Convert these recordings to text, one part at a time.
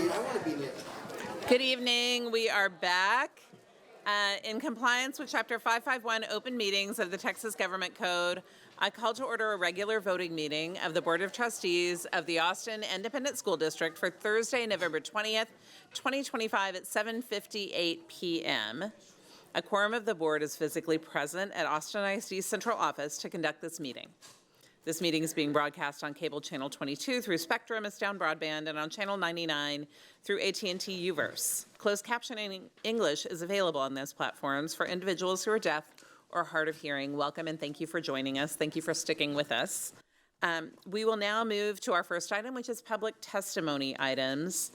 want to be near. Good evening. We are back. In compliance with Chapter 551 Open Meetings of the Texas Government Code, I call to order a regular voting meeting of the Board of Trustees of the Austin Independent School District for Thursday, November 20th, 2025 at 7:58 p.m. A quorum of the board is physically present at Austin ISD Central Office to conduct this meeting. This meeting is being broadcast on cable channel 22 through Spectrum, Down Broadband, and on channel 99 through AT&T Uverse. Closed captioning English is available on those platforms for individuals who are deaf or hard of hearing. Welcome and thank you for joining us. Thank you for sticking with us. We will now move to our first item, which is public testimony items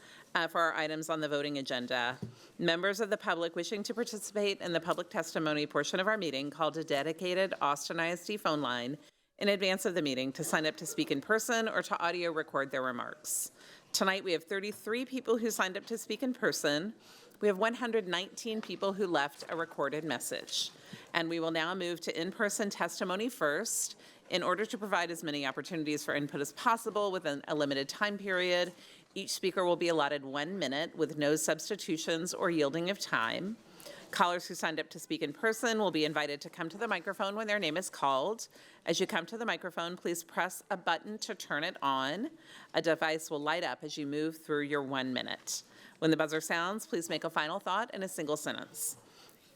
for our items on the voting agenda. Members of the public wishing to participate in the public testimony portion of our meeting called a dedicated Austin ISD phone line in advance of the meeting to sign up to speak in person or to audio record their remarks. Tonight we have 33 people who signed up to speak in person. We have 119 people who left a recorded message. And we will now move to in-person testimony first. In order to provide as many opportunities for input as possible within a limited time period, each speaker will be allotted 1 minute with no substitutions or yielding of time. Callers who signed up to speak in person will be invited to come to the microphone when their name is called. As you come to the microphone, please press a button to turn it on. A device will light up as you move through your 1 minute. When the buzzer sounds, please make a final thought in a single sentence.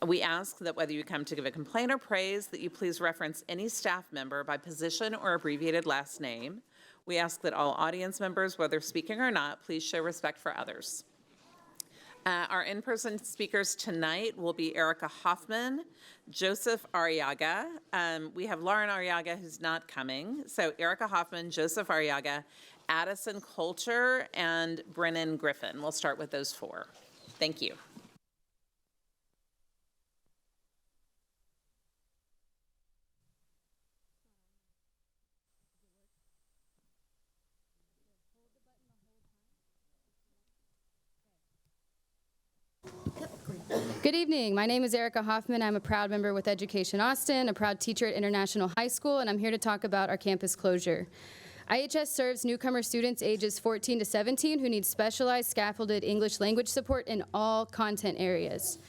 We ask that whether you come to give a complaint or praise, that you please reference any staff member by position or abbreviated last name. We ask that all audience members, whether speaking or not, please show respect for others. Our in-person speakers tonight will be Erica Hoffman, Joseph Arriaga. We have Lauren Arriaga who's not coming. So Erica Hoffman, Joseph Arriaga, Addison Coulter, and Brennan Griffin. We'll start with those four. Thank you. Good evening. My name is Erica Hoffman. I'm a proud member with Education Austin, a proud teacher at International High School, and I'm here to talk about our campus closure. IHS serves newcomer students ages 14 to 17 who need specialized scaffolded English language support in all content areas.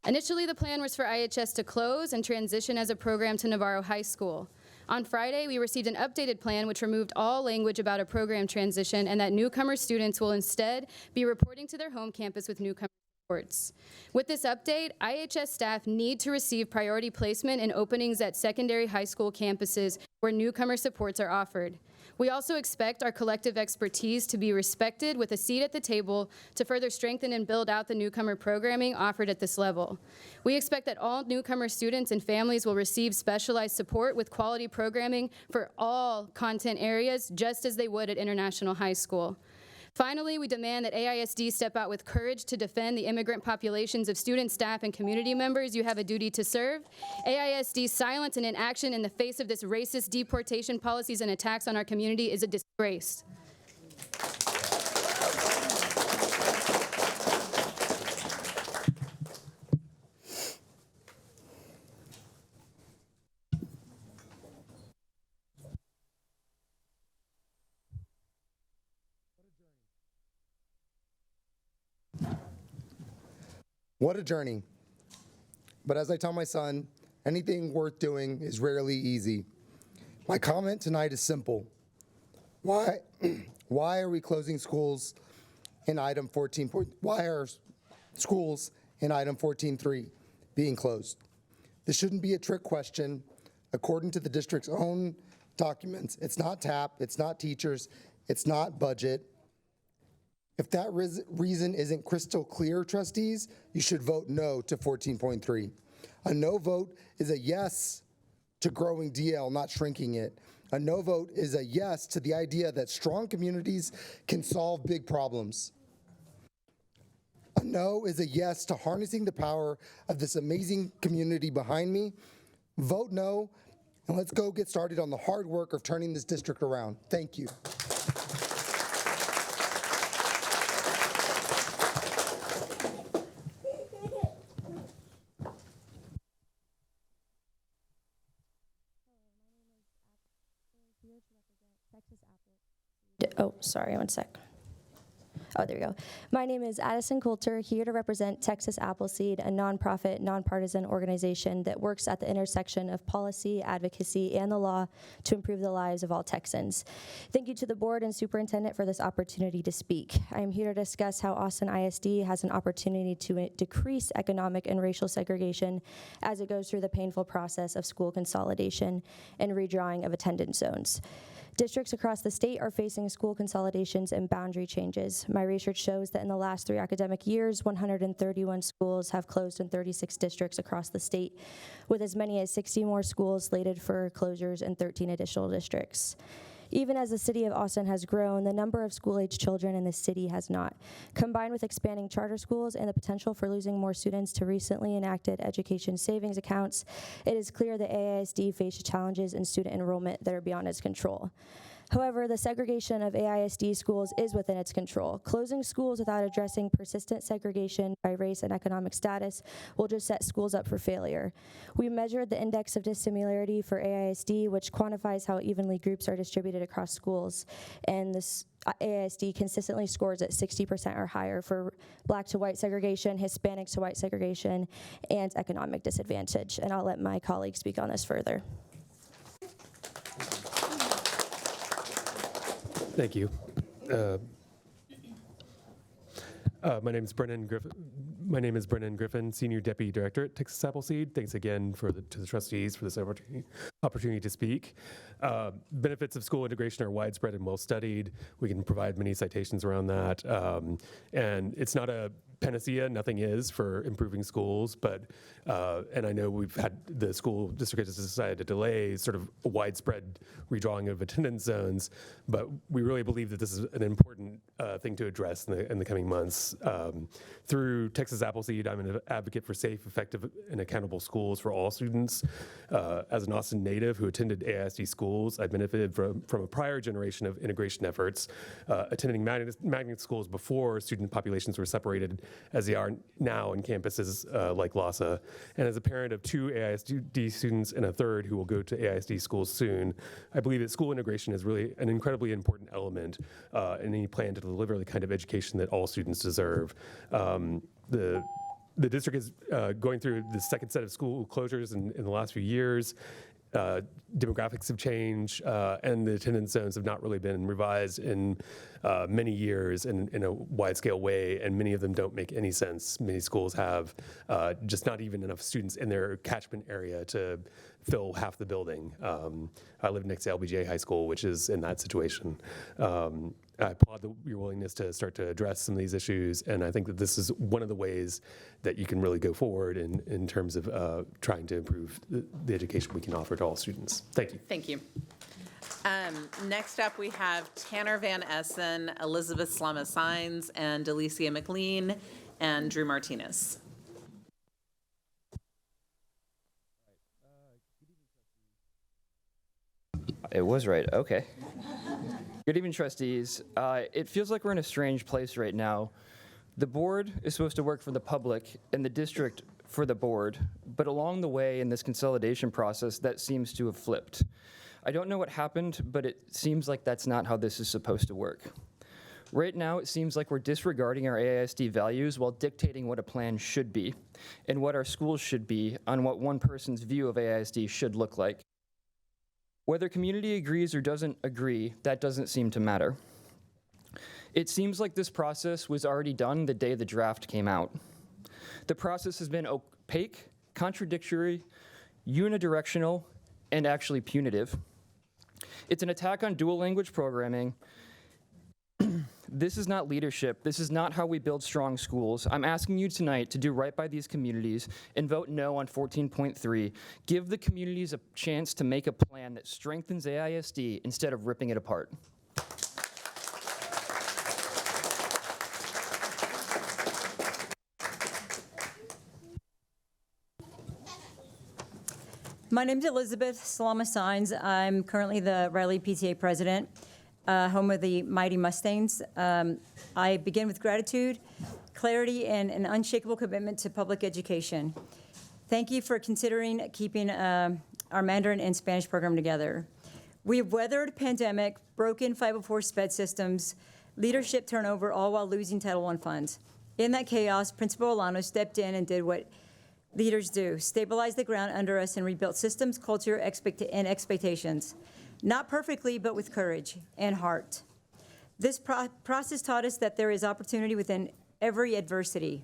Initially, the plan was for IHS to close and transition as a program to Navarro High School. On Friday, we received an updated plan which removed all language about a program transition and that newcomer students will instead be reporting to their home campus with newcomer supports. With this update, IHS staff need to receive priority placement in openings at secondary high school campuses where newcomer supports are offered. We also expect our collective expertise to be respected with a seat at the table to further strengthen and build out the newcomer programming offered at this level. We expect that all newcomer students and families will receive specialized support with quality programming for all content areas, just as they would at International High School. Finally, we demand that AISD step out with courage to defend the immigrant populations of students, staff, and community members you have a duty to serve. AISD's silence and inaction in the face of this racist deportation policies and attacks on our community is a disgrace. What a journey. But as I tell my son, anything worth doing is rarely easy. My comment tonight is simple. Why are we closing schools in item 14? Why are schools in item 14.3 being closed? This shouldn't be a trick question. According to the district's own documents, it's not TAP, it's not teachers, it's not budget. If that reason isn't crystal clear, trustees, you should vote no to 14.3. A no vote is a yes to growing DL, not shrinking it. A no vote is a yes to the idea that strong communities can solve big problems. A no is a yes to harnessing the power of this amazing community behind me. Vote no, and let's go get started on the hard work of turning this district around. Thank you. Oh, sorry, one sec. Oh, there we go. My name is Addison Coulter, here to represent Texas Appleseed, a nonprofit, nonpartisan organization that works at the intersection of policy, advocacy, and the law to improve the lives of all Texans. Thank you to the board and superintendent for this opportunity to speak. I am here to discuss how Austin ISD has an opportunity to decrease economic and racial segregation as it goes through the painful process of school consolidation and redrawing of attendance zones. Districts across the state are facing school consolidations and boundary changes. My research shows that in the last 3 academic years, 131 schools have closed in 36 districts across the state, with as many as 60 more schools slated for closures in 13 additional districts. Even as the city of Austin has grown, the number of school-age children in the city has not. Combined with expanding charter schools and the potential for losing more students to recently enacted education savings accounts, it is clear that AISD faces challenges in student enrollment that are beyond its control. However, the segregation of AISD schools is within its control. Closing schools without addressing persistent segregation by race and economic status will just set schools up for failure. We measured the index of dissimilarity for AISD, which quantifies how evenly groups are distributed across schools, and this AISD consistently scores at 60% or higher for Black to white segregation, Hispanic to white segregation, and economic disadvantage. And I'll let my colleagues speak on this further. Thank you. My name is Brennan Griffin, Senior Deputy Director at Texas Appleseed. Thanks again to the trustees for this opportunity to speak. Benefits of school integration are widespread and well studied. We can provide many citations around that. And it's not a panacea, nothing is, for improving schools, but, and I know the school district has decided to delay sort of a widespread redrawing of attendance zones, but we really believe that this is an important thing to address in the coming months. Through Texas Appleseed, I'm an advocate for safe, effective, and accountable schools for all students. As an Austin native who attended AISD schools, I benefited from a prior generation of integration efforts, attending magnet schools before student populations were separated as they are now in campuses like LASA. And as a parent of 2 AISD students and a third who will go to AISD schools soon, I believe that school integration is really an incredibly important element in any plan to deliver the kind of education that all students deserve. The district is going through the second set of school closures in the last few years. Demographics have changed, and the attendance zones have not really been revised in many years in a wide-scale way, and many of them don't make any sense. Many schools have just not even enough students in their catchment area to fill half the building. I live next to LBJ High School, which is in that situation. I applaud your willingness to start to address some of these issues, and I think that this is one of the ways that you can really go forward in terms of trying to improve the education we can offer to all students. Thank you. Thank you. Next up, we have Tanner Van Essen, Elizabeth Slama-Sines, and Delicia McLean, and Drew Martinez. It was right, okay. Good evening, trustees. It feels like we're in a strange place right now. The board is supposed to work for the public and the district for the board, but along the way in this consolidation process, that seems to have flipped. I don't know what happened, but it seems like that's not how this is supposed to work. Right now, it seems like we're disregarding our AISD values while dictating what a plan should be and what our schools should be on what one person's view of AISD should look like. Whether community agrees or doesn't agree, that doesn't seem to matter. It seems like this process was already done the day the draft came out. The process has been opaque, contradictory, unidirectional, and actually punitive. It's an attack on dual language programming. This is not leadership. This is not how we build strong schools. I'm asking you tonight to do right by these communities and vote no on 14.3. Give the communities a chance to make a plan that strengthens AISD instead of ripping it apart. My name's Elizabeth Slama-Sines. I'm currently the Riley PTA president, home of the Mighty Mustangs. I begin with gratitude, clarity, and an unshakable commitment to public education. Thank you for considering keeping our Mandarin and Spanish program together. We have weathered pandemic, broken 504 SPED systems, leadership turnover, all while losing Title I funds. In that chaos, Principal Olano stepped in and did what leaders do, stabilized the ground under us and rebuilt systems, culture, and expectations. Not perfectly, but with courage and heart. This process taught us that there is opportunity within every adversity.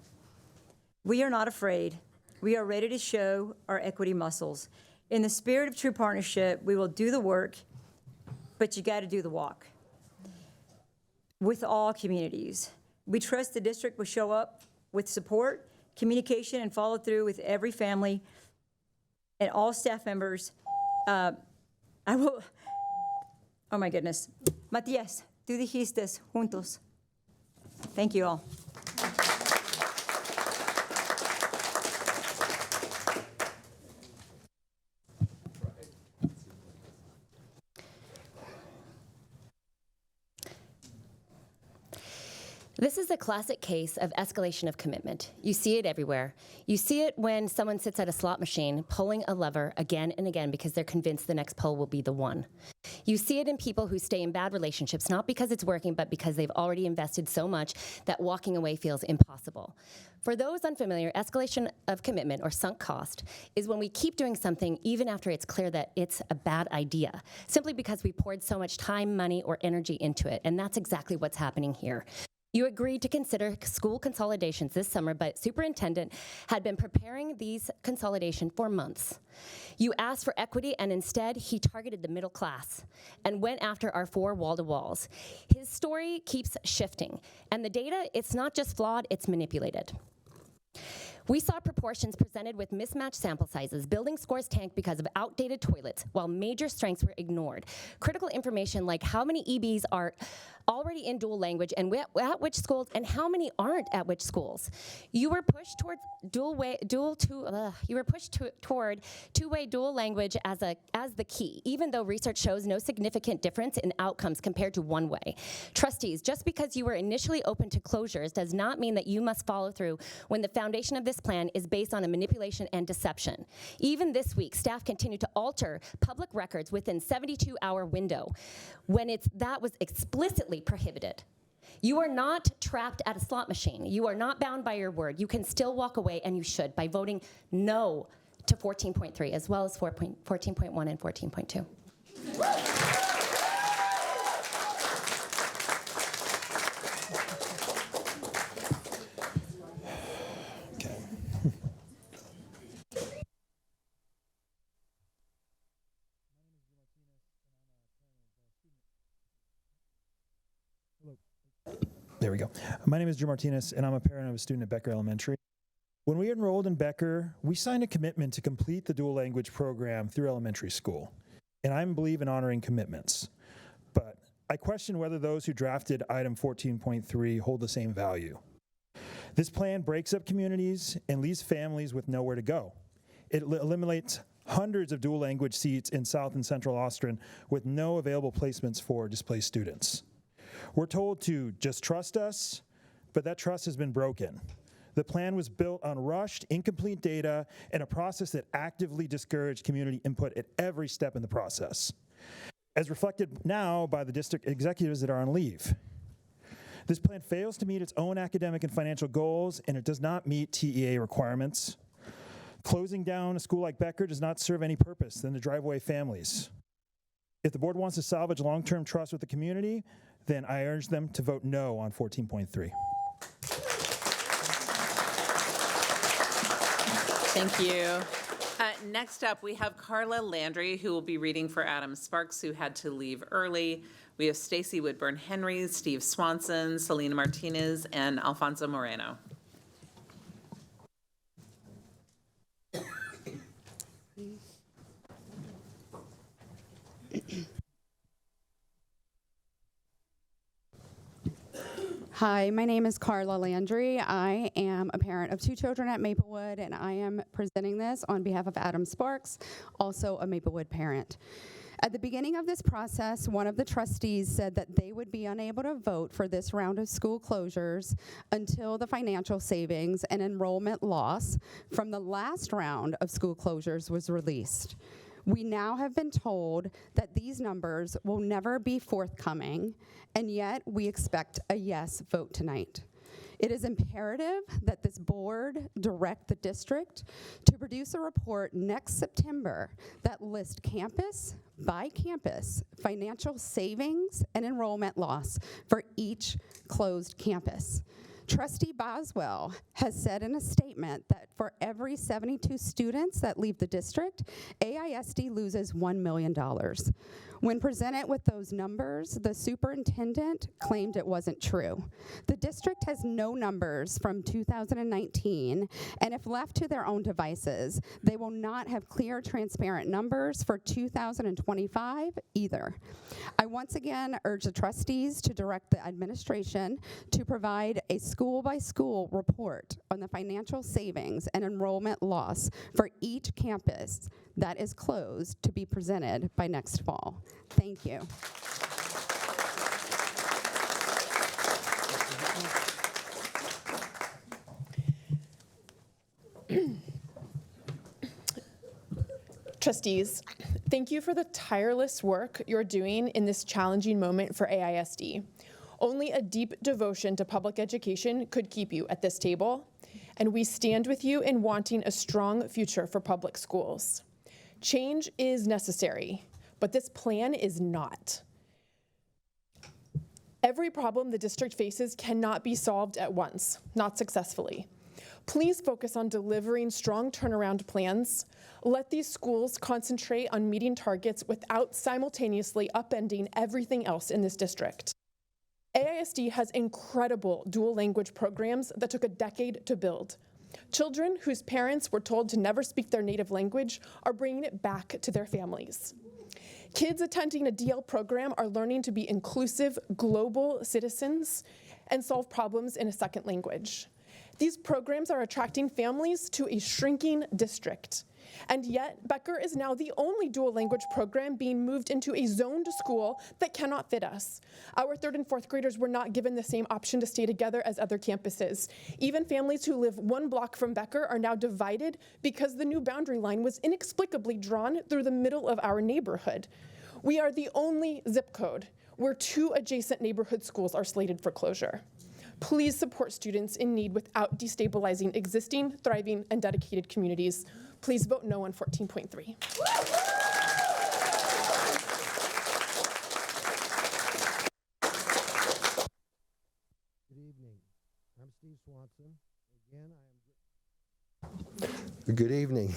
We are not afraid. We are ready to show our equity muscles. In the spirit of true partnership, we will do the work, but you got to do the walk. With all communities, we trust the district will show up with support, communication, and follow through with every family and all staff members. Oh my goodness. Matías, tú dijiste juntos. Thank you all. This is a classic case of escalation of commitment. You see it everywhere. You see it when someone sits at a slot machine pulling a lever again and again because they're convinced the next pull will be the one. You see it in people who stay in bad relationships, not because it's working, but because they've already invested so much that walking away feels impossible. For those unfamiliar, escalation of commitment, or sunk cost, is when we keep doing something even after it's clear that it's a bad idea, simply because we poured so much time, money, or energy into it, and that's exactly what's happening here. You agreed to consider school consolidations this summer, but superintendent had been preparing these consolidations for months. You asked for equity, and instead, he targeted the middle class and went after our 4 wall-to-walls. His story keeps shifting, and the data, it's not just flawed, it's manipulated. We saw proportions presented with mismatched sample sizes. Building scores tanked because of outdated toilets, while major strengths were ignored. Critical information like how many EBs are already in dual language and at which schools, and how many aren't at which schools. You were pushed towards toward two-way dual language as the key, even though research shows no significant difference in outcomes compared to one-way. Trustees, just because you were initially open to closures does not mean that you must follow through when the foundation of this plan is based on a manipulation and deception. Even this week, staff continue to alter public records within 72-hour window when that was explicitly prohibited. You are not trapped at a slot machine. You are not bound by your word. You can still walk away, and you should, by voting no to 14.3, as well as 14.1 and 14.2. There we go. My name is Drew Martinez, and I'm a parent of a student at Becker Elementary. When we enrolled in Becker, we signed a commitment to complete the dual language program through elementary school. And I believe in honoring commitments. But I question whether those who drafted item 14.3 hold the same value. This plan breaks up communities and leaves families with nowhere to go. It eliminates hundreds of dual language seats in South and Central Austin with no available placements for displaced students. We're told to just trust us, but that trust has been broken. The plan was built on rushed, incomplete data and a process that actively discouraged community input at every step in the process, as reflected now by the district executives that are on leave. This plan fails to meet its own academic and financial goals, and it does not meet TEA requirements. Closing down a school like Becker does not serve any purpose than to drive away families. If the board wants to salvage long-term trust with the community, then I urge them to vote no on 14.3. Thank you. Next up, we have Carla Landry, who will be reading for Adam Sparks, who had to leave early. We have Stacy Woodburn-Henry, Steve Swanson, Selena Martinez, and Alfonso Moreno. Hi, my name is Carla Landry. I am a parent of 2 children at Maplewood, and I am presenting this on behalf of Adam Sparks, also a Maplewood parent. At the beginning of this process, one of the trustees said that they would be unable to vote for this round of school closures until the financial savings and enrollment loss from the last round of school closures was released. We now have been told that these numbers will never be forthcoming, and yet we expect a yes vote tonight. It is imperative that this board direct the district to produce a report next September that lists campus by campus financial savings and enrollment loss for each closed campus. Trustee Boswell has said in a statement that for every 72 students that leave the district, AISD loses $1 million. When presented with those numbers, the superintendent claimed it wasn't true. The district has no numbers from 2019, and if left to their own devices, they will not have clear, transparent numbers for 2025 either. I once again urge the trustees to direct the administration to provide a school-by-school report on the financial savings and enrollment loss for each campus that is closed to be presented by next fall. Thank you. Trustees, thank you for the tireless work you're doing in this challenging moment for AISD. Only a deep devotion to public education could keep you at this table, and we stand with you in wanting a strong future for public schools. Change is necessary, but this plan is not. Every problem the district faces cannot be solved at once, not successfully. Please focus on delivering strong turnaround plans. Let these schools concentrate on meeting targets without simultaneously upending everything else in this district. AISD has incredible dual language programs that took a decade to build. Children whose parents were told to never speak their native language are bringing it back to their families. Kids attending a DL program are learning to be inclusive, global citizens and solve problems in a second language. These programs are attracting families to a shrinking district. And yet, Becker is now the only dual language program being moved into a zoned school that cannot fit us. Our 3rd and 4th graders were not given the same option to stay together as other campuses. Even families who live 1 block from Becker are now divided because the new boundary line was inexplicably drawn through the middle of our neighborhood. We are the only zip code where 2 adjacent neighborhood schools are slated for closure. Please support students in need without destabilizing existing, thriving, and dedicated communities. Please vote no on 14.3. Good evening. I'm Steve Swanson. Good evening.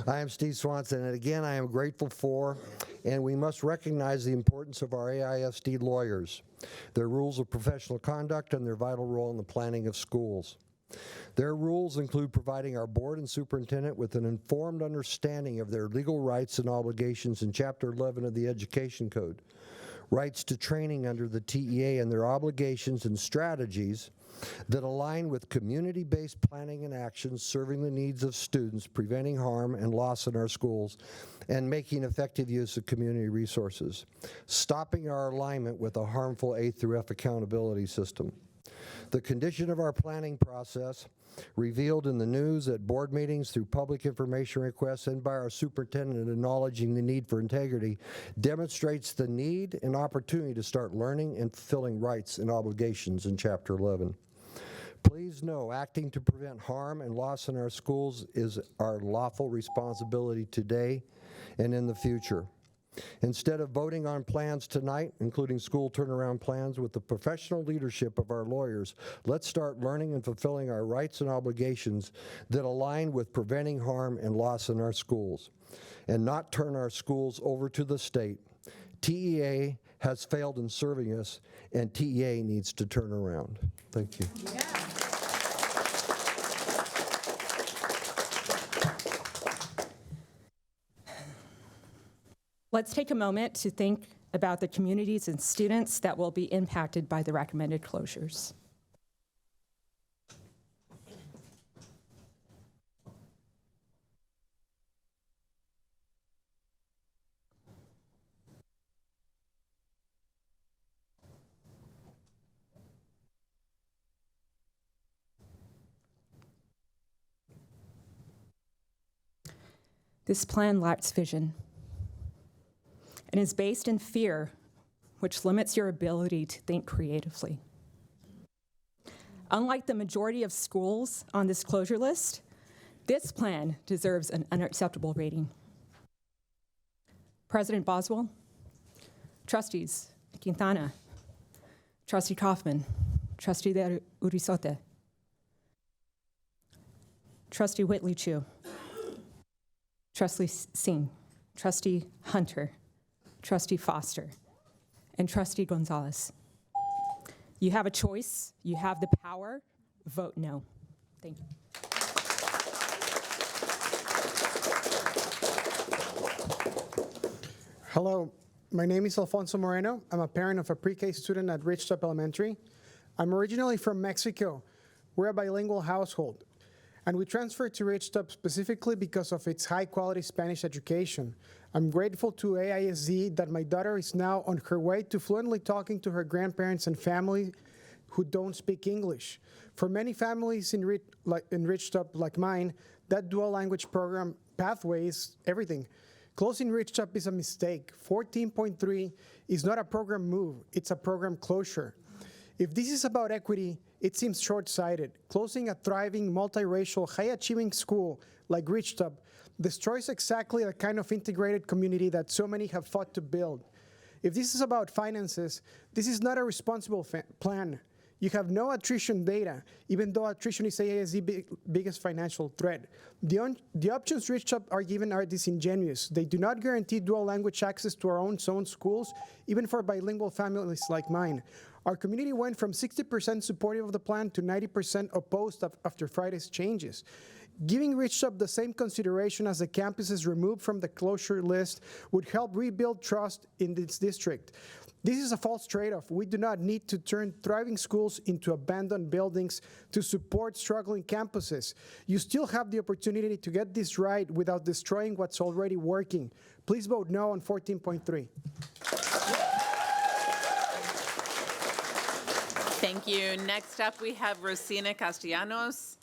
I am Steve Swanson, and again, I am grateful for, and we must recognize the importance of our AISD lawyers, their rules of professional conduct, and their vital role in the planning of schools. Their rules include providing our board and superintendent with an informed understanding of their legal rights and obligations in Chapter 11 of the Education Code, rights to training under the TEA, and their obligations and strategies that align with community-based planning and actions serving the needs of students, preventing harm and loss in our schools, and making effective use of community resources, stopping our alignment with a harmful A through F accountability system. The condition of our planning process, revealed in the news, at board meetings, through public information requests, and by our superintendent acknowledging the need for integrity, demonstrates the need and opportunity to start learning and fulfilling rights and obligations in Chapter 11. Please know, acting to prevent harm and loss in our schools is our lawful responsibility today and in the future. Instead of voting on plans tonight, including school turnaround plans, with the professional leadership of our lawyers, let's start learning and fulfilling our rights and obligations that align with preventing harm and loss in our schools, and not turn our schools over to the state. TEA has failed in serving us, and TEA needs to turn around. Thank you. Yeah. Let's take a moment to think about the communities and students that will be impacted by the recommended closures. This plan lacks vision and is based in fear, which limits your ability to think creatively. Unlike the majority of schools on this closure list, this plan deserves an unacceptable rating. President Boswell, Trustees Quintana, Trustee Kaufman, Trustee de Urisote, Trustee Whitley Chu, Trustee Singh, Trustee Hunter, Trustee Foster, and Trustee Gonzalez. You have a choice. You have the power. Vote no. Thank you. Hello, my name is Alfonso Moreno. I'm a parent of a pre-K student at Ridgetop Elementary. I'm originally from Mexico. We're a bilingual household, and we transferred to Ridgetop specifically because of its high-quality Spanish education. I'm grateful to ISD that my daughter is now on her way to fluently talking to her grandparents and family who don't speak English. For many families in Ridgetop like mine, that dual language program pathway is everything. Closing Ridgetop is a mistake. 14.3 is not a program move, it's a program closure. If this is about equity, it seems short-sighted. Closing a thriving, multiracial, high-achieving school like Ridgetop destroys exactly the kind of integrated community that so many have fought to build. If this is about finances, this is not a responsible plan. You have no attrition data, even though attrition is AISD's biggest financial threat. The options Ridgetop are given are disingenuous. They do not guarantee dual language access to our own zone schools, even for bilingual families like mine. Our community went from 60% supportive of the plan to 90% opposed after Friday's changes. Giving Ridgetop the same consideration as the campuses removed from the closure list would help rebuild trust in this district. This is a false trade-off. We do not need to turn thriving schools into abandoned buildings to support struggling campuses. You still have the opportunity to get this right without destroying what's already working. Please vote no on 14.3. Thank you. Next up, we have Rosina Castellanos,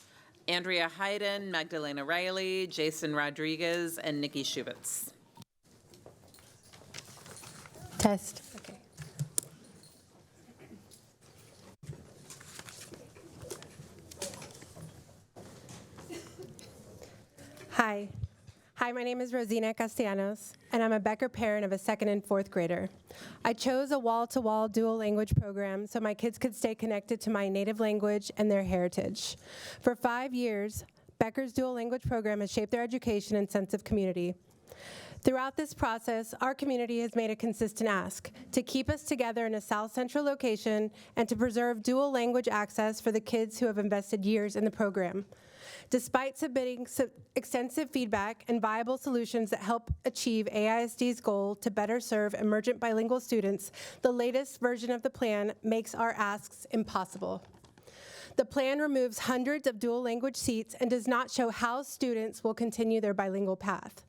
Andrea Hayden, Magdalena Riley, Jason Rodriguez, and Nikki Schubitz. Test. Okay. Hi, my name is Rosina Castellanos, and I'm a Becker parent of a 2nd and 4th grader. I chose a wall-to-wall dual language program so my kids could stay connected to my native language and their heritage. For 5 years, Becker's dual language program has shaped their education and sense of community. Throughout this process, our community has made a consistent ask to keep us together in a South Central location and to preserve dual language access for the kids who have invested years in the program. Despite submitting extensive feedback and viable solutions that help achieve AISD's goal to better serve emergent bilingual students, the latest version of the plan makes our asks impossible. The plan removes hundreds of dual language seats and does not show how students will continue their bilingual path.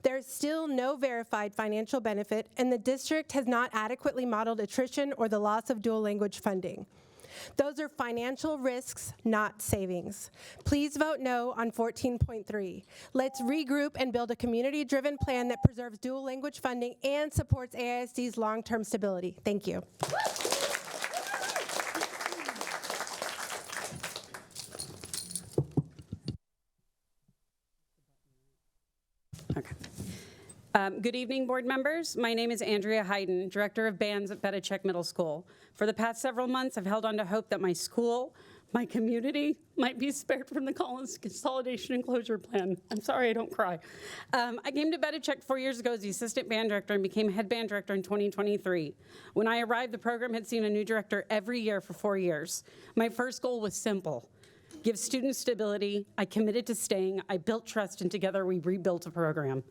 There is still no verified financial benefit, and the district has not adequately modeled attrition or the loss of dual language funding. Those are financial risks, not savings. Please vote no on 14.3. Let's regroup and build a community-driven plan that preserves dual language funding and supports AISD's long-term stability. Thank you. Okay. Good evening, board members. My name is Andrea Hayden, Director of Bands at Bedichek Middle School. For the past several months, I've held on to hope that my school, my community, might be spared from the Collins Consolidation and Closure Plan. I'm sorry, I don't cry. I came to Bedichek 4 years ago as the assistant band director and became head band director in 2023. When I arrived, the program had seen a new director every year for 4 years. My first goal was simple: give students stability. I committed to staying. I built trust, and together we rebuilt a program.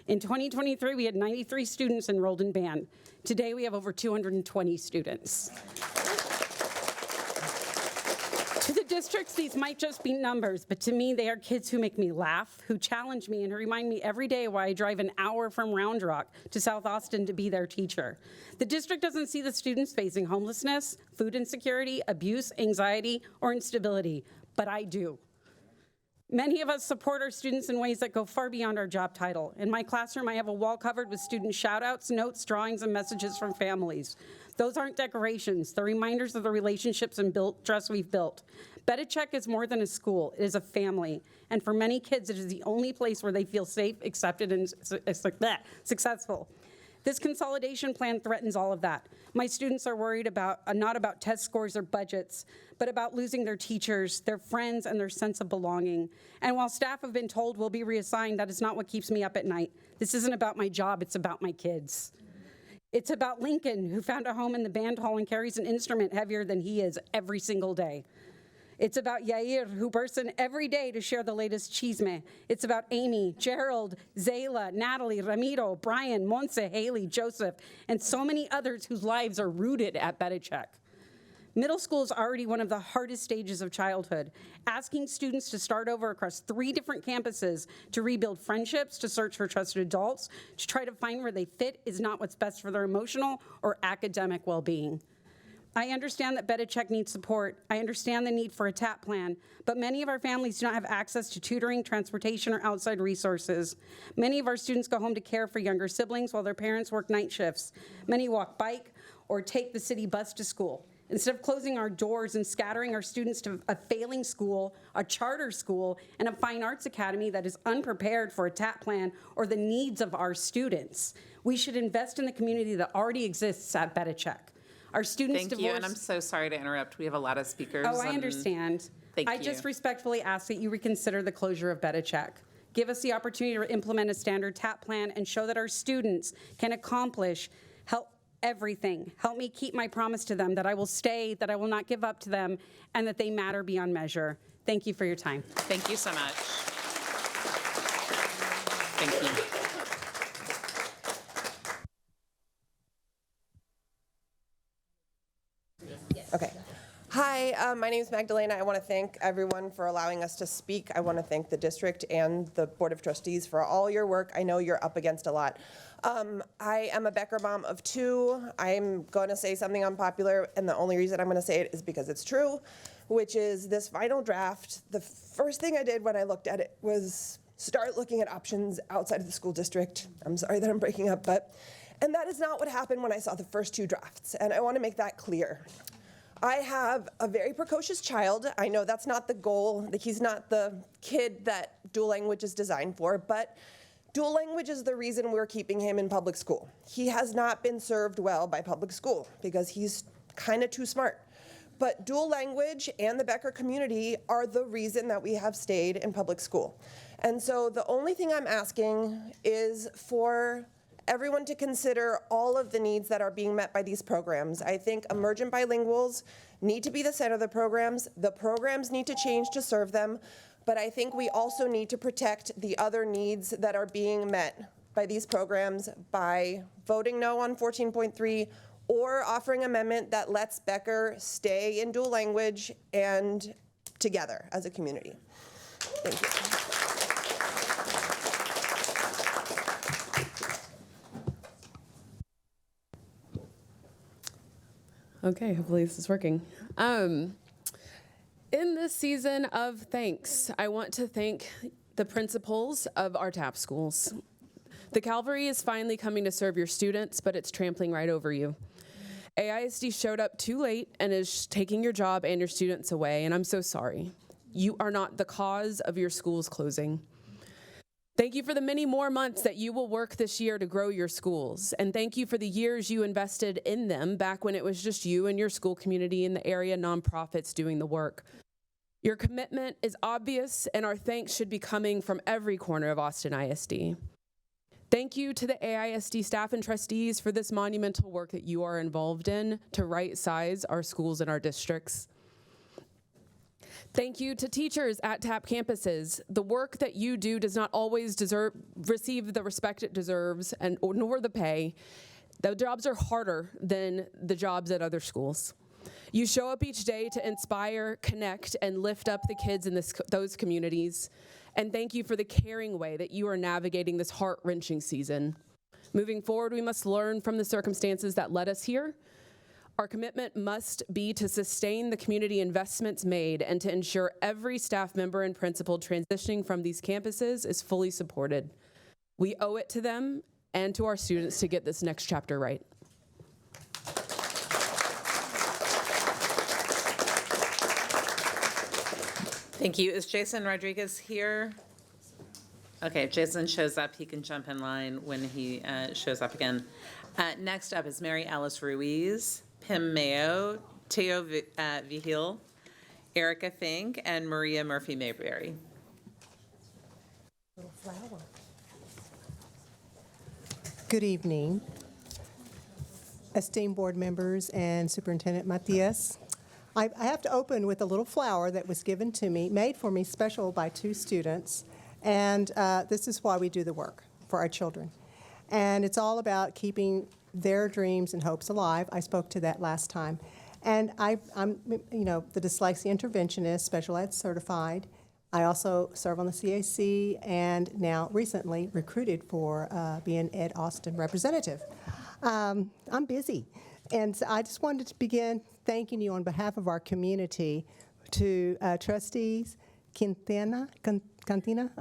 In 2023, we had 93 students enrolled in band. Today, we have over 220 students. To the districts, these might just be numbers, but to me, they are kids who make me laugh, who challenge me, and who remind me every day why I drive an hour from Round Rock to South Austin to be their teacher. The district doesn't see the students facing homelessness, food insecurity, abuse, anxiety, or instability, but I do. Many of us support our students in ways that go far beyond our job title. In my classroom, I have a wall covered with student shout-outs, notes, drawings, and messages from families. Those aren't decorations. They're reminders of the relationships and trust we've built. Bedichek is more than a school. It is a family. And for many kids, it is the only place where they feel safe, accepted, and successful. This consolidation plan threatens all of that. My students are worried about not about test scores or budgets, but about losing their teachers, their friends, and their sense of belonging. And while staff have been told we'll be reassigned, that is not what keeps me up at night. This isn't about my job, it's about my kids. It's about Lincoln, who found a home in the band hall and carries an instrument heavier than he is every single day. It's about Yair, who bursts in every day to share the latest chisme. It's about Amy, Gerald, Zayla, Natalie, Ramiro, Brian, Monse, Haley, Joseph, and so many others whose lives are rooted at Bedichek. Middle school is already one of the hardest stages of childhood. Asking students to start over across 3 different campuses to rebuild friendships, to search for trusted adults, to try to find where they fit is not what's best for their emotional or academic well-being. I understand that Bedichek needs support. I understand the need for a TAP plan, but many of our families do not have access to tutoring, transportation, or outside resources. Many of our students go home to care for younger siblings while their parents work night shifts. Many walk bike or take the city bus to school. Instead of closing our doors and scattering our students to a failing school, a charter school, and a fine arts academy that is unprepared for a TAP plan or the needs of our students, we should invest in the community that already exists at Bedichek. Our students Thank you, and I'm so sorry to interrupt. We have a lot of speakers. Oh, I understand. I just respectfully ask that you reconsider the closure of Bedichek. Give us the opportunity to implement a standard TAP plan and show that our students can accomplish everything. Help me keep my promise to them that I will stay, that I will not give up to them, and that they matter beyond measure. Thank you for your time. Thank you so much. Thank you. Okay. Hi, my name is Magdalena. I want to thank everyone for allowing us to speak. I want to thank the district and the Board of Trustees for all your work. I know you're up against a lot. I am a Becker mom of 2. I'm going to say something unpopular, and the only reason I'm going to say it is because it's true, which is this final draft. The first thing I did when I looked at it was start looking at options outside of the school district. I'm sorry that I'm breaking up, and that is not what happened when I saw the first 2 drafts, and I want to make that clear. I have a very precocious child. I know that's not the goal. He's not the kid that dual language is designed for, but dual language is the reason we're keeping him in public school. He has not been served well by public school because he's kind of too smart. But dual language and the Becker community are the reason that we have stayed in public school. And so the only thing I'm asking is for everyone to consider all of the needs that are being met by these programs. I think emergent bilinguals need to be the center of the programs. The programs need to change to serve them, but I think we also need to protect the other needs that are being met by these programs by voting no on 14.3 or offering an amendment that lets Becker stay in dual language and together as a community. Thank you. Okay, hopefully this is working. In this season of thanks, I want to thank the principals of our TAP schools. The cavalry is finally coming to serve your students, but it's trampling right over you. AISD showed up too late and is taking your job and your students away, and I'm so sorry. You are not the cause of your school's closing. Thank you for the many more months that you will work this year to grow your schools. And thank you for the years you invested in them back when it was just you and your school community and the area nonprofits doing the work. Your commitment is obvious, and our thanks should be coming from every corner of Austin ISD. Thank you to the AISD staff and trustees for this monumental work that you are involved in to right-size our schools and our districts. Thank you to teachers at TAP campuses. The work that you do does not always receive the respect it deserves, nor the pay. The jobs are harder than the jobs at other schools. You show up each day to inspire, connect, and lift up the kids in those communities. And thank you for the caring way that you are navigating this heart-wrenching season. Moving forward, we must learn from the circumstances that led us here. Our commitment must be to sustain the community investments made and to ensure every staff member and principal transitioning from these campuses is fully supported. We owe it to them and to our students to get this next chapter right. Thank you. Is Jason Rodriguez here? Okay, if Jason shows up, he can jump in line when he shows up again. Next up is Mary Alice Ruiz, Pim Mayo, Teo Vigil, Erica Fink, and Maria Murphy Mayberry. Little flower. Good evening, esteemed board members and Superintendent Matias. I have to open with a little flower that was given to me, made for me special by 2 students, and this is why we do the work for our children. And it's all about keeping their dreams and hopes alive. I spoke to that last time. And I'm, the dyslexia interventionist, special ed certified. I also serve on the CAC and now recently recruited for being Ed Austin representative. I'm busy. And so I just wanted to begin thanking you on behalf of our community to Trustees Quintana, I'm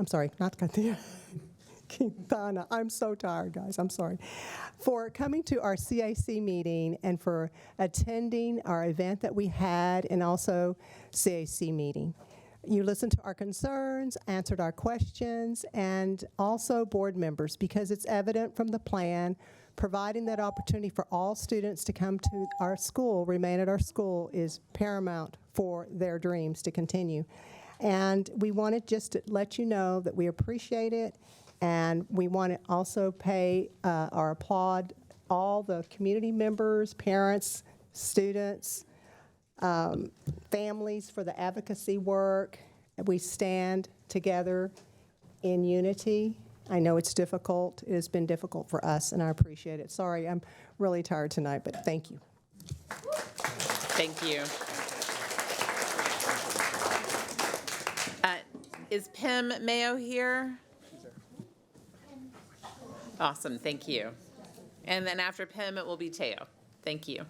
sorry, not Quintana. Quintana. I'm so tired, guys. I'm sorry. For coming to our CAC meeting and for attending our event that we had and also CAC meeting. You listened to our concerns, answered our questions, and also board members, because it's evident from the plan, providing that opportunity for all students to come to our school, remain at our school, is paramount for their dreams to continue. And we wanted just to let you know that we appreciate it, and we want to also pay or applaud all the community members, parents, students, families for the advocacy work. We stand together in unity. I know it's difficult. It has been difficult for us, and I appreciate it. Sorry, I'm really tired tonight, but thank you. Thank you. Is Pim Mayo here? Awesome, thank you. And then after Pim, it will be Teo. Thank you.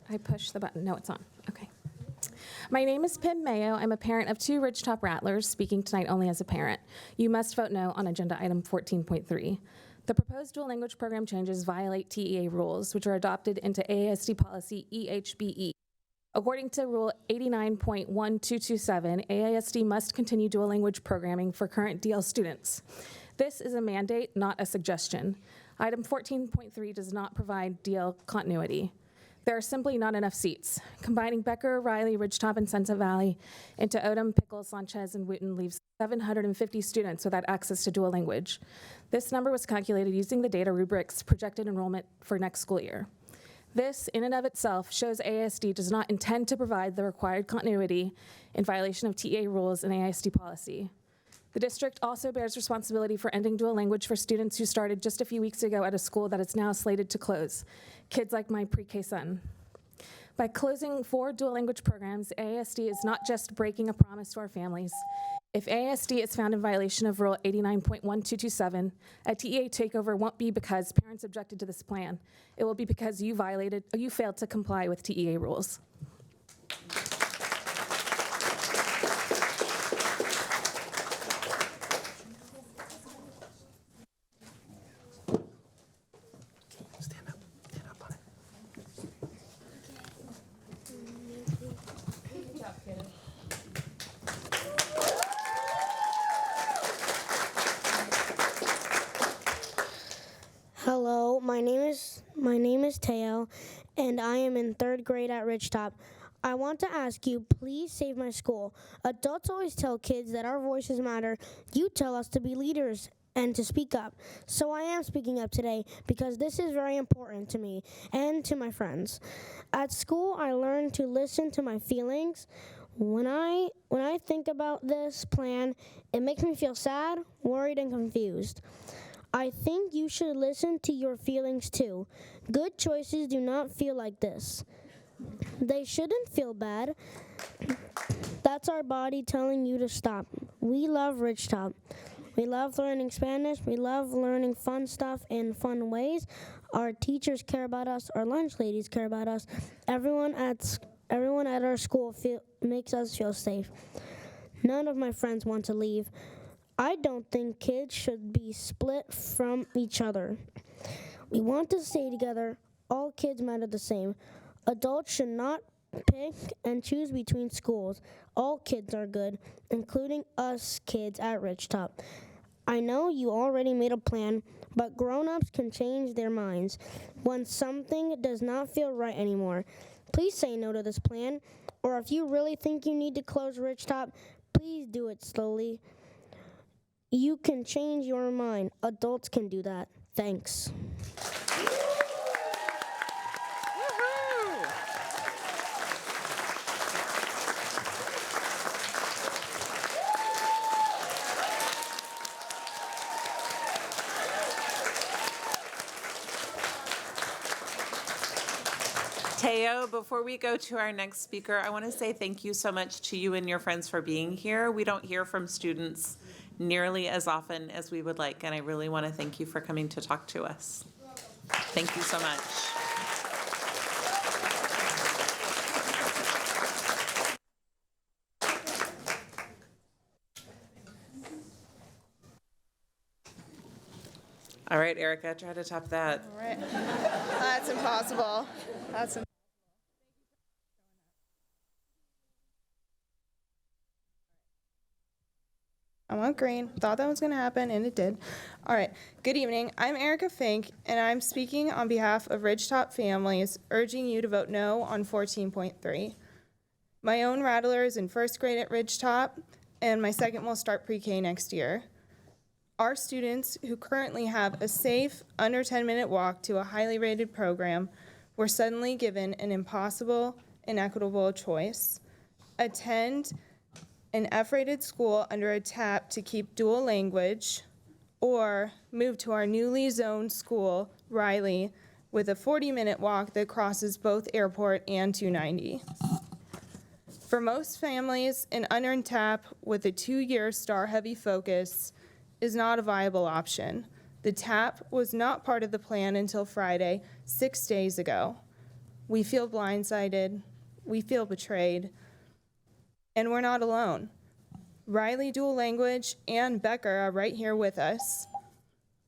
I pushed the button. No, it's on. Okay. My name is Pim Mayo. I'm a parent of 2 Ridgetop Rattlers, speaking tonight only as a parent. You must vote no on agenda item 14.3. The proposed dual language program changes violate TEA rules, which are adopted into AISD policy EHBE. According to Rule 89.1227, AISD must continue dual language programming for current DL students. This is a mandate, not a suggestion. Item 14.3 does not provide DL continuity. There are simply not enough seats. Combining Becker, Riley, Ridgetop, and Sunset Valley into Odom, Pickles, Sanchez, and Wooten leaves 750 students without access to dual language. This number was calculated using the data rubrics projected enrollment for next school year. This, in and of itself, shows AISD does not intend to provide the required continuity in violation of TEA rules and AISD policy. The district also bears responsibility for ending dual language for students who started just a few weeks ago at a school that is now slated to close, kids like my pre-K son. By closing 4 dual language programs, AISD is not just breaking a promise to our families. If AISD is found in violation of Rule 89.1227, a TEA takeover won't be because parents objected to this plan. It will be because you failed to comply with TEA rules. Hello, my name is Teo, and I am in 3rd grade at Ridgetop. I want to ask you, please save my school. Adults always tell kids that our voices matter. You tell us to be leaders and to speak up. So I am speaking up today because this is very important to me and to my friends. At school, I learned to listen to my feelings. When I think about this plan, it makes me feel sad, worried, and confused. I think you should listen to your feelings too. Good choices do not feel like this. They shouldn't feel bad. That's our body telling you to stop. We love Ridgetop. We love learning Spanish. We love learning fun stuff in fun ways. Our teachers care about us. Our lunch ladies care about us. Everyone at our school makes us feel safe. None of my friends want to leave. I don't think kids should be split from each other. We want to stay together. All kids matter the same. Adults should not pick and choose between schools. All kids are good, including us kids at Ridgetop. I know you already made a plan, but grown-ups can change their minds when something does not feel right anymore. Please say no to this plan, or if you really think you need to close Ridgetop, please do it slowly. You can change your mind. Adults can do that. Thanks. Teo, before we go to our next speaker, I want to say thank you so much to you and your friends for being here. We don't hear from students nearly as often as we would like, and I really want to thank you for coming to talk to us. Thank you so much. All right, Erica, try to top that. All right. That's impossible. I want green. Thought that was going to happen, and it did. All right. Good evening. I'm Erica Fink, and I'm speaking on behalf of Ridgetop families, urging you to vote no on 14.3. My own rattler is in first grade at Ridgetop, and my second will start pre-K next year. Our students, who currently have a safe, under 10-minute walk to a highly rated program, were suddenly given an impossible, inequitable choice. Attend an F-rated school under a TAP to keep dual language, or move to our newly zoned school, Riley, with a 40-minute walk that crosses both airport and 290. For most families, an unearned TAP with a 2-year star-heavy focus is not a viable option. The TAP was not part of the plan until Friday, 6 days ago. We feel blindsided, we feel betrayed, and we're not alone. Riley Dual Language and Becker are right here with us.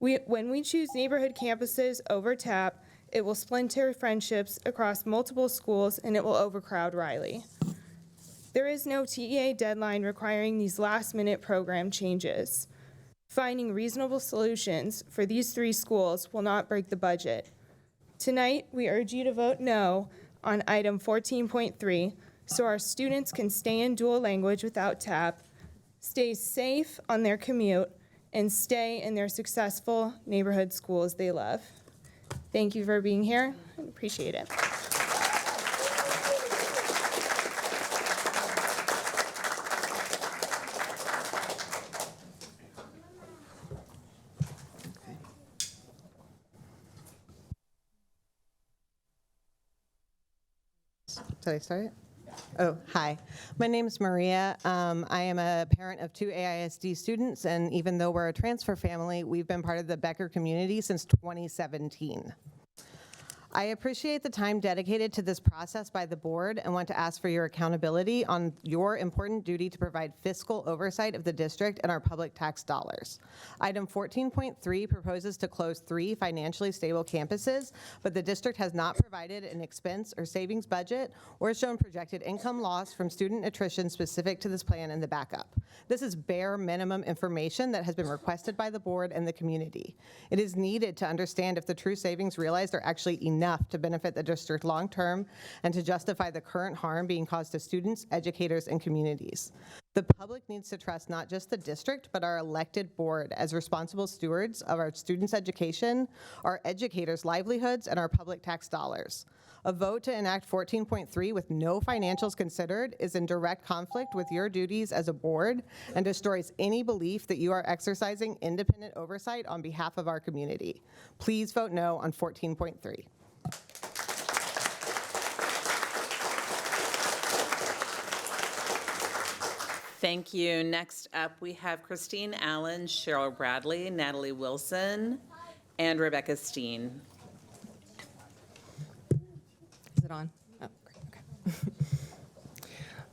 When we choose neighborhood campuses over TAP, it will splinter friendships across multiple schools, and it will overcrowd Riley. There is no TEA deadline requiring these last-minute program changes. Finding reasonable solutions for these 3 schools will not break the budget. Tonight, we urge you to vote no on item 14.3 so our students can stay in dual language without TAP, stay safe on their commute, and stay in their successful neighborhood schools they love. Thank you for being here. I appreciate it. Did I start it? Oh, hi. My name is Maria. I am a parent of 2 AISD students, and even though we're a transfer family, we've been part of the Becker community since 2017. I appreciate the time dedicated to this process by the board and want to ask for your accountability on your important duty to provide fiscal oversight of the district and our public tax dollars. Item 14.3 proposes to close 3 financially stable campuses, but the district has not provided an expense or savings budget or shown projected income loss from student attrition specific to this plan in the backup. This is bare minimum information that has been requested by the board and the community. It is needed to understand if the true savings realized are actually enough to benefit the district long-term and to justify the current harm being caused to students, educators, and communities. The public needs to trust not just the district, but our elected board as responsible stewards of our students' education, our educators' livelihoods, and our public tax dollars. A vote to enact 14.3 with no financials considered is in direct conflict with your duties as a board and destroys any belief that you are exercising independent oversight on behalf of our community. Please vote no on 14.3. Thank you. Next up, we have Christine Allen, Cheryl Bradley, Natalie Wilson, and Rebecca Steen. Is it on? Oh, great. Okay.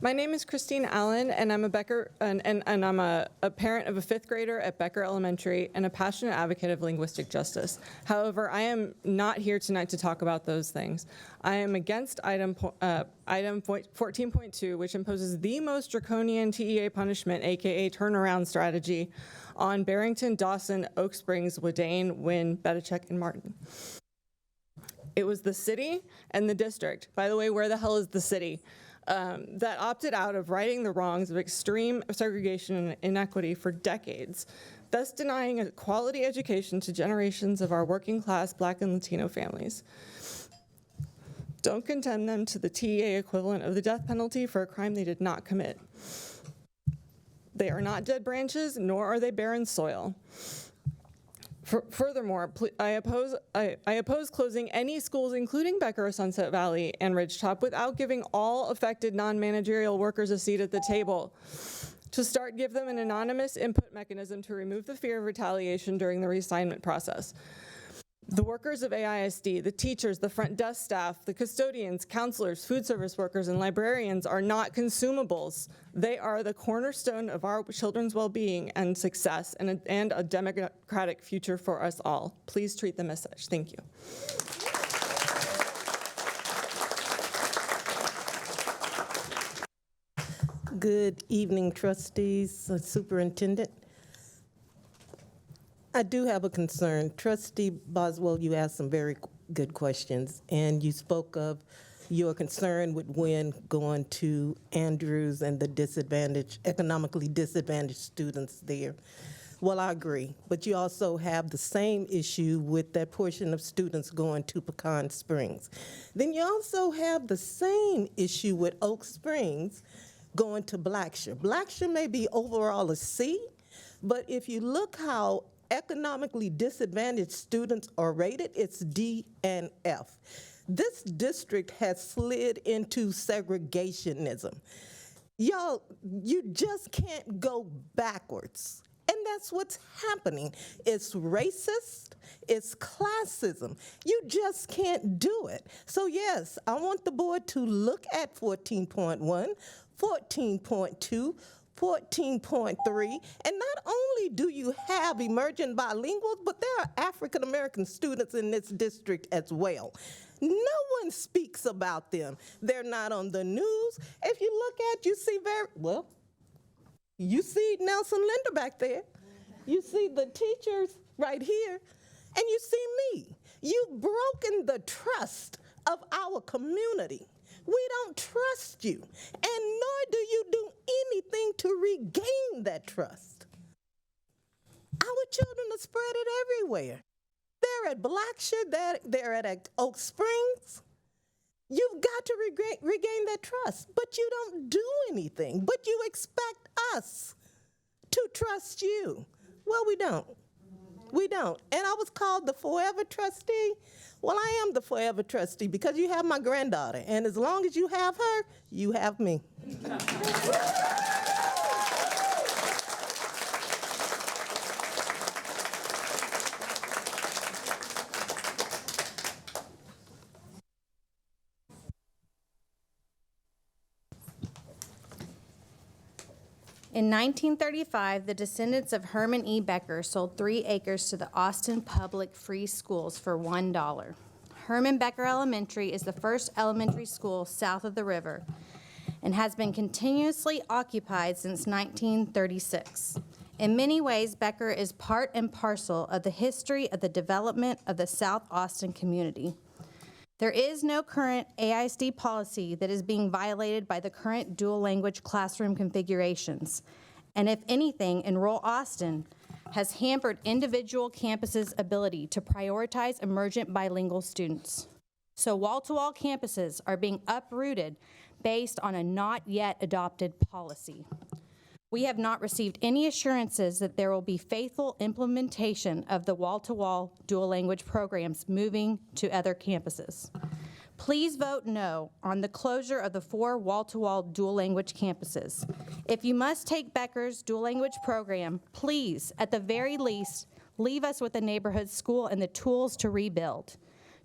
My name is Christine Allen, and I'm a Becker, and I'm a parent of a 5th grader at Becker Elementary and a passionate advocate of linguistic justice. However, I am not here tonight to talk about those things. I am against item 14.2, which imposes the most draconian TEA punishment, aka turnaround strategy, on Barrington, Dawson, Oak Springs, Wadane, Wynn, Bedichek, and Martin. It was the city and the district. By the way, where the hell is the city? That opted out of righting the wrongs of extreme segregation and inequity for decades, thus denying a quality education to generations of our working class Black and Latino families. Don't condemn them to the TEA equivalent of the death penalty for a crime they did not commit. They are not dead branches, nor are they barren soil. Furthermore, I oppose closing any schools, including Becker or Sunset Valley and Ridgetop, without giving all affected non-managerial workers a seat at the table. To start, give them an anonymous input mechanism to remove the fear of retaliation during the reassignment process. The workers of AISD, the teachers, the front desk staff, the custodians, counselors, food service workers, and librarians are not consumables. They are the cornerstone of our children's well-being and success and a democratic future for us all. Please treat them as such. Thank you. Good evening, trustees, superintendent. I do have a concern. Trustee Boswell, you asked some very good questions, and you spoke of your concern with Wynn going to Andrews and the economically disadvantaged students there. Well, I agree, but you also have the same issue with that portion of students going to Pecan Springs. Then you also have the same issue with Oak Springs going to Blackshear. Blackshear may be overall a C, but if you look how economically disadvantaged students are rated, it's D and F. This district has slid into segregationism. Y'all, you just can't go backwards. And that's what's happening. It's racist, it's classism. You just can't do it. So yes, I want the board to look at 14.1, 14.2, 14.3, and not only do you have emerging bilinguals, but there are African American students in this district as well. No one speaks about them. They're not on the news. If you look at, you see you see Nelson Linder back there. You see the teachers right here, and you see me. You've broken the trust of our community. We don't trust you, and nor do you do anything to regain that trust. Our children are spread it everywhere. They're at Blackshear, they're at Oak Springs. You've got to regain that trust, but you don't do anything, but you expect us to trust you. Well, we don't. We don't. And I was called the forever trustee. Well, I am the forever trustee because you have my granddaughter, and as long as you have her, you have me. In 1935, the descendants of Herman E. Becker sold 3 acres to the Austin Public Free Schools for $1. Herman Becker Elementary is the first elementary school south of the river and has been continuously occupied since 1936. In many ways, Becker is part and parcel of the history of the development of the South Austin community. There is no current AISD policy that is being violated by the current dual language classroom configurations. And if anything, Enroll Austin has hampered individual campuses' ability to prioritize emergent bilingual students. So wall-to-wall campuses are being uprooted based on a not yet adopted policy. We have not received any assurances that there will be faithful implementation of the wall-to-wall dual language programs moving to other campuses. Please vote no on the closure of the 4 wall-to-wall dual language campuses. If you must take Becker's dual language program, please, at the very least, leave us with a neighborhood school and the tools to rebuild.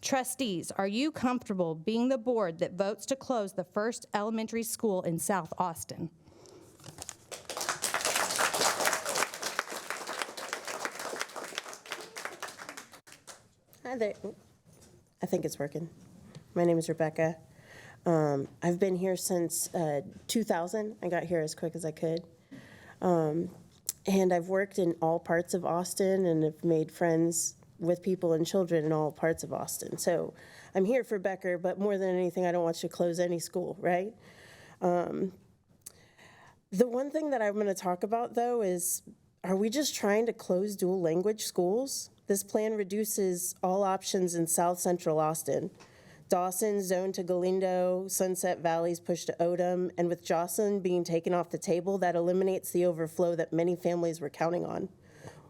Trustees, are you comfortable being the board that votes to close the first elementary school in South Austin? Hi there. I think it's working. My name is Rebecca. I've been here since 2000. I got here as quick as I could. And I've worked in all parts of Austin and have made friends with people and children in all parts of Austin. So I'm here for Becker, but more than anything, I don't want you to close any school, right? The one thing that I'm going to talk about, though, is are we just trying to close dual language schools? This plan reduces all options in South Central Austin. Dawson zoned to Galindo, Sunset Valley's pushed to Odom, and with Jocelyn being taken off the table, that eliminates the overflow that many families were counting on.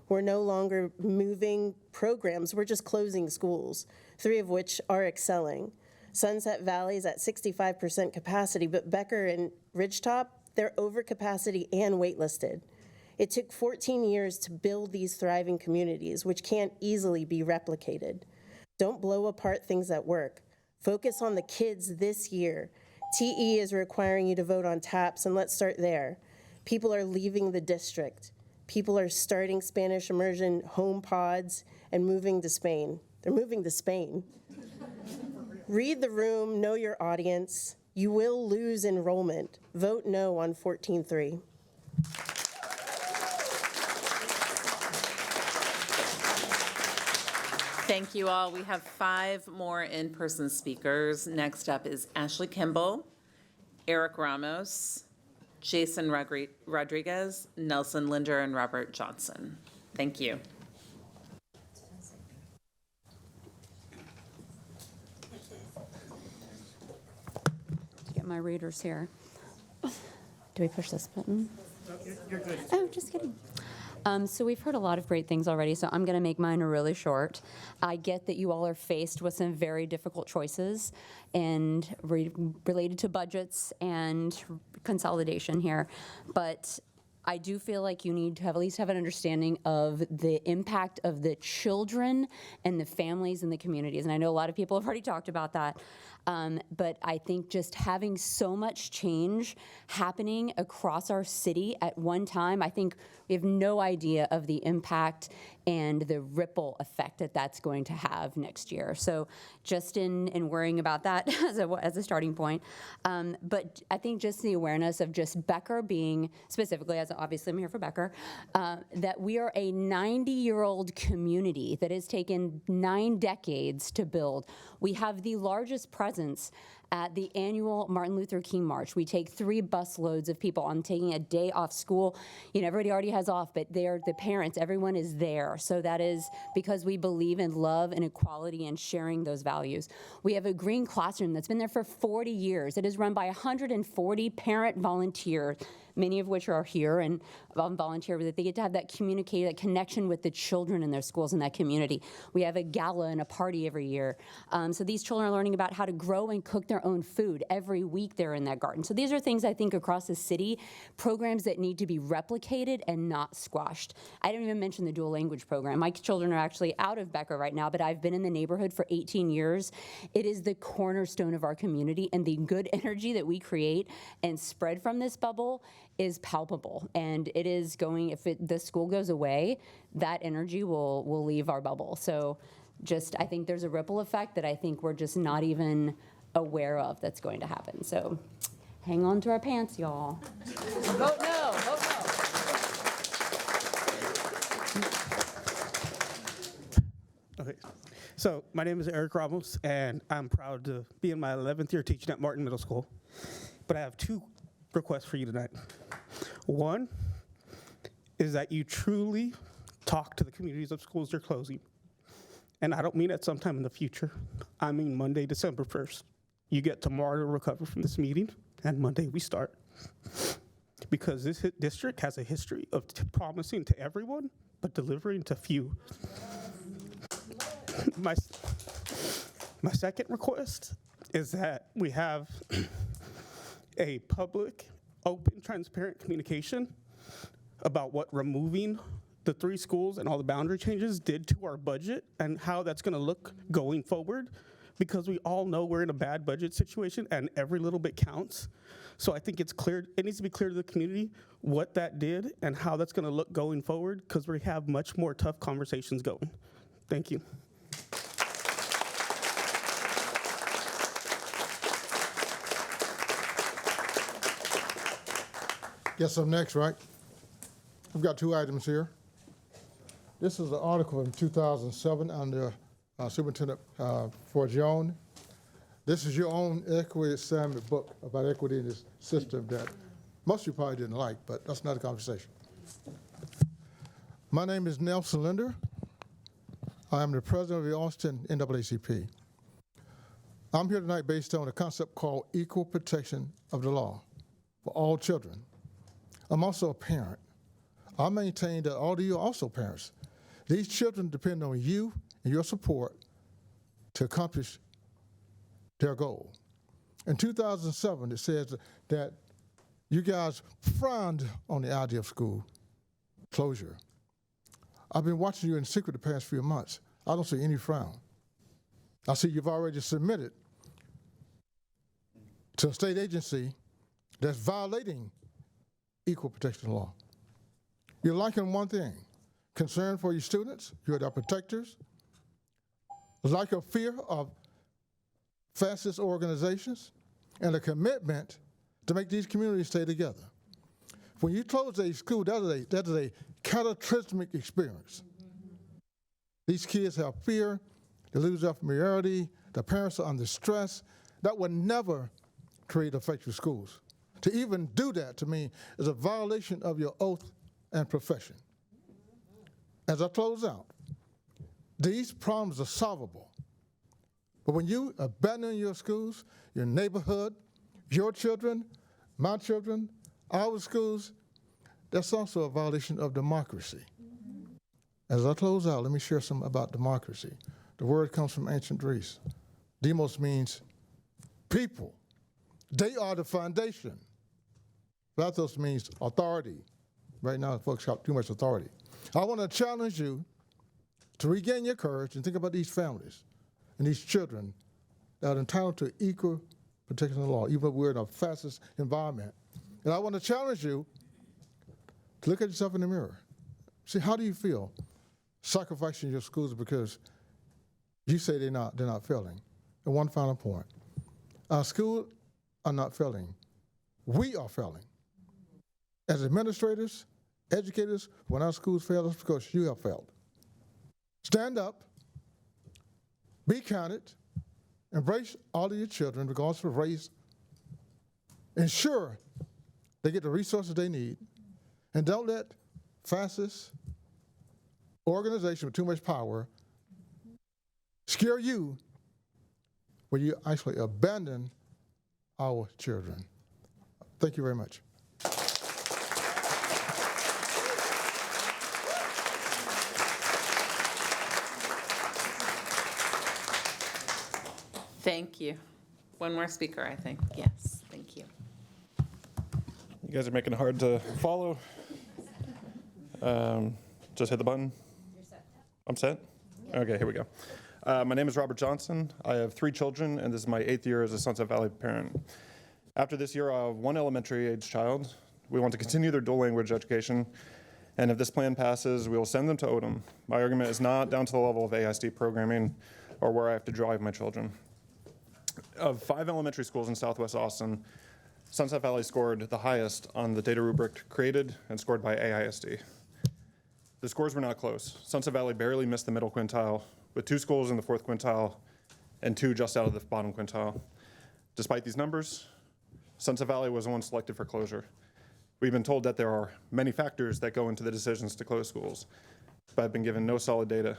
We're no longer moving programs, we're just closing schools, 3 of which are excelling. Sunset Valley's at 65% capacity, but Becker and Ridgetop, they're over capacity and waitlisted. It took 14 years to build these thriving communities, which can't easily be replicated. Don't blow apart things that work. Focus on the kids this year. TE is requiring you to vote on TAPS, and let's start there. People are leaving the district. People are starting Spanish immersion home pods and moving to Spain. They're moving to Spain. Read the room, know your audience. You will lose enrollment. Vote no on 14-3. Thank you all. We have 5 more in-person speakers. Next up is Ashley Kimball, Eric Ramos, Jason Rodriguez, Nelson Linder, and Robert Johnson. Thank you. Get my readers here. Do we push this button? You're good. Oh, just kidding. So we've heard a lot of great things already, so I'm going to make mine really short. I get that you all are faced with some very difficult choices and related to budgets and consolidation here, but I do feel like you need to at least have an understanding of the impact of the children and the families and the communities. And I know a lot of people have already talked about that. But I think just having so much change happening across our city at one time, I think we have no idea of the impact and the ripple effect that that's going to have next year. So just in worrying about that as a starting point. But I think just the awareness of just Becker being, specifically, as obviously I'm here for Becker, that we are a 90-year-old community that has taken 9 decades to build. We have the largest presence at the annual Martin Luther King March. We take 3 bus loads of people. I'm taking a day off school. You know, everybody already has off, but they're the parents, everyone is there. So that is because we believe in love and equality and sharing those values. We have a green classroom that's been there for 40 years. It is run by 140 parent volunteers, many of which are here and volunteer, that they get to have that that connection with the children in their schools and that community. We have a gala and a party every year. So these children are learning about how to grow and cook their own food. Every week they're in that garden. So these are things I think across the city, programs that need to be replicated and not squashed. I didn't even mention the dual language program. My children are actually out of Becker right now, but I've been in the neighborhood for 18 years. It is the cornerstone of our community, and the good energy that we create and spread from this bubble is palpable, and it is going, if the school goes away, that energy will leave our bubble. So just, I think there's a ripple effect that I think we're just not even aware of that's going to happen. So hang on to our pants, y'all. Vote no, vote no. Okay, so my name is Eric Ramos, and I'm proud to be in my 11th year teaching at Martin Middle School. But I have 2 requests for you tonight. One is that you truly talk to the communities of schools they're closing. And I don't mean at sometime in the future. I mean Monday, December 1st. You get tomorrow to recover from this meeting, and Monday we start. Because this district has a history of promising to everyone, but delivering to few. My second request is that we have a public, open, transparent communication about what removing the 3 schools and all the boundary changes did to our budget and how that's going to look going forward, because we all know we're in a bad budget situation and every little bit counts. So I think it's clear, it needs to be clear to the community what that did and how that's going to look going forward, because we have much more tough conversations going. Thank you. Guess I'm next, right? I've got 2 items here. This is an article in 2007 under Superintendent Forgione. This is your own equity assignment book about equity in this system that most of you probably didn't like, but that's another conversation. My name is Nelson Linder. I am the president of the Austin NAACP. I'm here tonight based on a concept called equal protection of the law for all children. I'm also a parent. I maintain that all of you are also parents. These children depend on you and your support to accomplish their goal. In 2007, it says that you guys frowned on the idea of school closure. I've been watching you in secret the past few months. I don't see any frown. I see you've already submitted to a state agency that's violating equal protection law. You're lacking one thing: concern for your students, you're their protectors, lack of fear of fascist organizations, and a commitment to make these communities stay together. When you close a school, that is a cataclysmic experience. These kids have fear, they lose their familiarity, the parents are under stress. That would never create effective schools. To even do that, to me, is a violation of your oath and profession. As I close out, these problems are solvable. But when you abandon your schools, your neighborhood, your children, my children, our schools, that's also a violation of democracy. As I close out, let me share some about democracy. The word comes from ancient Greece. Demos means people. They are the foundation. Pathos means authority. Right now, folks have too much authority. I want to challenge you to regain your courage and think about these families and these children that are entitled to equal protection of the law, even if we're in a fascist environment. And I want to challenge you to look at yourself in the mirror. See, how do you feel sacrificing your schools because you say they're not failing? And one final point. Our schools are not failing. We are failing. As administrators, educators, when our schools fail, it's because you have failed. Stand up, be counted, embrace all of your children, regardless of race. Ensure they get the resources they need, and don't let fascist organizations with too much power scare you when you actually abandon our children. Thank you very much. Thank you. One more speaker, I think. Yes, thank you. You guys are making it hard to follow. Just hit the button. You're set. I'm set? Yeah. Okay, here we go. My name is Robert Johnson. I have 3 children, and this is my 8th year as a Sunset Valley parent. After this year, I have 1 elementary age child. We want to continue their dual language education, and if this plan passes, we will send them to Odom. My argument is not down to the level of ISD programming or where I have to drive my children. Of 5 elementary schools in Southwest Austin, Sunset Valley scored the highest on the data rubric created and scored by AISD. The scores were not close. Sunset Valley barely missed the middle quintile, with 2 schools in the 4th quintile and 2 just out of the bottom quintile. Despite these numbers, Sunset Valley was the one selected for closure. We've been told that there are many factors that go into the decisions to close schools, but I've been given no solid data.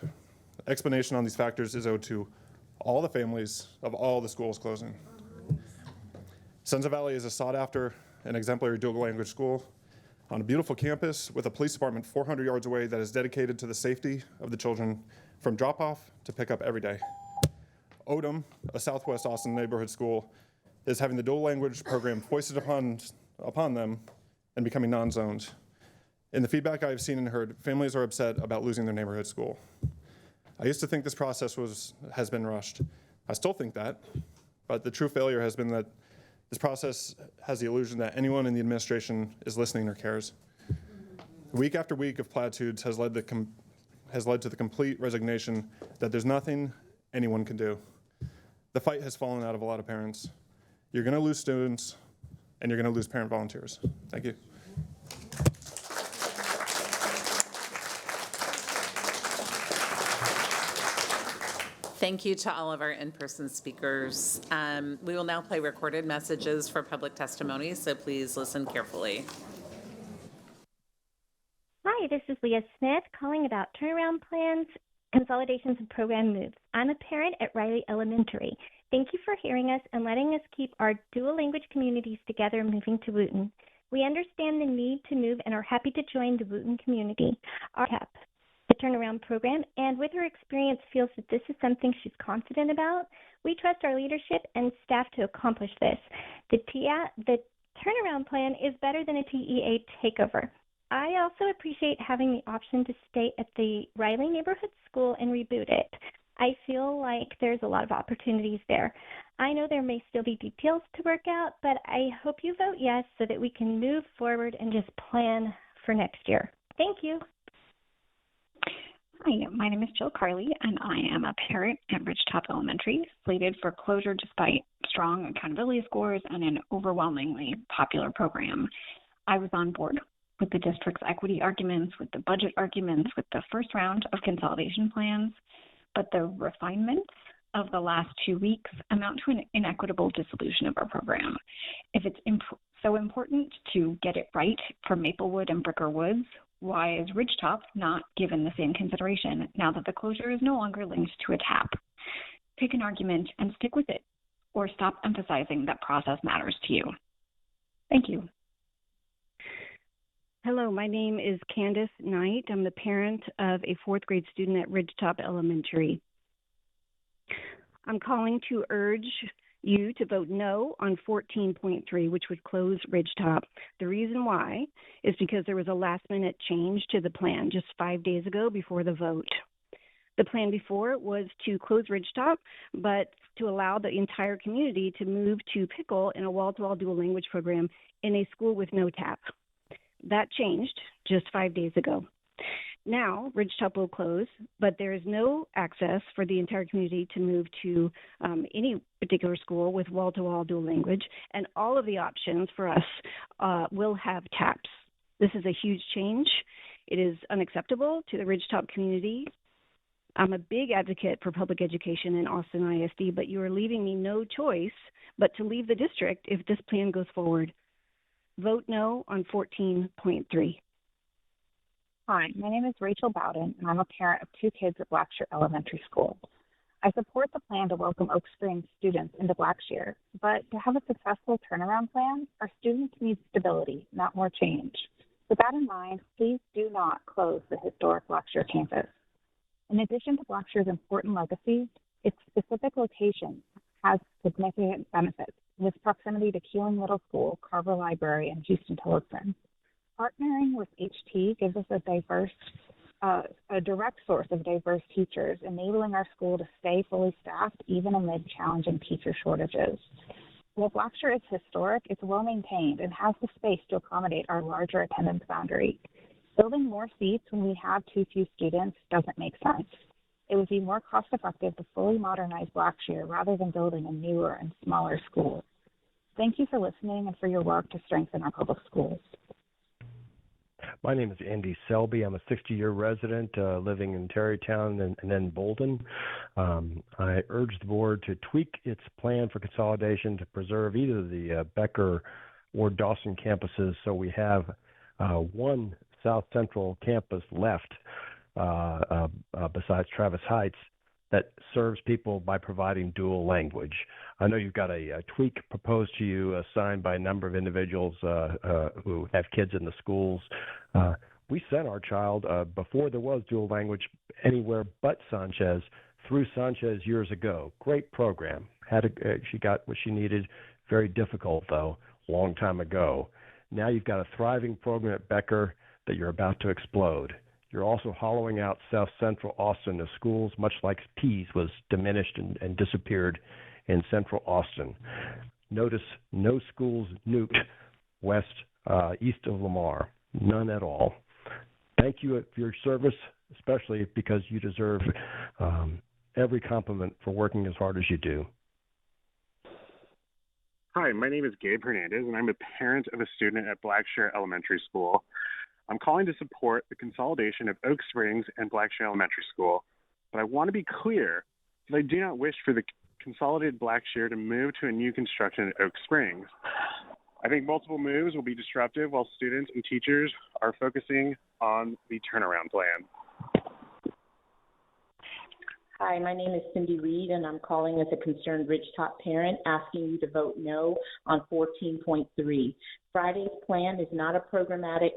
Explanation on these factors is owed to all the families of all the schools closing. Sunset Valley is a sought-after and exemplary dual language school on a beautiful campus with a police department 400 yards away that is dedicated to the safety of the children from drop-off to pick up every day. Odom, a Southwest Austin neighborhood school, is having the dual language program foisted upon them and becoming non-zoned. In the feedback I have seen and heard, families are upset about losing their neighborhood school. I used to think this process has been rushed. I still think that, but the true failure has been that this process has the illusion that anyone in the administration is listening or cares. Week after week of platitudes has led to the complete resignation that there's nothing anyone can do. The fight has fallen out of a lot of parents. You're going to lose students, and you're going to lose parent volunteers. Thank you. Thank you to all of our in-person speakers. We will now play recorded messages for public testimony, so please listen carefully. Hi, this is Leah Smith calling about turnaround plans, consolidations, and program moves. I'm a parent at Riley Elementary. Thank you for hearing us and letting us keep our dual language communities together moving to Wooten. We understand the need to move and are happy to join the Wooten community. Our TAP, the turnaround program, and with her experience feels that this is something she's confident about. We trust our leadership and staff to accomplish this. The turnaround plan is better than a TEA takeover. I also appreciate having the option to stay at the Riley Neighborhood School and reboot it. I feel like there's a lot of opportunities there. I know there may still be details to work out, but I hope you vote yes so that we can move forward and just plan for next year. Thank you. Hi, my name is Jill Carley, and I am a parent at Ridgetop Elementary, slated for closure despite strong accountability scores and an overwhelmingly popular program. I was on board with the district's equity arguments, with the budget arguments, with the first round of consolidation plans, but the refinements of the last 2 weeks amount to an inequitable dissolution of our program. If it's so important to get it right for Maplewood and Bricker Woods, why is Ridgetop not given the same consideration now that the closure is no longer linked to a TAP? Pick an argument and stick with it, or stop emphasizing that process matters to you. Thank you. Hello, my name is Candace Knight. I'm the parent of a fourth grade student at Ridgetop Elementary. I'm calling to urge you to vote no on 14.3, which would close Ridgetop. The reason why is because there was a last-minute change to the plan just 5 days ago before the vote. The plan before was to close Ridgetop, but to allow the entire community to move to Pickle in a wall-to-wall dual language program in a school with no TAP. That changed just 5 days ago. Now, Ridgetop will close, but there is no access for the entire community to move to any particular school with wall-to-wall dual language, and all of the options for us will have TAPs. This is a huge change. It is unacceptable to the Ridgetop community. I'm a big advocate for public education in Austin ISD, but you are leaving me no choice but to leave the district if this plan goes forward. Vote no on 14.3. Hi, my name is Rachel Bowden, and I'm a parent of 2 kids at Blackshear Elementary School. I support the plan to welcome Oak Springs students into Blackshear, but to have a successful turnaround plan, our students need stability, not more change. With that in mind, please do not close the historic Blackshear campus. In addition to Blackshear's important legacy, its specific location has significant benefits, with proximity to Keeling Middle School, Carver Library, and Houston Tillotson. Partnering with HT gives us a direct source of diverse teachers, enabling our school to stay fully staffed even amid challenging teacher shortages. While Blackshear is historic, it's well maintained and has the space to accommodate our larger attendance boundary. Building more seats when we have too few students doesn't make sense. It would be more cost-effective to fully modernize Blackshear rather than building a newer and smaller school. Thank you for listening and for your work to strengthen our public schools. My name is Andy Selby. I'm a 60-year resident living in Tarrytown and then Bolton. I urge the board to tweak its plan for consolidation to preserve either the Becker or Dawson campuses so we have one South Central campus left besides Travis Heights that serves people by providing dual language. I know you've got a tweak proposed to you, signed by a number of individuals who have kids in the schools. We sent our child, before there was dual language anywhere but Sanchez, through Sanchez years ago. Great program. She got what she needed. Very difficult, though, long time ago. Now you've got a thriving program at Becker that you're about to explode. You're also hollowing out South Central Austin as schools, much like Pease was diminished and disappeared in Central Austin. Notice no schools nuked east of Lamar. None at all. Thank you for your service, especially because you deserve every compliment for working as hard as you do. Hi, my name is Gabe Hernandez, and I'm a parent of a student at Blackshear Elementary School. I'm calling to support the consolidation of Oak Springs and Blackshear Elementary School, but I want to be clear that I do not wish for the consolidated Blackshear to move to a new construction at Oak Springs. I think multiple moves will be disruptive while students and teachers are focusing on the turnaround plan. Hi, my name is Cindy Reed, and I'm calling as a concerned Ridgetop parent, asking you to vote no on 14.3. Friday's plan is not a programmatic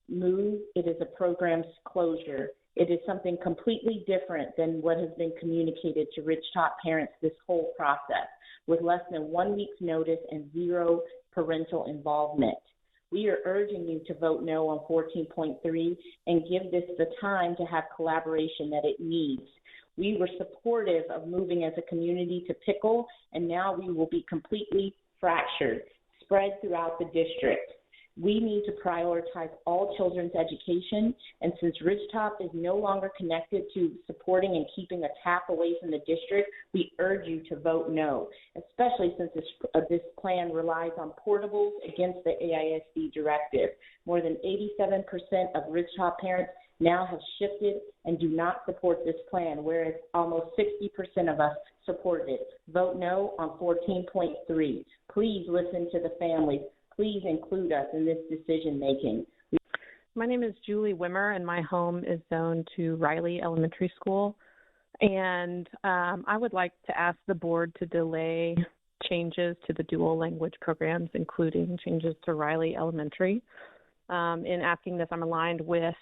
move. It is a program's closure. It is something completely different than what has been communicated to Ridgetop parents this whole process, with less than 1 week's notice and zero parental involvement. We are urging you to vote no on 14.3 and give this the time to have collaboration that it needs. We were supportive of moving as a community to Pickle, and now we will be completely fractured, spread throughout the district. We need to prioritize all children's education, and since Ridgetop is no longer connected to supporting and keeping a tap away from the district, we urge you to vote no, especially since this plan relies on portables against the AISD directive. More than 87% of Ridgetop parents now have shifted and do not support this plan, whereas almost 60% of us supported it. Vote no on 14.3. Please listen to the families. Please include us in this decision making. My name is Julie Wimmer, and my home is zoned to Riley Elementary School. And I would like to ask the board to delay changes to the dual language programs, including changes to Riley Elementary. In asking this, I'm aligned with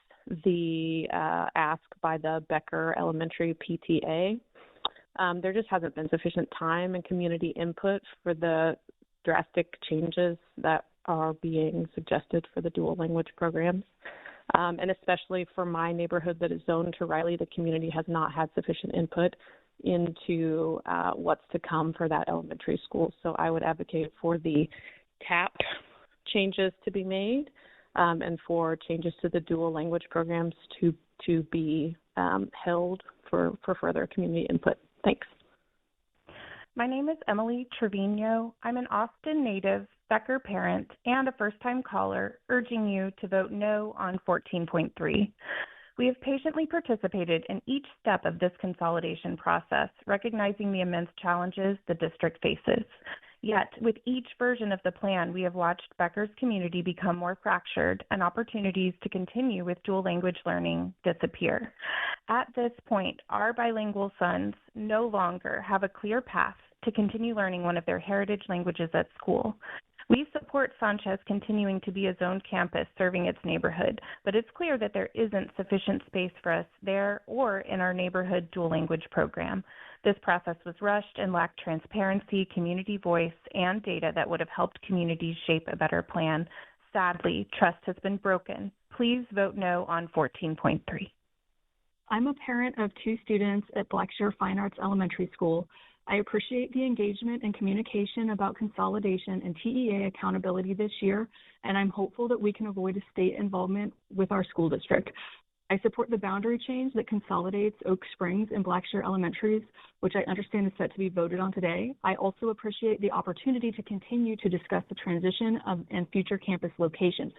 the ask by the Becker Elementary PTA. There just hasn't been sufficient time and community input for the drastic changes that are being suggested for the dual language programs. And especially for my neighborhood that is zoned to Riley, the community has not had sufficient input into what's to come for that elementary school. So I would advocate for the TAP changes to be made and for changes to the dual language programs to be held for further community input. Thanks. My name is Emily Trevino. I'm an Austin native, Becker parent, and a first-time caller, urging you to vote no on 14.3. We have patiently participated in each step of this consolidation process, recognizing the immense challenges the district faces. Yet, with each version of the plan, we have watched Becker's community become more fractured and opportunities to continue with dual language learning disappear. At this point, our bilingual sons no longer have a clear path to continue learning one of their heritage languages at school. We support Sanchez continuing to be a zoned campus serving its neighborhood, but it's clear that there isn't sufficient space for us there or in our neighborhood dual language program. This process was rushed and lacked transparency, community voice, and data that would have helped communities shape a better plan. Sadly, trust has been broken. Please vote no on 14.3. I'm a parent of 2 students at Blackshear Fine Arts Elementary School. I appreciate the engagement and communication about consolidation and TEA accountability this year, and I'm hopeful that we can avoid a state involvement with our school district. I support the boundary change that consolidates Oak Springs and Blackshear Elementaries, which I understand is set to be voted on today. I also appreciate the opportunity to continue to discuss the transition and future campus location.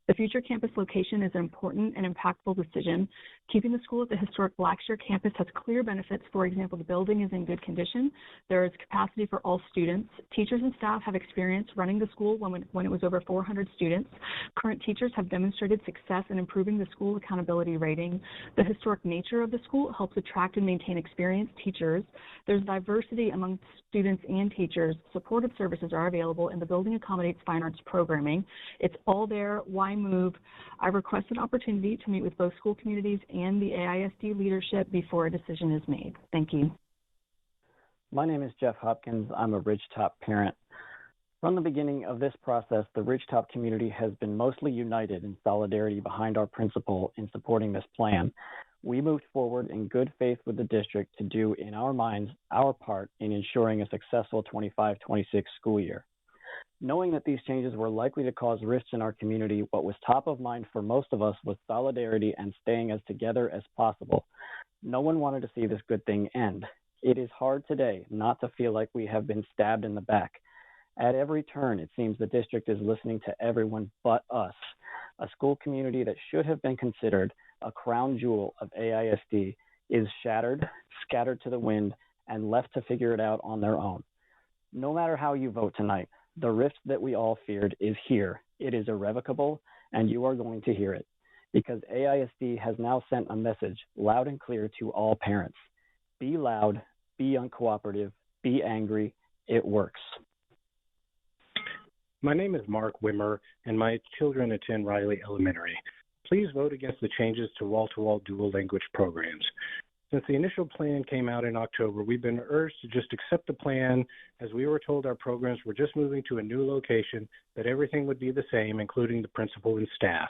The future campus location is an important and impactful decision. Keeping the school at the historic Blackshear campus has clear benefits. For example, the building is in good condition. There is capacity for all students. Teachers and staff have experience running the school when it was over 400 students. Current teachers have demonstrated success in improving the school accountability rating. The historic nature of the school helps attract and maintain experienced teachers. There's diversity among students and teachers. Supportive services are available, and the building accommodates fine arts programming. It's all there. Why my move, I request an opportunity to meet with both school communities and the AISD leadership before a decision is made. Thank you. My name is Jeff Hopkins. I'm a Ridgetop parent. From the beginning of this process, the Ridgetop community has been mostly united in solidarity behind our principal in supporting this plan. We moved forward in good faith with the district to do, in our minds, our part in ensuring a successful 25-26 school year. Knowing that these changes were likely to cause rifts in our community, what was top of mind for most of us was solidarity and staying as together as possible. No one wanted to see this good thing end. It is hard today not to feel like we have been stabbed in the back. At every turn, it seems the district is listening to everyone but us, a school community that should have been considered a crown jewel of AISD is shattered, scattered to the wind, and left to figure it out on their own. No matter how you vote tonight, the rift that we all feared is here. It is irrevocable, and you are going to hear it, because AISD has now sent a message loud and clear to all parents. Be loud, be uncooperative, be angry. It works. My name is Mark Wimmer, and my children attend Riley Elementary. Please vote against the changes to wall-to-wall dual language programs. Since the initial plan came out in October, we've been urged to just accept the plan, as we were told our programs were just moving to a new location, that everything would be the same, including the principal and staff.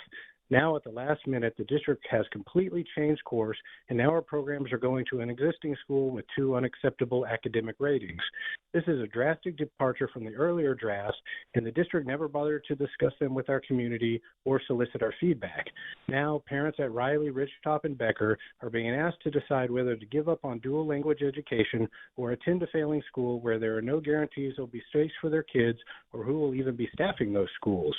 Now, at the last minute, the district has completely changed course, and now our programs are going to an existing school with 2 unacceptable academic ratings. This is a drastic departure from the earlier drafts, and the district never bothered to discuss them with our community or solicit our feedback. Now, parents at Riley, Ridgetop, and Becker are being asked to decide whether to give up on dual language education or attend a failing school where there are no guarantees there will be space for their kids or who will even be staffing those schools.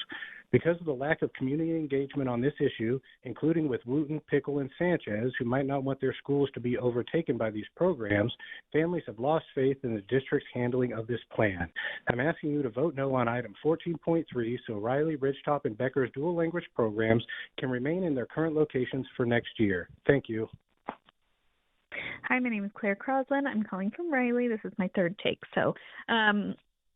Because of the lack of community engagement on this issue, including with Wooten, Pickle, and Sanchez, who might not want their schools to be overtaken by these programs, families have lost faith in the district's handling of this plan. I'm asking you to vote no on item 14.3 so Riley, Ridgetop, and Becker's dual language programs can remain in their current locations for next year. Thank you. Hi, my name is Claire Croslin. I'm calling from Riley. This is my third take. So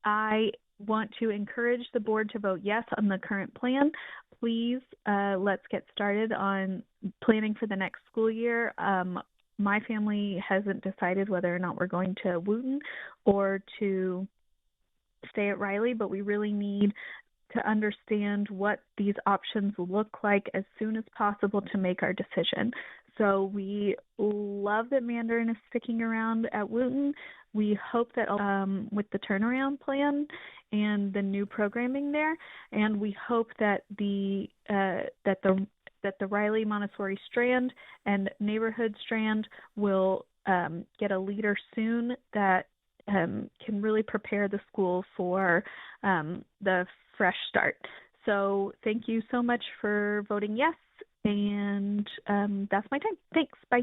I want to encourage the board to vote yes on the current plan. Please, let's get started on planning for the next school year. My family hasn't decided whether or not we're going to Wooten or to stay at Riley, but we really need to understand what these options look like as soon as possible to make our decision. So we love that Mandarin is sticking around at Wooten. We hope that with the turnaround plan and the new programming there, and we hope that the Riley Montessori strand and neighborhood strand will get a leader soon that can really prepare the school for the fresh start. So thank you so much for voting yes, and that's my time. Thanks. Bye.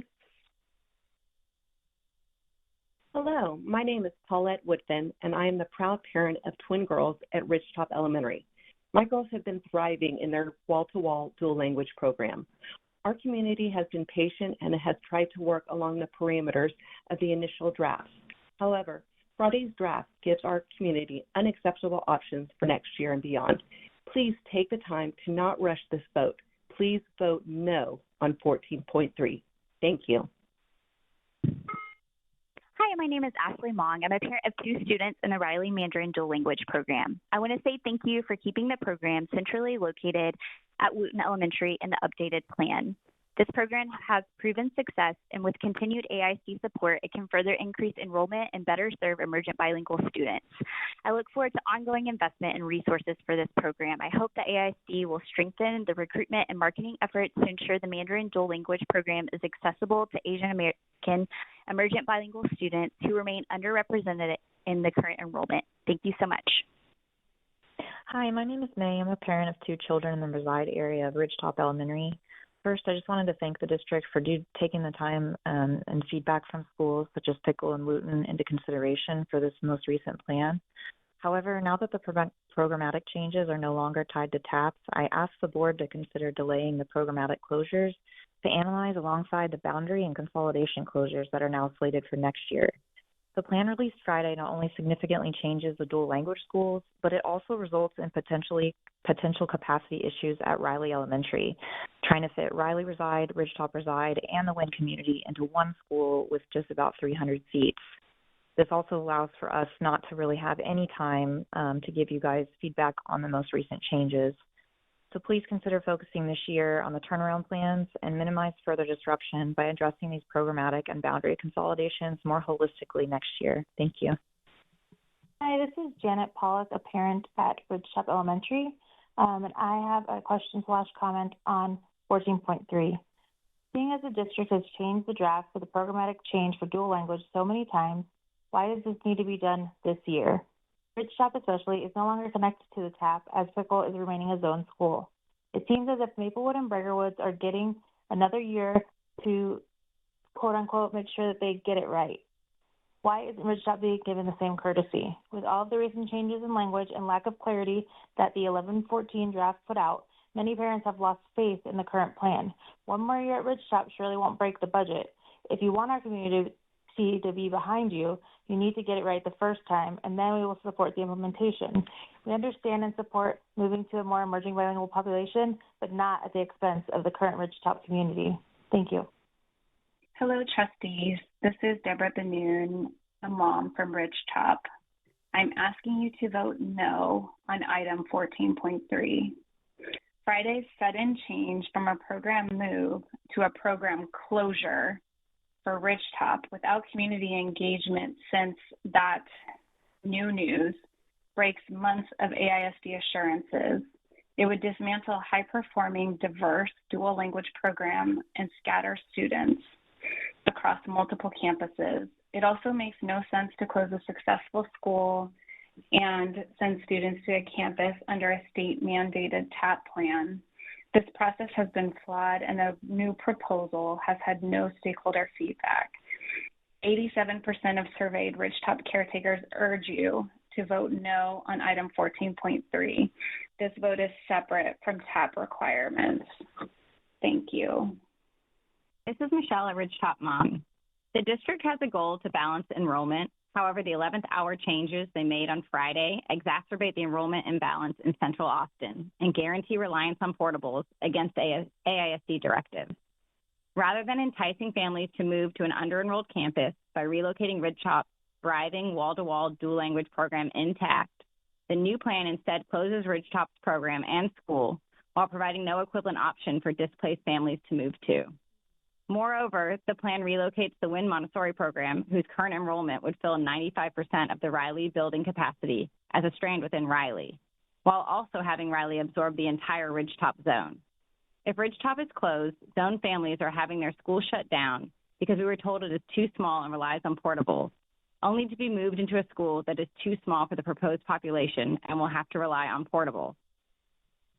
Hello, my name is Paulette Woodfin, and I am the proud parent of twin girls at Ridgetop Elementary. My girls have been thriving in their wall-to-wall dual language program. Our community has been patient and has tried to work along the parameters of the initial drafts. However, Friday's draft gives our community unacceptable options for next year and beyond. Please take the time to not rush this vote. Please vote no on 14.3. Thank you. Hi, my name is Ashley Mong. I'm a parent of 2 students in the Riley Mandarin Dual Language Program. I want to say thank you for keeping the program centrally located at Wooten Elementary in the updated plan. This program has proven success, and with continued AIC support, it can further increase enrollment and better serve emergent bilingual students. I look forward to ongoing investment and resources for this program. I hope that AIC will strengthen the recruitment and marketing efforts to ensure the Mandarin Dual Language Program is accessible to Asian American emergent bilingual students who remain underrepresented in the current enrollment. Thank you so much. Hi, my name is May. I'm a parent of 2 children in the reside area of Ridgetop Elementary. First, I just wanted to thank the district for taking the time and feedback from schools such as Pickle and Wooten into consideration for this most recent plan. However, now that the programmatic changes are no longer tied to TAPS, I asked the board to consider delaying the programmatic closures to analyze alongside the boundary and consolidation closures that are now slated for next year. The plan released Friday not only significantly changes the dual language schools, but it also results in potential capacity issues at Riley Elementary, trying to fit Riley Reside, Ridgetop Reside, and the Wynn community into one school with just about 300 seats. This also allows for us not to really have any time to give you guys feedback on the most recent changes. So please consider focusing this year on the turnaround plans and minimize further disruption by addressing these programmatic and boundary consolidations more holistically next year. Thank you. Hi, this is Janet Pollock, a parent at Ridgetop Elementary, and I have a question/comment on 14.3. Seeing as the district has changed the draft for the programmatic change for dual language so many times, why does this need to be done this year? Ridgetop especially is no longer connected to the TAP as Pickle is remaining a zone school. It seems as if Maplewood and Breggerwoods are getting another year to quote unquote make sure that they get it right. Why isn't Ridgetop being given the same courtesy? With all of the recent changes in language and lack of clarity that the 11-14 draft put out, many parents have lost faith in the current plan. One more year at Ridgetop surely won't break the budget. If you want our community to be behind you, you need to get it right the first time, and then we will support the implementation. We understand and support moving to a more emerging bilingual population, but not at the expense of the current Ridgetop community. Thank you. Hello, trustees. This is Deborah Benoon, a mom from Ridgetop. I'm asking you to vote no on item 14.3. Friday's sudden change from a program move to a program closure for Ridgetop without community engagement since that new news breaks months of AISD assurances. It would dismantle high-performing, diverse dual language program and scatter students across multiple campuses. It also makes no sense to close a successful school and send students to a campus under a state-mandated TAP plan. This process has been flawed, and the new proposal has had no stakeholder feedback. 87% of surveyed Ridgetop caretakers urge you to vote no on item 14.3. This vote is separate from TAP requirements. Thank you. This is Michelle at Ridgetop Mom. The district has a goal to balance enrollment. However, the 11th hour changes they made on Friday exacerbate the enrollment imbalance in Central Austin and guarantee reliance on portables against AISD directives. Rather than enticing families to move to an under-enrolled campus by relocating Ridgetop's thriving wall-to-wall dual language program intact, the new plan instead closes Ridgetop's program and school while providing no equivalent option for displaced families to move to. Moreover, the plan relocates the Wynn Montessori program, whose current enrollment would fill 95% of the Riley building capacity as a strand within Riley, while also having Riley absorb the entire Ridgetop zone. If Ridgetop is closed, zone families are having their school shut down because we were told it is too small and relies on portables, only to be moved into a school that is too small for the proposed population and will have to rely on portables.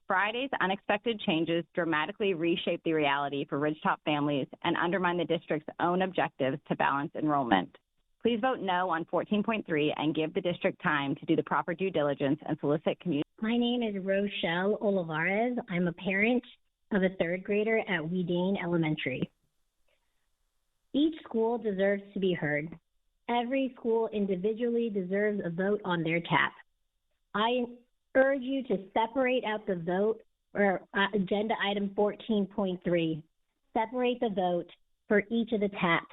Friday's unexpected changes dramatically reshape the reality for Ridgetop families and undermine the district's own objectives to balance enrollment. Please vote no on 14.3 and give the district time to do the proper due diligence and solicit community. My name is Rochelle Olivares. I'm a parent of a third grader at Weedane Elementary. Each school deserves to be heard. Every school individually deserves a vote on their TAP. I urge you to separate out the vote or agenda item 14.3. Separate the vote for each of the TAPs.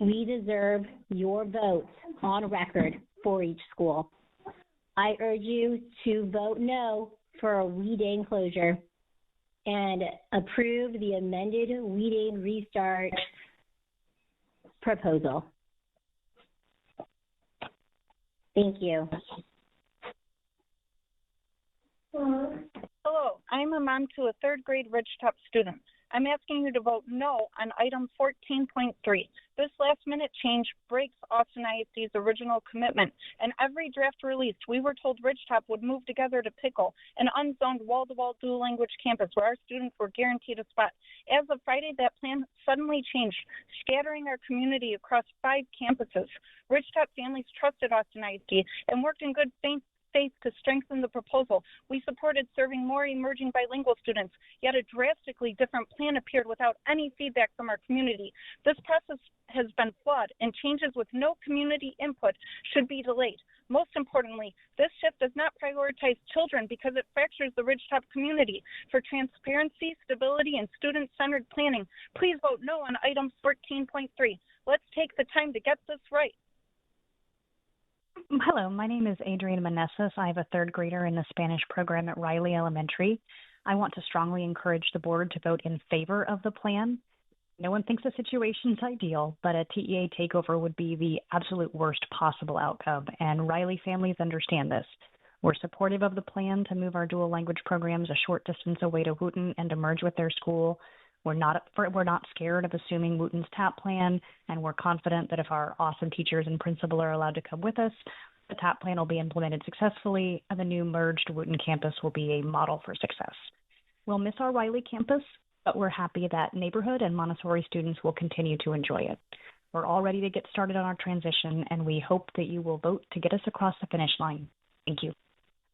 We deserve your votes on record for each school. I urge you to vote no for a Weedane closure and approve the amended Weedane restart proposal. Thank you. Hello, I'm a mom to a third grade Ridgetop student. I'm asking you to vote no on item 14.3. This last minute change breaks Austin ISD's original commitment. And every draft released, we were told Ridgetop would move together to Pickle, an unzoned wall-to-wall dual language campus where our students were guaranteed a spot. As of Friday, that plan suddenly changed, scattering our community across 5 campuses. Ridgetop families trusted Austin ISD and worked in good faith faith to strengthen the proposal. We supported serving more emerging bilingual students, yet a drastically different plan appeared without any feedback from our community. This process has been flawed, and changes with no community input should be delayed. Most importantly, this shift does not prioritize children because it fractures the Ridgetop community. For transparency, stability, and student-centered planning, please vote no on item 14.3. Let's take the time to get this right. Hello, my name is Adriana Meneses. I have a third grader in the Spanish program at Riley Elementary. I want to strongly encourage the board to vote in favor of the plan. No one thinks the situation's ideal, but a TEA takeover would be the absolute worst possible outcome, and Riley families understand this. We're supportive of the plan to move our dual language programs a short distance away to Wooten and to merge with their school. We're not scared of assuming Wooten's TAP plan, and we're confident that if our awesome teachers and principal are allowed to come with us, the TAP plan will be implemented successfully, and the new merged Wooten campus will be a model for success. We'll miss our Riley campus, but we're happy that neighborhood and Montessori students will continue to enjoy it. We're all ready to get started on our transition, and we hope that you will vote to get us across the finish line. Thank you.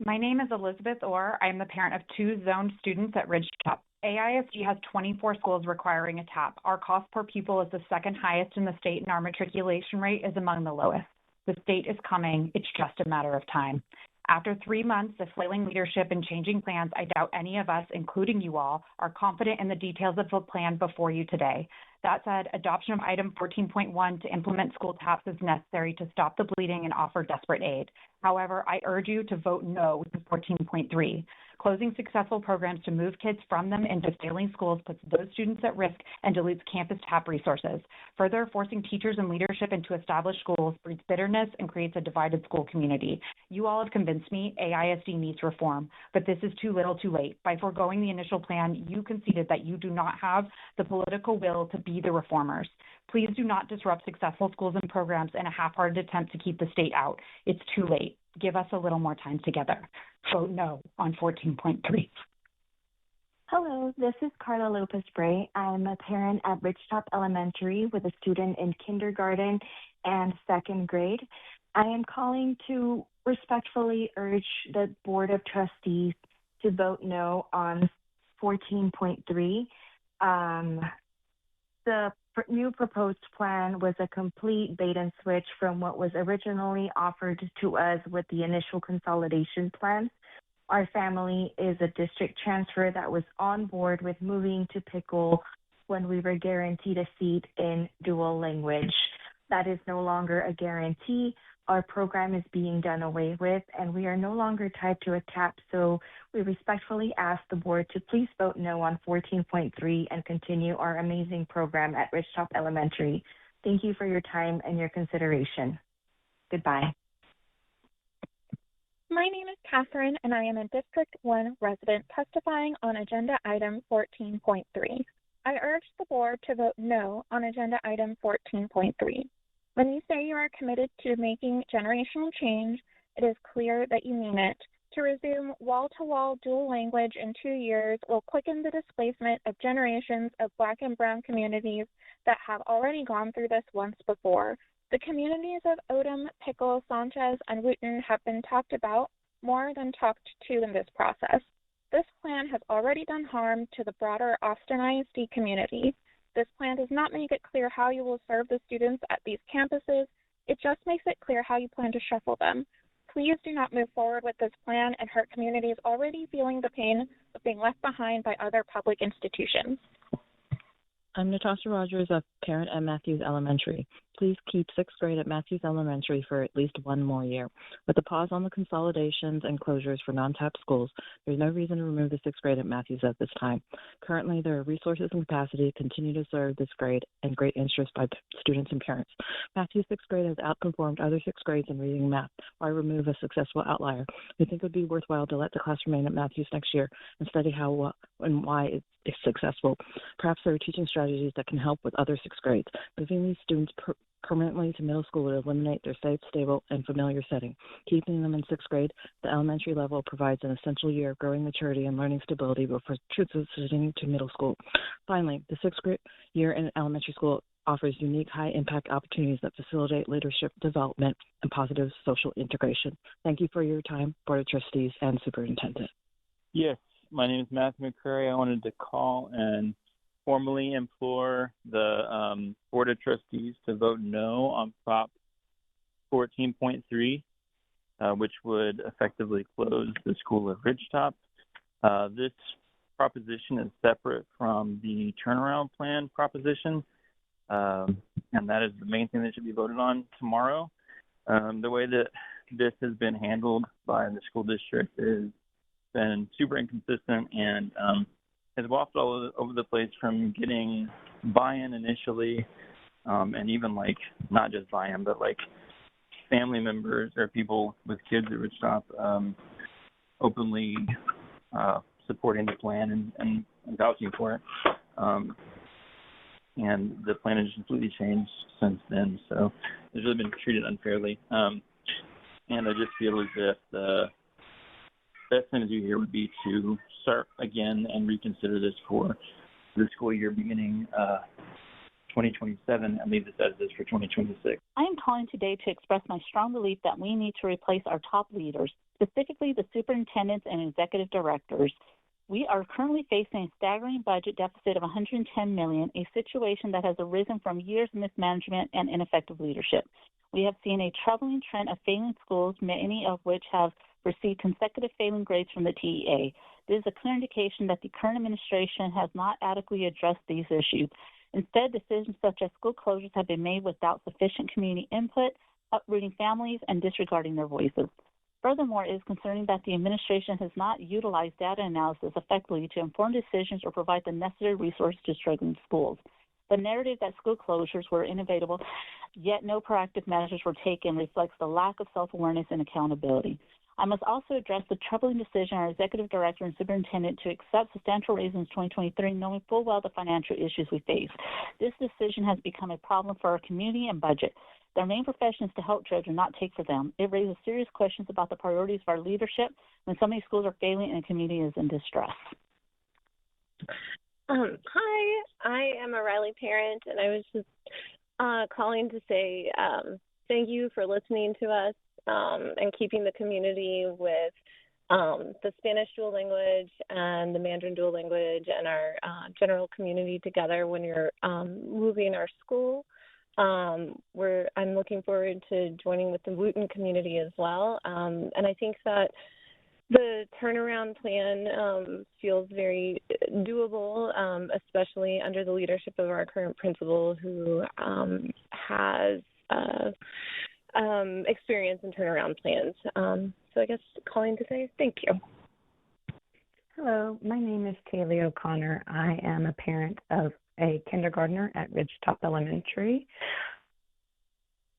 My name is Elizabeth Orr. I am the parent of 2 zoned students at Ridgetop. AISD has 24 schools requiring a TAP. Our cost per pupil is the second highest in the state, and our matriculation rate is among the lowest. The state is coming. It's just a matter of time. After 3 months of flailing leadership and changing plans, I doubt any of us, including you all, are confident in the details of the plan before you today. That said, adoption of item 14.1 to implement school TAPs is necessary to stop the bleeding and offer desperate aid. However, I urge you to vote no to 14.3. Closing successful programs to move kids from them into failing schools puts those students at risk and dilutes campus TAP resources. Further, forcing teachers and leadership into established schools breeds bitterness and creates a divided school community. You all have convinced me AISD needs reform, but this is too little too late. By foregoing the initial plan, you conceded that you do not have the political will to be the reformers. Please do not disrupt successful schools and programs in a half-hearted attempt to keep the state out. It's too late. Give us a little more time together. Vote no on 14.3. Hello, this is Carla Lopez-Bray. I'm a parent at Ridgetop Elementary with a student in kindergarten and second grade. I am calling to respectfully urge the Board of Trustees to vote no on 14.3. The new proposed plan was a complete bait and switch from what was originally offered to us with the initial consolidation plan. Our family is a district transfer that was on board with moving to Pickle when we were guaranteed a seat in dual language. That is no longer a guarantee. Our program is being done away with, and we are no longer tied to a TAP, so we respectfully ask the board to please vote no on 14.3 and continue our amazing program at Ridgetop Elementary. Thank you for your time and your consideration. Goodbye. My name is Catherine, and I am a District 1 resident testifying on Agenda Item 14.3. I urge the board to vote no on Agenda Item 14.3. When you say you are committed to making generational change, it is clear that you mean it. To resume wall-to-wall dual language in 2 years will quicken the displacement of generations of Black and Brown communities that have already gone through this once before. The communities of Odom, Pickle, Sanchez, and Wooten have been talked about more than talked to in this process. This plan has already done harm to the broader Austin ISD community. This plan does not make it clear how you will serve the students at these campuses. It just makes it clear how you plan to shuffle them. Please do not move forward with this plan and hurt communities already feeling the pain of being left behind by other public institutions. I'm Natasha Rogers, a parent at Matthews Elementary. Please keep 6th grade at Matthews Elementary for at least 1 more year. With the pause on the consolidations and closures for non-TAP schools, there's no reason to remove the 6th grade at Matthews at this time. Currently, there are resources and capacity to continue to serve this grade and great interest by students and parents. Matthews 6th grade has outperformed other 6th grades in reading and math. Why remove a successful outlier? We think it would be worthwhile to let the class remain at Matthews next year and study how and why it's successful. Perhaps there are teaching strategies that can help with other 6th grades. Moving these students permanently to middle school would eliminate their safe, stable, and familiar setting. Keeping them in 6th grade, the elementary level provides an essential year of growing maturity and learning stability before transitioning to middle school. Finally, the 6th grade year in elementary school offers unique high-impact opportunities that facilitate leadership development and positive social integration. Thank you for your time, Board of Trustees and Superintendent. Yes, my name is Matthew McCrary. I wanted to call and formally implore the Board of Trustees to vote no on Prop 14.3, which would effectively close the School of Ridgetop. This proposition is separate from the turnaround plan proposition, and that is the main thing that should be voted on tomorrow. The way that this has been handled by the school district has been super inconsistent and has wafted all over the place, from getting buy-in initially, and even like not just buy-in, but like family members or people with kids at Ridgetop openly supporting the plan and vouching for it. And the plan has completely changed since then, so it's really been treated unfairly. And I just feel as if the best thing to do here would be to start again and reconsider this for the school year beginning 2027 and leave this as is for 2026. I am calling today to express my strong belief that we need to replace our top leaders, specifically the superintendents and executive directors. We are currently facing a staggering budget deficit of $110 million, a situation that has arisen from years of mismanagement and ineffective leadership. We have seen a troubling trend of failing schools, many of which have received consecutive failing grades from the TEA. This is a clear indication that the current administration has not adequately addressed these issues. Instead, decisions such as school closures have been made without sufficient community input, uprooting families and disregarding their voices. Furthermore, it is concerning that the administration has not utilized data analysis effectively to inform decisions or provide the necessary resources to struggling schools. The narrative that school closures were inevitable, yet no proactive measures were taken, reflects the lack of self-awareness and accountability. I must also address the troubling decision our executive director and superintendent to accept substantial raises in 2023, knowing full well the financial issues we face. This decision has become a problem for our community and budget. Their main profession is to help children, not take for them. It raises serious questions about the priorities of our leadership when so many schools are failing and the community is in distress. Hi, I am a Riley parent, and I was just calling to say thank you for listening to us and keeping the community with the Spanish dual language and the Mandarin dual language and our general community together when you're moving our school. I'm looking forward to joining with the Wooten community as well. And I think that the turnaround plan feels very doable, especially under the leadership of our current principal, who has experience in turnaround plans. So I guess calling to say thank you. Hello, my name is Taylor O'Connor. I am a parent of a kindergartner at Ridgetop Elementary.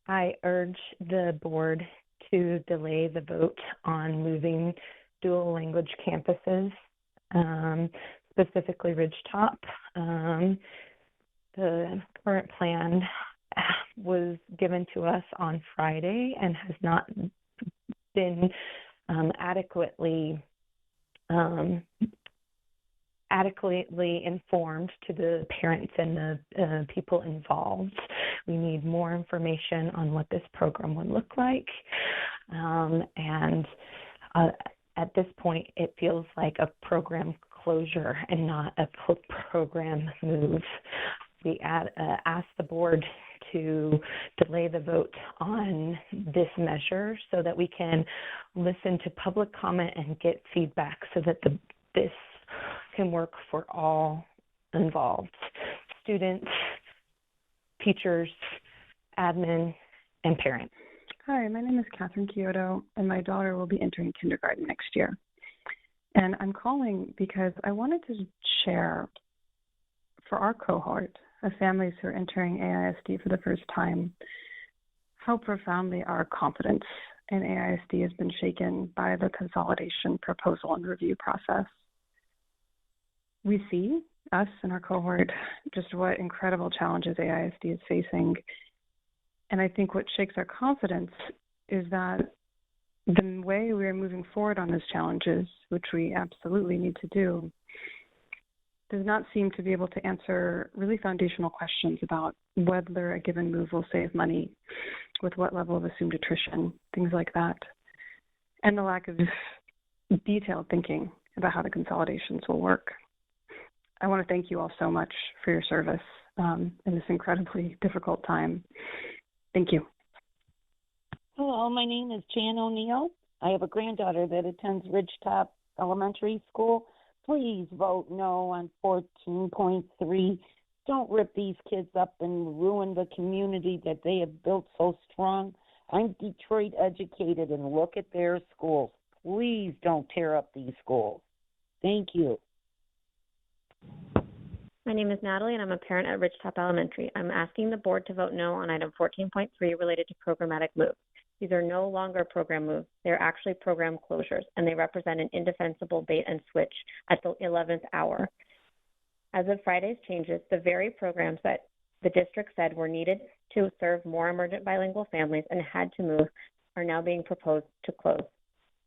I urge the board to delay the vote on moving dual language campuses, specifically Ridgetop. The current plan was given to us on Friday and has not been adequately informed to the parents and the people involved. We need more information on what this program would look like. And at this point, it feels like a program closure and not a program move. We ask the board to delay the vote on this measure so that we can listen to public comment and get feedback so that this can work for all involved, students, teachers, admin, and parents. Hi, my name is Catherine Kyoto, and my daughter will be entering kindergarten next year. And I'm calling because I wanted to share for our cohort of families who are entering AISD for the first time how profoundly our confidence in AISD has been shaken by the consolidation proposal and review process. We see, us and our cohort, just what incredible challenges AISD is facing. And I think what shakes our confidence is that the way we are moving forward on those challenges, which we absolutely need to do, does not seem to be able to answer really foundational questions about whether a given move will save money, with what level of assumed attrition, things like that, and the lack of detailed thinking about how the consolidations will work. I want to thank you all so much for your service in this incredibly difficult time. Thank you. Hello, my name is Jan O'Neill. I have a granddaughter that attends Ridgetop Elementary School. Please vote no on 14.3. Don't rip these kids up and ruin the community that they have built so strong. I'm Detroit educated, and look at their schools. Please don't tear up these schools. Thank you. My name is Natalie, and I'm a parent at Ridgetop Elementary. I'm asking the board to vote no on item 14.3 related to programmatic moves. These are no longer program moves. They're actually program closures, and they represent an indefensible bait and switch at the 11th hour. As of Friday's changes, the very programs that the district said were needed to serve more emergent bilingual families and had to move are now being proposed to close.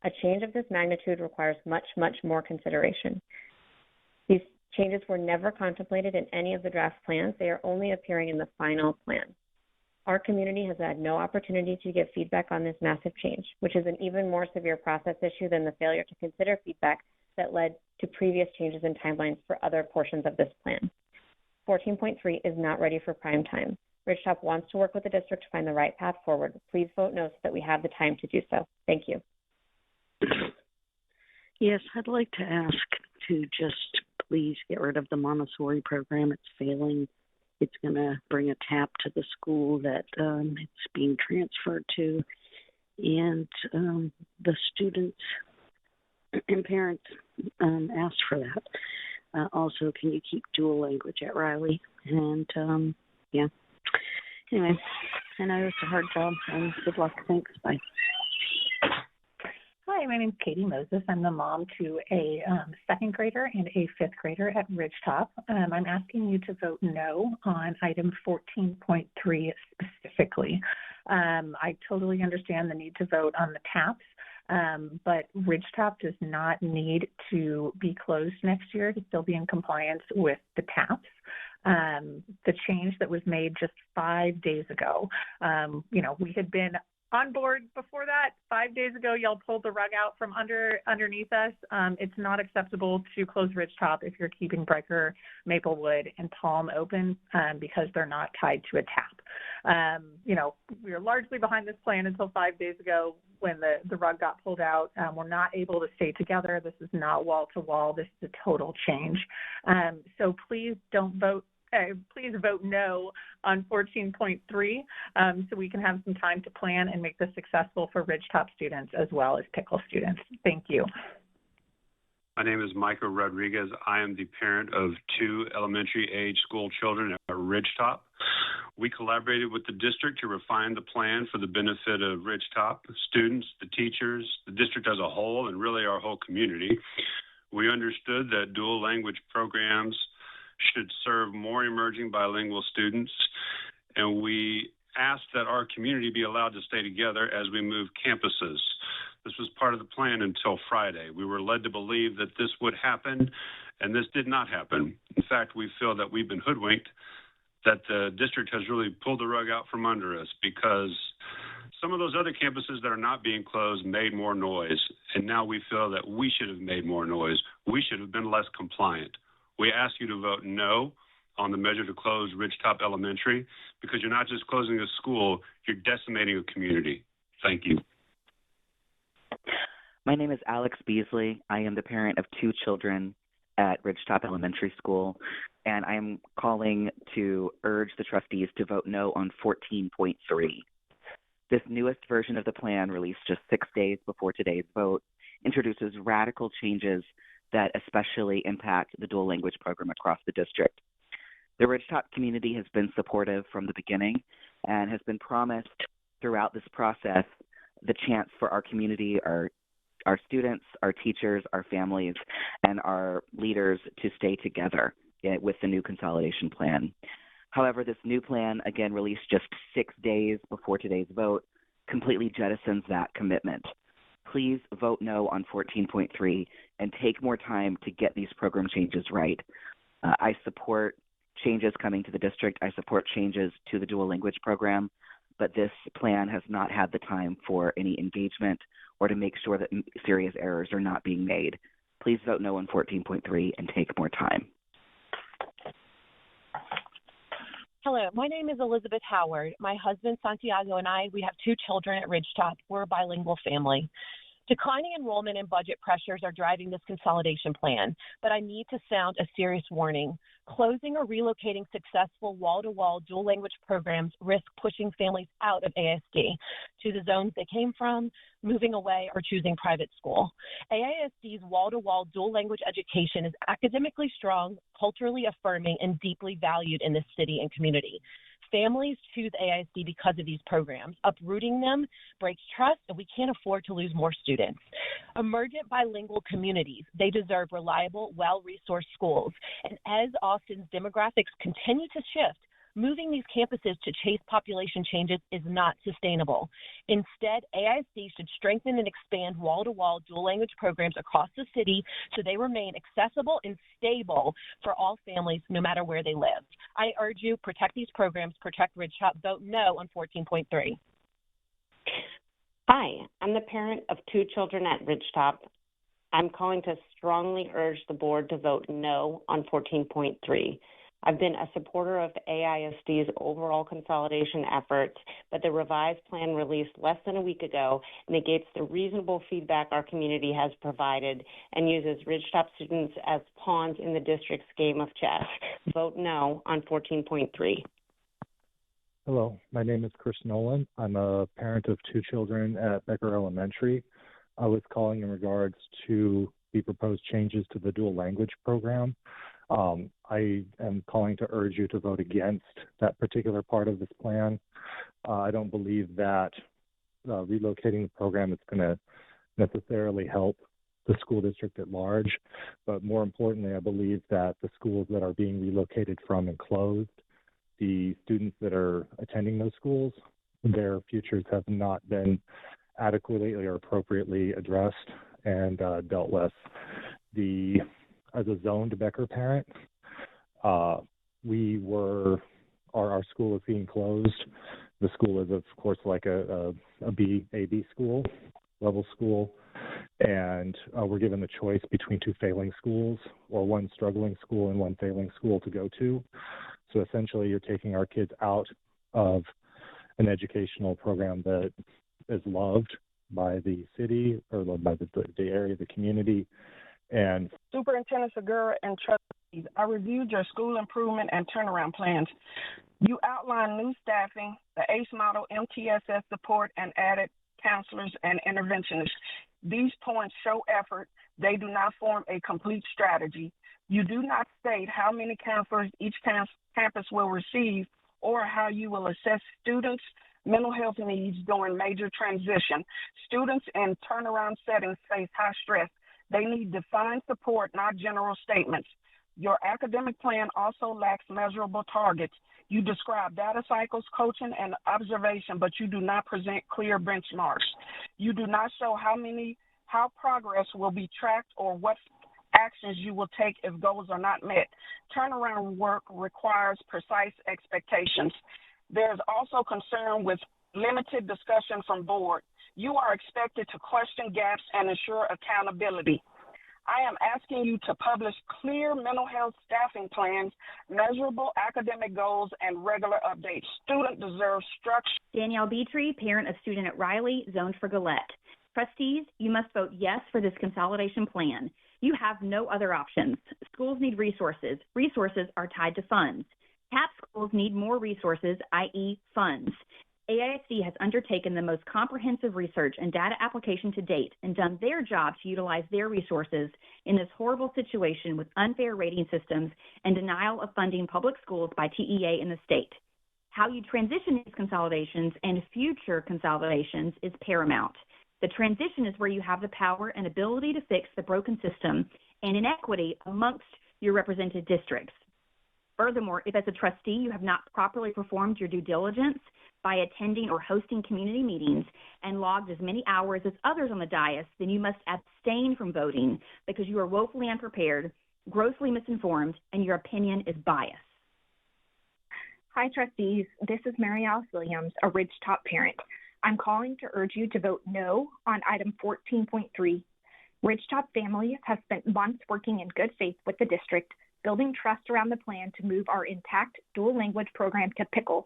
A change of this magnitude requires much, much more consideration. These changes were never contemplated in any of the draft plans. They are only appearing in the final plan. Our community has had no opportunity to give feedback on this massive change, which is an even more severe process issue than the failure to consider feedback that led to previous changes in timelines for other portions of this plan. 14.3 is not ready for prime time. Ridgetop wants to work with the district to find the right path forward. Please vote no so that we have the time to do so. Thank you. Yes, I'd like to ask to just please get rid of the Montessori program. It's failing. It's going to bring a tap to the school that it's being transferred to. And the students and parents asked for that. Also, can you keep dual language at Riley? And, yeah. Anyway, I know it's a hard job, and good luck. Thanks. Bye. Hi, my name is Katie Moses. I'm the mom to a second grader and a fifth grader at Ridgetop. I'm asking you to vote no on item 14.3 specifically. I totally understand the need to vote on the TAPs, but Ridgetop does not need to be closed next year to still be in compliance with the TAPs. The change that was made just 5 days ago, we had been on board before that. 5 days ago, y'all pulled the rug out from underneath us. It's not acceptable to close Ridgetop if you're keeping Brecker, Maplewood, and Palm open because they're not tied to a TAP. We were largely behind this plan until 5 days ago when the rug got pulled out. We're not able to stay together. This is not wall to wall. This is a total change. So please don't vote. Please vote no on 14.3 so we can have some time to plan and make this successful for Ridgetop students as well as Pickle students. Thank you. My name is Michael Rodriguez. I am the parent of 2 elementary age school children at Ridgetop. We collaborated with the district to refine the plan for the benefit of Ridgetop students, the teachers, the district as a whole, and really our whole community. We understood that dual language programs should serve more emerging bilingual students, and we asked that our community be allowed to stay together as we move campuses. This was part of the plan until Friday. We were led to believe that this would happen, and this did not happen. In fact, we feel that we've been hoodwinked, that the district has really pulled the rug out from under us because some of those other campuses that are not being closed made more noise, and now we feel that we should have made more noise. We should have been less compliant. We ask you to vote no on the measure to close Ridgetop Elementary because you're not just closing a school, you're decimating a community. Thank you. My name is Alex Beasley. I am the parent of 2 children at Ridgetop Elementary School, and I am calling to urge the trustees to vote no on 14.3. This newest version of the plan, released just 6 days before today's vote, introduces radical changes that especially impact the dual language program across the district. The Ridgetop community has been supportive from the beginning and has been promised throughout this process the chance for our community, our students, our teachers, our families, and our leaders to stay together with the new consolidation plan. However, this new plan, again released just 6 days before today's vote, completely jettisons that commitment. Please vote no on 14.3 and take more time to get these program changes right. I support changes coming to the district. I support changes to the dual language program, but this plan has not had the time for any engagement or to make sure that serious errors are not being made. Please vote no on 14.3 and take more time. Hello, my name is Elizabeth Howard. My husband, Santiago, and I, we have 2 children at Ridgetop. We're a bilingual family. Declining enrollment and budget pressures are driving this consolidation plan, but I need to sound a serious warning. Closing or relocating successful wall-to-wall dual language programs risk pushing families out of AISD to the zones they came from, moving away, or choosing private school. AISD's wall-to-wall dual language education is academically strong, culturally affirming, and deeply valued in this city and community. Families choose AISD because of these programs. Uprooting them breaks trust, and we can't afford to lose more students. Emergent bilingual communities, they deserve reliable, well-resourced schools. And as Austin's demographics continue to shift, moving these campuses to chase population changes is not sustainable. Instead, AISD should strengthen and expand wall-to-wall dual language programs across the city so they remain accessible and stable for all families, no matter where they live. I urge you, protect these programs, protect Ridgetop, vote no on 14.3. Hi, I'm the parent of 2 children at Ridgetop. I'm calling to strongly urge the board to vote no on 14.3. I've been a supporter of AISD's overall consolidation efforts, but the revised plan released less than a week ago negates the reasonable feedback our community has provided and uses Ridgetop students as pawns in the district's game of chess. Vote no on 14.3. Hello, my name is Chris Nolan. I'm a parent of 2 children at Becker Elementary. I was calling in regards to the proposed changes to the dual language program. I am calling to urge you to vote against that particular part of this plan. I don't believe that relocating the program is going to necessarily help the school district at large, but more importantly, I believe that the schools that are being relocated from and closed, the students that are attending those schools, their futures have not been adequately or appropriately addressed and dealt with. As a zoned Becker parent, our school is being closed. The school is, of course, like a B school, level school, and we're given the choice between 2 failing schools or 1 struggling school and 1 failing school to go to. So essentially, you're taking our kids out of an educational program that is loved by the city or loved by the area, the community. And Superintendent Segura and trustees, I reviewed your school improvement and turnaround plans. You outlined new staffing, the ACE model, MTSS support, and added counselors and interventionists. These points show effort. They do not form a complete strategy. You do not state how many counselors each campus will receive or how you will assess students' mental health needs during major transition. Students in turnaround settings face high stress. They need defined support, not general statements. Your academic plan also lacks measurable targets. You describe data cycles, coaching, and observation, but you do not present clear benchmarks. You do not show how progress will be tracked or what actions you will take if goals are not met. Turnaround work requires precise expectations. There's also concern with limited discussion from board. You are expected to question gaps and ensure accountability. I am asking you to publish clear mental health staffing plans, measurable academic goals, and regular updates. Student deserves structure. Danielle Beatree, parent of student at Riley, zoned for Gillette. Trustees, you must vote yes for this consolidation plan. You have no other options. Schools need resources. Resources are tied to funds. TAP schools need more resources, i.e. funds. AISD has undertaken the most comprehensive research and data application to date and done their job to utilize their resources in this horrible situation with unfair rating systems and denial of funding public schools by TEA in the state. How you transition these consolidations and future consolidations is paramount. The transition is where you have the power and ability to fix the broken system and inequity amongst your represented districts. Furthermore, if as a trustee you have not properly performed your due diligence by attending or hosting community meetings and logged as many hours as others on the dais, then you must abstain from voting because you are woefully unprepared, grossly misinformed, and your opinion is biased. Hi, trustees. This is Mary Alice Williams, a Ridgetop parent. I'm calling to urge you to vote no on item 14.3. Ridgetop families have spent months working in good faith with the district, building trust around the plan to move our intact dual language program to pickle.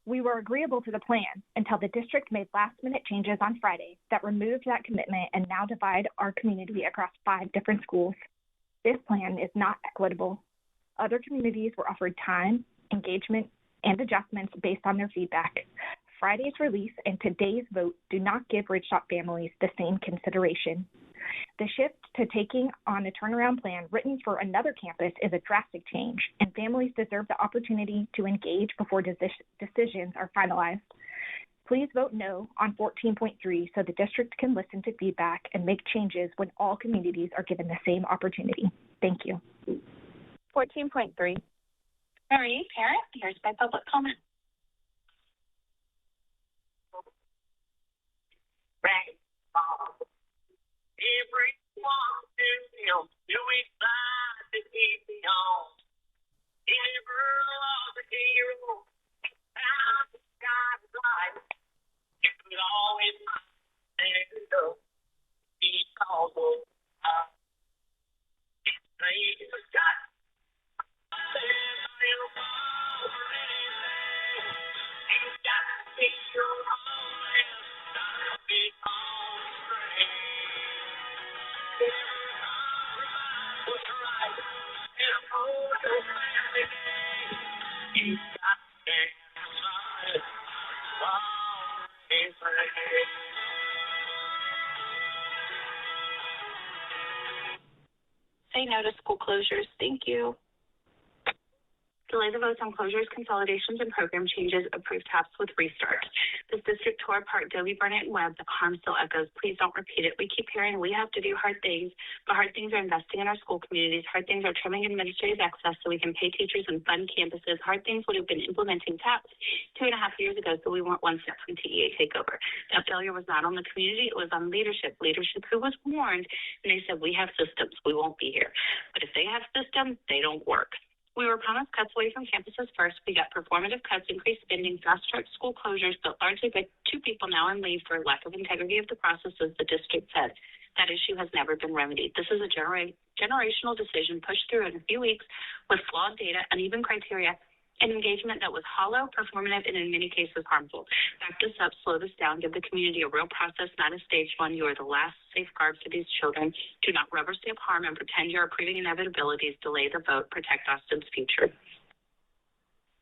We were agreeable to the plan until the district made last-minute changes on Friday that removed that commitment and now divide our community across 5 different schools. This plan is not equitable. Other communities were offered time, engagement, and adjustments based on their feedback. Friday's release and today's vote do not give Ridgetop families the same consideration. The shift to taking on a turnaround plan written for another campus is a drastic change, and families deserve the opportunity to engage before decisions are finalized. Please vote no on 14.3 so the district can listen to feedback and make changes when all communities are given the same opportunity. Thank you. 14.3. Marie, parent, here's my public comment. Everyone to him, do it fine to keep me on. Ever love a hero, I'm the guy's life. You could always find there to go. Because of it's the sky. You got to be your own, gotta be on the train. Say no to school closures. Thank you. Delay the votes on closures, consolidations, and program changes. Approve TAPs with restart. This district tore apart Dobie, Barnett, and Webb. The harm still echoes. Please don't repeat it. We keep hearing we have to do hard things, but hard things are investing in our school communities. Hard things are trimming administrative access so we can pay teachers and fund campuses. Hard things would have been implementing TAPs 2.5 years ago so we weren't one step from TEA takeover. That failure was not on the community. It was on leadership who was warned, and they said, we have systems. We won't be here. But if they have systems, they don't work. We were promised cuts away from campuses first. We got performative cuts, increased spending, fast-track school closures, but largely by 2 people now on leave for lack of integrity of the processes, the district said. That issue has never been remedied. This is a generational decision pushed through in a few weeks with flawed data, uneven criteria, and engagement that was hollow, performative, and in many cases harmful. Back this up, slow this down, give the community a real process, not a stage one. You are the last safeguard for these children. Do not rubber stamp harm and pretend you're approving inevitabilities. Delay the vote. Protect Austin's future.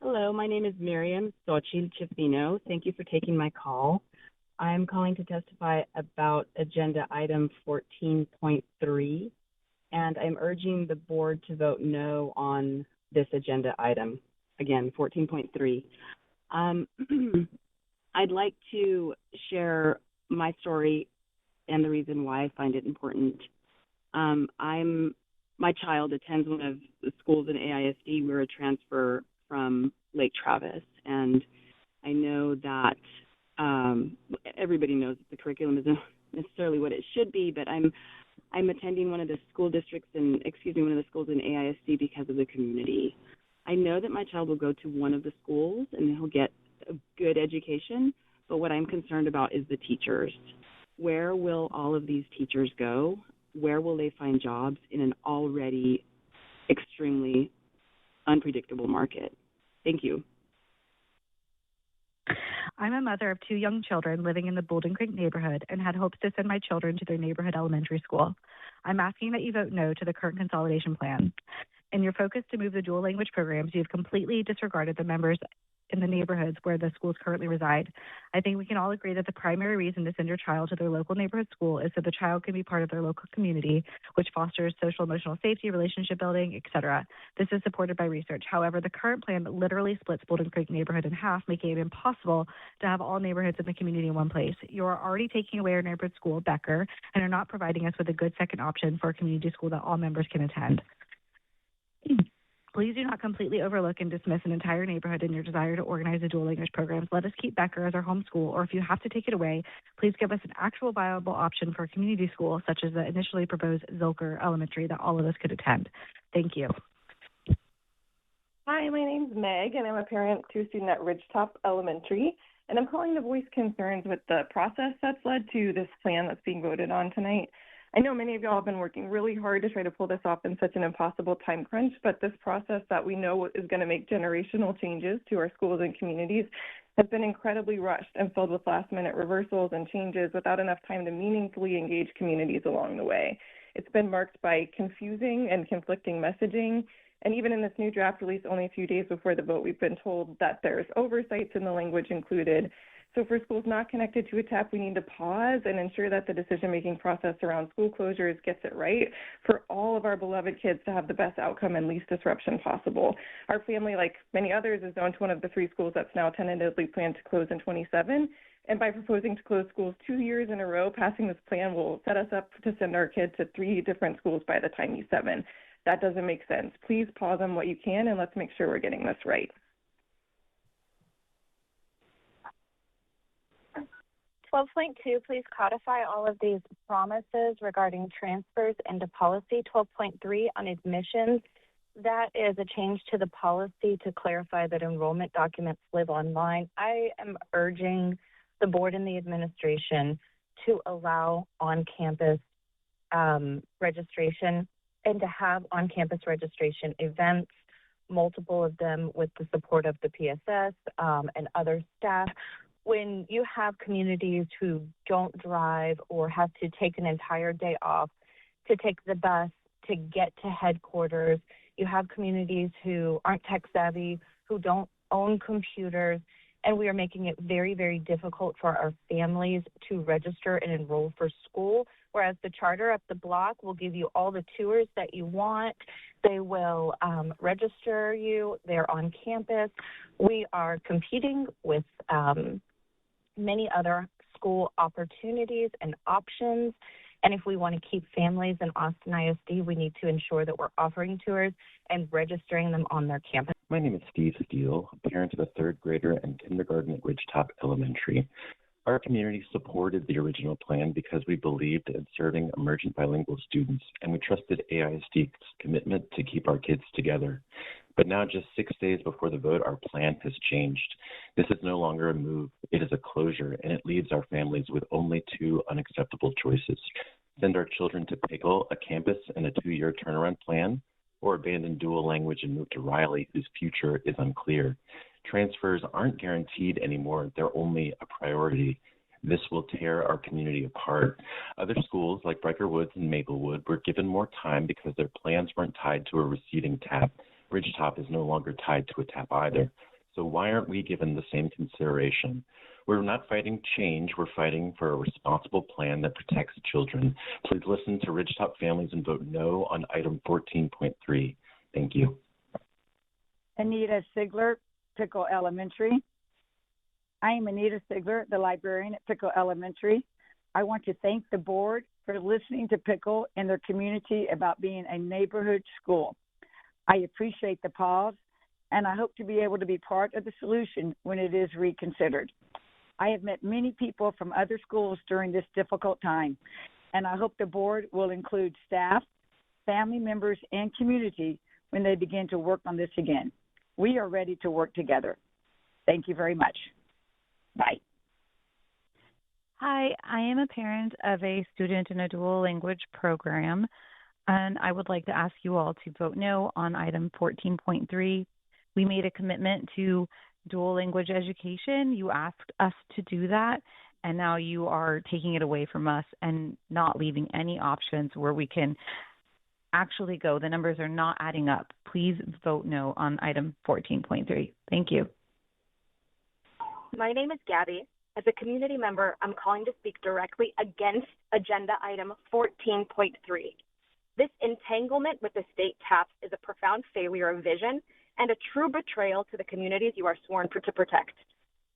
Hello, my name is Miriam Sochi Chifino. Thank you for taking my call. I'm calling to testify about agenda item 14.3, and I'm urging the board to vote no on this agenda item. Again, 14.3. I'd like to share my story and the reason why I find it important. My child attends one of the schools in AISD. We're a transfer from Lake Travis, and I know that everybody knows that the curriculum isn't necessarily what it should be, but I'm attending one of the schools in AISD because of the community. I know that my child will go to one of the schools and he'll get a good education, but what I'm concerned about is the teachers. Where will all of these teachers go? Where will they find jobs in an already extremely unpredictable market? Thank you. I'm a mother of 2 young children living in the Bolden Creek neighborhood and had hopes to send my children to their neighborhood elementary school. I'm asking that you vote no to the current consolidation plan. In your focus to move the dual language programs, you have completely disregarded the members in the neighborhoods where the schools currently reside. I think we can all agree that the primary reason to send your child to their local neighborhood school is so the child can be part of their local community, which fosters social emotional safety, relationship building, etc. This is supported by research. However, the current plan literally splits Bolden Creek neighborhood in half, making it impossible to have all neighborhoods in the community in one place. You are already taking away our neighborhood school, Becker, and are not providing us with a good second option for a community school that all members can attend. Please do not completely overlook and dismiss an entire neighborhood in your desire to organize a dual language programs. Let us keep Becker as our home school, or if you have to take it away, please give us an actual viable option for a community school, such as the initially proposed Zilker Elementary that all of us could attend. Thank you. Hi, my name's Meg, and I'm a parent to a student at Ridgetop Elementary, and I'm calling to voice concerns with the process that's led to this plan that's being voted on tonight. I know many of y'all have been working really hard to try to pull this off in such an impossible time crunch, but this process that we know is going to make generational changes to our schools and communities has been incredibly rushed and filled with last-minute reversals and changes without enough time to meaningfully engage communities along the way. It's been marked by confusing and conflicting messaging, and even in this new draft release only a few days before the vote, we've been told that there's oversights in the language included. So for schools not connected to a TAP, we need to pause and ensure that the decision-making process around school closures gets it right for all of our beloved kids to have the best outcome and least disruption possible. Our family, like many others, is zoned to one of the 3 schools that's now tentatively planned to close in 27. And by proposing to close schools 2 years in a row, passing this plan will set us up to send our kids to 3 different schools by the time he's 7. That doesn't make sense. Please pause on what you can, and let's make sure we're getting this right. 12.2, please codify all of these promises regarding transfers into policy. 12.3 on admissions, that is a change to the policy to clarify that enrollment documents live online. I am urging the board and the administration to allow on-campus registration and to have on-campus registration events, multiple of them with the support of the PSS and other staff. When you have communities who don't drive or have to take an entire day off to take the bus to get to headquarters, you have communities who aren't tech savvy, who don't own computers, and we are making it very, very difficult for our families to register and enroll for school, whereas the charter up the block will give you all the tours that you want. They will register you. They're on campus. We are competing with many other school opportunities and options. And if we want to keep families in Austin ISD, we need to ensure that we're offering tours and registering them on their campus. My name is Steve Steele, a parent of a 3rd grader and kindergarten at Ridgetop Elementary. Our community supported the original plan because we believed in serving emergent bilingual students, and we trusted AISD's commitment to keep our kids together. But now, just 6 days before the vote, our plan has changed. This is no longer a move, it is a closure, and it leaves our families with only 2 unacceptable choices. Send our children to Pickle, a campus and a 2-year turnaround plan, or abandon dual language and move to Riley, whose future is unclear. Transfers aren't guaranteed anymore, they're only a priority. This will tear our community apart. Other schools like Briker Woods and Maplewood were given more time because their plans weren't tied to a receding TAP. Ridgetop is no longer tied to a TAP either. So why aren't we given the same consideration? We're not fighting change, we're fighting for a responsible plan that protects children. Please listen to Ridgetop families and vote no on item 14.3. Thank you. Anita Sigler, Pickle Elementary. I am Anita Sigler, the librarian at Pickle Elementary. I want to thank the board for listening to Pickle and their community about being a neighborhood school. I appreciate the pause, and I hope to be able to be part of the solution when it is reconsidered. I have met many people from other schools during this difficult time, and I hope the board will include staff, family members, and community when they begin to work on this again. We are ready to work together. Thank you very much. Bye. Hi, I am a parent of a student in a dual language program, and I would like to ask you all to vote no on item 14.3. We made a commitment to dual language education. You asked us to do that, and now you are taking it away from us and not leaving any options where we can actually go. The numbers are not adding up. Please vote no on item 14.3. Thank you. My name is Gabby. As a community member, I'm calling to speak directly against agenda item 14.3. This entanglement with the state TAPs is a profound failure of vision and a true betrayal to the communities you are sworn to protect.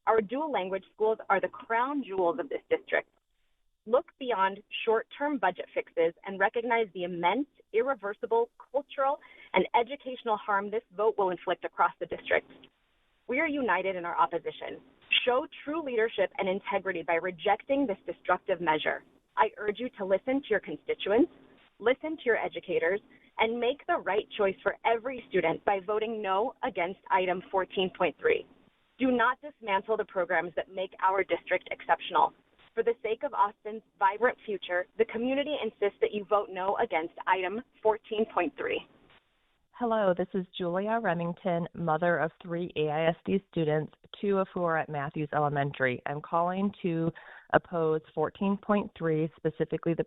Our dual language schools are the crown jewels of this district. Look beyond short-term budget fixes and recognize the immense, irreversible cultural and educational harm this vote will inflict across the district. We are united in our opposition. Show true leadership and integrity by rejecting this destructive measure. I urge you to listen to your constituents, listen to your educators, and make the right choice for every student by voting no against item 14.3. Do not dismantle the programs that make our district exceptional. For the sake of Austin's vibrant future, the community insists that you vote no against item 14.3. Hello, this is Julia Remington, mother of 3 AISD students, 2 of who are at Matthews Elementary. I'm calling to oppose 14.3, specifically the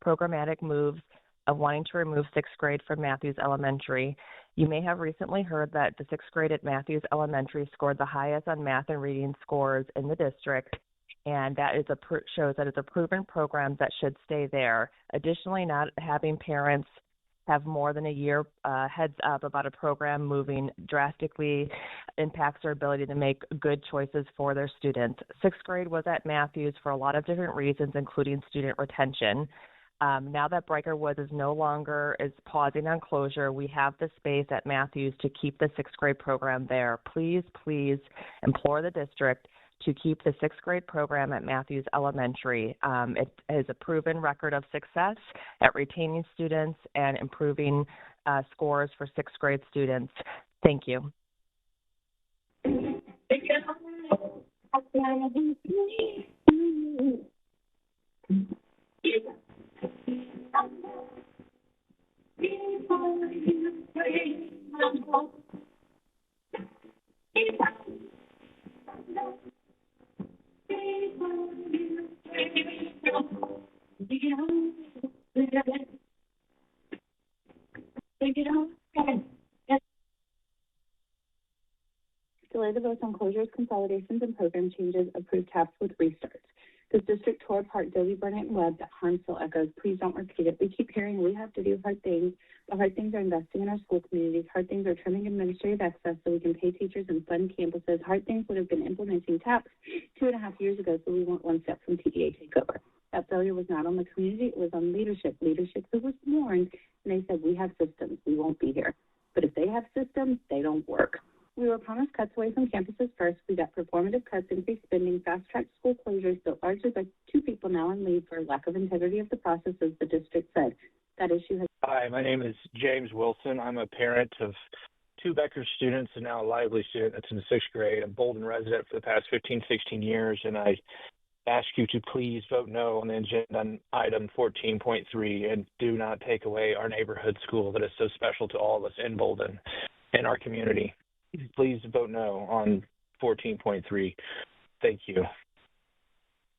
programmatic moves of wanting to remove 6th grade from Matthews Elementary. You may have recently heard that the 6th grade at Matthews Elementary scored the highest on math and reading scores in the district, and that is shows that it's a proven program that should stay there. Additionally, not having parents have more than a year heads up about a program moving drastically impacts their ability to make good choices for their students. 6th grade was at Matthews for a lot of different reasons, including student retention. Now that Briker Woods is no longer pausing on closure, we have the space at Matthews to keep the 6th grade program there. Please, please implore the district to keep the 6th grade program at Matthews Elementary. It has a proven record of success at retaining students and improving scores for 6th grade students. Thank you. Delay the votes on closures, consolidations, and program changes. Approved TAPs with restarts. This district tore apart Dovey, Burnett, and Webb. That harm still echoes. Please don't repeat it. We keep hearing we have to do hard things. The hard things are investing in our school communities. Hard things are trimming administrative access so we can pay teachers and fund campuses. Hard things would have been implementing TAPs 2.5 years ago, so we weren't one step from TDA takeover. That failure was not on the community. It was on leadership. Leadership who was warned, and they said, we have systems. We won't be here. But if they have systems, they don't work. We were promised cuts away from campuses first. We got performative cuts, increased spending, fast-track school closures, built largely by 2 people now on leave for lack of integrity of the process, as the district said. That issue has... Hi, my name is James Wilson. I'm a parent of 2 Becker students and now a Lively student that's in the 6th grade. I'm Bolden resident for the past 15, 16 years, and I ask you to please vote no on the agenda on item 14.3 and do not take away our neighborhood school that is so special to all of us in Bolden and our community. Please vote no on 14.3. Thank you.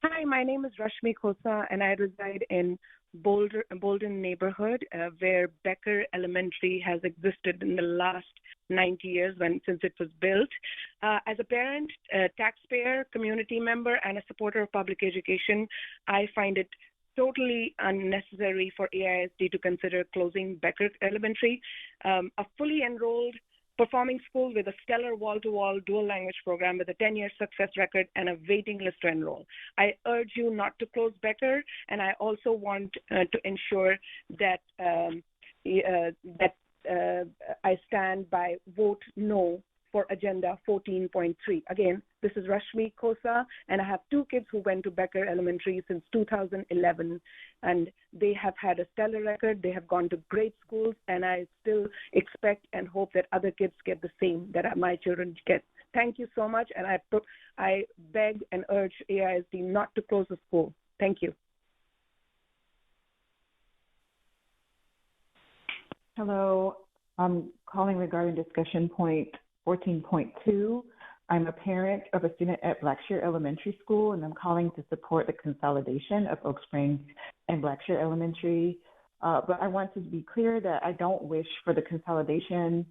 Hi, my name is Rashmi Khosa, and I reside in Bolden neighborhood, where Becker Elementary has existed in the last 90 years since it was built. As a parent, taxpayer, community member, and a supporter of public education, I find it totally unnecessary for AISD to consider closing Becker Elementary. A fully enrolled performing school with a stellar wall-to-wall dual language program with a 10-year success record and a waiting list to enroll. I urge you not to close Becker, and I also want to ensure that I stand by vote no for agenda 14.3. Again, this is Rashmi Khosa, and I have 2 kids who went to Becker Elementary since 2011, and they have had a stellar record. They have gone to great schools, and I still expect and hope that other kids get the same that my children get. Thank you so much, and I beg and urge AISD not to close the school. Thank you. Hello, I'm calling regarding discussion point 14.2. I'm a parent of a student at Blackshear Elementary School, and I'm calling to support the consolidation of Oak Springs and Blackshear Elementary. But I want to be clear that I don't wish for the consolidation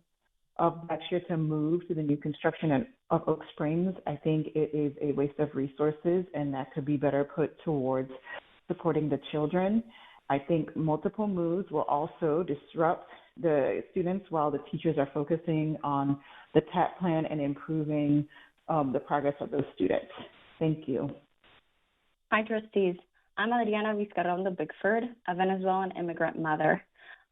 of Blackshear to move to the new construction of Oak Springs. I think it is a waste of resources, and that could be better put towards supporting the children. I think multiple moves will also disrupt the students while the teachers are focusing on the TAP plan and improving the progress of those students. Thank you. Hi, trustees. I'm Adriana Vizcarrondo Bickford, a Venezuelan immigrant mother.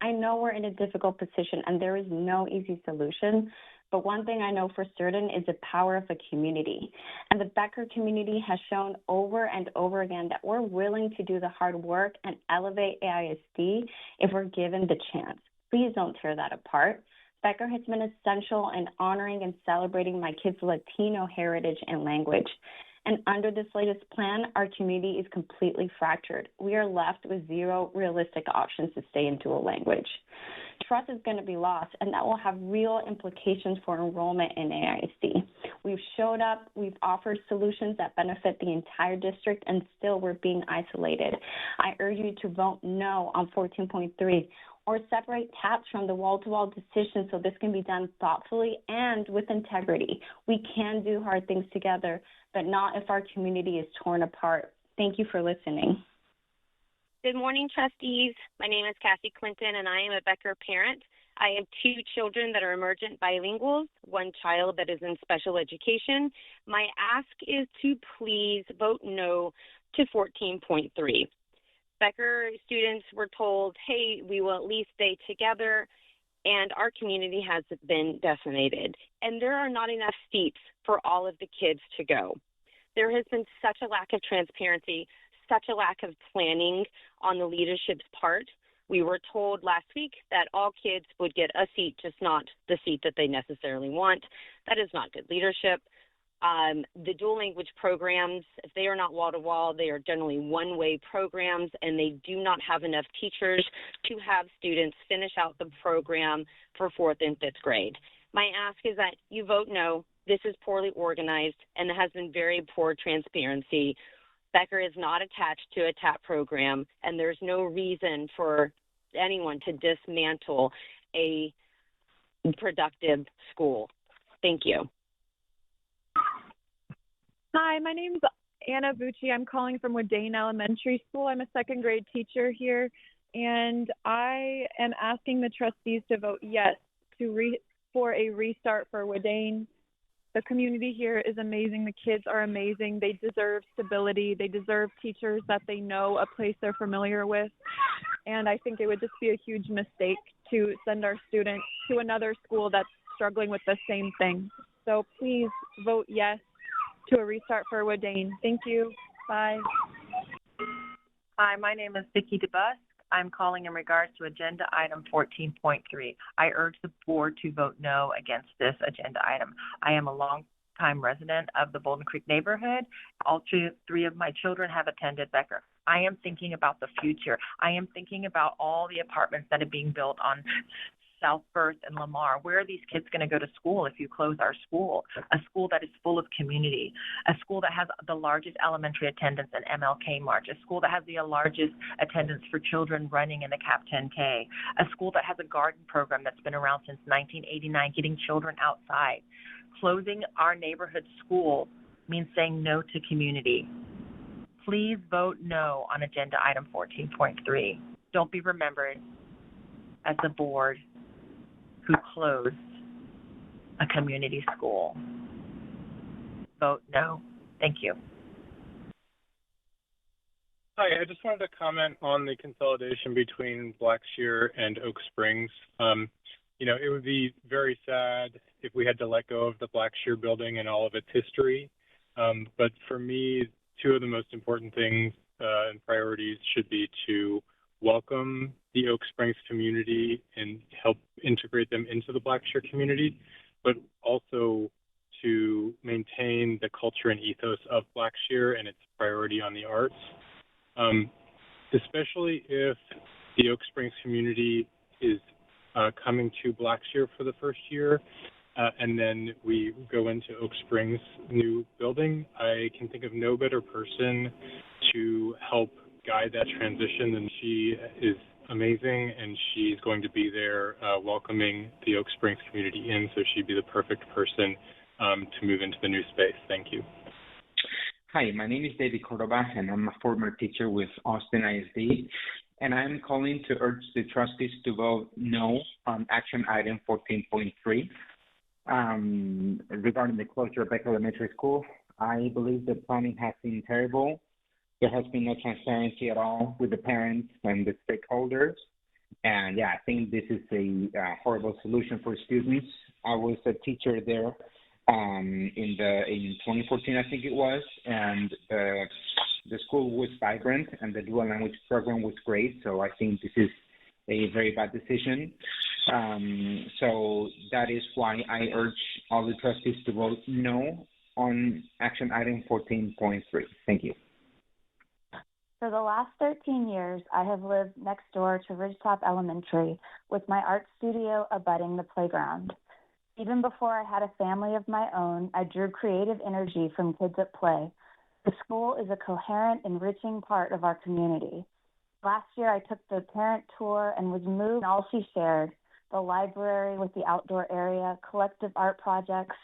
I know we're in a difficult position and there is no easy solution, but one thing I know for certain is the power of the community. And the Becker community has shown over and over again that we're willing to do the hard work and elevate AISD if we're given the chance. Please don't tear that apart. Becker has been essential in honoring and celebrating my kids' Latino heritage and language. And under this latest plan, our community is completely fractured. We are left with zero realistic options to stay in dual language. Trust is going to be lost, and that will have real implications for enrollment in AISD. We've showed up, we've offered solutions that benefit the entire district, and still we're being isolated. I urge you to vote no on 14.3 or separate TAPS from the wall-to-wall decision so this can be done thoughtfully and with integrity. We can do hard things together, but not if our community is torn apart. Thank you for listening. Good morning, trustees. My name is Kathy Clinton, and I am a Becker parent. I have 2 children that are emergent bilinguals, 1 child that is in special education. My ask is to please vote no to 14.3. Becker students were told, hey, we will at least stay together, and our community has been decimated. And there are not enough seats for all of the kids to go. There has been such a lack of transparency, such a lack of planning on the leadership's part. We were told last week that all kids would get a seat, just not the seat that they necessarily want. That is not good leadership. The dual language programs, if they are not wall-to-wall, they are generally one-way programs, and they do not have enough teachers to have students finish out the program for 4th and 5th grade. My ask is that you vote no. This is poorly organized, and there has been very poor transparency. Becker is not attached to a TAP program, and there's no reason for anyone to dismantle a productive school. Thank you. Hi, my name's Anna Bucci. I'm calling from Wadane Elementary School. I'm a 2nd grade teacher here, and I am asking the trustees to vote yes for a restart for Wadane. The community here is amazing. The kids are amazing. They deserve stability. They deserve teachers that they know, a place they're familiar with. And I think it would just be a huge mistake to send our students to another school that's struggling with the same thing. So please vote yes to a restart for Wadane. Thank you. Bye. Hi, my name is Vicki DeBusk. I'm calling in regards to agenda item 14.3. I urge the board to vote no against this agenda item. I am a longtime resident of the Bolden Creek neighborhood. All 3 of my children have attended Becker. I am thinking about the future. I am thinking about all the apartments that are being built on South First and Lamar. Where are these kids going to go to school if you close our school? A school that is full of community, a school that has the largest elementary attendance in MLK March, a school that has the largest attendance for children running in the CAP 10K, a school that has a garden program that's been around since 1989, getting children outside. Closing our neighborhood school means saying no to community. Please vote no on agenda item 14.3. Don't be remembered as the board who closed a community school. Vote no. Thank you. Hi, I just wanted to comment on the consolidation between Blackshear and Oak Springs. It would be very sad if we had to let go of the Blackshear building and all of its history. But for me, 2 of the most important things and priorities should be to welcome the Oak Springs community and help integrate them into the Blackshear community, but also to maintain the culture and ethos of Blackshear and its priority on the arts, especially if the Oak Springs community is coming to Blackshear for the first year, and then we go into Oak Springs' new building. I can think of no better person to help guide that transition, and she is amazing, and she's going to be there welcoming the Oak Springs community in, so she'd be the perfect person to move into the new space. Thank you. Hi, my name is David Cordova, and I'm a former teacher with Austin ISD, and I'm calling to urge the trustees to vote no on action item 14.3 regarding the closure of Becker Elementary School. I believe the planning has been terrible. There has been no transparency at all with the parents and the stakeholders. And yeah, I think this is a horrible solution for students. I was a teacher there in 2014, I think it was, and the school was vibrant and the dual language program was great. So I think this is a very bad decision. So that is why I urge all the trustees to vote no on action item 14.3. Thank you. For the last 13 years, I have lived next door to Ridgetop Elementary with my art studio abutting the playground. Even before I had a family of my own, I drew creative energy from kids at play. The school is a coherent, enriching part of our community. Last year, I took the parent tour and was moved in all she shared, the library with the outdoor area, collective art projects,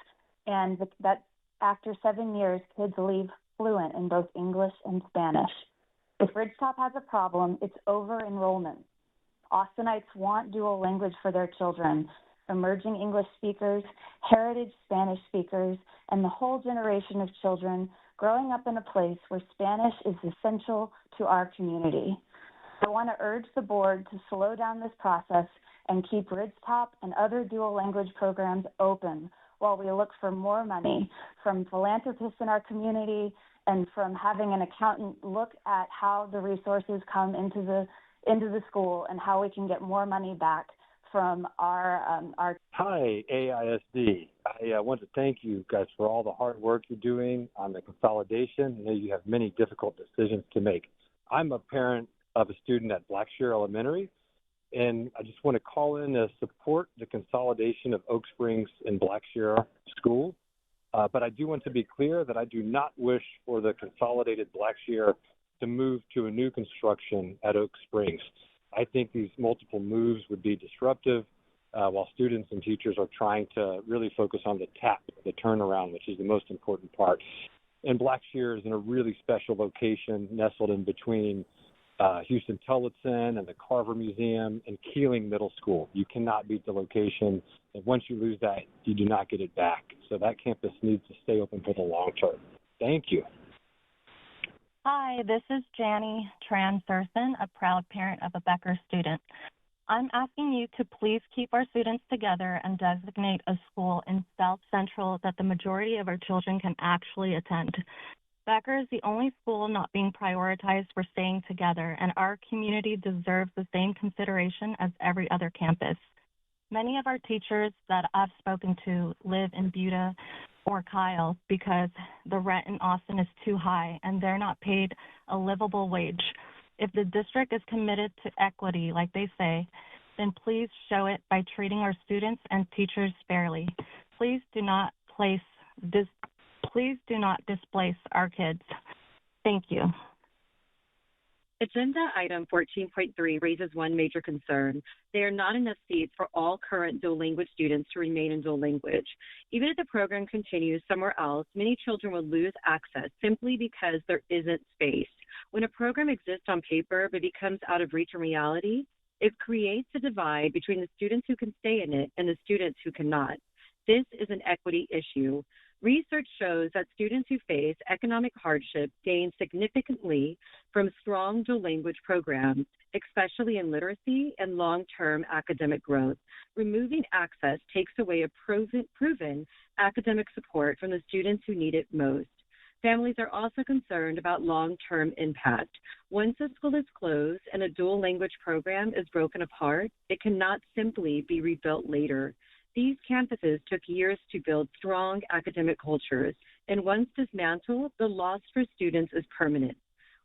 and that after 7 years, kids leave fluent in both English and Spanish. If Ridgetop has a problem, it's over-enrollment. Austinites want dual language for their children, emerging English speakers, heritage Spanish speakers, and the whole generation of children growing up in a place where Spanish is essential to our community. I want to urge the board to slow down this process and keep Ridgetop and other dual language programs open while we look for more money from philanthropists in our community and from having an accountant look at how the resources come into the school and how we can get more money back from our Hi, AISD. I want to thank you guys for all the hard work you're doing on the consolidation. I know you have many difficult decisions to make. I'm a parent of a student at Blackshear Elementary, and I just want to call in to support the consolidation of Oak Springs and Blackshear School. But I do want to be clear that I do not wish for the consolidated Blackshear to move to a new construction at Oak Springs. I think these multiple moves would be disruptive while students and teachers are trying to really focus on the the turnaround, which is the most important part. And Blackshear is in a really special location nestled in between Houston Tillotson and the Carver Museum and Keeling Middle School. You cannot beat the location, and once you lose that, you do not get it back. So that campus needs to stay open for the long term. Thank you. Hi, this is Janie Tran-Thurston, a proud parent of a Becker student. I'm asking you to please keep our students together and designate a school in South Central that the majority of our children can actually attend. Becker is the only school not being prioritized for staying together, and our community deserves the same consideration as every other campus. Many of our teachers that I've spoken to live in Buda or Kyle because the rent in Austin is too high and they're not paid a livable wage. If the district is committed to equity, like they say, then please show it by treating our students and teachers fairly. Please do not displace our kids. Thank you. Agenda item 14.3 raises one major concern. There are not enough seats for all current dual language students to remain in dual language. Even if the program continues somewhere else, many children will lose access simply because there isn't space. When a program exists on paper but becomes out of reach in reality, it creates a divide between the students who can stay in it and the students who cannot. This is an equity issue. Research shows that students who face economic hardship gain significantly from strong dual language programs, especially in literacy and long-term academic growth. Removing access takes away a proven academic support from the students who need it most. Families are also concerned about long-term impact. Once a school is closed and a dual language program is broken apart, it cannot simply be rebuilt later. These campuses took years to build strong academic cultures, and once dismantled, the loss for students is permanent.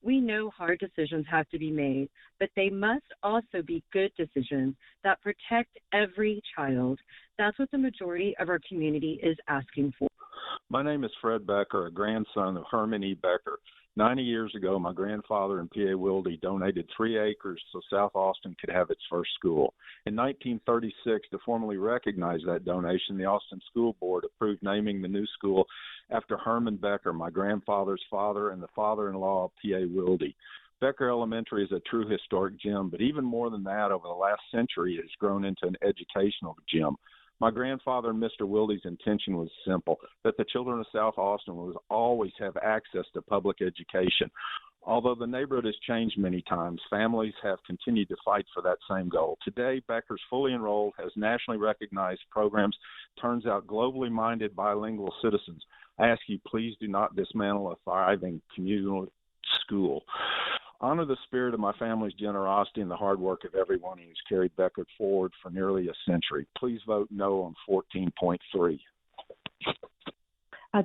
We know hard decisions have to be made, but they must also be good decisions that protect every child. That's what the majority of our community is asking for. My name is Fred Becker, a grandson of Herman E. Becker. 90 years ago, my grandfather and P.A. Wilde donated 3 acres so South Austin could have its first school. In 1936, to formally recognize that donation, the Austin School Board approved naming the new school after Herman Becker, my grandfather's father and the father-in-law of P.A. Wilde. Becker Elementary is a true historic gem, but even more than that, over the last century, it has grown into an educational gem. My grandfather and Mr. Wilde's intention was simple, that the children of South Austin will always have access to public education. Although the neighborhood has changed many times, families have continued to fight for that same goal. Today, Becker's fully enrolled, has nationally recognized programs, turns out globally minded bilingual citizens. I ask you, please do not dismantle a thriving communal school. Honor the spirit of my family's generosity and the hard work of everyone who's carried Becker forward for nearly a century. Please vote no on 14.3.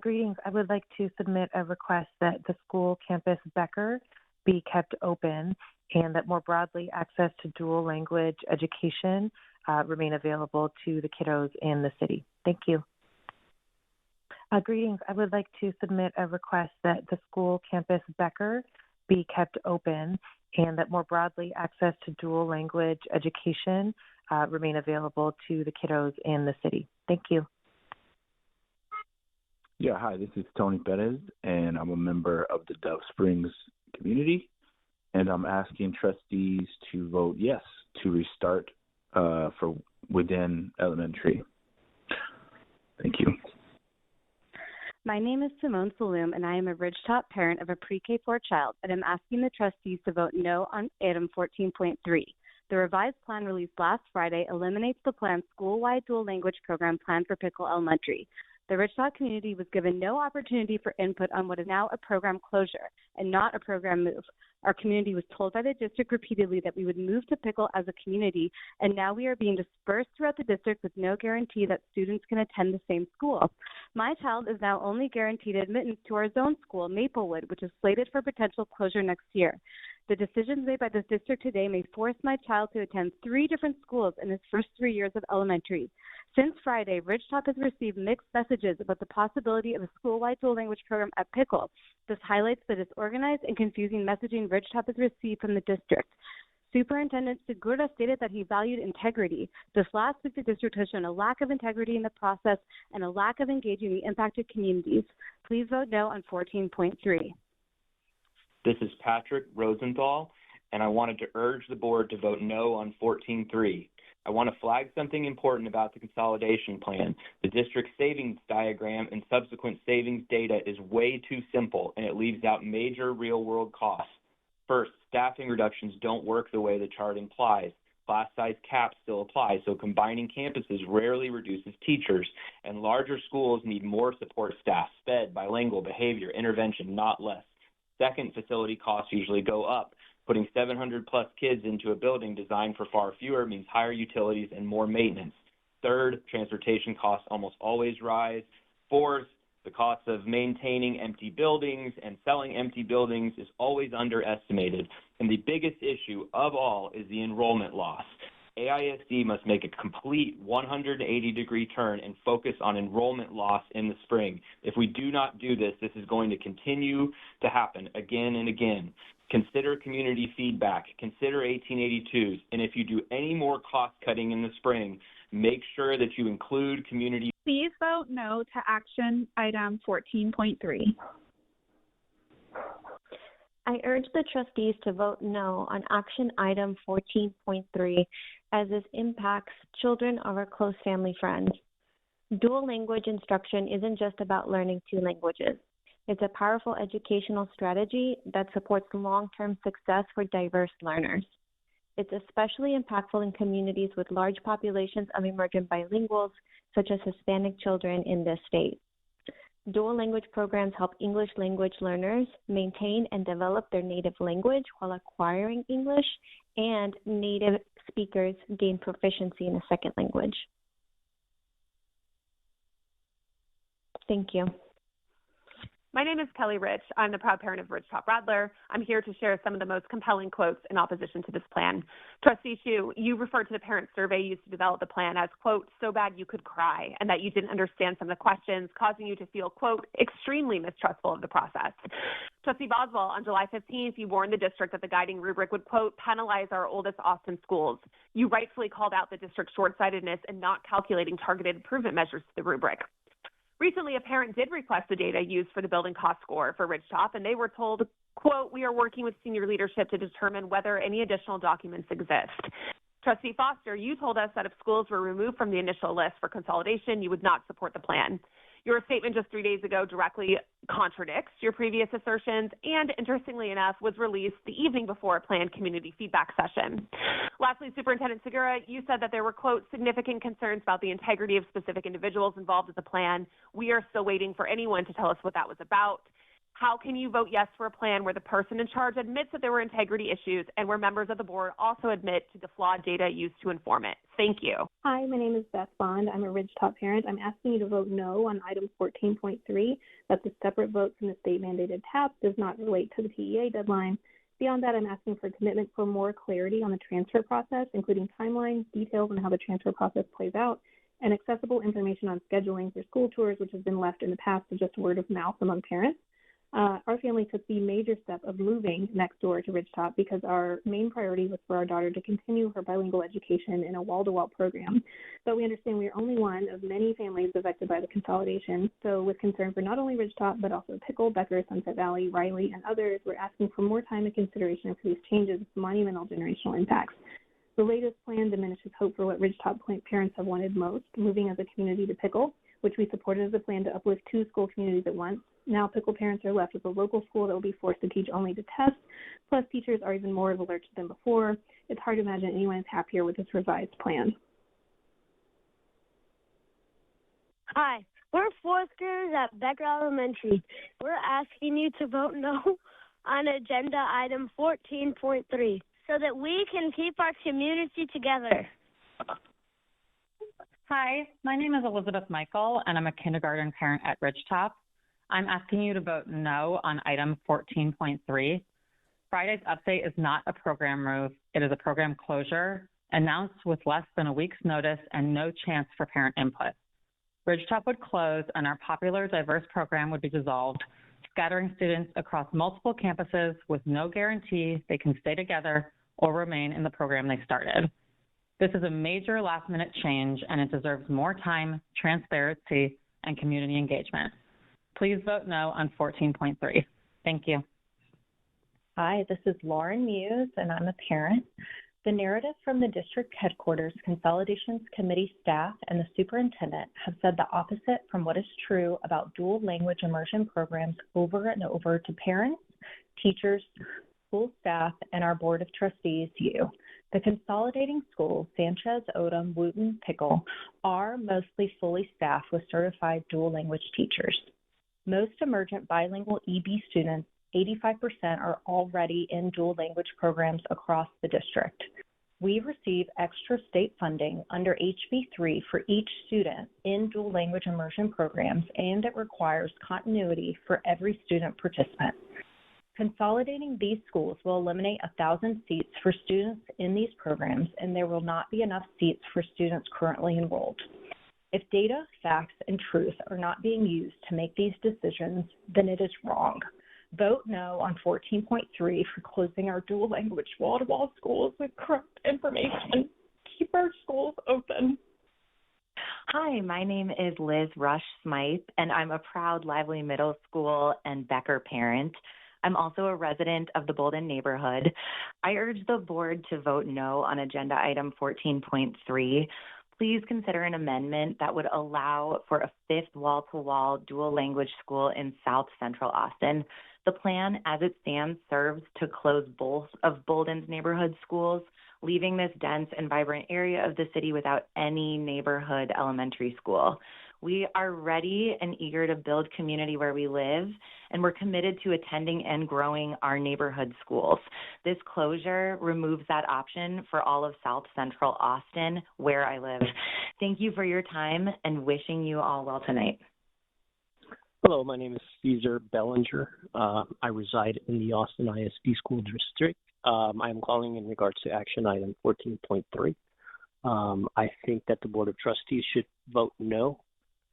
Greetings. I would like to submit a request that the school campus Becker be kept open and that more broadly access to dual language education remain available to the kiddos in the city. Thank you. Greetings. I would like to submit a request that the school campus Becker be kept open and that more broadly access to dual language education remain available to the kiddos in the city. Thank you. Yeah, hi, this is Tony Perez, and I'm a member of the Dove Springs community, and I'm asking trustees to vote yes to restart for within elementary. Thank you. My name is Simone Saloom, and I am a Ridgetop parent of a pre-K-4 child, and I'm asking the trustees to vote no on item 14.3. The revised plan released last Friday eliminates the plan's school-wide dual language program planned for Pickle Elementary. The Ridgetop community was given no opportunity for input on what is now a program closure and not a program move. Our community was told by the district repeatedly that we would move to Pickle as a community, and now we are being dispersed throughout the district with no guarantee that students can attend the same school. My child is now only guaranteed admittance to our zone school, Maplewood, which is slated for potential closure next year. The decisions made by this district today may force my child to attend 3 different schools in his first 3 years of elementary. Since Friday, Ridgetop has received mixed messages about the possibility of a school-wide dual language program at Pickle. This highlights the disorganized and confusing messaging Ridgetop has received from the district. Superintendent Segura stated that he valued integrity. This last week, the district has shown a lack of integrity in the process and a lack of engaging the impacted communities. Please vote no on 14.3. This is Patrick Rosenthal, and I wanted to urge the board to vote no on 14.3. I want to flag something important about the consolidation plan. The district savings diagram and subsequent savings data is way too simple, and it leaves out major real-world costs. First, staffing reductions don't work the way the chart implies. Class size caps still apply, so combining campuses rarely reduces teachers, and larger schools need more support staff, sped, bilingual, behavior, intervention, not less. Second, facility costs usually go up. Putting 700-plus kids into a building designed for far fewer means higher utilities and more maintenance. Third, transportation costs almost always rise. Fourth, the cost of maintaining empty buildings and selling empty buildings is always underestimated. And the biggest issue of all is the enrollment loss. AISD must make a complete 180-degree turn and focus on enrollment loss in the spring. If we do not do this, this is going to continue to happen again and again. Consider community feedback, consider 1882s, and if you do any more cost cutting in the spring, make sure that you include community. Please vote no to action item 14.3. I urge the trustees to vote no on action item 14.3 as this impacts children of our close family friends. Dual language instruction isn't just about learning 2 languages. It's a powerful educational strategy that supports long-term success for diverse learners. It's especially impactful in communities with large populations of emergent bilinguals, such as Hispanic children in this state. Dual language programs help English language learners maintain and develop their native language while acquiring English, and native speakers gain proficiency in a second language. Thank you. My name is Kelly Rich. I'm the proud parent of Ridgetop Radler. I'm here to share some of the most compelling quotes in opposition to this plan. Trustee Shu, you referred to the parent survey used to develop the plan as, quote, so bad you could cry, and that you didn't understand some of the questions, causing you to feel, quote, extremely mistrustful of the process. Trustee Boswell, on July 15th, you warned the district that the guiding rubric would, quote, penalize our oldest Austin schools. You rightfully called out the district's short-sightedness in not calculating targeted improvement measures to the rubric. Recently, a parent did request the data used for the building cost score for Ridgetop, and they were told, quote, we are working with senior leadership to determine whether any additional documents exist. Trustee Foster, you told us that if schools were removed from the initial list for consolidation, you would not support the plan. Your statement just 3 days ago directly contradicts your previous assertions and, interestingly enough, was released the evening before a planned community feedback session. Lastly, Superintendent Segura, you said that there were, quote, significant concerns about the integrity of specific individuals involved with the plan. We are still waiting for anyone to tell us what that was about. How can you vote yes for a plan where the person in charge admits that there were integrity issues and where members of the board also admit to the flawed data used to inform it? Thank you. Hi, my name is Beth Bond. I'm a Ridgetop parent. I'm asking you to vote no on item 14.3, that the separate vote from the state-mandated TAP does not relate to the TEA deadline. Beyond that, I'm asking for a commitment for more clarity on the transfer process, including timeline, details on how the transfer process plays out, and accessible information on scheduling for school tours, which has been left in the past to just word of mouth among parents. Our family took the major step of moving next door to Ridgetop because our main priority was for our daughter to continue her bilingual education in a wall-to-wall program. But we understand we are only one of many families affected by the consolidation. So with concern for not only Ridgetop, but also Pickle, Becker, Sunset Valley, Riley, and others, we're asking for more time and consideration for these changes with monumental generational impacts. The latest plan diminishes hope for what Ridgetop parents have wanted most, moving as a community to Pickle, which we supported as a plan to uplift 2 school communities at once. Now Pickle parents are left with a local school that will be forced to teach only to test, plus teachers are even more of a lurch than before. It's hard to imagine anyone is happier with this revised plan. Hi, we're 4th graders at Becker Elementary. We're asking you to vote no on agenda item 14.3 so that we can keep our community together. Hi, my name is Elizabeth Michael, and I'm a kindergarten parent at Ridgetop. I'm asking you to vote no on item 14.3. Friday's update is not a program move. It is a program closure announced with less than a week's notice and no chance for parent input. Ridgetop would close and our popular, diverse program would be dissolved, scattering students across multiple campuses with no guarantee they can stay together or remain in the program they started. This is a major last-minute change, and it deserves more time, transparency, and community engagement. Please vote no on 14.3. Thank you. Hi, this is Lauren Muse, and I'm a parent. The narrative from the district headquarters, consolidations committee staff, and the superintendent have said the opposite from what is true about dual language immersion programs over and over to parents, teachers, school staff, and our board of trustees, you. The consolidating schools, Sanchez, Odom, Wooten, Pickle, are mostly fully staffed with certified dual language teachers. Most emergent bilingual EB students, 85%, are already in dual language programs across the district. We receive extra state funding under HB3 for each student in dual language immersion programs, and it requires continuity for every student participant. Consolidating these schools will eliminate 1,000 seats for students in these programs, and there will not be enough seats for students currently enrolled. If data, facts, and truth are not being used to make these decisions, then it is wrong. Vote no on 14.3 for closing our dual language wall-to-wall schools with correct information. Keep our schools open. Hi, my name is Liz Rush Smythe, and I'm a proud Lively Middle School and Becker parent. I'm also a resident of the Bolden neighborhood. I urge the board to vote no on agenda item 14.3. Please consider an amendment that would allow for a 5th wall-to-wall dual language school in South Central Austin. The plan, as it stands, serves to close both of Bolden's neighborhood schools, leaving this dense and vibrant area of the city without any neighborhood elementary school. We are ready and eager to build community where we live, and we're committed to attending and growing our neighborhood schools. This closure removes that option for all of South Central Austin, where I live. Thank you for your time and wishing you all well tonight. Hello, my name is Caesar Bellinger. I reside in the Austin ISD School District. I am calling in regards to action item 14.3. I think that the Board of Trustees should vote no.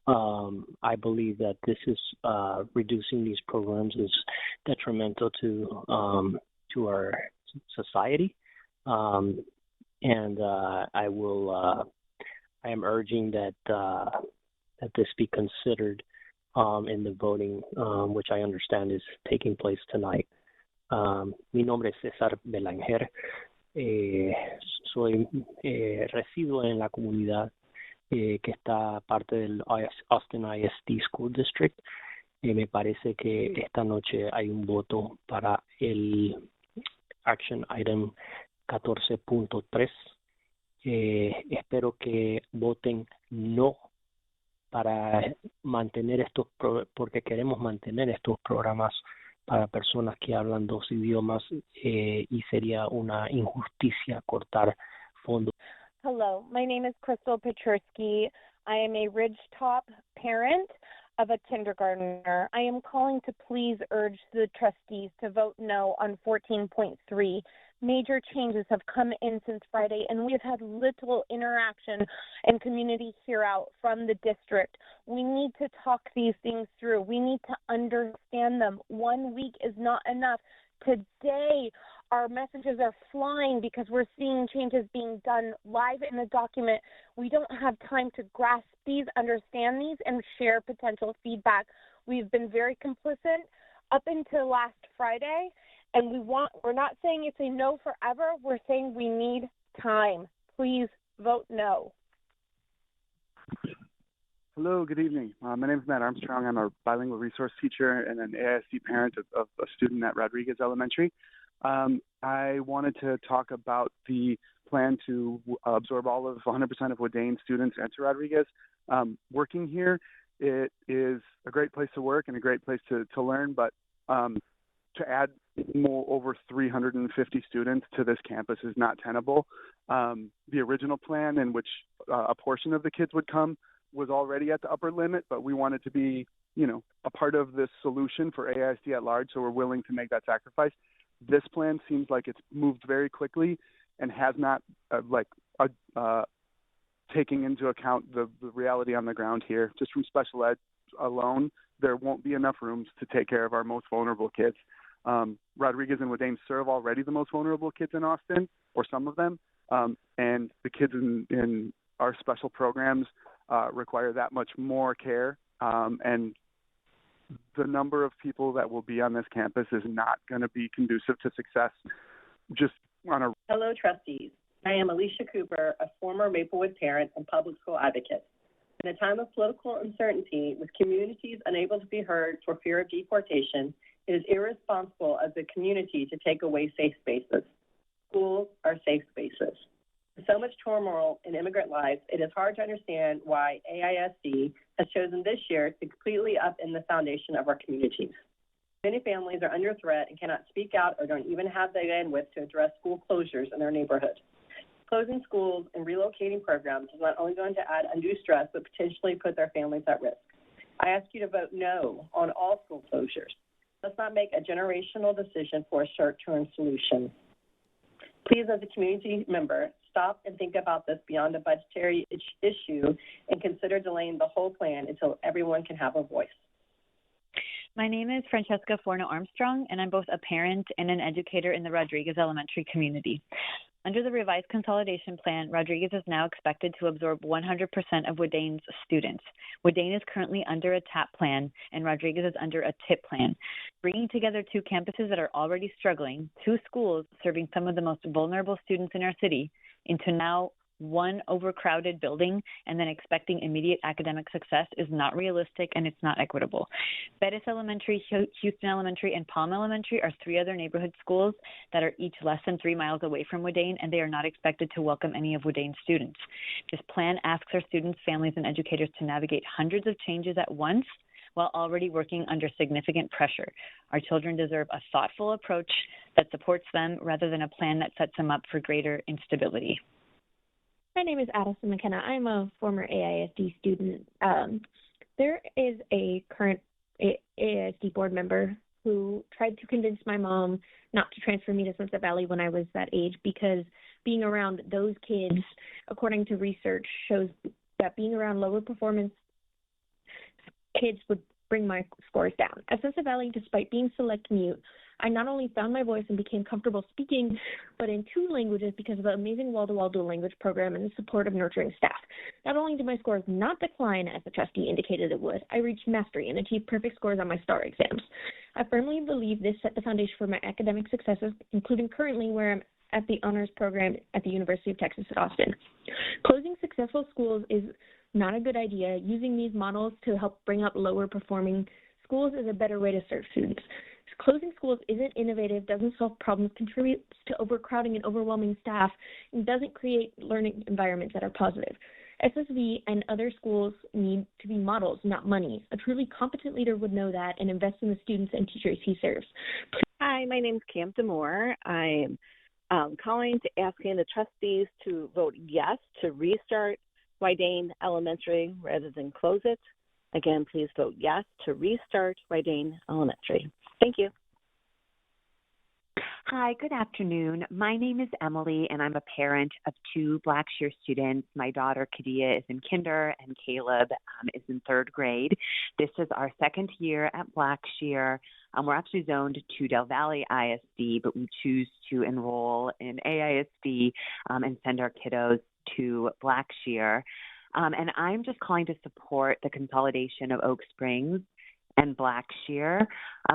I believe that this is reducing these programs is detrimental to our society, and I am urging that this be considered in the voting, which I understand is taking place tonight. Mi nombre es César Belanger. Resido en la comunidad que está parte del Austin ISD School District. Me parece que esta noche hay un voto para el Action Item 14.3. Espero que voten no para mantener porque queremos mantener estos programas para personas que hablan dos idiomas y sería una injusticia cortar fondos. Hello, my name is Crystal Petruski. I am a Ridgetop parent of a kindergartner. I am calling to please urge the trustees to vote no on 14.3. Major changes have come in since Friday, and we have had little interaction and community hear out from the district. We need to talk these things through. We need to understand them. 1 week is not enough. Today, our messages are flying because we're seeing changes being done live in the document. We don't have time to grasp these, understand these, and share potential feedback. We've been very complicit up until last Friday, and we're not saying it's a no forever. We're saying we need time. Please vote no. Hello, good evening. My name is Matt Armstrong. I'm a bilingual resource teacher and an AISD parent of a student at Rodriguez Elementary. I wanted to talk about the plan to absorb all of 100% of Wadane students into Rodriguez. Working here, it is a great place to work and a great place to learn, but to add over 350 students to this campus is not tenable. The original plan in which a portion of the kids would come was already at the upper limit, but we wanted to be, a part of this solution for AISD at large, so we're willing to make that sacrifice. This plan seems like it's moved very quickly and has not taking into account the reality on the ground here. Just from special ed alone, there won't be enough rooms to take care of our most vulnerable kids. Rodriguez and Wadane serve already the most vulnerable kids in Austin, or some of them, and the kids in our special programs require that much more care, and the number of people that will be on this campus is not going to be conducive to success. Hello, trustees. I am Alicia Cooper, a former Maplewood parent and public school advocate. In a time of political uncertainty, with communities unable to be heard for fear of deportation, it is irresponsible as a community to take away safe spaces. Schools are safe spaces. With so much turmoil in immigrant lives, it is hard to understand why AISD has chosen this year to completely upend the foundation of our communities. Many families are under threat and cannot speak out or don't even have the bandwidth to address school closures in their neighborhood. Closing schools and relocating programs is not only going to add undue stress, but potentially put their families at risk. I ask you to vote no on all school closures. Let's not make a generational decision for a short-term solution. Please, as a community member, stop and think about this beyond a budgetary issue and consider delaying the whole plan until everyone can have a voice. My name is Francesca Forno Armstrong, and I'm both a parent and an educator in the Rodriguez Elementary community. Under the revised consolidation plan, Rodriguez is now expected to absorb 100% of Wadane's students. Wadane is currently under a TAP plan, and Rodriguez is under a TIP plan. Bringing together two campuses that are already struggling, two schools serving some of the most vulnerable students in our city, into now one overcrowded building and then expecting immediate academic success is not realistic, and it's not equitable. Bettis Elementary, Houston Elementary, and Palm Elementary are three other neighborhood schools that are each less than 3 miles away from Wadane, and they are not expected to welcome any of Wadane's students. This plan asks our students, families, and educators to navigate hundreds of changes at once while already working under significant pressure. Our children deserve a thoughtful approach that supports them rather than a plan that sets them up for greater instability. My name is Addison McKenna. I'm a former AISD student. There is a current AISD board member who tried to convince my mom not to transfer me to Sunset Valley when I was that age because being around those kids, according to research, shows that being around lower performance kids would bring my scores down. At Sunset Valley, despite being select mute, I not only found my voice and became comfortable speaking, but in 2 languages because of the amazing wall-to-wall dual language program and the support of nurturing staff. Not only did my scores not decline as the trustee indicated it would, I reached mastery and achieved perfect scores on my STAR exams. I firmly believe this set the foundation for my academic successes, including currently where I'm at the honors program at the University of Texas at Austin. Closing successful schools is Not a good idea. Using these models to help bring up lower performing schools is a better way to serve students. Closing schools isn't innovative, doesn't solve problems, contributes to overcrowding and overwhelming staff, and doesn't create learning environments that are positive. SSV and other schools need to be models, not money. A truly competent leader would know that and invest in the students and teachers he serves. Hi, my name is Cam Demore. I'm calling to asking the trustees to vote yes to restart Wydane Elementary rather than close it. Again, please vote yes to restart Wydane Elementary. Thank you. Hi, good afternoon. My name is Emily, and I'm a parent of two Blackshear students. My daughter, Kadia, is in kinder, and Caleb is in third grade. This is our second year at Blackshear. We're actually zoned to Del Valley ISD, but we choose to enroll in AISD and send our kiddos to Blackshear. And I'm just calling to support the consolidation of Oak Springs and Blackshear,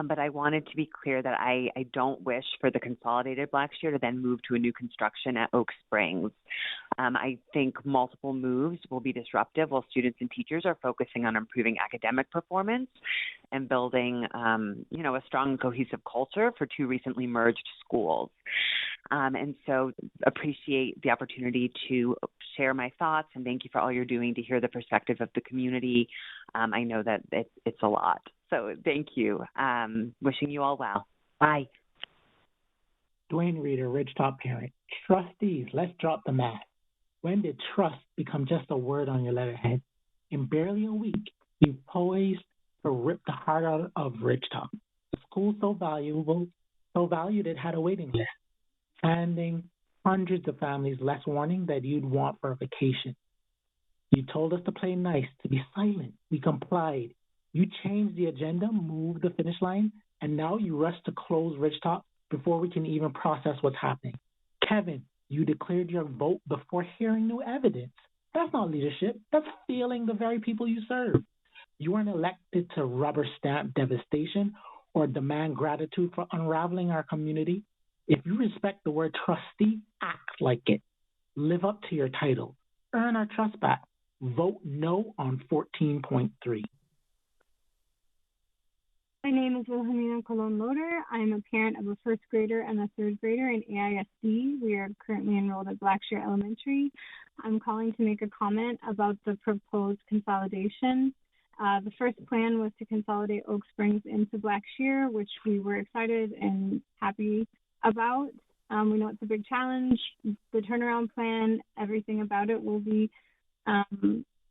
but I wanted to be clear that I don't wish for the consolidated Blackshear to then move to a new construction at Oak Springs. I think multiple moves will be disruptive while students and teachers are focusing on improving academic performance and building, a strong, cohesive culture for two recently merged schools. And so appreciate the opportunity to share my thoughts, and thank you for all you're doing to hear the perspective of the community. I know that it's a lot. So thank you. Wishing you all well. Bye. Dwayne Reeder, Ridgetop parent. Trustees, let's drop the math. When did trust become just a word on your letterhead? In barely a week, you've poised to rip the heart out of Ridgetop. The school so valued it had a waiting list, handing hundreds of families less warning that you'd want for a vacation. You told us to play nice, to be silent. We complied. You changed the agenda, moved the finish line, and now you rush to close Ridgetop before we can even process what's happening. Kevin, you declared your vote before hearing new evidence. That's not leadership. That's failing the very people you serve. You weren't elected to rubber stamp devastation or demand gratitude for unraveling our community. If you respect the word trustee, act like it. Live up to your title. Earn our trust back. Vote no on 14.3. My name is Wilhelmina Colon Loader. I'm a parent of a first grader and a third grader in AISD. We are currently enrolled at Blackshear Elementary. I'm calling to make a comment about the proposed consolidation. The first plan was to consolidate Oak Springs into Blackshear, which we were excited and happy about. We know it's a big challenge. The turnaround plan, everything about it will be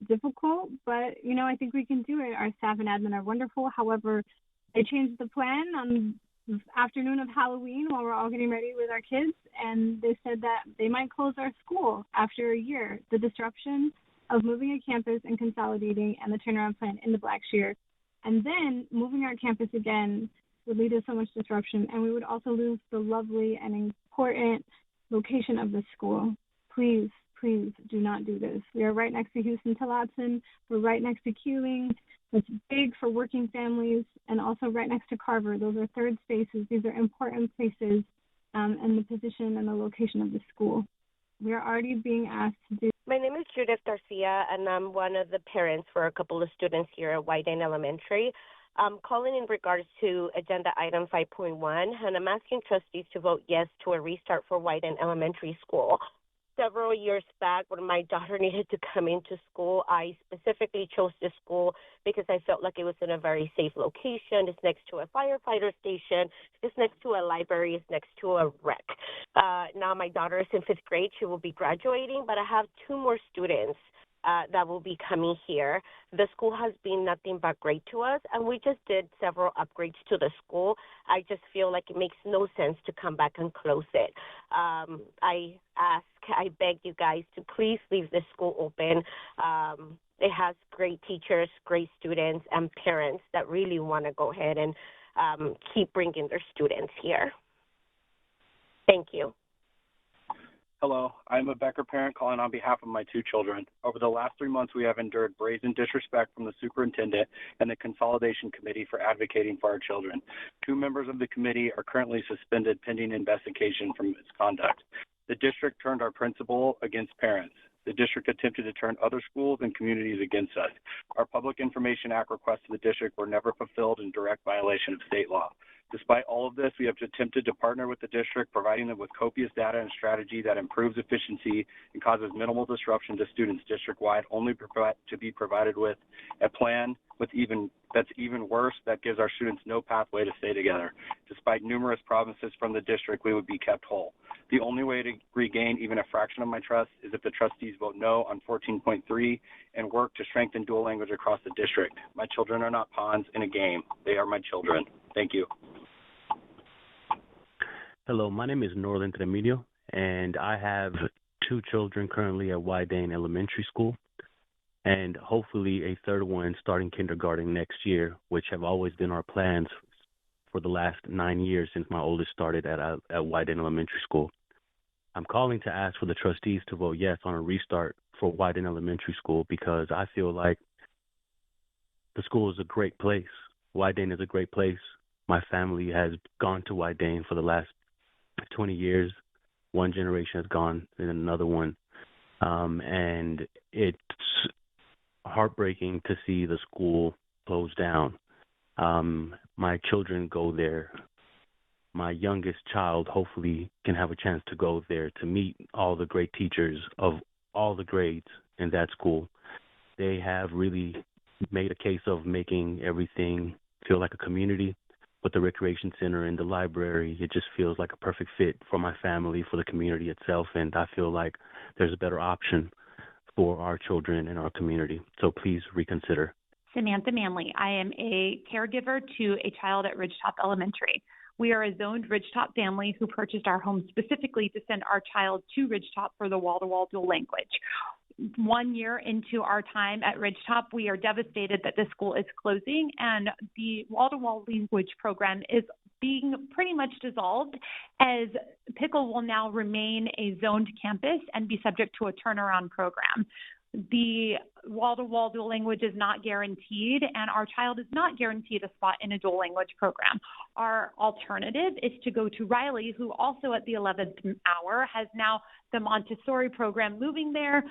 difficult, but I think we can do it. Our staff and admin are wonderful. However, they changed the plan on the afternoon of Halloween while we're all getting ready with our kids, and they said that they might close our school after a year. The disruption of moving a campus and consolidating and the turnaround plan into Blackshear, and then moving our campus again would lead to so much disruption, and we would also lose the lovely and important location of the school. Please do not do this. We are right next to Houston-Tillotson. We're right next to Kewing. It's big for working families, and also right next to Carver. Those are third spaces. These are important places, and the position and the location of the school. We are already being asked to do. My name is Judith Garcia, and I'm one of the parents for a couple of students here at Wydane Elementary. I'm calling in regards to agenda item 5.1, and I'm asking trustees to vote yes to a restart for Wydane Elementary School. Several years back, when my daughter needed to come into school, I specifically chose this school because I felt like it was in a very safe location. It's next to a firefighter station. It's next to a library. It's next to a rec. Now my daughter is in 5th grade. She will be graduating, but I have 2 more students that will be coming here. The school has been nothing but great to us, and we just did several upgrades to the school. I just feel like it makes no sense to come back and close it. I beg you guys to please leave this school open. It has great teachers, great students, and parents that really want to go ahead and keep bringing their students here. Thank you. Hello, I'm a Becker parent calling on behalf of my 2 children. Over the last 3 months, we have endured brazen disrespect from the superintendent and the consolidation committee for advocating for our children. 2 members of the committee are currently suspended pending investigation from its conduct. The district turned our principal against parents. The district attempted to turn other schools and communities against us. Our Public Information Act requests to the district were never fulfilled in direct violation of state law. Despite all of this, we have attempted to partner with the district, providing them with copious data and strategy that improves efficiency and causes minimal disruption to students district-wide, only to be provided with a plan that's even worse, that gives our students no pathway to stay together. Despite numerous promises from the district, we would be kept whole. The only way to regain even a fraction of my trust is if the trustees vote no on 14.3 and work to strengthen dual language across the district. My children are not pawns in a game. They are my children. Thank you. Hello, my name is Norland Tremilio, and I have 2 children currently at Wydane Elementary School, and hopefully a third one starting kindergarten next year, which have always been our plans for the last 9 years since my oldest started at Wydane Elementary School. I'm calling to ask for the trustees to vote yes on a restart for Wydane Elementary School because I feel like the school is a great place. Wydane is a great place. My family has gone to Wydane for the last 20 years. One generation has gone and another one. And it's heartbreaking to see the school close down. My children go there. My youngest child hopefully can have a chance to go there to meet all the great teachers of all the grades in that school. They have really made a case of making everything feel like a community. With the recreation center and the library, it just feels like a perfect fit for my family, for the community itself, and I feel like there's a better option for our children and our community. So please reconsider. Samantha Manley. I am a caregiver to a child at Ridgetop Elementary. We are a zoned Ridgetop family who purchased our home specifically to send our child to Ridgetop for the wall-to-wall dual language. 1 year into our time at Ridgetop, we are devastated that the school is closing and the wall-to-wall language program is being pretty much dissolved, as Pickle will now remain a zoned campus and be subject to a turnaround program. The wall-to-wall dual language is not guaranteed, and our child is not guaranteed a spot in a dual language program. Our alternative is to go to Riley, who also at the 11th hour has now the Montessori program moving there,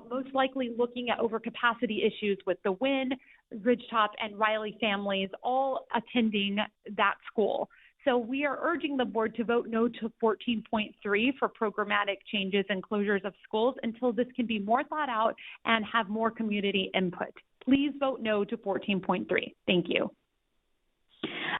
most likely looking at overcapacity issues with the Wynn, Ridgetop, and Riley families all attending that school. So we are urging the board to vote no to 14.3 for programmatic changes and closures of schools until this can be more thought out and have more community input. Please vote no to 14.3. Thank you.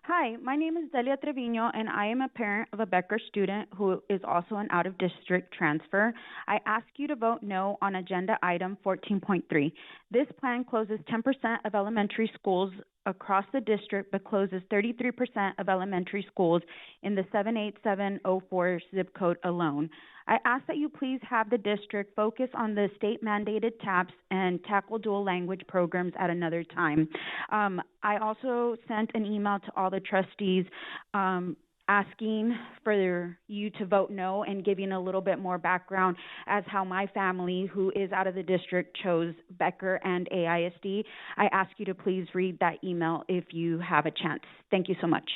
Hi, my name is Delia Trevino, and I am a parent of a Becker student who is also an out-of-district transfer. I ask you to vote no on agenda item 14.3. This plan closes 10% of elementary schools across the district, but closes 33% of elementary schools in the 78704 zip code alone. I ask that you please have the district focus on the state-mandated TAPs and tackle dual language programs at another time. I also sent an email to all the trustees asking for you to vote no and giving a little bit more background as how my family, who is out of the district, chose Becker and AISD. I ask you to please read that email if you have a chance. Thank you so much.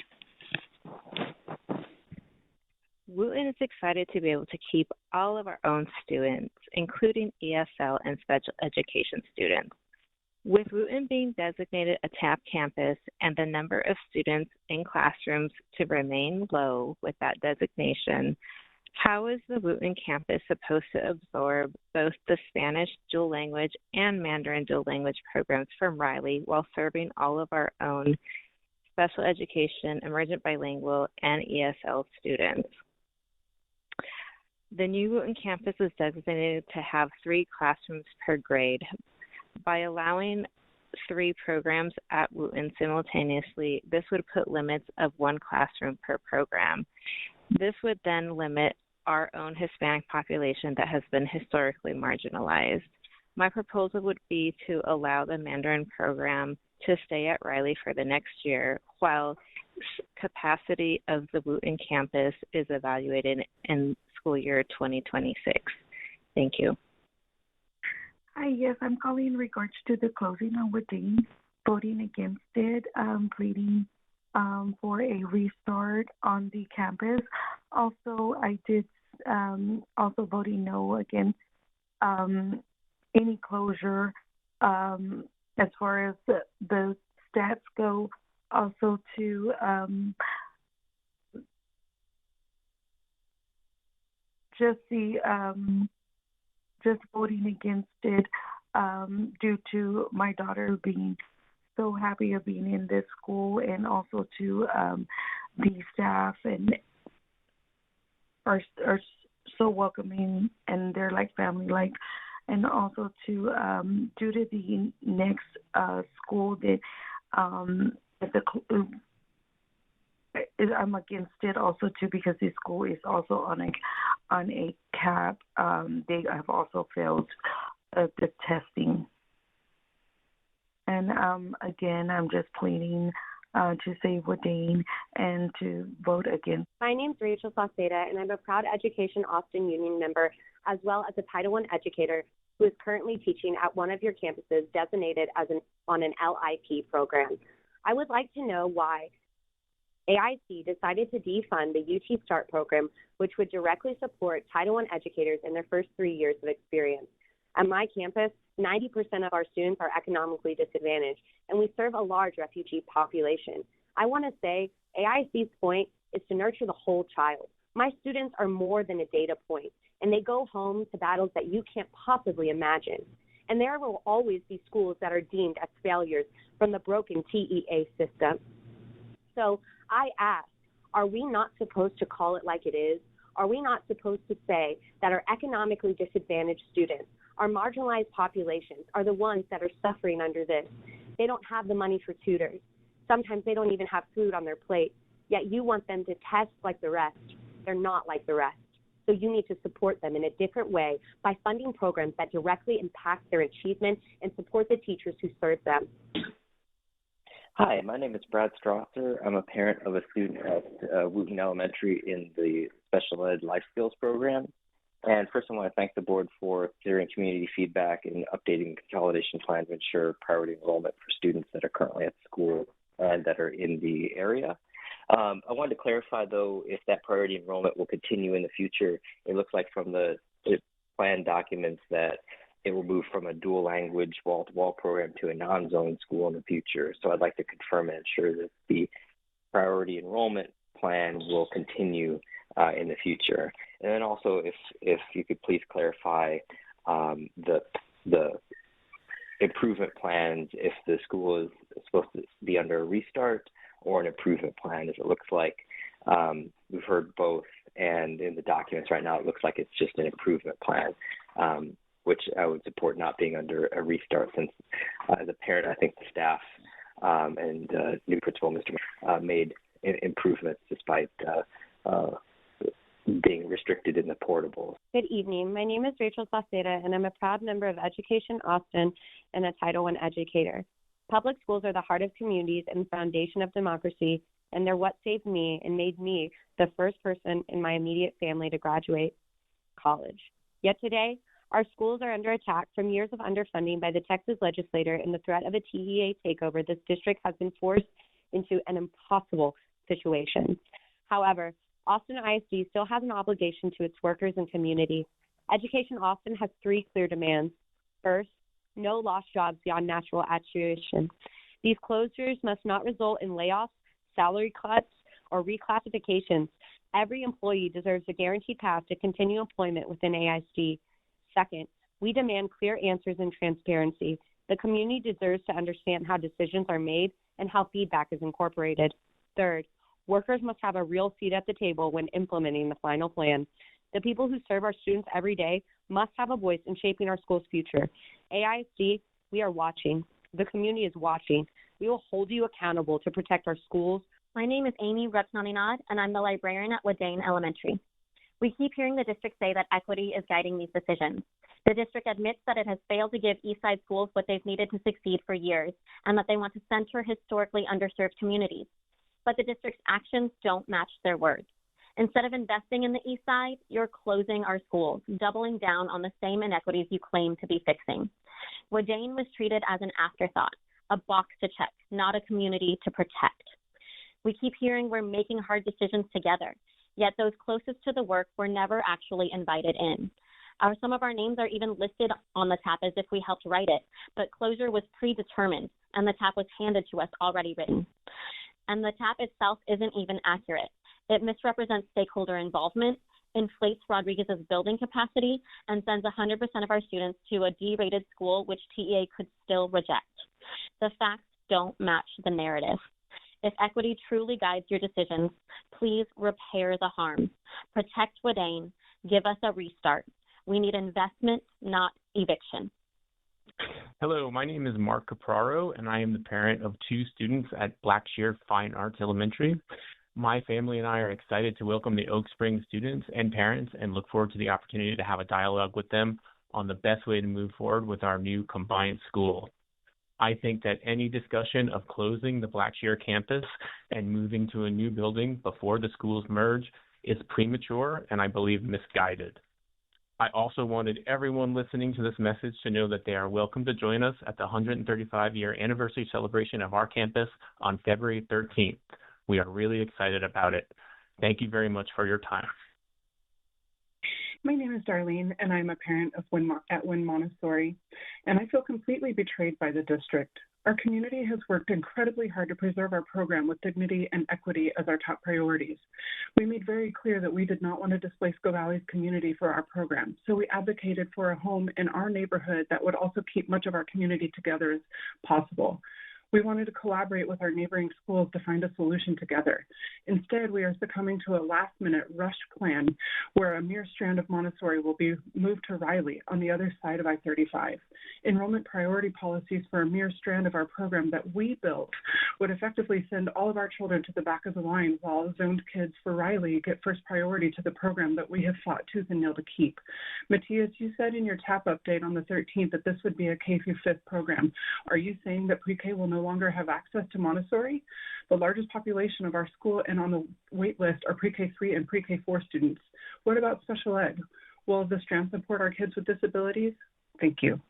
Wooten is excited to be able to keep all of our own students, including ESL and special education students. With Wooten being designated a TAP campus and the number of students in classrooms to remain low with that designation, how is the Wooten campus supposed to absorb both the Spanish dual language and Mandarin dual language programs from Riley while serving all of our own special education, emergent bilingual, and ESL students? The new Wooten campus is designated to have 3 classrooms per grade. By allowing 3 programs at Wooten simultaneously, this would put limits of 1 classroom per program. This would then limit our own Hispanic population that has been historically marginalized. My proposal would be to allow the Mandarin program to stay at Riley for the next year while capacity of the Wooten campus is evaluated in school year 2026. Thank you. Hi, yes, I'm calling in regards to the closing on Wydane, voting against it, pleading for a restart on the campus. Also, I did also voting no against any closure as far as the stats go, also to just voting against it due to my daughter being so happy of being in this school, and also to the staff and are so welcoming, and they're like family like, and also to due to the next school that I'm against it also too, because this school is also on a cap. They have also failed the testing. And again, I'm just pleading to save Wadane and to vote against. My name's Rachel Sauceda, and I'm a proud Education Austin Union member, as well as a Title I educator who is currently teaching at one of your campuses designated as on an LIP program. I would like to know why AIC decided to defund the UT START program, which would directly support Title I educators in their first 3 years of experience. At my campus, 90% of our students are economically disadvantaged, and we serve a large refugee population. I want to say AIC's point is to nurture the whole child. My students are more than a data point, and they go home to battles that you can't possibly imagine. And there will always be schools that are deemed as failures from the broken TEA system. So I ask, are we not supposed to call it like it is? Are we not supposed to say that our economically disadvantaged students, our marginalized populations, are the ones that are suffering under this? They don't have the money for tutors. Sometimes they don't even have food on their plate, yet you want them to test like the rest. They're not like the rest. So you need to support them in a different way by funding programs that directly impact their achievement and support the teachers who serve them. Hi, my name is Brad Strasser. I'm a parent of a student at Wooten Elementary in the Special Ed Life Skills program. And first, I want to thank the board for hearing community feedback and updating the consolidation plan to ensure priority enrollment for students that are currently at school and that are in the area. I wanted to clarify, though, if that priority enrollment will continue in the future. It looks like from the plan documents that it will move from a dual language wall-to-wall program to a non-zone school in the future. So I'd like to confirm and ensure that the priority enrollment plan will continue in the future. And then also, if you could please clarify the improvement plans, if the school is supposed to be under a restart or an improvement plan, as it looks like we've heard both, and in the documents right now it looks like it's just an improvement plan, which I would support not being under a restart, since as a parent I think the staff and new principal Mr. Made improvements despite being restricted in the portables. Good evening. My name is Rachel Sauceda, and I'm a proud member of Education Austin and a Title I educator. Public schools are the heart of communities and the foundation of democracy, and they're what saved me and made me the first person in my immediate family to graduate college. Yet today, our schools are under attack from years of underfunding by the Texas legislature and the threat of a TEA takeover. This district has been forced into an impossible situation. However, Austin ISD still has an obligation to its workers and community. Education Austin has 3 clear demands. First, no lost jobs beyond natural attrition. These closures must not result in layoffs, salary cuts, or reclassifications. Every employee deserves a guaranteed path to continue employment within AISD. Second, we demand clear answers and transparency. The community deserves to understand how decisions are made and how feedback is incorporated. Third, workers must have a real seat at the table when implementing the final plan. The people who serve our students every day must have a voice in shaping our school's future. AISD, we are watching. The community is watching. We will hold you accountable to protect our schools. My name is Amy Rutnaninad, and I'm the librarian at Wadane Elementary. We keep hearing the district say that equity is guiding these decisions. The district admits that it has failed to give Eastside schools what they've needed to succeed for years, and that they want to center historically underserved communities. But the district's actions don't match their words. Instead of investing in the East Side, you're closing our schools, doubling down on the same inequities you claim to be fixing. Wadane was treated as an afterthought, a box to check, not a community to protect. We keep hearing we're making hard decisions together, yet those closest to the work were never actually invited in. Some of our names are even listed on the TAP as if we helped write it, but closure was predetermined, and the TAP was handed to us already written. And the TAP itself isn't even accurate. It misrepresents stakeholder involvement, inflates Rodriguez's building capacity, and sends 100% of our students to a D-rated school, which TEA could still reject. The facts don't match the narrative. If equity truly guides your decisions, please repair the harm. Protect Wadane. Give us a restart. We need investment, not eviction. Hello, my name is Mark Capraro, and I am the parent of 2 students at Blackshear Fine Arts Elementary. My family and I are excited to welcome the Oak Springs students and parents and look forward to the opportunity to have a dialogue with them on the best way to move forward with our new combined school. I think that any discussion of closing the Blackshear campus and moving to a new building before the schools merge is premature and I believe misguided. I also wanted everyone listening to this message to know that they are welcome to join us at the 135-year anniversary celebration of our campus on February 13th. We are really excited about it. Thank you very much for your time. My name is Darlene, and I'm a parent of at Wynn Montessori, and I feel completely betrayed by the district. Our community has worked incredibly hard to preserve our program with dignity and equity as our top priorities. We made very clear that we did not want to displace Go Valley's community for our program, so we advocated for a home in our neighborhood that would also keep much of our community together as possible. We wanted to collaborate with our neighboring schools to find a solution together. Instead, we are succumbing to a last-minute rushed plan where a mere strand of Montessori will be moved to Riley on the other side of I-35. Enrollment priority policies for a mere strand of our program that we built would effectively send all of our children to the back of the line while zoned kids for Riley get first priority to the program that we have fought tooth and nail to keep. Matthias, you said in your TAP update on the 13th that this would be a K through 5th program. Are you saying that pre-K will no longer have access to Montessori? The largest population of our school and on the wait list are pre-K3 and pre-K4 students. What about special ed? Will the strand support our kids with disabilities? Thank you.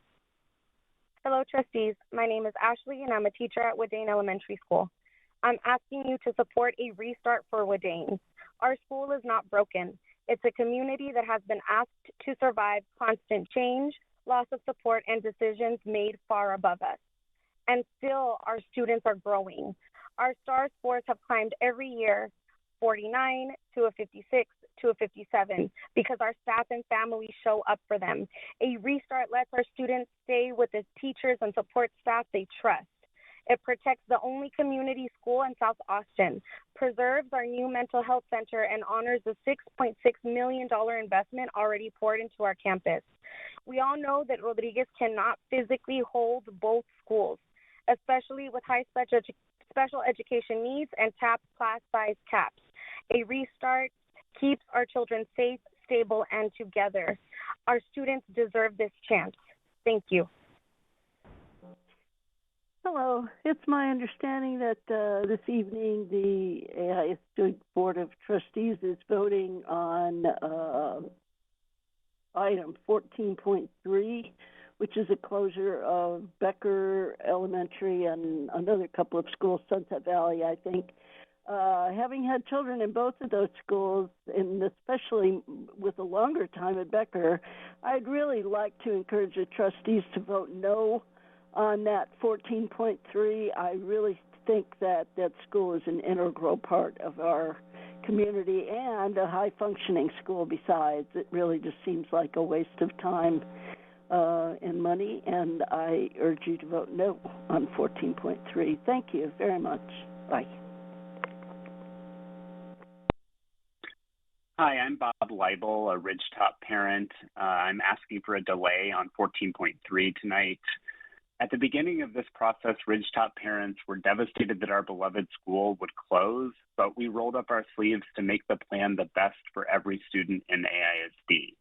Hello, trustees. My name is Ashley, and I'm a teacher at Wadane Elementary School. I'm asking you to support a restart for Wadane. Our school is not broken. It's a community that has been asked to survive constant change, loss of support, and decisions made far above us. And still, our students are growing. Our STAR scores have climbed every year, 49 to a 56 to a 57, because our staff and families show up for them. A restart lets our students stay with the teachers and support staff they trust. It protects the only community school in South Austin, preserves our new mental health center, and honors the $6.6 million investment already poured into our campus. We all know that Rodriguez cannot physically hold both schools, especially with high special education needs and TAP class size caps. A restart keeps our children safe, stable, and together. Our students deserve this chance. Thank you. Hello. It's my understanding that this evening the ISD Board of Trustees is voting on item 14.3, which is a closure of Becker Elementary and another couple of schools, Sunset Valley, I think. Having had children in both of those schools, and especially with a longer time at Becker, I'd really like to encourage the trustees to vote no on that 14.3. I really think that that school is an integral part of our community and a high-functioning school besides. It really just seems like a waste of time and money, and I urge you to vote no on 14.3. Thank you very much. Bye. Hi, I'm Bob Leibel, a Ridgetop parent. I'm asking for a delay on 14.3 tonight. At the beginning of this process, Ridgetop parents were devastated that our beloved school would close, but we rolled up our sleeves to make the plan the best for every student in AISD.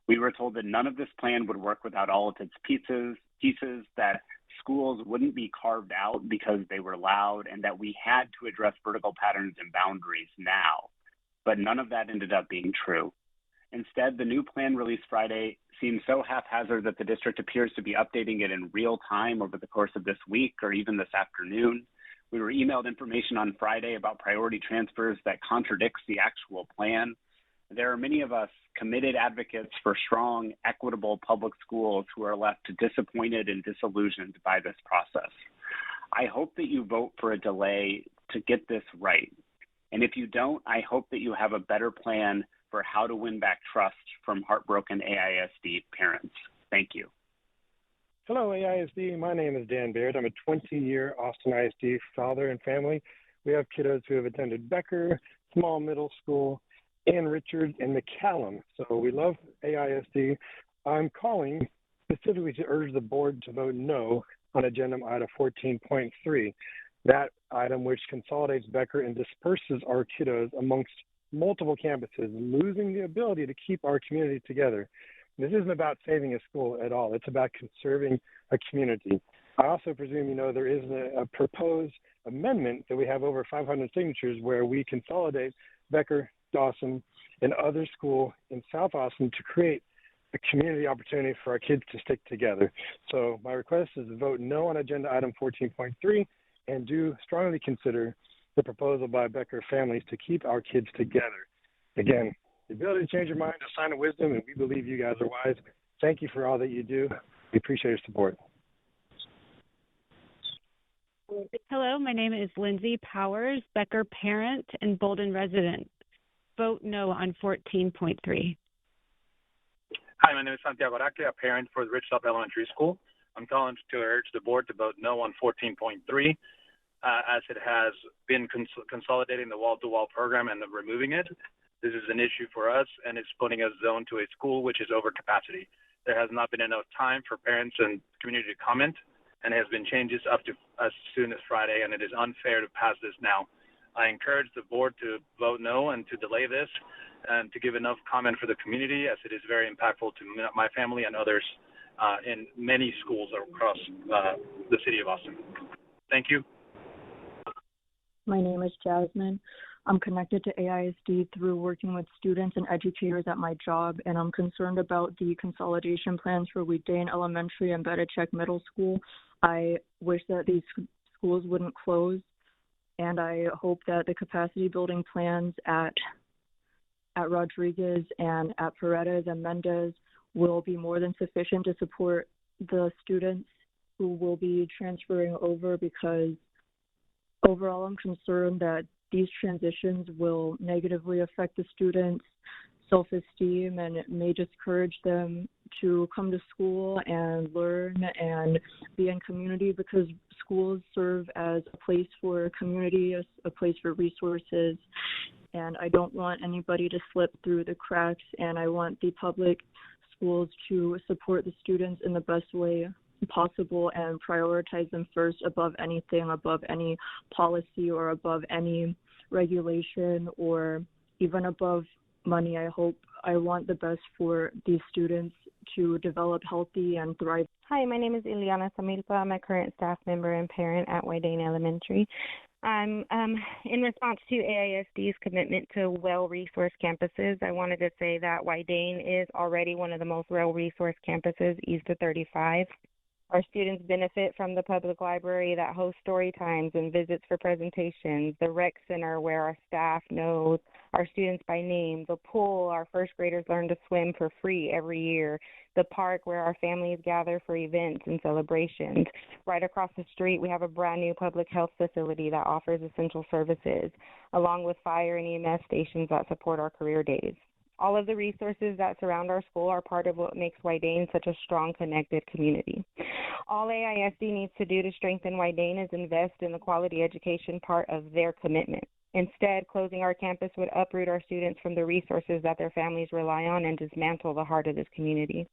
We were told that none of this plan would work without all of its pieces, that schools wouldn't be carved out because they were loud, and that we had to address vertical patterns and boundaries now. But none of that ended up being true. Instead, the new plan released Friday seems so haphazard that the district appears to be updating it in real time over the course of this week or even this afternoon. We were emailed information on Friday about priority transfers that contradicts the actual plan. There are many of us committed advocates for strong, equitable public schools who are left disappointed and disillusioned by this process. I hope that you vote for a delay to get this right. And if you don't, I hope that you have a better plan for how to win back trust from heartbroken AISD parents. Thank you. Hello, AISD. My name is Dan Baird. I'm a 20-year Austin ISD father and family. We have kiddos who have attended Becker, Small Middle School, Ann Richards, and McCallum. So we love AISD. I'm calling specifically to urge the board to vote no on agenda item 14.3, that item which consolidates Becker and disperses our kiddos amongst multiple campuses, losing the ability to keep our community together. This isn't about saving a school at all. It's about conserving a community. I also presume you know there is a proposed amendment that we have over 500 signatures where we consolidate Becker, Dawson, and other school in South Austin to create a community opportunity for our kids to stick together. So my request is to vote no on agenda item 14.3 and do strongly consider the proposal by Becker families to keep our kids together. Again, the ability to change your mind is a sign of wisdom, and we believe you guys are wise. Thank you for all that you do. We appreciate your support. Hello, my name is Lindsay Powers, Becker parent and Bolden resident. Vote no on 14.3. Hi, my name is Santiago Araque, a parent for the Ridgetop Elementary School. I'm calling to urge the board to vote no on 14.3, as it has been consolidating the wall-to-wall program and removing it. This is an issue for us, and it's putting us zone to a school which is over capacity. There has not been enough time for parents and community to comment, and there has been changes up to as soon as Friday, and it is unfair to pass this now. I encourage the board to vote no and to delay this and to give enough comment for the community, as it is very impactful to my family and others in many schools across the city of Austin. Thank you. My name is Jasmine. I'm connected to AISD through working with students and educators at my job, and I'm concerned about the consolidation plans for Wheatdane Elementary and Bedichek Middle School. I wish that these schools wouldn't close, and I hope that the capacity building plans at Rodriguez and at Paredes and Mendez will be more than sufficient to support the students who will be transferring over, because overall I'm concerned that these transitions will negatively affect the students' self-esteem, and it may discourage them to come to school and learn and be in community, because schools serve as a place for community, a place for resources, and I don't want anybody to slip through the cracks, and I want the public schools to support the students in the best way possible and prioritize them first above anything, above any policy or above any regulation or even above money. I want the best for these students to develop healthy and thrive. Hi, my name is Ileana Samilpa. I'm a current staff member and parent at Wydane Elementary. I'm in response to AISD's commitment to well-resourced campuses. I wanted to say that Wydane is already one of the most well-resourced campuses east of 35. Our students benefit from the public library that hosts story times and visits for presentations, the rec center where our staff knows our students by name, the pool our first graders learn to swim for free every year, the park where our families gather for events and celebrations. Right across the street, we have a brand new public health facility that offers essential services, along with fire and EMS stations that support our career days. All of the resources that surround our school are part of what makes Wydane such a strong, connected community. All AISD needs to do to strengthen Wydane is invest in the quality education part of their commitment. Instead, closing our campus would uproot our students from the resources that their families rely on and dismantle the heart of this community.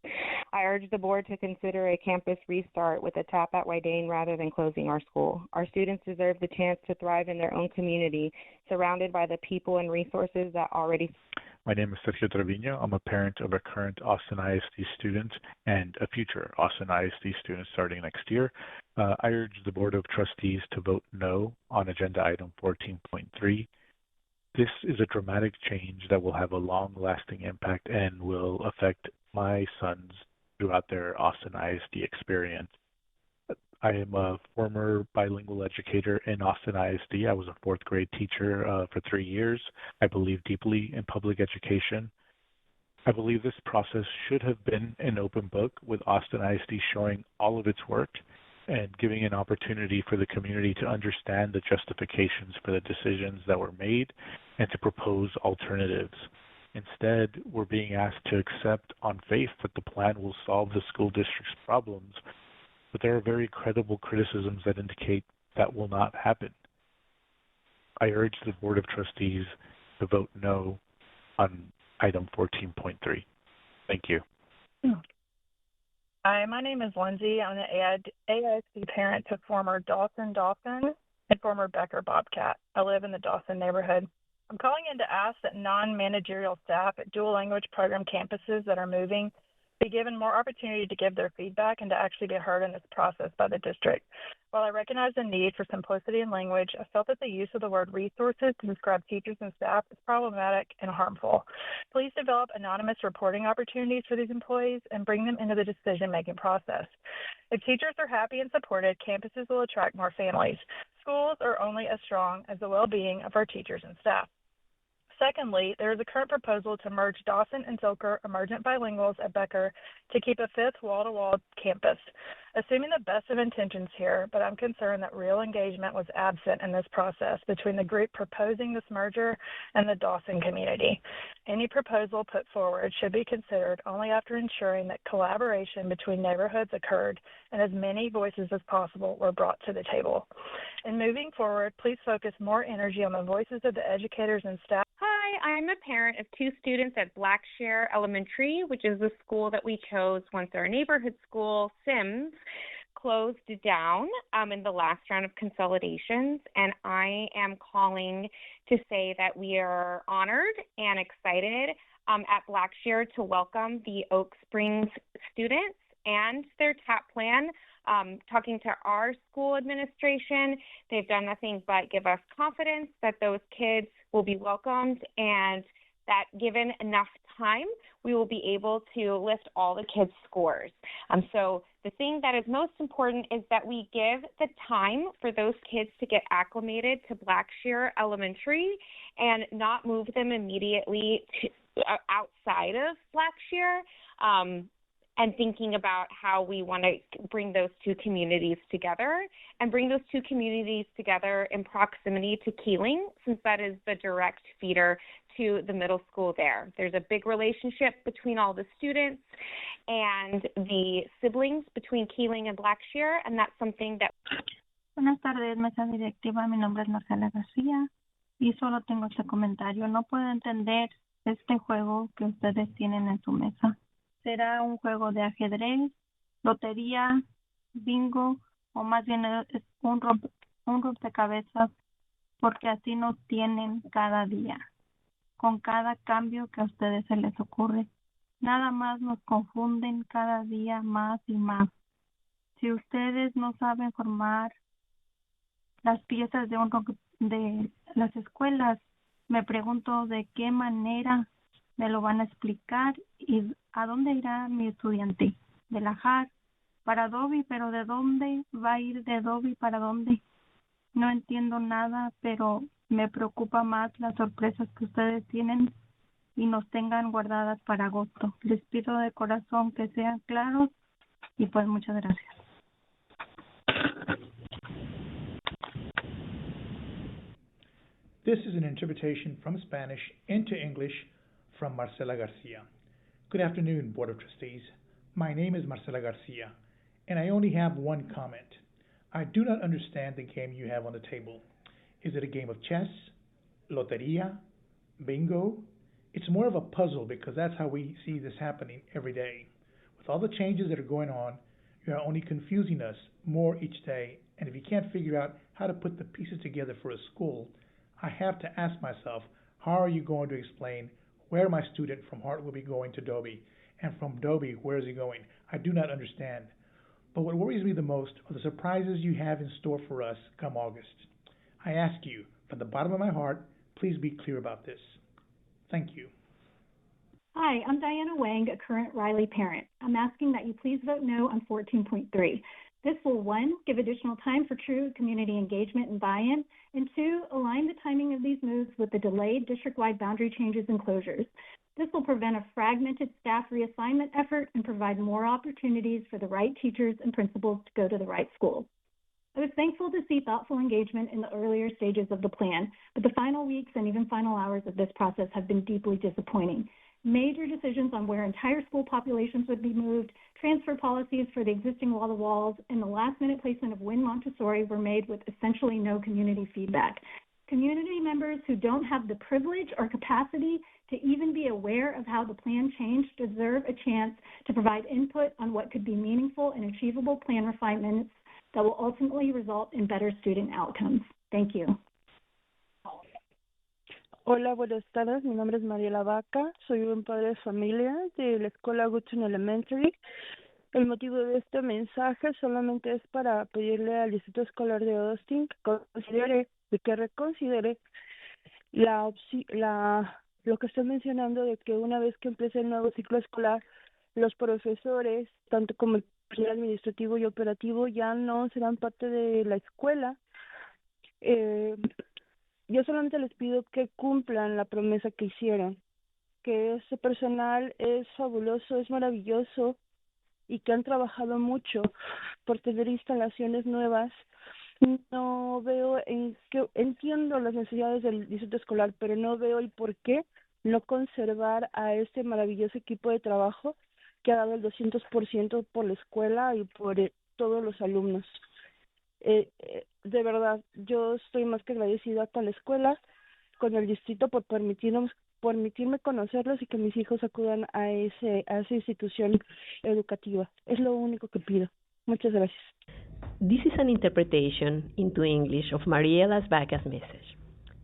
I urge the board to consider a campus restart with a tap at Wydane rather than closing our school. Our students deserve the chance to thrive in their own community, surrounded by the people and resources that already. My name is Sergio Trevino. I'm a parent of a current Austin ISD student and a future Austin ISD student starting next year. I urge the Board of Trustees to vote no on agenda item 14.3. This is a dramatic change that will have a long-lasting impact and will affect my sons throughout their Austin ISD experience. I am a former bilingual educator in Austin ISD. I was a fourth grade teacher for 3 years. I believe deeply in public education. I believe this process should have been an open book with Austin ISD showing all of its work and giving an opportunity for the community to understand the justifications for the decisions that were made and to propose alternatives. Instead, we're being asked to accept on faith that the plan will solve the school district's problems, but there are very credible criticisms that indicate that will not happen. I urge the Board of Trustees to vote no on item 14.3. Thank you. Hi, my name is Lindsay. I'm an AISD parent to former Dawson Dolphin and former Becker Bobcat. I live in the Dawson neighborhood. I'm calling in to ask that non-managerial staff at dual language program campuses that are moving be given more opportunity to give their feedback and to actually be heard in this process by the district. While I recognize the need for simplicity in language, I felt that the use of the word resources to describe teachers and staff is problematic and harmful. Please develop anonymous reporting opportunities for these employees and bring them into the decision-making process. If teachers are happy and supported, campuses will attract more families. Schools are only as strong as the well-being of our teachers and staff. Secondly, there is a current proposal to merge Dawson and Zilker emergent bilinguals at Becker to keep a fifth wall-to-wall campus. Assuming the best of intentions here, but I'm concerned that real engagement was absent in this process between the group proposing this merger and the Dawson community. Any proposal put forward should be considered only after ensuring that collaboration between neighborhoods occurred and as many voices as possible were brought to the table. In moving forward, please focus more energy on the voices of the educators and staff. Hi, I'm a parent of 2 students at Blackshear Elementary, which is the school that we chose once our neighborhood school, Sims, closed down in the last round of consolidations. And I am calling to say that we are honored and excited at Blackshear to welcome the Oak Springs students and their TAP plan. Talking to our school administration, they've done nothing but give us confidence that those kids will be welcomed and that given enough time, we will be able to lift all the kids' scores. So the thing that is most important is that we give the time for those kids to get acclimated to Blackshear Elementary and not move them immediately to, outside of Blackshear. And thinking about how we want to bring those 2 communities together and bring those 2 communities together in proximity to Keeling, since that is the direct feeder to the middle school there. There's a big relationship between all the students and the siblings between Keeling and Blackshear, and that's something that... Buenas tardes, mesa directiva. Mi nombre es Marcela García y solo tengo este comentario. No puedo entender este juego que ustedes tienen en su mesa. ¿Será un juego de ajedrez, lotería, bingo o más bien es un rompecabezas? Porque así nos tienen cada día, con cada cambio que a ustedes se les ocurre. Nada más nos confunden cada día más y más. Si ustedes no saben formar las piezas de las escuelas, me pregunto de qué manera me lo van a explicar y a dónde irá mi estudiante. De la JAR para Dobby, pero ¿de dónde va a ir de Dobby para dónde? No entiendo nada, pero me preocupa más las sorpresas que ustedes tienen y nos tengan guardadas para agosto. Les pido de corazón que sean claros y pues muchas gracias. This is an interpretation from Spanish into English from Marcela Garcia. Good afternoon, Board of Trustees. My name is Marcela Garcia, and I only have one comment. I do not understand the game you have on the table. Is it a game of chess, loteria, bingo? It's more of a puzzle because that's how we see this happening every day. With all the changes that are going on, you are only confusing us more each day, and if you can't figure out how to put the pieces together for a school, I have to ask myself, how are you going to explain where my student from Hart will be going to Dobie, and from Dobie, where is he going? I do not understand. But what worries me the most are the surprises you have in store for us come August. I ask you, from the bottom of my heart, please be clear about this. Thank you. Hi, I'm Diana Wang, a current Riley parent. I'm asking that you please vote no on 14.3. This will, 1, give additional time for true community engagement and buy-in, and 2, align the timing of these moves with the delayed district-wide boundary changes and closures. This will prevent a fragmented staff reassignment effort and provide more opportunities for the right teachers and principals to go to the right schools. I was thankful to see thoughtful engagement in the earlier stages of the plan, but the final weeks and even final hours of this process have been deeply disappointing. Major decisions on where entire school populations would be moved, transfer policies for the existing wall-to-walls, and the last-minute placement of Wynn Montessori were made with essentially no community feedback. Community members who don't have the privilege or capacity to even be aware of how the plan changed deserve a chance to provide input on what could be meaningful and achievable plan refinements that will ultimately result in better student outcomes. Thank you. Hola, buenas tardes. Mi nombre es Mariela Vaca. Soy un padre de familia de la escuela Woodson Elementary. El motivo de este mensaje solamente es para pedirle al Distrito Escolar de Austin que reconsidere lo que está mencionando de que una vez que empiece el nuevo ciclo escolar, los profesores, tanto como el personal administrativo y operativo, ya no serán parte de la escuela. Yo solamente les pido que cumplan la promesa que hicieron, que ese personal es fabuloso, es maravilloso y que han trabajado mucho por tener instalaciones nuevas. No veo entiendo las necesidades del distrito escolar, pero no veo el por qué no conservar a este maravilloso equipo de trabajo que ha dado el 200% por la escuela y por todos los alumnos. De verdad, yo estoy más que agradecida con la escuela, con el distrito por permitirme conocerlos y que mis hijos acudan a esa institución educativa. Es lo único que pido. Muchas gracias. This is an interpretation into English of Mariela Vaca's message.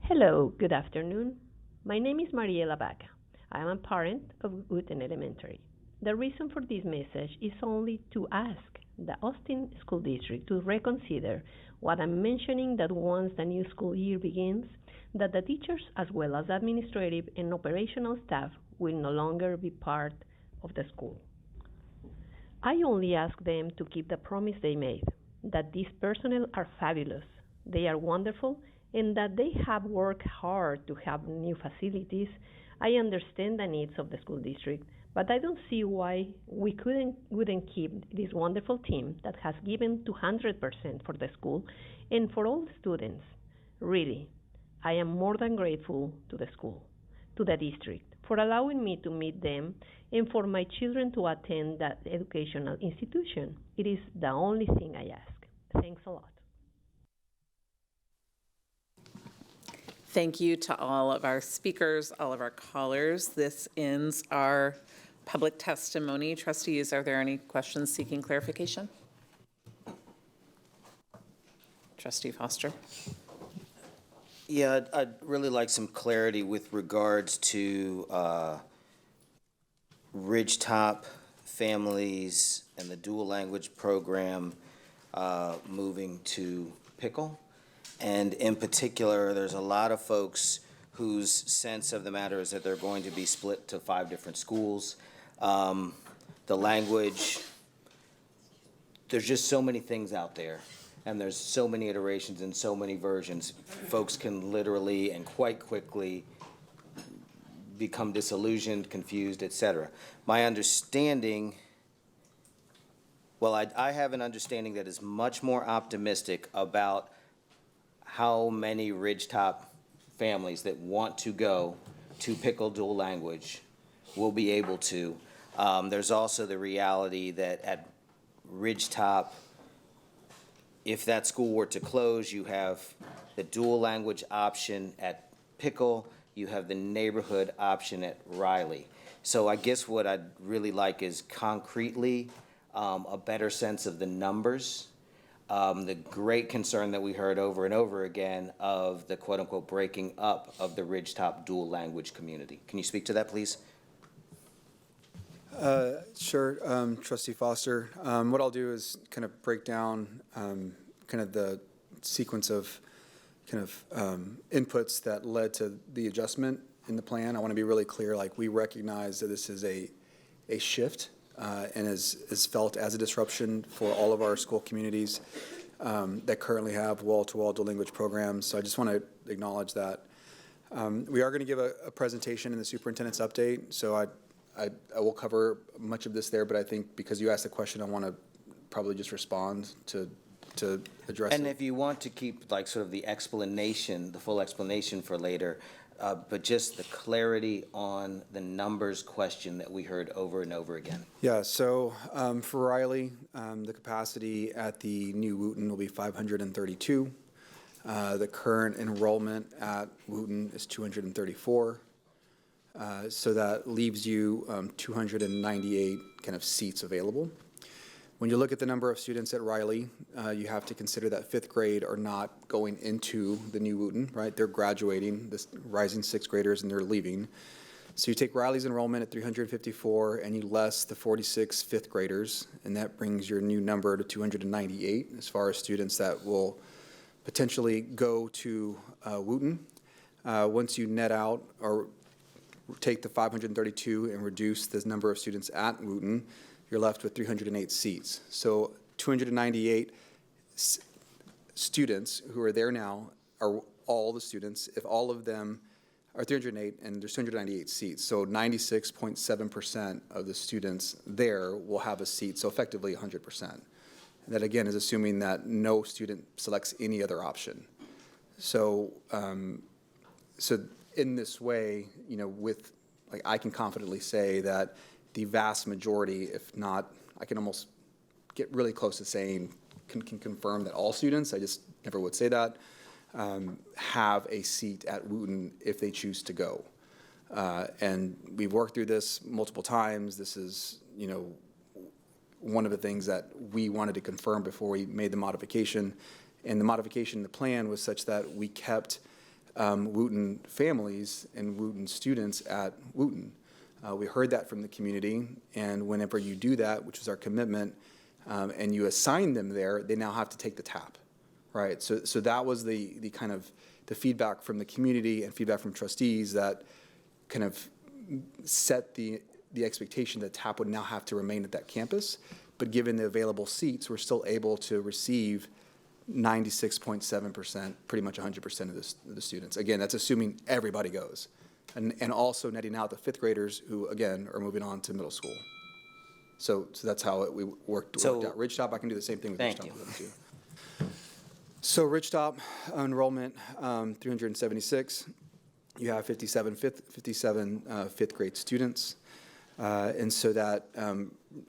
Hello, good afternoon. My name is Mariela Vaca. I am a parent of Wooten Elementary. The reason for this message is only to ask the Austin School District to reconsider what I'm mentioning, that once the new school year begins, that the teachers as well as administrative and operational staff will no longer be part of the school. I only ask them to keep the promise they made, that these personnel are fabulous, they are wonderful, and that they have worked hard to have new facilities. I understand the needs of the school district, but I don't see why we wouldn't keep this wonderful team that has given 200% for the school and for all the students. Really, I am more than grateful to the school, to the district, for allowing me to meet them and for my children to attend that educational institution. It is the only thing I ask. Thanks a lot. Thank you to all of our speakers, all of our callers. This ends our public testimony. Trustees, are there any questions seeking clarification? Trustee Foster. Yeah, I'd really like some clarity with regards to Ridgetop families and the dual language program moving to Pickle. And in particular, there's a lot of folks whose sense of the matter is that they're going to be split to 5 different schools. The language, there's just so many things out there, and there's so many iterations and so many versions. Folks can literally and quite quickly become disillusioned, confused, etc. My understanding, well, I have an understanding that is much more optimistic about how many Ridgetop families that want to go to Pickle dual language will be able to. There's also the reality that at Ridgetop, if that school were to close, you have the dual language option at Pickle, you have the neighborhood option at Riley. So I guess what I'd really like is concretely a better sense of the numbers. The great concern that we heard over and over again of the quote-unquote breaking up of the Ridgetop dual language community. Can you speak to that, please? Sure, Trustee Foster. What I'll do is kind of break down kind of the sequence of kind of inputs that led to the adjustment in the plan. I want to be really clear, like we recognize that this is a shift and is felt as a disruption for all of our school communities that currently have wall-to-wall dual language programs. So I just want to acknowledge that. We are going to give a presentation in the superintendent's update, so I will cover much of this there, but I think because you asked the question, I want to probably just respond to address it. And if you want to keep like sort of the explanation, the full explanation for later, but just the clarity on the numbers question that we heard over and over again. Yeah, so for Riley, the capacity at the new Wooten will be 532. The current enrollment at Wooten is 234. So that leaves you 298 kind of seats available. When you look at the number of students at Riley, you have to consider that fifth grade are not going into the new Wooten, right? They're graduating, this rising sixth graders, and they're leaving. So you take Riley's enrollment at 354 and you less the 46 fifth graders, and that brings your new number to 298 as far as students that will potentially go to Wooten. Once you net out or take the 532 and reduce the number of students at Wooten, you're left with 308 seats. So 298 students who are there now are all the students. If all of them are 308 and there's 298 seats, so 96.7% of the students there will have a seat, so effectively 100%. That again is assuming that no student selects any other option. So, so in this way, you know, with like I can confidently say that the vast majority, if not, I can almost get really close to saying, can confirm that all students, I just never would say that, have a seat at Wooten if they choose to go. And we've worked through this multiple times. This is, you know, one of the things that we wanted to confirm before we made the modification. And the modification in the plan was such that we kept Wooten families and Wooten students at Wooten. We heard that from the community, and whenever you do that, which is our commitment, and you assign them there, they now have to take the TAP, right? So that was the kind of the feedback from the community and feedback from trustees that kind of set the expectation that TAP would now have to remain at that campus, but given the available seats, we're still able to receive 96.7%, pretty much 100% of the students. Again, that's assuming everybody goes. And also netting out the fifth graders who, again, are moving on to middle school. So that's how we worked out. Ridgetop, I can do the same thing with Ridgetop with them too. So Ridgetop enrollment, 376. You have 57 fifth grade students. And so that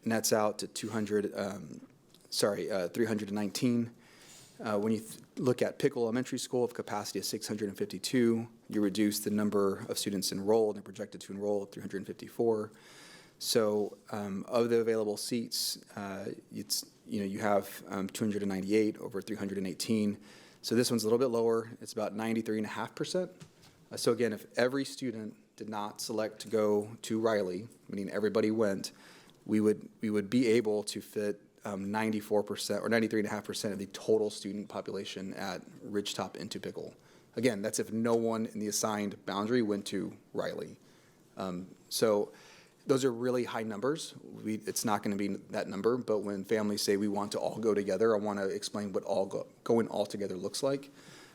nets out to 319. When you look at Pickle Elementary School of capacity of 652, you reduce the number of students enrolled and projected to enroll at 354. So of the available seats, you have 298 over 318. So this one's a little bit lower. It's about 93.5%. So again, if every student did not select to go to Riley, meaning everybody went, we would be able to fit 94% or 93.5% of the total student population at Ridgetop into Pickle. Again, that's if no one in the assigned boundary went to Riley. So those are really high numbers. It's not going to be that number, but when families say we want to all go together, I want to explain what going all together looks like.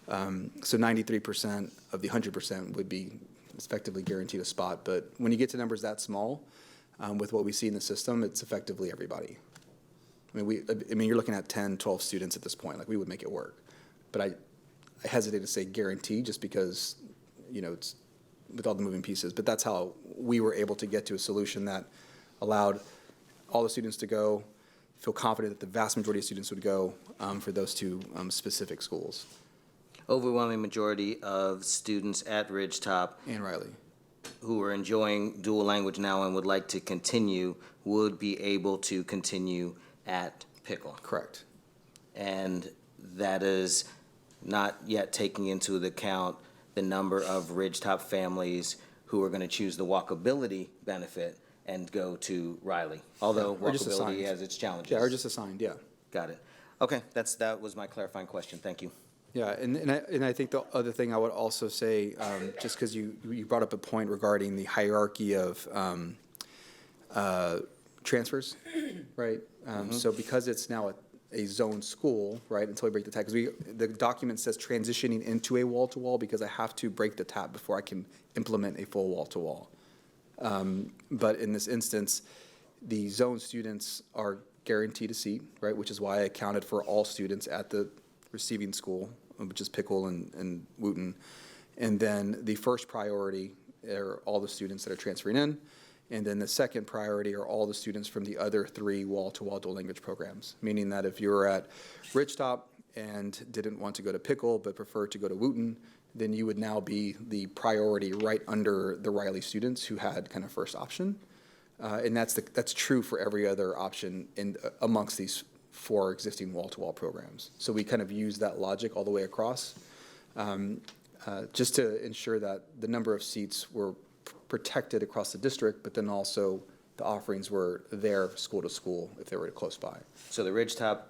So 93% of the 100% would be effectively guaranteed a spot, but when you get to numbers that small, with what we see in the system, it's effectively everybody. I mean, you're looking at 10, 12 students at this point. Like, we would make it work. But I hesitate to say guarantee just because, you know, it's with all the moving pieces. But that's how we were able to get to a solution that allowed all the students to go, feel confident that the vast majority of students would go for those two specific schools. Overwhelming majority of students at Ridgetop and Riley who are enjoying dual language now and would like to continue would be able to continue at Pickle. Correct. And that is not yet taking into account the number of Ridgetop families who are going to choose the walkability benefit and go to Riley. Although walkability has its challenges. Yeah, or just assigned, yeah. Got it. Okay, that was my clarifying question. Thank you. Yeah, and I think the other thing I would also say, just because you brought up a point regarding the hierarchy of transfers, right? So because it's now a zone school, right, until we break the tap, because the document says transitioning into a wall-to-wall because I have to break the tap before I can implement a full wall-to-wall. But in this instance, the zone students are guaranteed a seat, right, which is why I accounted for all students at the receiving school, which is Pickle and Wooten. And then the first priority are all the students that are transferring in. And then the second priority are all the students from the other 3 wall-to-wall dual language programs, meaning that if you were at Ridgetop and didn't want to go to Pickle but preferred to go to Wooten, then you would now be the priority right under the Riley students who had kind of first option. And that's true for every other option amongst these 4 existing wall-to-wall programs. So we kind of use that logic all the way across just to ensure that the number of seats were protected across the district, but then also the offerings were there school to school if they were close by. So the Ridgetop,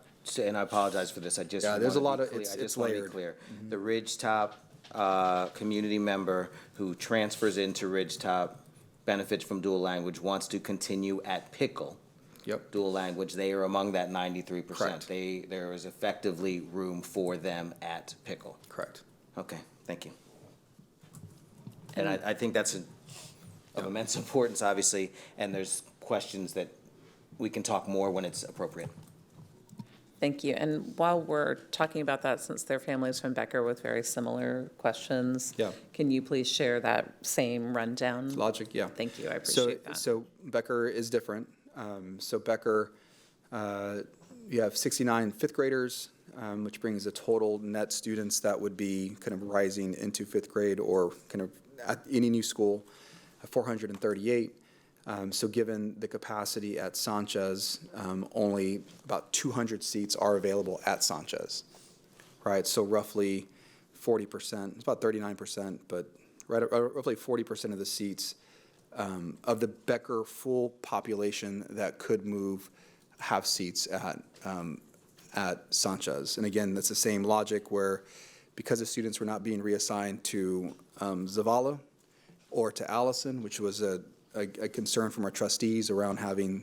and I apologize for this, there's a lot of, it's layered. Mm-hmm. The Ridgetop community member who transfers into Ridgetop, benefits from dual language, wants to continue at Pickle. Yep. Dual language, they are among that 93%. Correct. There is effectively room for them at Pickle. Correct. Okay, thank you. And I think that's of immense importance, obviously, and there's questions that we can talk more when it's appropriate. Thank you. And while we're talking about that, since their families from Becker with very similar questions, can you please share that same rundown? Logic, yeah. Thank you. I appreciate that. So Becker is different. So Becker, you have 69 fifth graders, which brings the total net students that would be kind of rising into fifth grade or kind of at any new school, 438. So given the capacity at Sanchez, only about 200 seats are available at Sanchez, right? So roughly 40%, it's about 39%, but roughly 40% of the seats of the Becker full population that could move have seats at Sanchez. And again, that's the same logic where because the students were not being reassigned to Zavala or to Allison, which was a concern from our trustees around having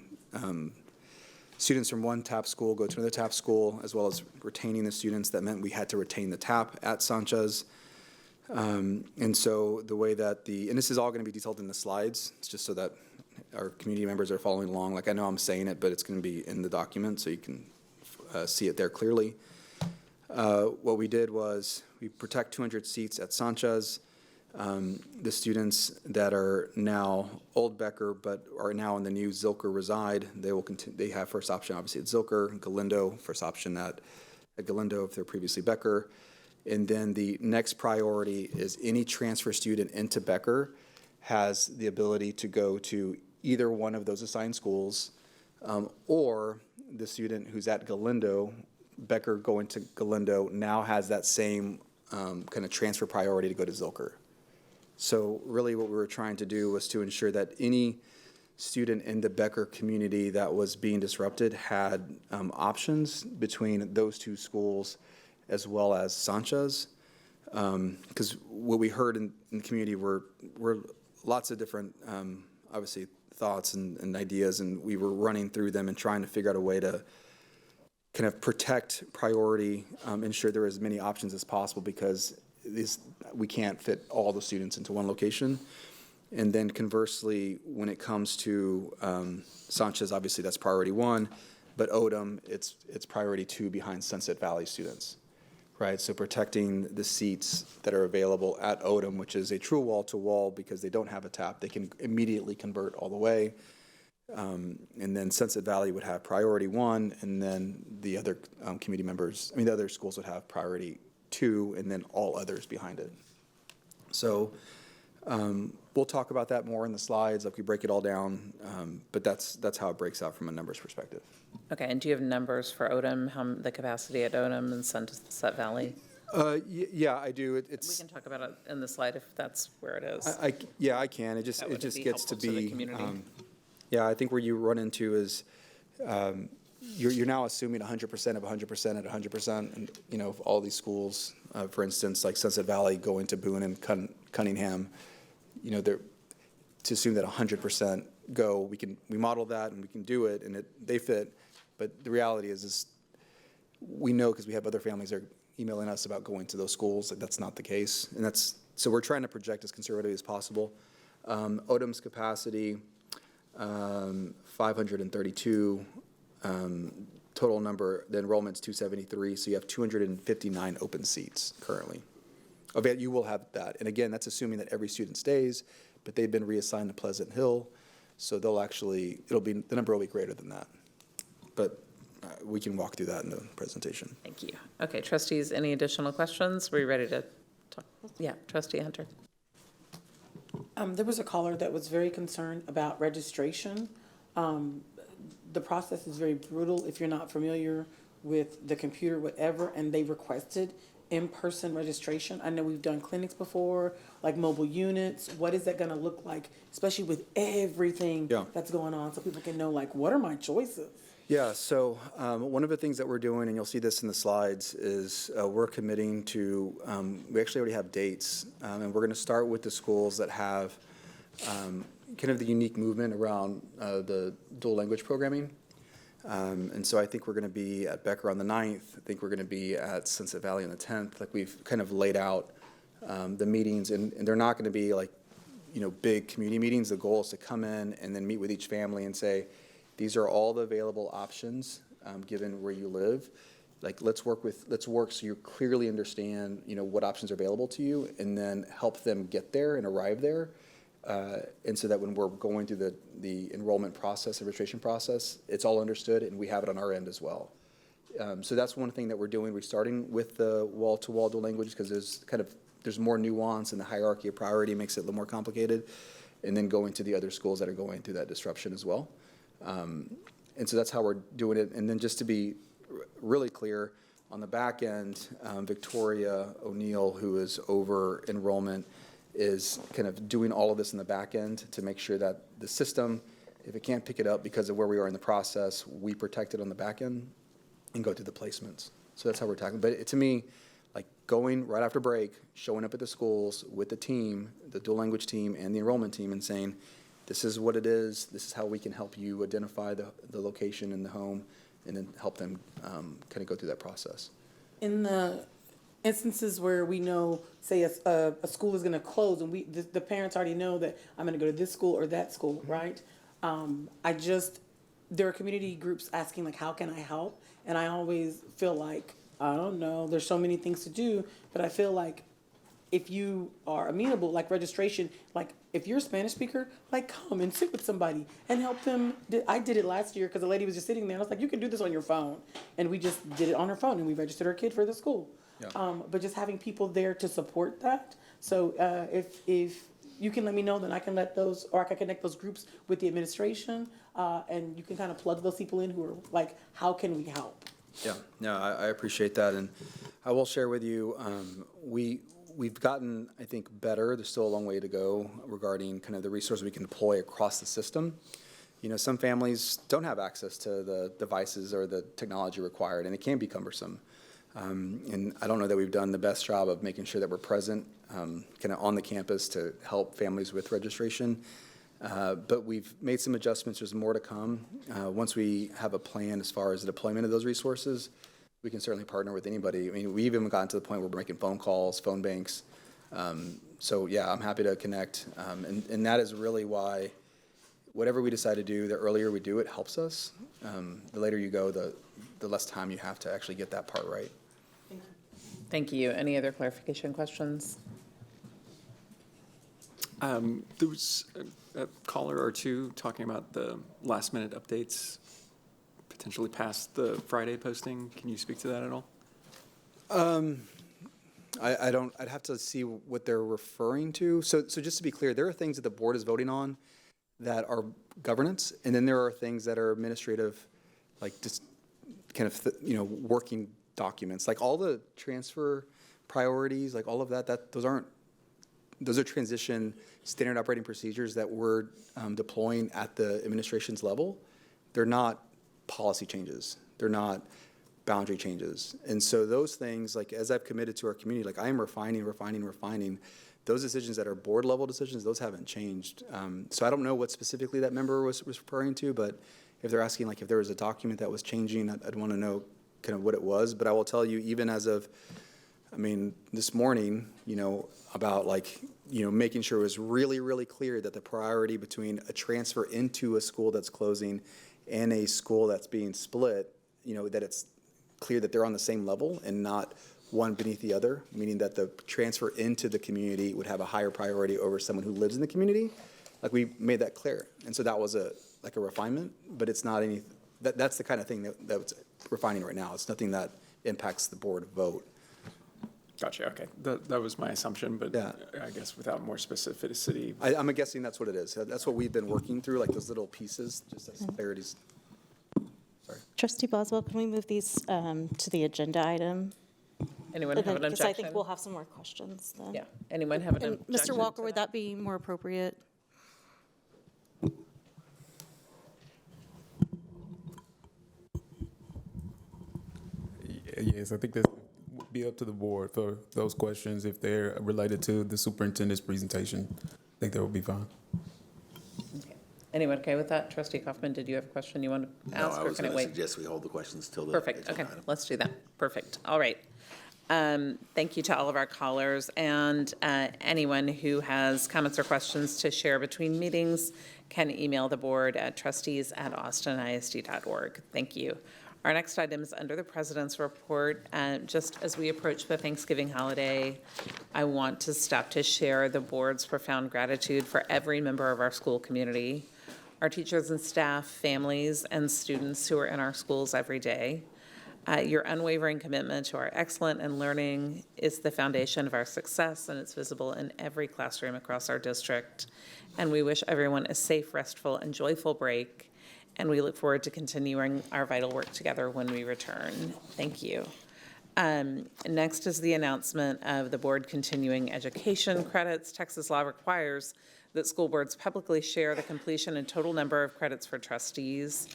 students from one TAP school go to another TAP school, as well as retaining the students. That meant we had to retain the TAP at Sanchez. And so the way that and this is all going to be detailed in the slides, it's just so that our community members are following along. Like I know I'm saying it, but it's going to be in the document so you can see it there clearly. What we did was we protect 200 seats at Sanchez. The students that are now Old Becker but are now in the new Zilker reside, they will continue. They have first option obviously at Zilker, Galindo, first option at Galindo if they're previously Becker. And then the next priority is any transfer student into Becker has the ability to go to either one of those assigned schools or the student who's at Galindo, Becker going to Galindo now has that same kind of transfer priority to go to Zilker. So really what we were trying to do was to ensure that any student in the Becker community that was being disrupted had options between those 2 schools as well as Sanchez. Because what we heard in the community were lots of different, obviously, thoughts and ideas, and we were running through them and trying to figure out a way to kind of protect priority, ensure there are as many options as possible because we can't fit all the students into one location. And then conversely, when it comes to Sanchez, obviously that's priority 1, but Odom, it's priority 2 behind Sunset Valley students, right? So protecting the seats that are available at Odom, which is a true wall-to-wall because they don't have a TAP, they can immediately convert all the way. And then Sunset Valley would have priority 1, and then the other community members, the other schools would have priority 2, and then all others behind it. So we'll talk about that more in the slides, like we break it all down, but that's how it breaks out from a numbers perspective. Okay, and do you have numbers for Odom, the capacity at Odom and Sunset Valley? Yeah, I do. We can talk about it in the slide if that's where it is. I can. It just gets to be. I think where you run into is you're now assuming 100% of 100% at 100%, and of all these schools, for instance, like Sunset Valley going to Boone and Cunningham, to assume that 100% go, we model that and we can do it and they fit. But the reality is we know because we have other families that are emailing us about going to those schools that that's not the case. And so we're trying to project as conservatively as possible. ODM's capacity, 532. Total number, the enrollment's 273, so you have 259 open seats currently. Okay, you will have that. And again, that's assuming that every student stays, but they've been reassigned to Pleasant Hill, so the number will be greater than that. But we can walk through that in the presentation. Thank you. Okay, trustees, any additional questions? Were you ready to talk? Yeah, Trustee Hunter. There was a caller that was very concerned about registration. The process is very brutal if you're not familiar with the computer, whatever, and they requested in-person registration. I know we've done clinics before, like mobile units. What is that going to look like, especially with everything that's going on, so people can know, like, what are my choices? Yeah, so one of the things that we're doing, and you'll see this in the slides, is we're committing to, we actually already have dates, and we're going to start with the schools that have kind of the unique movement around the dual language programming. And so I think we're going to be at Becker on the 9th. I think we're going to be at Sunset Valley on the 10th. Like, we've kind of laid out the meetings, and they're not going to be like, big community meetings. The goal is to come in and then meet with each family and say, these are all the available options given where you live. Like, let's work so you clearly understand, what options are available to you, and then help them get there and arrive there. And so that when we're going through the enrollment process, the registration process, it's all understood and we have it on our end as well. So that's one thing that we're doing. We're starting with the wall-to-wall dual language because there's more nuance, and the hierarchy of priority makes it a little more complicated, and then going to the other schools that are going through that disruption as well. And so that's how we're doing it. And then just to be really clear, on the back end, Victoria O'Neill, who is over enrollment, is kind of doing all of this in the back end to make sure that the system, if it can't pick it up because of where we are in the process, we protect it on the back end and go through the placements. So that's how we're talking. But to me, like, going right after break, showing up at the schools with the team, the dual language team and the enrollment team, and saying, this is what it is, this is how we can help you identify the location in the home, and then help them kind of go through that process. In the instances where we know, say, a school is going to close, and the parents already know that I'm going to go to this school or that school, right? There are community groups asking, like, how can I help? And I always feel like, I don't know, there's so many things to do, but I feel like if you are amenable, like registration, like if you're a Spanish speaker, like, come and sit with somebody and help them. I did it last year because the lady was just sitting there, and I was like, you can do this on your phone. And we just did it on her phone, and we registered our kid for the school. Yeah. But just having people there to support that. So if you can let me know, then I can I can connect those groups with the administration, and you can kind of plug those people in who are like, how can we help? Yeah, no, I appreciate that. And I will share with you, we've gotten, I think, better. There's still a long way to go regarding kind of the resources we can deploy across the system. Some families don't have access to the devices or the technology required, and it can be cumbersome. And I don't know that we've done the best job of making sure that we're present kind of on the campus to help families with registration. But we've made some adjustments. There's more to come. Once we have a plan as far as the deployment of those resources, we can certainly partner with anybody. I mean, we even gotten to the point where we're making phone calls, phone banks. So yeah, I'm happy to connect. And that is really why whatever we decide to do, the earlier we do it helps us. The later you go, the less time you have to actually get that part right. Thank you. Any other clarification questions? There was a caller or two talking about the last minute updates potentially past the Friday posting. Can you speak to that at all? I don't, I'd have to see what they're referring to. So just to be clear, there are things that the board is voting on that are governance, and then there are things that are administrative, like just kind of, working documents, like all the transfer priorities, like all of that, those are transition standard operating procedures that we're deploying at the administration's level. They're not policy changes. They're not boundary changes. And so those things, like as I've committed to our community, like I am refining those decisions that are board level decisions, those haven't changed. So I don't know what specifically that member was referring to, but if they're asking like if there was a document that was changing, I'd want to know kind of what it was. But I will tell you, even as of, I mean, this morning, you know, about like, you know, making sure it was really, really clear that the priority between a transfer into a school that's closing and a school that's being split, you know, that it's clear that they're on the same level and not one beneath the other, meaning that the transfer into the community would have a higher priority over someone who lives in the community. Like we made that clear. And so that was a refinement, but it's not any, that's the kind of thing that's refining right now. It's nothing that impacts the board vote. Gotcha, okay. That was my assumption, but yeah. I guess without more specificity. I'm guessing that's what it is. That's what we've been working through, like those little pieces, just as clarities. Sorry. Trustee Boswell, can we move these to the agenda item? Anyone have an objection? Because I think we'll have some more questions then. Yeah, anyone have an objection? Mr. Walker, would that be more appropriate? Yes, I think this would be up to the board for those questions if they're related to the superintendent's presentation. I think that would be fine. Okay. Anyone okay with that? Trustee Kaufman, did you have a question you want to ask, No, I or was can it going to wait? suggest we hold the questions till the Perfect, agenda okay, item. let's do that. Perfect, all right. Thank you to all of our callers and anyone who has comments or questions to share between meetings can email the board at trustees@austinisd.org. Thank you. Our next item is under the President's report. Just as we approach the Thanksgiving holiday, I want to stop to share the board's profound gratitude for every member of our school community, our teachers and staff, families, and students who are in our schools every day. Your unwavering commitment to our excellence and learning is the foundation of our success, and it's visible in every classroom across our district. And we wish everyone a safe, restful, and joyful break. And we look forward to continuing our vital work together when we return. Thank you. Next is the announcement of the board continuing education credits. Texas law requires that school boards publicly share the completion and total number of credits for trustees.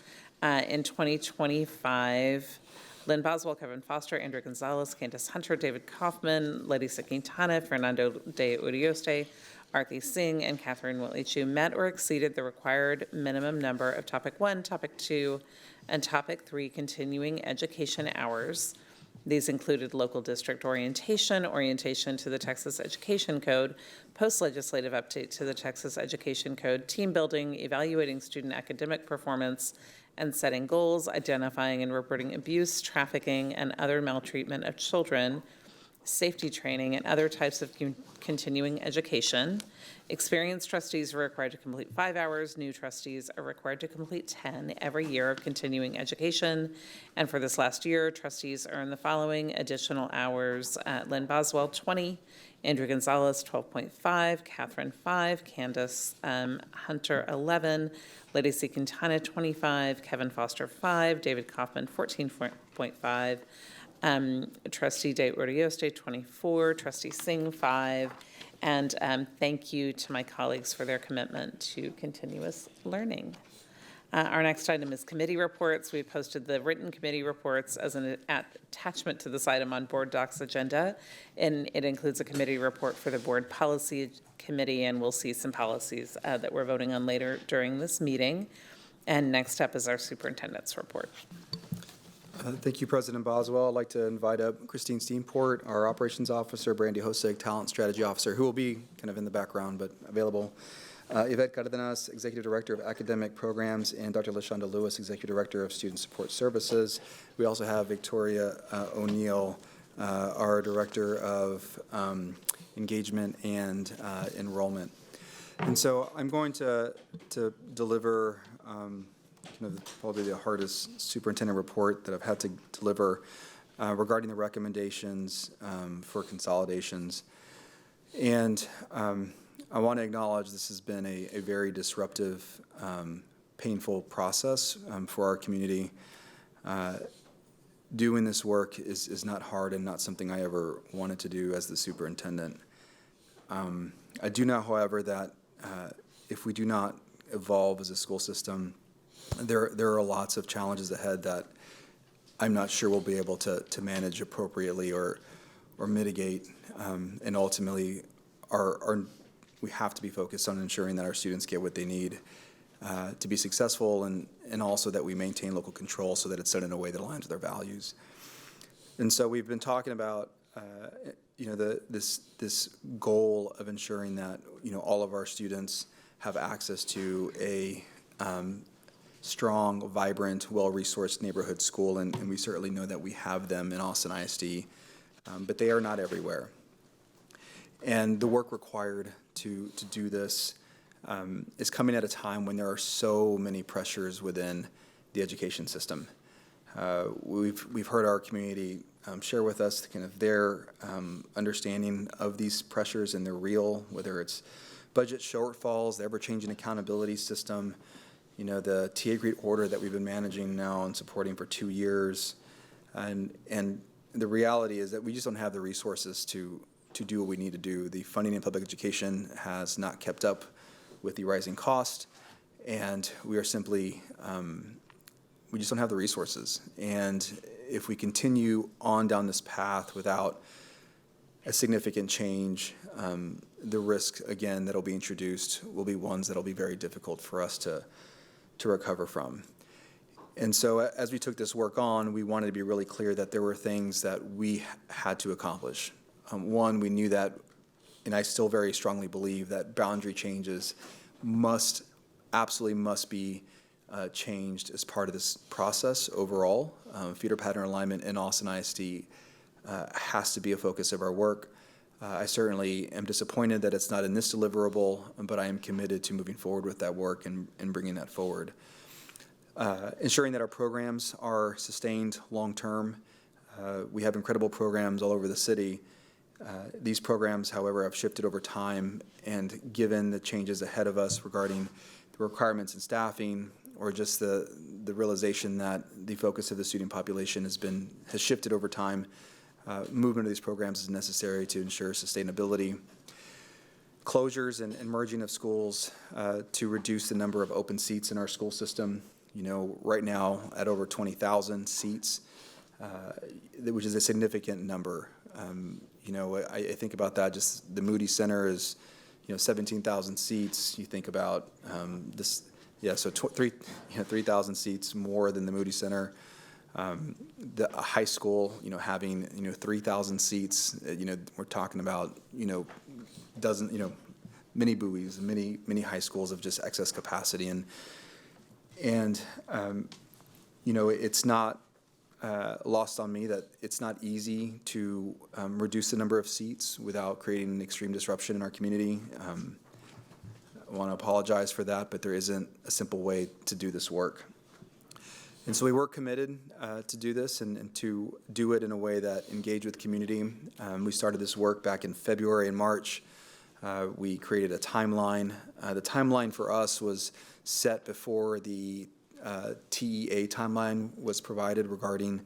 In 2025, Lynn Boswell, Kevin Foster, Andrew Gonzalez, Candace Hunter, David Kaufman, Larissa Quintana, Fernando de Urioste, Arthi Singh, and Catherine Whitley-Chu met or exceeded the required minimum number of Topic 1, Topic 2, and Topic 3 continuing education hours. These included local district orientation, orientation to the Texas Education Code, post-legislative update to the Texas Education Code, team building, evaluating student academic performance, and setting goals, identifying and reporting abuse, trafficking, and other maltreatment of children, safety training, and other types of continuing education. Experienced trustees are required to complete 5 hours. New trustees are required to complete 10 every year of continuing education. And for this last year, trustees earned the following additional hours: Lynn Boswell, 20, Andrew Gonzalez, 12.5, Catherine, 5, Candace Hunter, 11, Lady C. Quintana, 25, Kevin Foster, 5, David Kaufman, 14.5, Trustee De Urioste, 24, Trustee Singh, 5, and thank you to my colleagues for their commitment to continuous learning. Our next item is committee reports. We posted the written committee reports as an attachment to this item on Board Docs agenda, and it includes a committee report for the Board Policy Committee, and we'll see some policies that we're voting on later during this meeting. And next up is our superintendent's report. Thank you, President Boswell. I'd like to invite up Christine Steenport, our operations officer, Brandy Hosig, talent strategy officer, who will be kind of in the background but available. Yvette Cardenas, Executive Director of Academic Programs, and Dr. LaShonda Lewis, Executive Director of Student Support Services. We also have Victoria O'Neill, our Director of Engagement and Enrollment. And so I'm going to deliver kind of probably the hardest superintendent report that I've had to deliver regarding the recommendations for consolidations. And I want to acknowledge this has been a very disruptive, painful process for our community. Doing this work is not hard and not something I ever wanted to do as the superintendent. I do know, however, that if we do not evolve as a school system, there are lots of challenges ahead that I'm not sure we'll be able to manage appropriately or mitigate, and ultimately we have to be focused on ensuring that our students get what they need to be successful, and also that we maintain local control so that it's done in a way that aligns with our values. And so we've been talking about this goal of ensuring that all of our students have access to a strong, vibrant, well-resourced neighborhood school, and we certainly know that we have them in Austin ISD, but they are not everywhere. And the work required to do this is coming at a time when there are so many pressures within the education system. We've heard our community share with us kind of their understanding of these pressures, and they're real, whether it's budget shortfalls, the ever-changing accountability system, the TA Agreed order that we've been managing now and supporting for 2 years. And the reality is that we just don't have the resources to do what we need to do. The funding in public education has not kept up with the rising cost, and we are simply, we just don't have the resources. And if we continue on down this path without a significant change, the risk, again, that'll be introduced will be ones that'll be very difficult for us to recover from. And so as we took this work on, we wanted to be really clear that there were things that we had to accomplish. One, we knew that, and I still very strongly believe that boundary changes absolutely must be changed as part of this process overall. Feeder pattern alignment in Austin ISD has to be a focus of our work. I certainly am disappointed that it's not in this deliverable, but I am committed to moving forward with that work and bringing that forward. Ensuring that our programs are sustained long-term. We have incredible programs all over the city. These programs, however, have shifted over time, and given the changes ahead of us regarding the requirements in staffing, or just the realization that the focus of the student population has shifted over time, movement of these programs is necessary to ensure sustainability. Closures and merging of schools to reduce the number of open seats in our school system. Right now at over 20,000 seats, which is a significant number. I think about that. Just the Moody Center is, 17,000 seats. You think about so 3,000 seats more than the Moody Center. The high school, having 3,000 seats. We're talking about many buoys, many high schools of just excess capacity, and it's not lost on me that it's not easy to reduce the number of seats without creating an extreme disruption in our community. I want to apologize for that, but there isn't a simple way to do this work. And so we were committed to do this and to do it in a way that engaged with community. We started this work back in February and March. We created a timeline. The timeline for us was set before the TEA timeline was provided regarding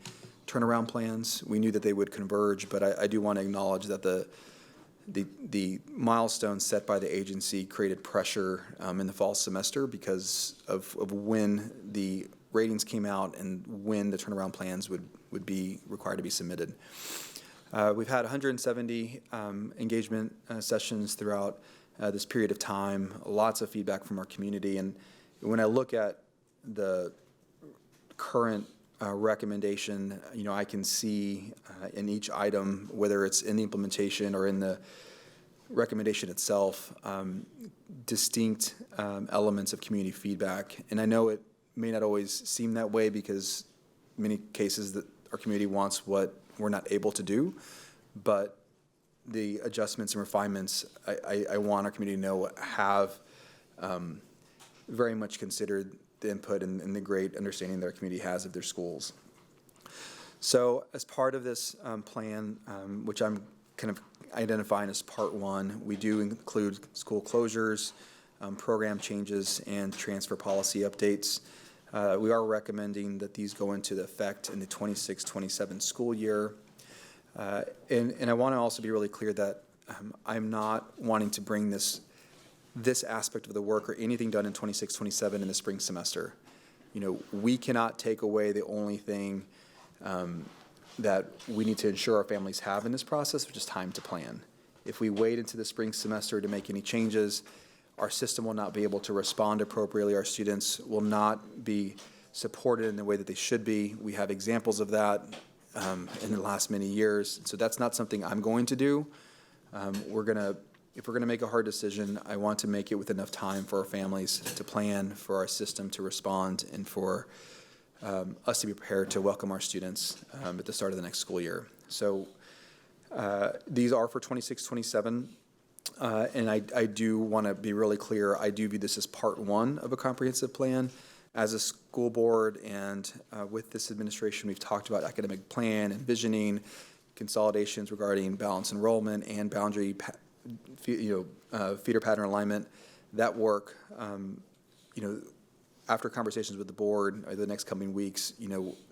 turnaround plans. We knew that they would converge, but I do want to acknowledge that the milestones set by the agency created pressure in the fall semester because of when the ratings came out and when the turnaround plans would be required to be submitted. We've had 170 engagement sessions throughout this period of time, lots of feedback from our community, and when I look at the current recommendation, I can see in each item, whether it's in the implementation or in the recommendation itself, distinct elements of community feedback. And I know it may not always seem that way because in many cases that our community wants what we're not able to do, but the adjustments and refinements I want our community to know have very much considered the input and the great understanding that our community has of their schools. So as part of this plan, which I'm kind of identifying as part one, we do include school closures, program changes, and transfer policy updates. We are recommending that these go into effect in the 26-27 school year. And I want to also be really clear that I'm not wanting to bring this aspect of the work or anything done in 26-27 in the spring semester. We cannot take away the only thing that we need to ensure our families have in this process, which is time to plan. If we wait into the spring semester to make any changes, our system will not be able to respond appropriately. Our students will not be supported in the way that they should be. We have examples of that in the last many years. So that's not something I'm going to do. If we're gonna make a hard decision, I want to make it with enough time for our families to plan, for our system to respond, and for us to be prepared to welcome our students at the start of the next school year. So these are for 26-27. And I do want to be really clear, I do view this as part one of a comprehensive plan. As a school board and with this administration, we've talked about academic plan and visioning, consolidations regarding balanced enrollment and boundary, feeder pattern alignment. That work, after conversations with the board the next coming weeks,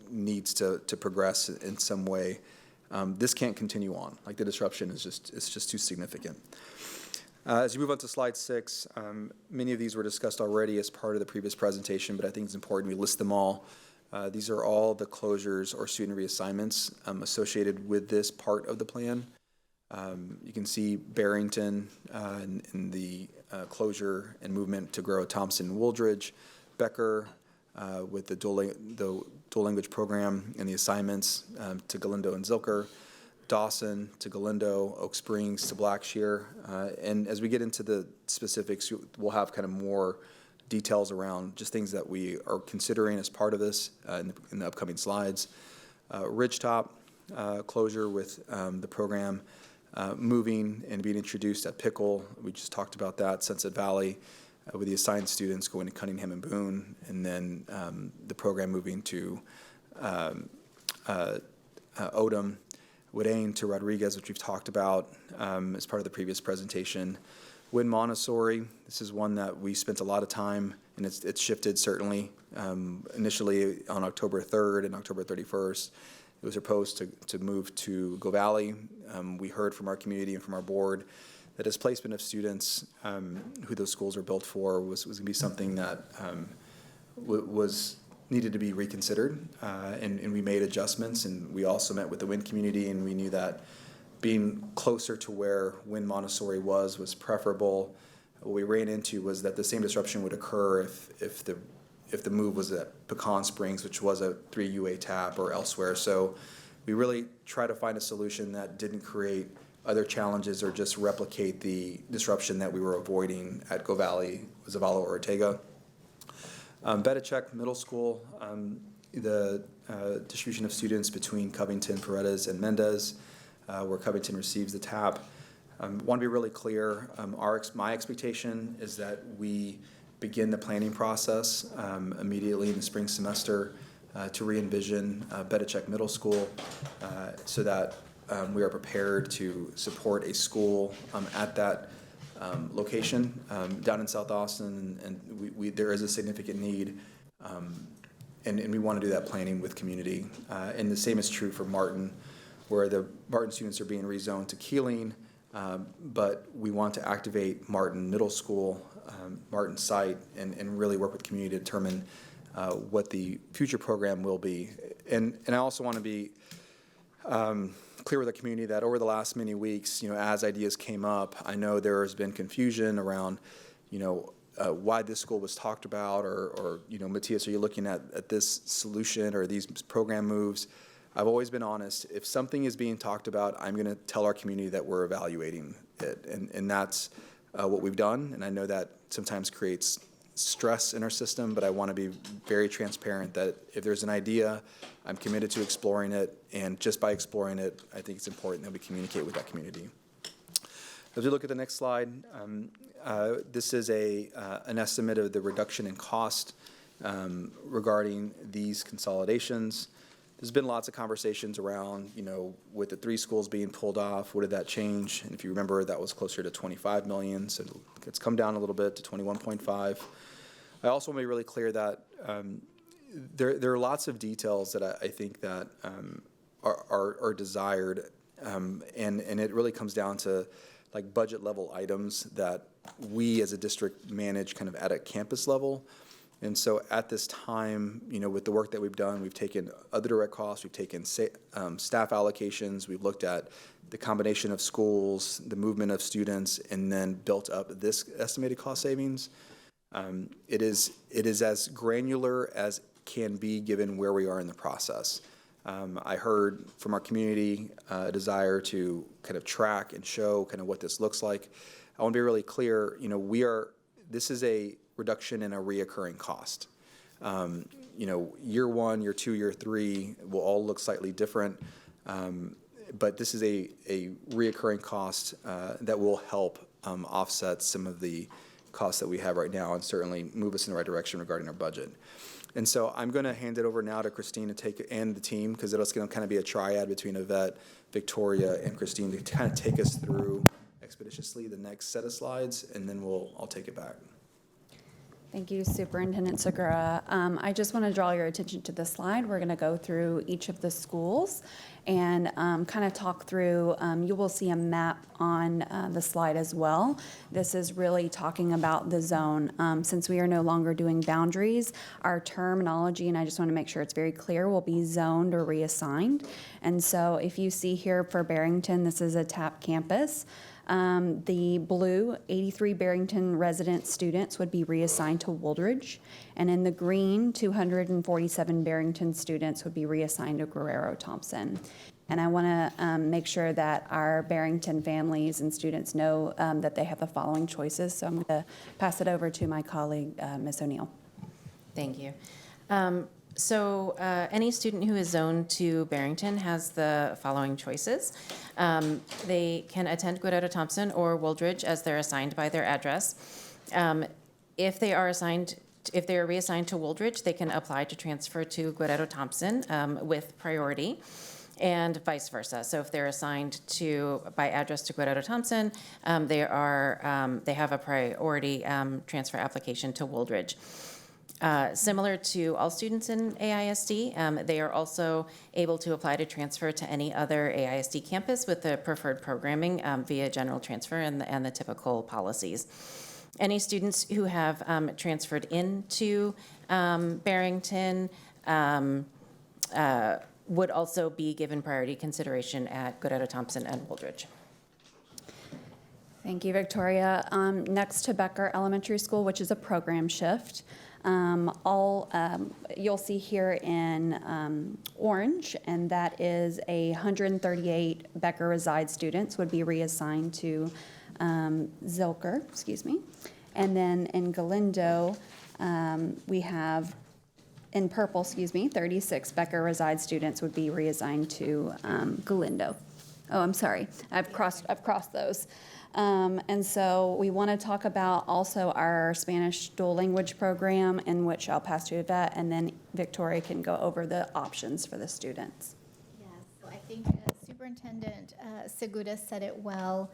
needs to progress in some way. This can't continue on. Like, the disruption is just too significant. As you move on to slide 6, many of these were discussed already as part of the previous presentation, but I think it's important we list them all. These are all the closures or student reassignments associated with this part of the plan. You can see Barrington in the closure and movement to grow Thompson Wooldridge, Becker with the dual language program and the assignments to Galindo and Zilker, Dawson to Galindo, Oak Springs to Blackshear. And as we get into the specifics, we'll have kind of more details around just things that we are considering as part of this in the upcoming slides. Ridgetop closure with the program moving and being introduced at Pickle. We just talked about that. Sunset Valley with the assigned students going to Cunningham and Boone, and then the program moving to Odom. Woodane to Rodriguez, which we've talked about as part of the previous presentation. Wynn Montessori, this is one that we spent a lot of time, and it's shifted certainly. Initially on October 3rd and October 31st, it was proposed to move to Go Valley. We heard from our community and from our board that displacement of students who those schools are built for was going to be something that was needed to be reconsidered, and we made adjustments, and we also met with the Wynn community, and we knew that being closer to where Wynn Montessori was preferable. What we ran into was that the same disruption would occur if the move was at Pecan Springs, which was a 3 UA tap, or elsewhere. So we really try to find a solution that didn't create other challenges or just replicate the disruption that we were avoiding at Go Valley, Zavala, or Ortega. Betachek Middle School, the distribution of students between Covington, Paredes, and Mendez, where Covington receives the TAP. Want to be really clear, my expectation is that we begin the planning process immediately in the spring semester to re-envision Betachek Middle School so that we are prepared to support a school at that location down in South Austin, and there is a significant need, and we want to do that planning with community. And the same is true for Martin, where the Martin students are being rezoned to Keeling, but we want to activate Martin Middle School, Martin site, and really work with community to determine what the future program will be. And I also want to be clear with the community that over the last many weeks, as ideas came up, I know there has been confusion around, why this school was talked about, or Matias, are you looking at this solution or these program moves? I've always been honest. If something is being talked about, I'm going to tell our community that we're evaluating it, and that's what we've done. And I know that sometimes creates stress in our system, but I want to be very transparent that if there's an idea, I'm committed to exploring it, and just by exploring it, I think it's important that we communicate with that community. As we look at the next slide, this is an estimate of the reduction in cost regarding these consolidations. There's been lots of conversations around, with the 3 schools being pulled off, what did that change? And if you remember, that was closer to $25 million, so it's come down a little bit to 21.5. I also want to be really clear that there are lots of details that I think that are desired, and it really comes down to like budget level items that we as a district manage kind of at a campus level. And so at this time, with the work that we've done, we've taken other direct costs, we've taken staff allocations, we've looked at the combination of schools, the movement of students, and then built up this estimated cost savings. It is as granular as can be given where we are in the process. I heard from our community a desire to kind of track and show kind of what this looks like. I want to be really clear, this is a reduction in a reoccurring cost. Year 1, year 2, year 3 will all look slightly different, but this is a reoccurring cost that will help offset some of the costs that we have right now and certainly move us in the right direction regarding our budget. And so I'm going to hand it over now to Christine and the team, because it's going to kind of be a triad between Yvette, Victoria, and Christine to kind of take us through expeditiously the next set of slides, and then I'll take it back. Thank you, Superintendent Segura. I just want to draw your attention to this slide. We're going to go through each of the schools and kind of talk through, you will see a map on the slide as well. This is really talking about the zone. Since we are no longer doing boundaries, our terminology, and I just want to make sure it's very clear, will be zoned or reassigned. And so if you see here for Barrington, this is a TAP campus. The blue, 83 Barrington resident students would be reassigned to Wooldridge, and in the green, 247 Barrington students would be reassigned to Guerrero-Thompson. And I want to make sure that our Barrington families and students know that they have the following choices, so I'm going to pass it over to my colleague, Ms. O'Neill. Thank you. So any student who is zoned to Barrington has the following choices. They can attend Guerrero-Thompson or Wooldridge as they're assigned by their address. If they are reassigned to Wooldridge, they can apply to transfer to Guerrero-Thompson with priority, and vice versa. So if they're assigned by address to Guerrero-Thompson, they have a priority transfer application to Wooldridge. Similar to all students in AISD, they are also able to apply to transfer to any other AISD campus with the preferred programming via general transfer and the typical policies. Any students who have transferred into Barrington would also be given priority consideration at Guerrero-Thompson and Wooldridge. Thank you, Victoria. Next to Becker Elementary School, which is a program shift. You'll see here in orange, and that is 138 Becker Reside students would be reassigned to Zilker, and then in Galindo, we have in purple, 36 Becker Reside students would be reassigned to Galindo. Oh, I'm sorry, I've crossed those. And so we want to talk about also our Spanish dual language program, in which I'll pass to Yvette, and then Victoria can go over the options for the students. Yes, so I think Superintendent Segura said it well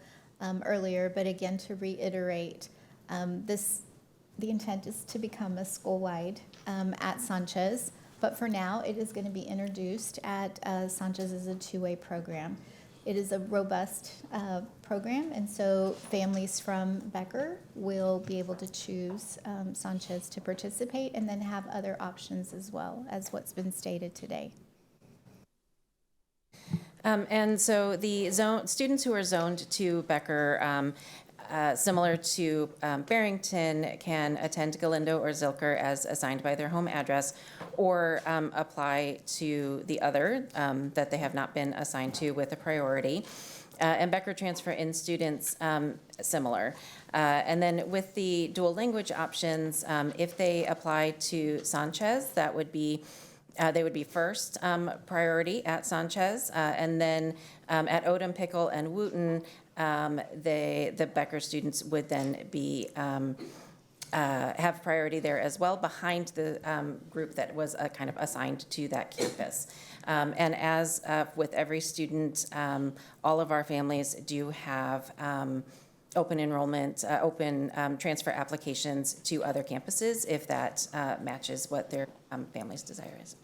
earlier, but again, to reiterate, the intent is to become a school-wide at Sanchez, but for now, it is going to be introduced at Sanchez as a two-way program. It is a robust program, and so families from Becker will be able to choose Sanchez to participate and then have other options as well as what's been stated today. And so the students who are zoned to Becker, similar to Barrington, can attend Galindo or Zilker as assigned by their home address, or apply to the other that they have not been assigned to with a priority. And Becker transfer in students similar. And then with the dual language options, if they apply to Sanchez, that would be they would be first priority at Sanchez, and then at Odom, Pickle, and Wooten, the Becker students would then be have priority there as well, behind the group that was kind of assigned to that campus. And as with every student, all of our families do have open enrollment, open transfer applications to other campuses if that matches what their family's desire is.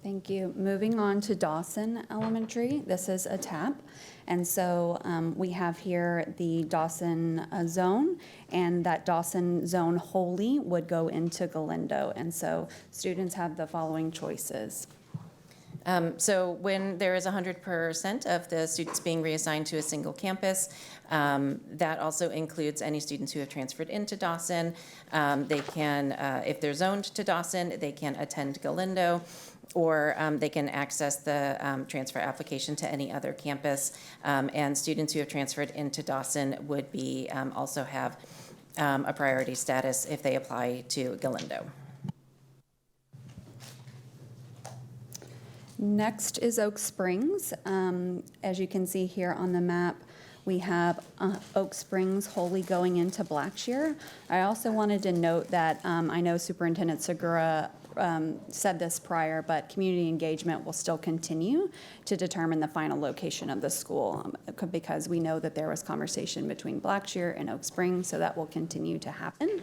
Thank you. Moving on to Dawson Elementary. This is a TAP. And so we have here the Dawson zone, and that Dawson zone wholly would go into Galindo. And so students have the following choices. So when there is 100% of the students being reassigned to a single campus, that also includes any students who have transferred into Dawson. They can, if they're zoned to Dawson, they can attend Galindo, or they can access the transfer application to any other campus. And students who have transferred into Dawson would be also have a priority status if they apply to Galindo. Next is Oak Springs. As you can see here on the map, we have Oak Springs wholly going into Blackshear. I also wanted to note that I know Superintendent Segura said this prior, but community engagement will still continue to determine the final location of the school because we know that there was conversation between Blackshear and Oak Springs, so that will continue to happen.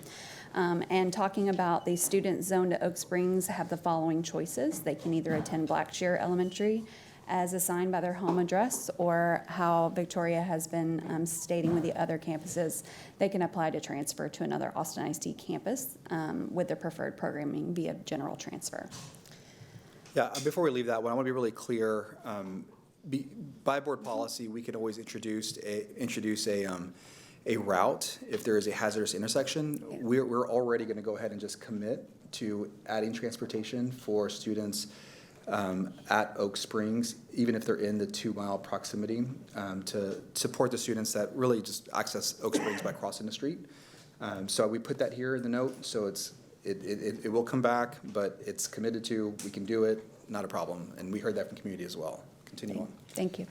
And talking about the students zoned to Oak Springs have the following choices. They can either attend Blackshear Elementary as assigned by their home address, or how Victoria has been stating with the other campuses, they can apply to transfer to another Austin ISD campus with their preferred programming via general transfer. Yeah, before we leave that one, I want to be really clear. By board policy, we can always introduce a route if there is a hazardous intersection. Yeah. We're already going to go ahead and just commit to adding transportation for students at Oak Springs, even if they're in the 2-mile proximity, to support the students that really just access Oak Springs by crossing the street. So we put that here in the note, so it will come back, but it's committed to, we can do it, not a problem. And we heard that from the community as well. Continue on. Thank you.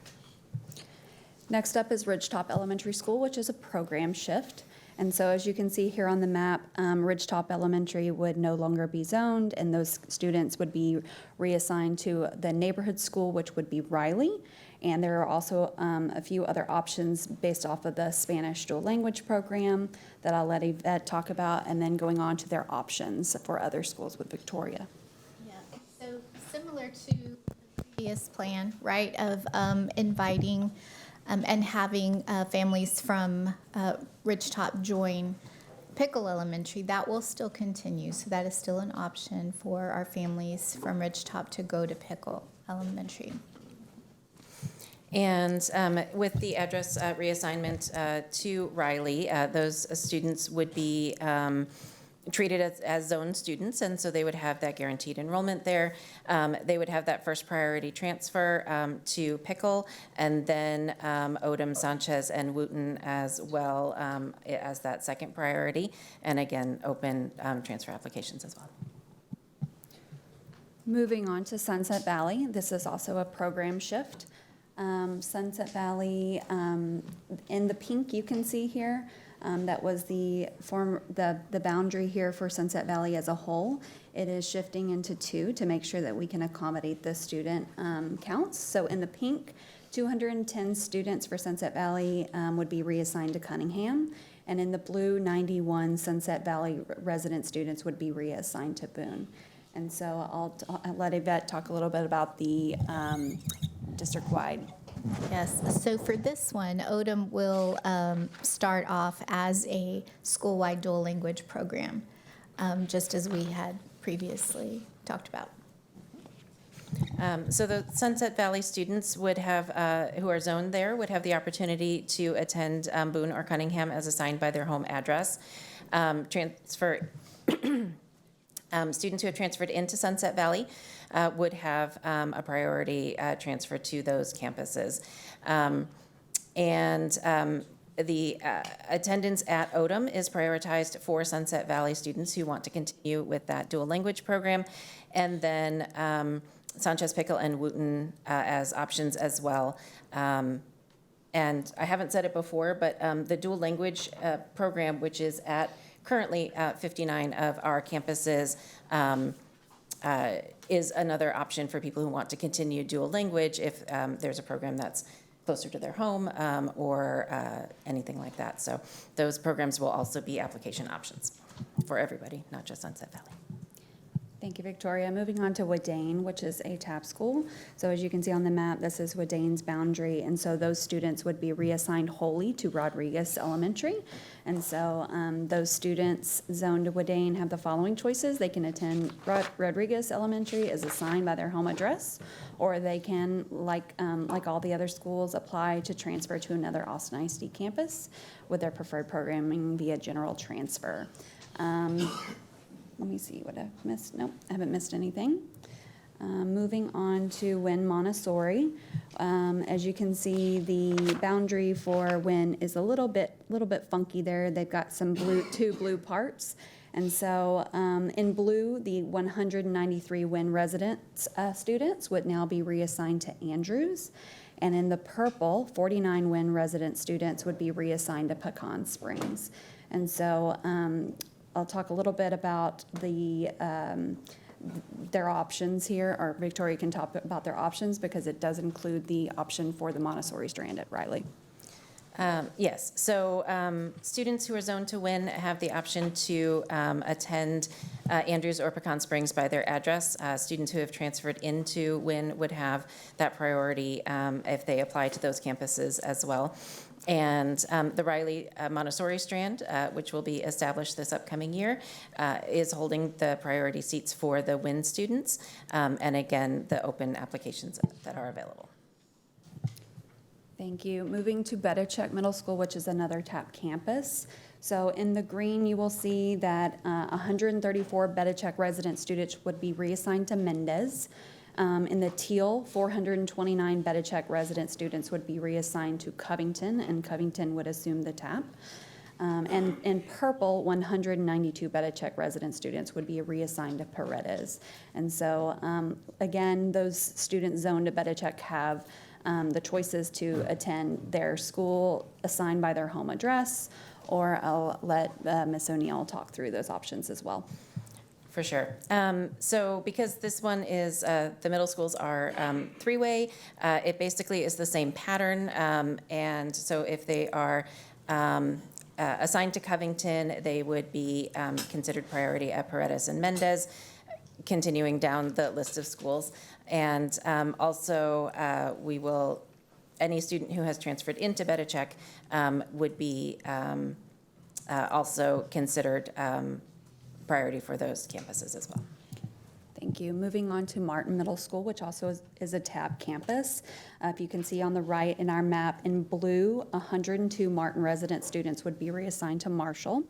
Next up is Ridgetop Elementary School, which is a program shift. And so as you can see here on the map, Ridgetop Elementary would no longer be zoned, and those students would be reassigned to the neighborhood school, which would be Riley. And there are also a few other options based off of the Spanish dual language program that I'll let Yvette talk about, and then going on to their options for other schools with Victoria. Yeah, so similar to the previous plan, right, of inviting and having families from Ridgetop join Pickle Elementary, that will still continue. So that is still an option for our families from Ridgetop to go to Pickle Elementary. And with the address reassignment to Riley, those students would be treated as zone students, and so they would have that guaranteed enrollment there. They would have that first priority transfer to Pickle, and then Odom, Sanchez, and Wooten as well as that second priority, and again, open transfer applications as well. Moving on to Sunset Valley, this is also a program shift. Sunset Valley, in the pink you can see here, that was the boundary here for Sunset Valley as a whole. It is shifting into 2 to make sure that we can accommodate the student counts. So in the pink, 210 students for Sunset Valley would be reassigned to Cunningham. And in the blue, 91 Sunset Valley resident students would be reassigned to Boone. And so I'll let Yvette talk a little bit about the district-wide. Yes, so for this one, Odom will start off as a school-wide dual language program, just as we had previously talked about. So the Sunset Valley students would have, who are zoned there, would have the opportunity to attend Boone or Cunningham as assigned by their home address. Students who have transferred into Sunset Valley would have a priority transfer to those campuses. The attendance at Odom is prioritized for Sunset Valley students who want to continue with that dual language program. And then Sanchez, Pickle, and Wooten as options as well. And I haven't said it before, but the dual language program, which is currently at 59 of our campuses, is another option for people who want to continue dual language if there's a program that's closer to their home or anything like that. So those programs will also be application options for everybody, not just Sunset Valley. Thank you, Victoria. Moving on to Wadane, which is a TAP school. So as you can see on the map, this is Wadane's boundary, and so those students would be reassigned wholly to Rodriguez Elementary. And so those students zoned to Wadane have the following choices. They can attend Rodriguez Elementary as assigned by their home address, or they can, like all the other schools, apply to transfer to another Austin ISD campus with their preferred programming via general transfer. Let me see what I've missed. Nope, I haven't missed anything. Moving on to Wynn Montessori. As you can see, the boundary for Wynn is a little bit funky there. They've got some two blue parts. And so in blue, the 193 Wynn residents students would now be reassigned to Andrews. And in the purple, 49 Wynn resident students would be reassigned to Pecan Springs. And so I'll talk a little bit about their options here, or Victoria can talk about their options because it does include the option for the Montessori strand at Riley. Yes, so students who are zoned to Wynn have the option to attend Andrews or Pecan Springs by their address. Students who have transferred into Wynn would have that priority if they apply to those campuses as well. And the Riley Montessori strand, which will be established this upcoming year, is holding the priority seats for the Wynn students, and again, the open applications that are available. Thank you. Moving to Bedichek Middle School, which is another TAP campus. So in the green, you will see that 134 Bedichek resident students would be reassigned to Mendez. In the teal, 429 Bedichek resident students would be reassigned to Covington, and Covington would assume the TAP. And in purple, 192 Bedichek resident students would be reassigned to Paredes. And so, again, those students zoned to Bedichek have the choices to attend their school assigned by their home address, or I'll let Ms. O'Neill talk through those options as well. For sure. So because this one is, the middle schools are three-way, it basically is the same pattern. And so if they are assigned to Covington, they would be considered priority at Paredes and Mendez, continuing down the list of schools. And also we will, any student who has transferred into Bedichek would be also considered priority for those campuses as well. Thank you. Moving on to Martin Middle School, which also is a TAP campus. If you can see on the right in our map in blue, 102 Martin resident students would be reassigned to Marshall,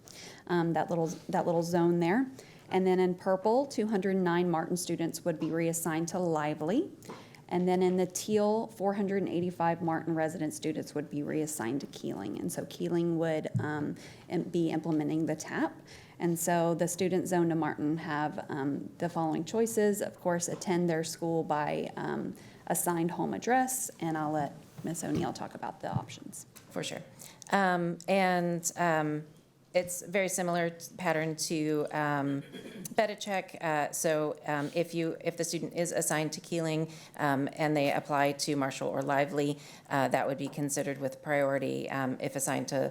that little zone there. And then in purple, 209 Martin students would be reassigned to Lively. And then in the teal, 485 Martin resident students would be reassigned to Keeling. And so Keeling would be implementing the TAP. And so the students zoned to Martin have the following choices. Of course, attend their school by assigned home address, and I'll let Ms. O'Neill talk about the options. For sure. It's very similar pattern to Bedichek. So if the student is assigned to Keeling and they apply to Marshall or Lively, that would be considered with priority. If assigned to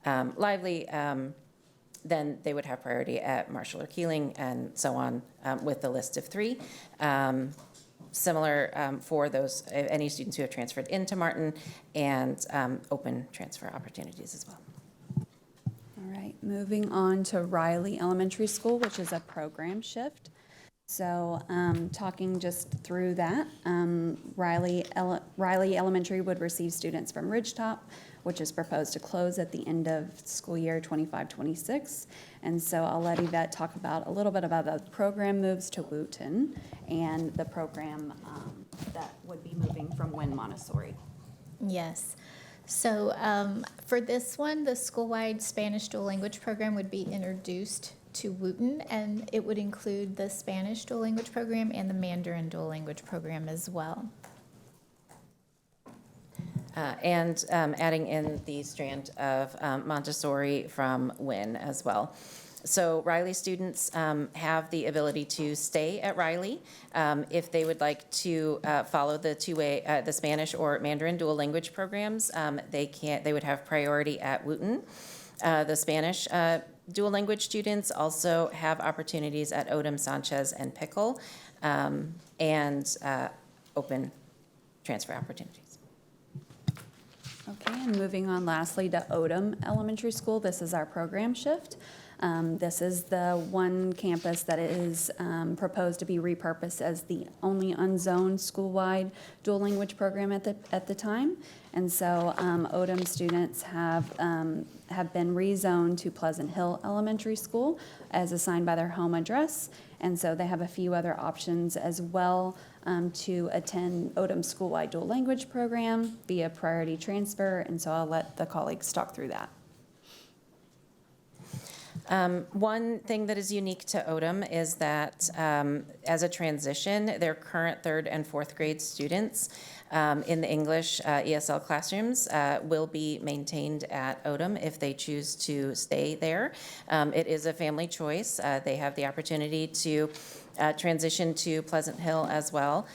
Lively, then they would have priority at Marshall or Keeling, and so on with the list of three. Similar for those, any students who have transferred into Martin, and open transfer opportunities as well. All right, moving on to Riley Elementary School, which is a program shift. So talking just through that, Riley Elementary would receive students from Ridgetop, which is proposed to close at the end of school year 25-26. And so I'll let Yvette talk about a little bit about the program moves to Wooten and the program that would be moving from Wynn Montessori. Yes. So for this one, the school-wide Spanish dual language program would be introduced to Wooten, and it would include the Spanish dual language program and the Mandarin dual language program as well. And adding in the strand of Montessori from Wynn as well. So Riley students have the ability to stay at Riley if they would like to follow the two-way, the Spanish or Mandarin dual language programs. They would have priority at Wooten. The Spanish Dual language students also have opportunities at Odom, Sanchez, and Pickle, and open transfer opportunities. Okay, and moving on lastly to Odom Elementary School, this is our program shift. This is the one campus that is proposed to be repurposed as the only unzoned school-wide dual language program at the time. And so Odom students have been rezoned to Pleasant Hill Elementary School as assigned by their home address. And so they have a few other options as well to attend Odom school-wide dual language program via priority transfer. And so I'll let the colleagues talk through that. One thing that is unique to Odom is that as a transition, their current 3rd and 4th grade students in the English ESL classrooms will be maintained at Odom if they choose to stay there. It is a family choice. They have the opportunity to transition to Pleasant Hill as well,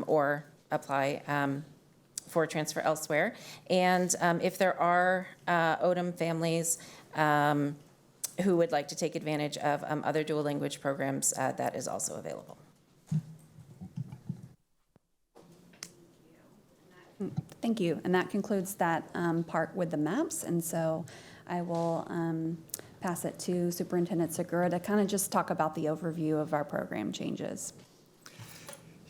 or apply for transfer elsewhere. And if there are Odom families who would like to take advantage of other dual language programs, that is also available. Thank you. And that concludes that part with the maps. And so I will pass it to Superintendent Segura to kind of just talk about the overview of our program changes.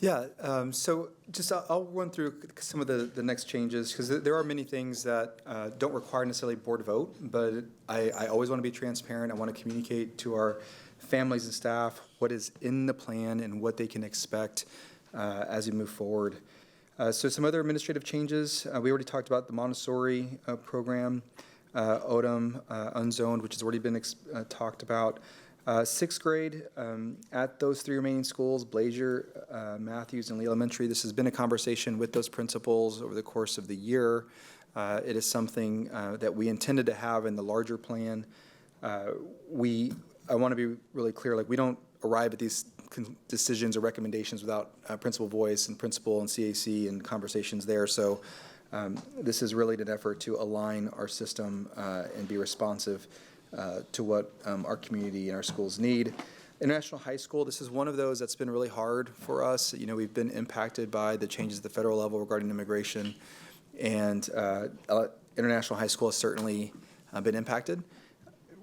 Yeah, so just I'll run through some of the next changes, because there are many things that don't require necessarily board vote, but I always want to be transparent. I want to communicate to our families and staff what is in the plan and what they can expect as we move forward. So some other administrative changes. We already talked about the Montessori program, Odom unzoned, which has already been talked about. 6th grade, at those 3 remaining schools, Blazier, Matthews, and Lee Elementary, this has been a conversation with those principals over the course of the year. It is something that we intended to have in the larger plan. I want to be really clear, like, we don't arrive at these decisions or recommendations without principal voice and principal and CAC and conversations there. So this is really an effort to align our system and be responsive to what our community and our schools need. International High School, this is one of those that's been really hard for us. You know, we've been impacted by the changes at the federal level regarding immigration, and International High School has certainly been impacted.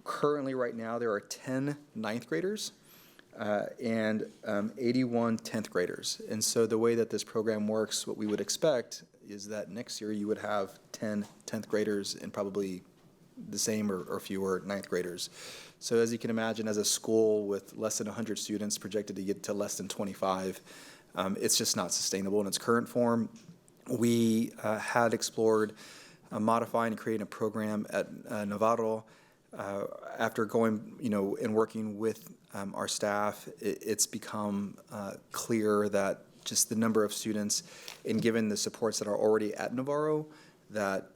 Currently, right now, there are 10 ninth graders and 81 10th graders. And so the way that this program works, what we would expect is that next year you would have 10 10th graders and probably the same or fewer ninth graders. So as you can imagine, as a school with less than 100 students projected to get to less than 25, it's just not sustainable in its current form. We had explored modifying and creating a program at Navarro. After going, and working with our staff, it's become clear that just the number of students, and given the supports that are already at Navarro, that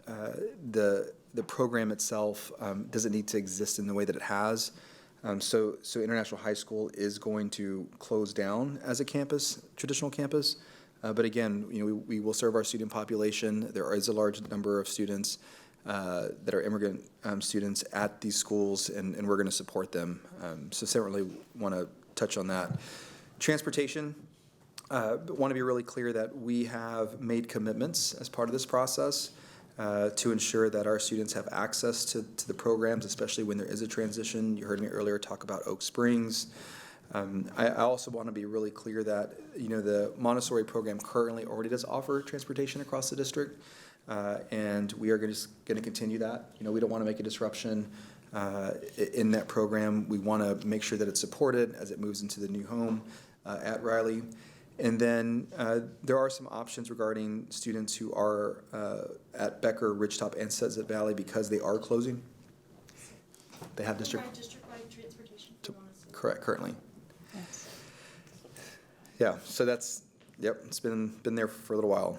the program itself doesn't need to exist in the way that it has. So International High School is going to close down as a campus, traditional campus. But again, we will serve our student population. There is a large number of students that are immigrant students at these schools, and we're going to support them. So certainly want to touch on that. Transportation, want to be really clear that we have made commitments as part of this process to ensure that our students have access to the programs, especially when there is a transition. You heard me earlier talk about Oak Springs. I also want to be really clear that the Montessori program currently already does offer transportation across the district, and we are going to continue that. We don't want to make a disruption in that program. We want to make sure that it's supported as it moves into the new home at Riley. And then there are some options regarding students who are at Becker, Ridgetop, and Sunset Valley because they are closing. They have district-wide transportation. Correct, currently. Yes. Yeah, so that's, it's been there for a little while.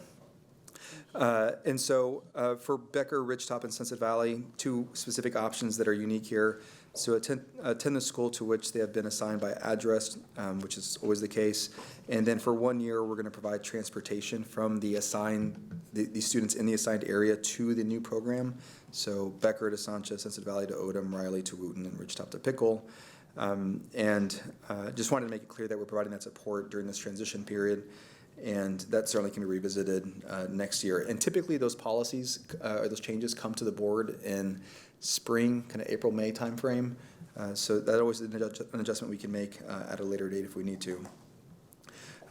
And so for Becker, Ridgetop, and Sunset Valley, 2 specific options that are unique here. So attend the school to which they have been assigned by address, which is always the case. And then for 1 year, we're going to provide transportation from the students in the assigned area to the new program. So Becker to Sanchez, Sunset Valley to Odom, Riley to Wooten, and Ridgetop to Pickle. Just wanted to make it clear that we're providing that support during this transition period. And that certainly can be revisited next year. And typically those policies or those changes come to the board in spring, kind of April, May timeframe. So that always is an adjustment we can make at a later date if we need to.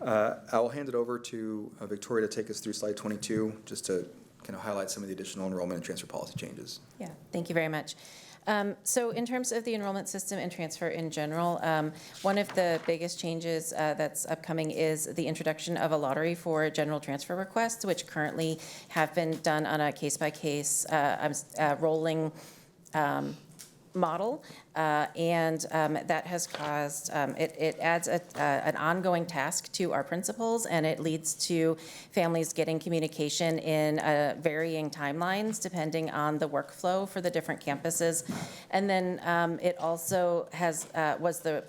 I'll hand it over to Victoria to take us through slide 22, just to kind of highlight some of the additional enrollment and transfer policy changes. Yeah, thank you very much. So in terms of the enrollment system and transfer in general, one of the biggest changes that's upcoming is the introduction of a lottery for general transfer requests, which currently have been done on a case-by-case rolling model, and that has caused, it adds an ongoing task to our principals, and it leads to families getting communication in varying timelines depending on the workflow for the different campuses. And then it also was the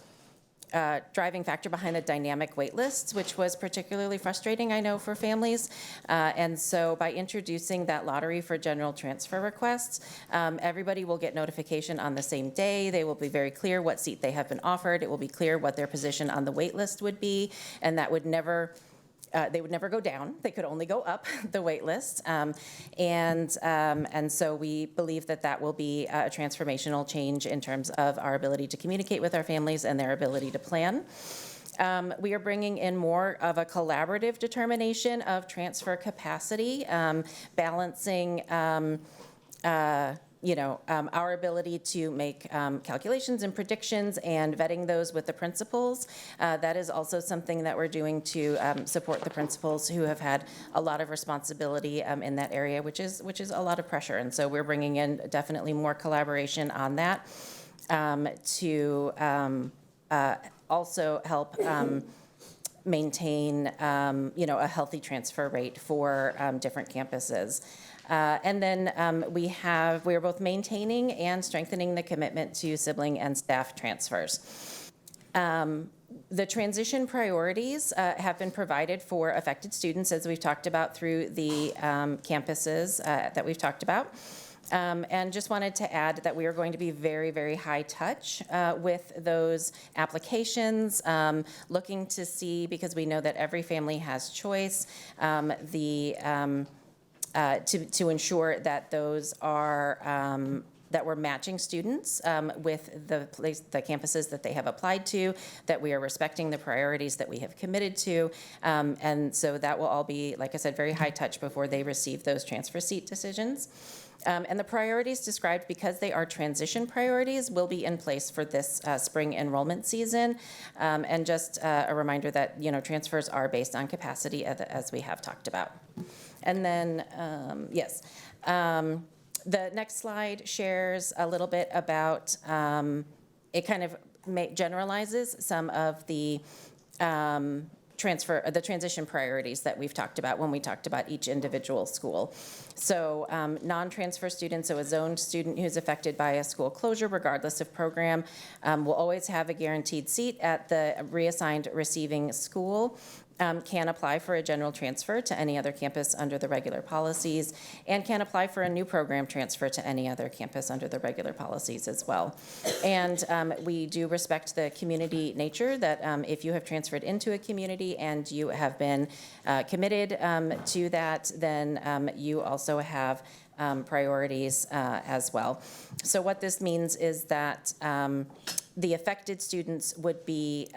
driving factor behind the dynamic wait lists, which was particularly frustrating, I know, for families. And so by introducing that lottery for general transfer requests, everybody will get notification on the same day. They will be very clear what seat they have been offered. It will be clear what their position on the wait list would be, and that would never they would never go down. They could only go up the wait list. And so we believe that that will be a transformational change in terms of our ability to communicate with our families and their ability to plan. We are bringing in more of a collaborative determination of transfer capacity, balancing our ability to make calculations and predictions and vetting those with the principals. That is also something that we're doing to support the principals who have had a lot of responsibility in that area, which is a lot of pressure. And so we're bringing in definitely more collaboration on that to also help maintain a healthy transfer rate for different campuses. And then we are both maintaining and strengthening the commitment to sibling and staff transfers. The transition priorities have been provided for affected students, as we've talked about through the campuses that we've talked about. And just wanted to add that we are going to be very, very high touch with those applications, looking to see, because we know that every family has choice, to ensure that those are that we're matching students with the campuses that they have applied to, that we are respecting the priorities that we have committed to, and so that will all be, like I said, very high touch before they receive those transfer seat decisions. And the priorities described, because they are transition priorities, will be in place for this spring enrollment season. And just a reminder that transfers are based on capacity, as we have talked about. And then, the next slide shares a little bit about, it kind of generalizes some of the transition priorities that we've talked about when we talked about each individual school. So non-transfer students, so a zoned student who's affected by a school closure, regardless of program, will always have a guaranteed seat at the reassigned receiving school. Can apply for a general transfer to any other campus under the regular policies, and can apply for a new program transfer to any other campus under the regular policies as well. And we do respect the community nature, that if you have transferred into a community and you have been committed to that, then you also have priorities as well. So what this means is that the affected students would be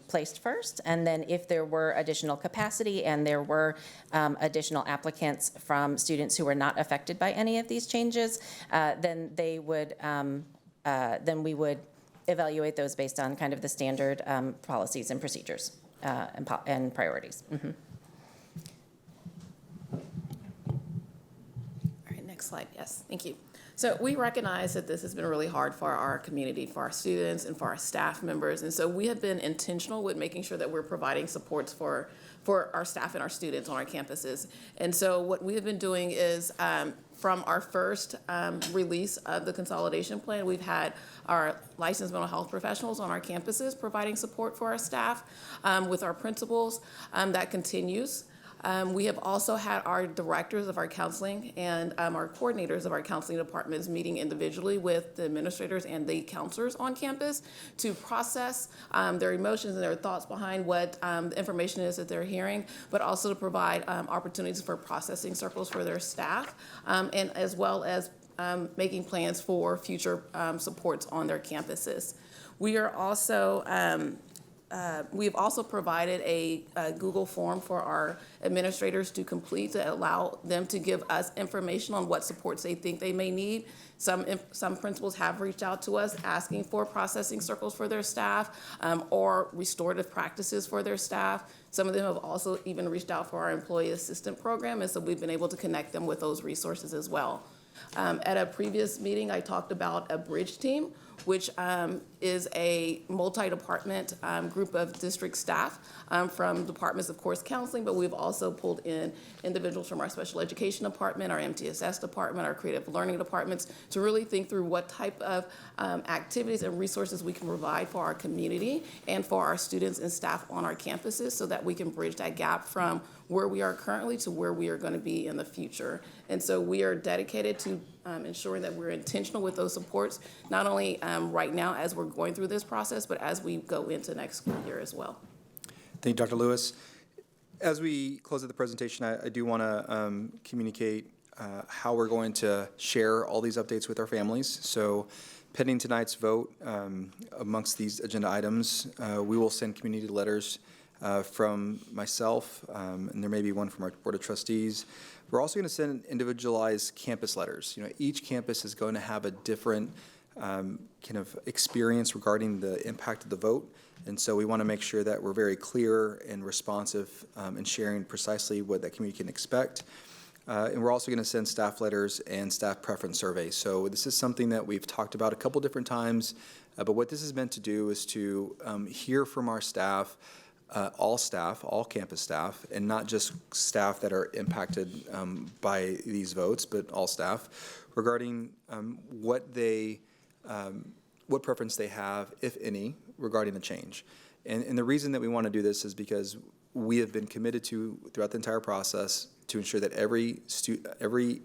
placed first, and then if there were additional capacity and there were additional applicants from students who were not affected by any of these changes, then they would, then we would evaluate those based on kind of the standard policies and procedures and priorities. Mm-hmm. All right, next slide. Yes, thank you. So we recognize that this has been really hard for our community, for our students, and for our staff members. And so we have been intentional with making sure that we're providing supports for our staff and our students on our campuses. And so what we have been doing is from our first release of the consolidation plan, we've had our licensed mental health professionals on our campuses providing support for our staff with our principals. That continues. We have also had our directors of our counseling and our coordinators of our counseling departments meeting individually with the administrators and the counselors on campus to process their emotions and their thoughts behind what the information is that they're hearing, but also to provide opportunities for processing circles for their staff, and as well as making plans for future supports on their campuses. We are also we've also provided a Google form for our administrators to complete to allow them to give us information on what supports they think they may need. Some principals have reached out to us asking for processing circles for their staff or restorative practices for their staff. Some of them have also even reached out for our employee assistant program, and so we've been able to connect them with those resources as well. At a previous meeting, I talked about a bridge team, which is a multi-department group of district staff from departments of course counseling, but we've also pulled in individuals from our special education department, our MTSS department, our creative learning departments to really think through what type of activities and resources we can provide for our community and for our students and staff on our campuses so that we can bridge that gap from where we are currently to where we are going to be in the future. And so we are dedicated to ensuring that we're intentional with those supports, not only right now as we're going through this process, but as we go into next school year as well. Thank you, Dr. Lewis. As we close out the presentation, I do want to communicate how we're going to share all these updates with our families. So pending tonight's vote amongst these agenda items, we will send community letters from myself, and there may be one from our Board of Trustees. We're also going to send individualized campus letters. Each campus is going to have a different kind of experience regarding the impact of the vote, and so we want to make sure that we're very clear and responsive in sharing precisely what that community can expect. And we're also going to send staff letters and staff preference surveys. So this is something that we've talked about a couple different times, but what this is meant to do is to hear from our staff, all campus staff, and not just staff that are impacted by these votes, but all staff, regarding what preference they have, if any, regarding the change. And the reason that we want to do this is because we have been committed to, throughout the entire process, to ensure that every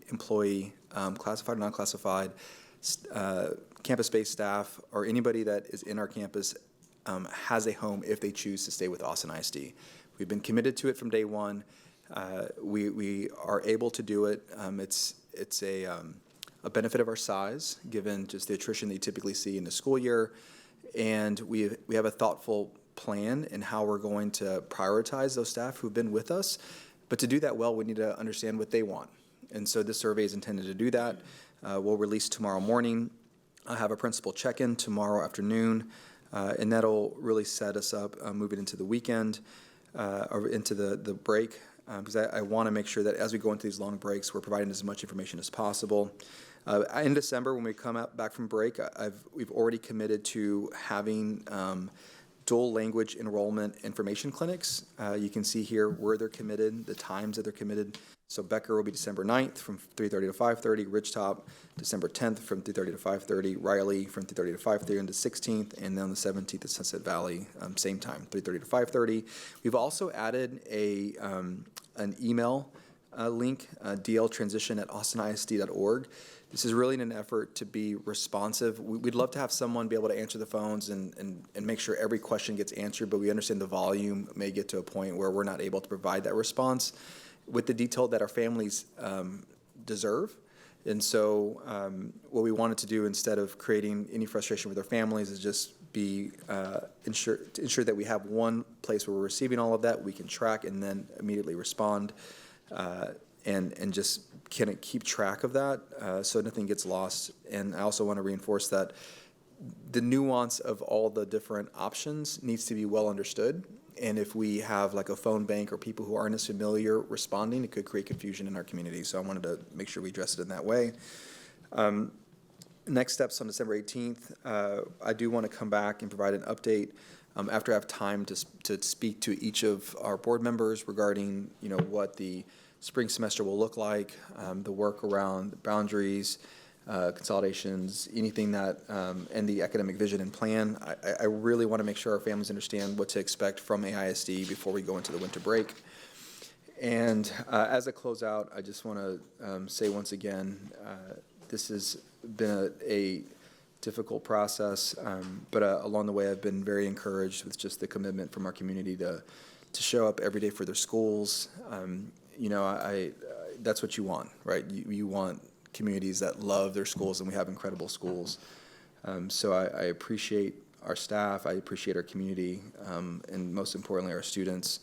employee, classified or non-classified, campus-based staff, or anybody that is in our campus has a home if they choose to stay with Austin ISD. We've been committed to it from day one. We are able to do it. It's a benefit of our size, given just the attrition that you typically see in the school year, and we have a thoughtful plan in how we're going to prioritize those staff who've been with us. But to do that well, we need to understand what they want, and so this survey is intended to do that. We'll release tomorrow morning. I'll have a principal check-in tomorrow afternoon. And that'll really set us up moving into the weekend or into the break, because I want to make sure that as we go into these long breaks, we're providing as much information as possible. In December, when we come back from break, we've already committed to having dual language enrollment information clinics. You can see here where they're committed, the times that they're committed. So Becker will be December 9th from 3:30 to 5:30, Ridgetop December 10th from 3:30 to 5:30, Riley from 3:30 to 5:30 on the 16th, and then on the 17th at Sunset Valley, same time, 3:30 to 5:30. We've also added an email link, dltransition@austinisd.org. This is really in an effort to be responsive. We'd love to have someone be able to answer the phones and make sure every question gets answered, but we understand the volume may get to a point where we're not able to provide that response with the detail that our families deserve. And so what we wanted to do, instead of creating any frustration with our families, is just ensure that we have one place where we're receiving all of that, we can track and then immediately respond, and just kind of keep track of that so nothing gets lost. And I also want to reinforce that the nuance of all the different options needs to be well understood. And if we have like a phone bank or people who aren't as familiar responding, it could create confusion in our community. So I wanted to make sure we address it in that way. Next steps on December 18th, I do want to come back and provide an update after I have time to speak to each of our board members regarding what the spring semester will look like, the work around the boundaries, consolidations, anything that, and the academic vision and plan. I really want to make sure our families understand what to expect from AISD before we go into the winter break. And as I close out, I just want to say once again, this has been a difficult process, but along the way I've been very encouraged with just the commitment from our community to show up every day for their schools. You know, that's what you want, right? You want communities that love their schools, and we have incredible schools. So I appreciate our staff, I appreciate our community, and most importantly, our students.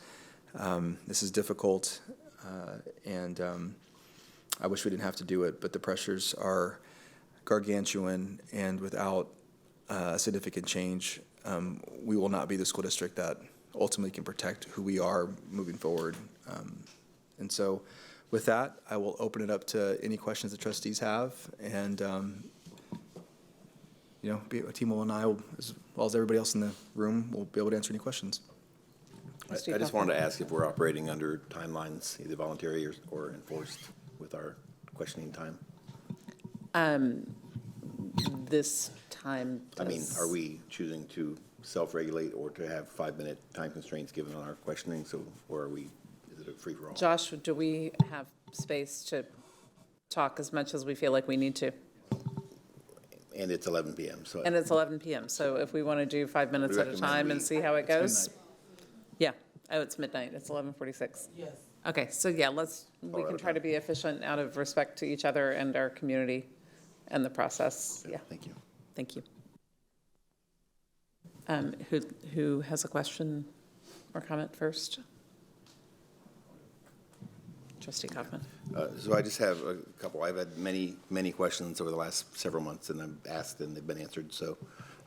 This is difficult, and I wish we didn't have to do it, but the pressures are gargantuan, and without significant change, we will not be the school district that ultimately can protect who we are moving forward. And so with that, I will open it up to any questions the trustees have, and you know, Timo and I, as well as everybody else in the room, will be able to answer any questions. I just wanted to ask if we're operating under timelines, either voluntary or enforced, with our questioning time. This time I mean, are we choosing to self-regulate or to have 5-minute time constraints given on our questioning? So, or is it a free-for-all? Josh, do we have space to talk as much as we feel like we need to? And it's 11 p.m. So. And it's 11 p.m. So if we want to do 5 minutes at a time and see how it goes. Yeah. Oh, it's midnight. It's 11:46. Yes. Okay. So yeah, we can try to be efficient out of respect to each other and our community and the process. Okay, yeah. Thank you. Thank you. Who has a question or comment first? Trustee Kaufman. So I just have a couple. I've had many questions over the last several months, and I've asked and they've been answered. So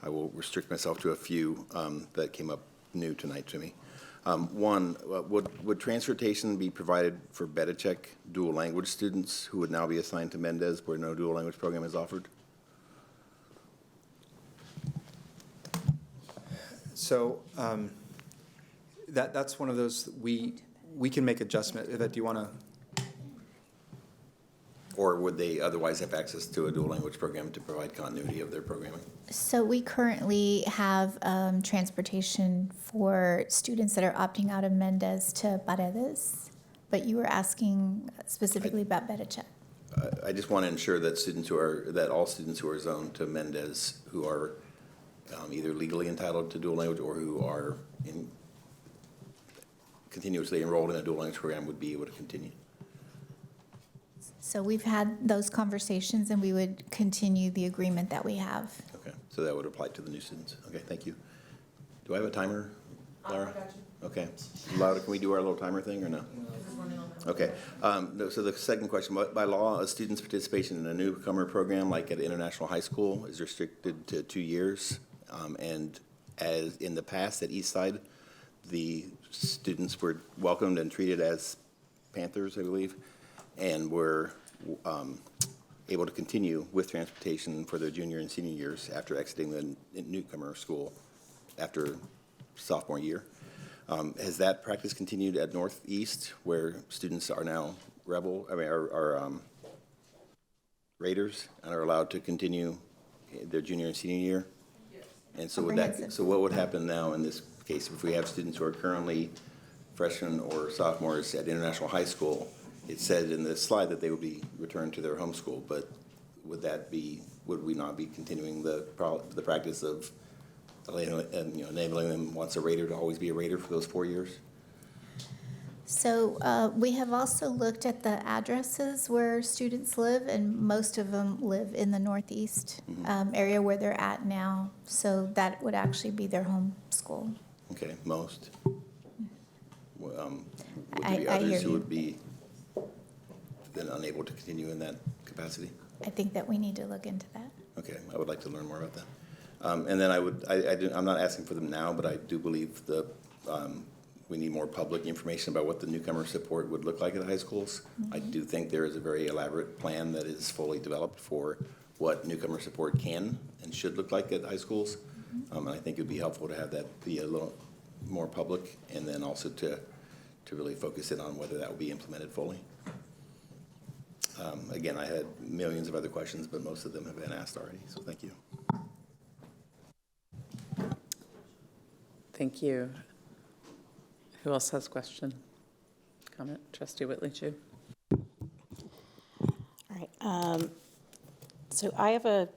I will restrict myself to a few that came up new tonight to me. One, would transportation be provided for Beta-Check dual language students who would now be assigned to Mendez where no dual language program is offered? So that's one of those, we can make adjustment. Yvette, do you want to? Or would they otherwise have access to a dual language program to provide continuity of their programming? So we currently have transportation for students that are opting out of Mendez to Paredes, but you were asking specifically about Beta-Check. I just want to ensure that all students who are zoned to Mendez who are either legally entitled to dual language or who are continuously enrolled in a dual language program would be able to continue. So we've had those conversations, and we would continue the agreement that we have. Okay, so that would apply to the new students. Okay, thank you. Do I have a timer, Laura? Okay. Laura, can we do our little timer thing or no? Okay. So the second question, by law, a student's participation in a newcomer program like at International High School is restricted to 2 years. And as in the past at Eastside, the students were welcomed and treated as Panthers, I believe, and were able to continue with transportation for their junior and senior years after exiting the newcomer school after sophomore year. Has that practice continued at Northeast, where students are now Raiders and are allowed to continue their junior and senior year? Yes. And so what would happen now in this case if we have students who are currently freshmen or sophomores at International High School? It said in the slide that they would be returned to their home school, but would we not be continuing the practice of enabling them once a Raider to always be a Raider for those 4 years? So we have also looked at the addresses where students live, and most of them live in the Northeast area where they're at now. So that would actually be their home school. Okay, most. Would there be I others hear who you. would be then unable to continue in that capacity? I think that we need to look into that. Okay, I would like to learn more about that. And then I'm not asking for them now, but I do believe we need more public information about what the newcomer support would look like at high schools. I do think there is a very elaborate plan that is fully developed for what newcomer support can and should look like at high schools. And I think it would be helpful to have that be a little more public, and then also to to really focus in on whether that will be implemented fully. Again, I had millions of other questions, but most of them have been asked already, so thank you. Thank you. Who else has question? Comment? Trustee Whitley-Chu. All right. So I have a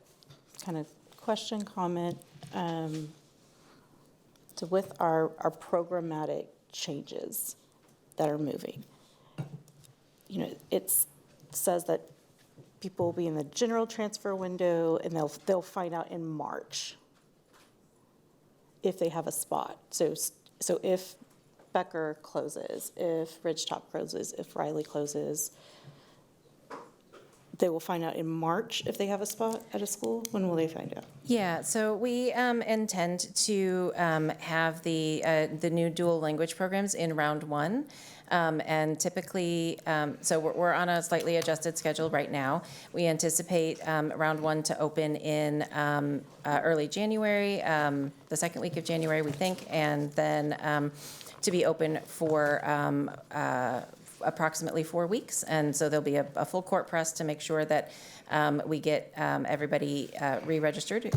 kind of question, comment. So with our programmatic changes that are moving, you know, it says that people will be in the general transfer window and they'll find out in March if they have a spot. So if Becker closes, if Ridgetop closes, if Riley closes, they will find out in March if they have a spot at a school? When will they find out? Yeah, so we intend to have the new dual language programs in round one. And typically, so we're on a slightly adjusted schedule right now. We anticipate round one to open in early January, the second week of January, we think, and then to be open for approximately 4 weeks. And so there'll be a full court press to make sure that we get everybody re-registered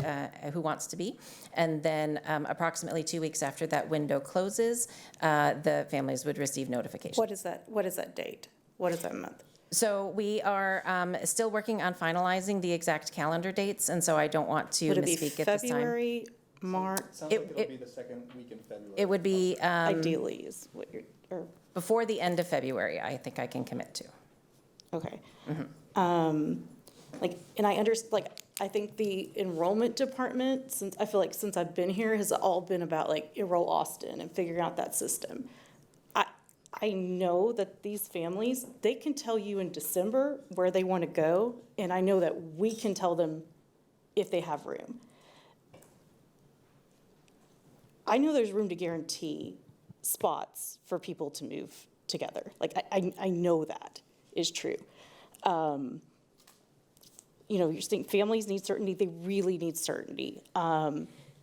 who wants to be. And then approximately 2 weeks after that window closes, the families would receive notification. What is that date? What is that month? So we are still working on finalizing the exact calendar dates, and so I don't want to Would it be misspeak at this time. February, March? Sounds like it'll be the second week in February. It would be Ideally is what you're, or, before the end of February, I think I can commit to. okay. Like, and I think the enrollment department, since I've been here, has all been about like enroll Austin and figuring out that system. I know that these families, they can tell you in December where they want to go, and I know that we can tell them if they have room. I know there's room to guarantee spots for people to move together. Like, I know that is true. You know, you're saying families need certainty, they really need certainty.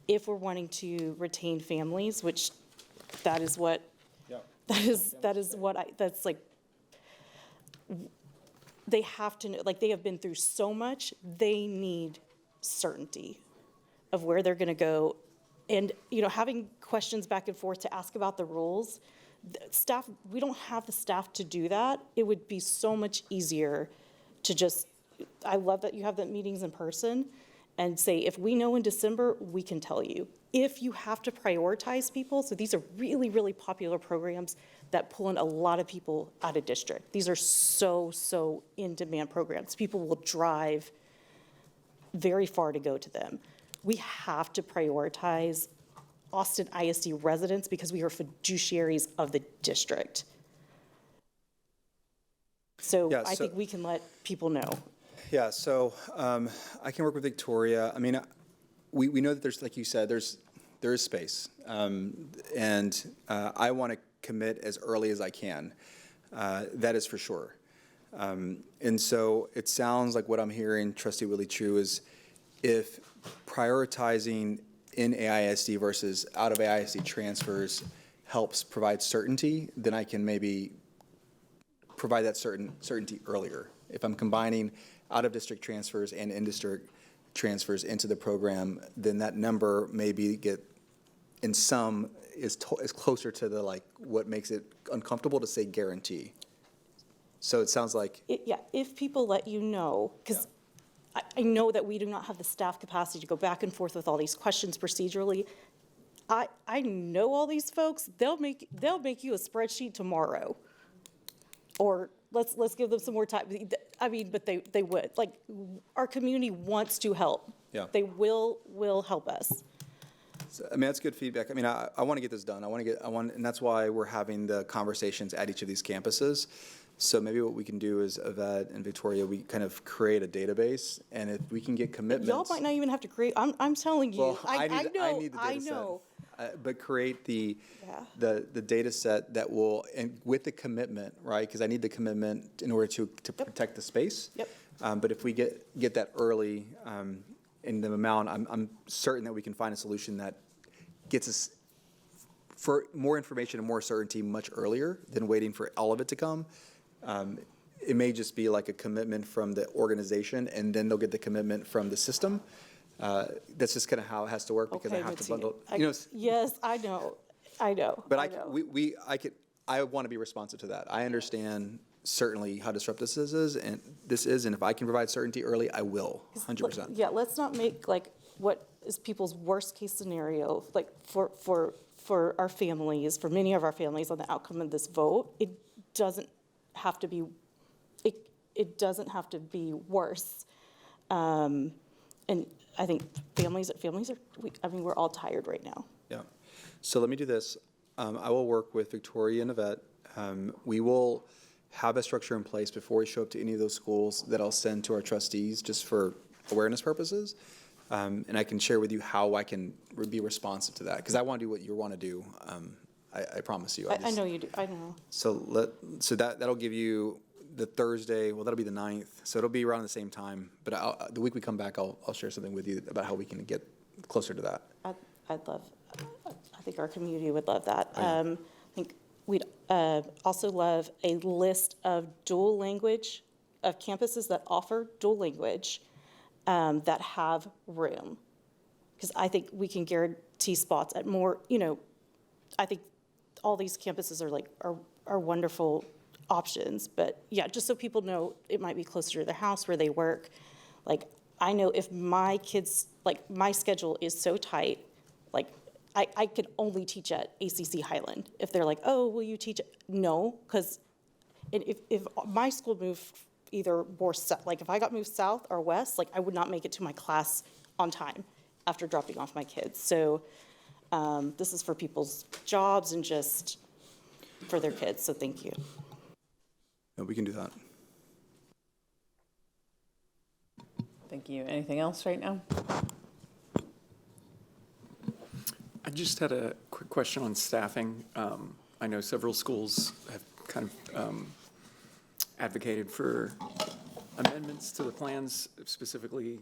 If we're wanting to retain families, which that is what, that's like, they have to know, like, they have been through so much, they need certainty of where they're gonna go. And, you know, having questions back and forth to ask about the rules, staff, we don't have the staff to do that. It would be so much easier to just, I love that you have the meetings in person and say, if we know in December, we can tell you. If you have to prioritize people, so these are really, really popular programs that pull in a lot of people out of district. These are so in-demand programs. People will drive very far to go to them. We have to prioritize Austin ISD residents because we are fiduciaries of the district. So Yeah, I think we can let people know. Yeah, so I can work with Victoria. I mean, we know that there's, like you said, there is space. And I want to commit as early as I can. That is for sure. And so it sounds like what I'm hearing, Trustee Whitley-Chu, is if prioritizing in AISD versus out of AISD transfers helps provide certainty, then I can maybe provide that certainty earlier. If I'm combining out-of-district transfers and in-district transfers into the program, then that number maybe in some is closer to the like what makes it uncomfortable to say guarantee. So it sounds like if people let you know, because I know that we do not have the staff capacity to go back and forth with all these questions procedurally. I know all these folks. They'll make you a spreadsheet tomorrow, or let's give them some more time. I mean, but they would. Like, our community wants to help. Yeah. They will help us. So, I mean, that's good feedback. I mean, I want to get this done. And that's why we're having the conversations at each of these campuses. So maybe what we can do is, Yvette and Victoria, we kind of create a database, and if we can get commitments. Y'all might not even have to create. I'm telling you. Well, I need the data set. But create the data set that will, and with the commitment, right? Because I need the commitment in order to protect the space. Yep. But if we get that early in the amount, I'm certain that we can find a solution that gets us for more information and more certainty much earlier than waiting for all of it to come. It may just be like a commitment from the organization, and then they'll get the commitment from the system. That's just kind of how it has to work, because I have to bundle. Yes, I know. But I want to be responsive to that. I understand certainly how disruptive this is, and if I can provide certainty early, I will, 100%. Yeah, let's not make like what is people's worst case scenario, like for our families, for many of our families on the outcome of this vote. It doesn't have to be, it doesn't have to be worse. And I think families are, we're all tired right now. Yeah. So let me do this. I will work with Victoria and Yvette. We will have a structure in place before we show up to any of those schools that I'll send to our trustees just for awareness purposes. And I can share with you how I can be responsive to that, because I want to do what you want to do. I promise you. I know you do. I know. So that'll give you the Thursday. Well, that'll be the 9th. So it'll be around the same time. But the week we come back, I'll share something with you about how we can get closer to that. I think our community would love that. Oh, yeah. I think we'd also love a list of dual language, of campuses that offer dual language that have room. Because I think we can guarantee spots at more, I think all these campuses are wonderful options. But yeah, just so people know, it might be closer to their house where they work. Like, I know if my kids, like, my schedule is so tight, like, I could only teach at ACC Highland. If they're like, oh, will you teach? No, because if my school moved either more south, like if I got moved south or west, like I would not make it to my class on time after dropping off my kids. So this is for people's jobs and just for their kids. So thank you. Yeah, we can do that. Thank you. Anything else right now? I just had a quick question on staffing. I know several schools have kind of advocated for amendments to the plans, specifically,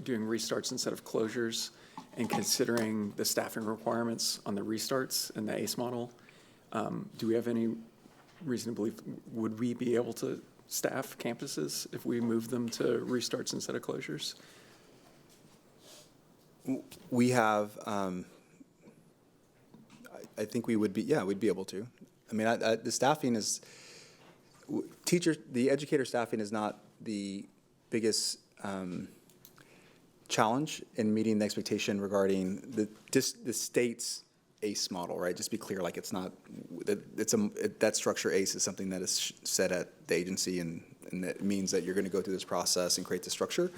doing restarts instead of closures, and considering the staffing requirements on the restarts and the ACE model. Do we have any reason to believe, would we be able to staff campuses if we move them to restarts instead of closures? We have, I think we would be, we'd be able to. I mean, the staffing is, the educator staffing is not the biggest challenge in meeting the expectation regarding the state's ACE model, right? Just be clear, like it's not, that structure ACE is something that is set at the agency, and that means that you're going to go through this process and create the structure.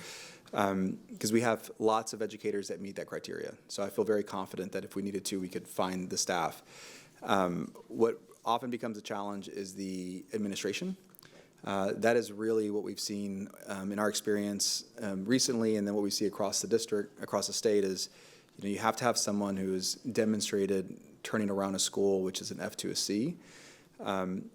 Because we have lots of educators that meet that criteria. So I feel very confident that if we needed to, we could find the staff. What often becomes a challenge is the administration. That is really what we've seen in our experience recently, and then what we see across the district, across the state is, you have to have someone who's demonstrated turning around a school, which is an F to a C. And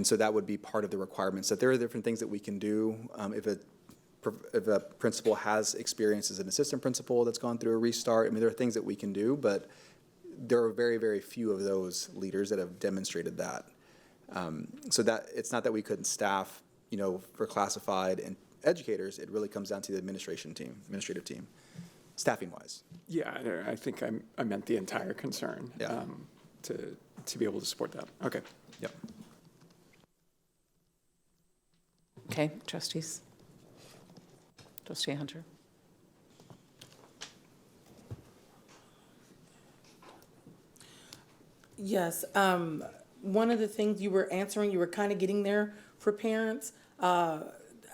so that would be part of the requirements, that there are different things that we can do. If a principal has experience as an assistant principal that's gone through a restart, I mean, there are things that we can do, but there are very, very few of those leaders that have demonstrated that. So that it's not that we couldn't staff, for classified and educators. It really comes down to the administrative team, staffing-wise. Yeah, I think I meant the entire concern. Yeah. To be able to support that. Okay. Yep. Okay, trustees. Trustee Hunter. Yes. One of the things you were answering, you were kind of getting there for parents. I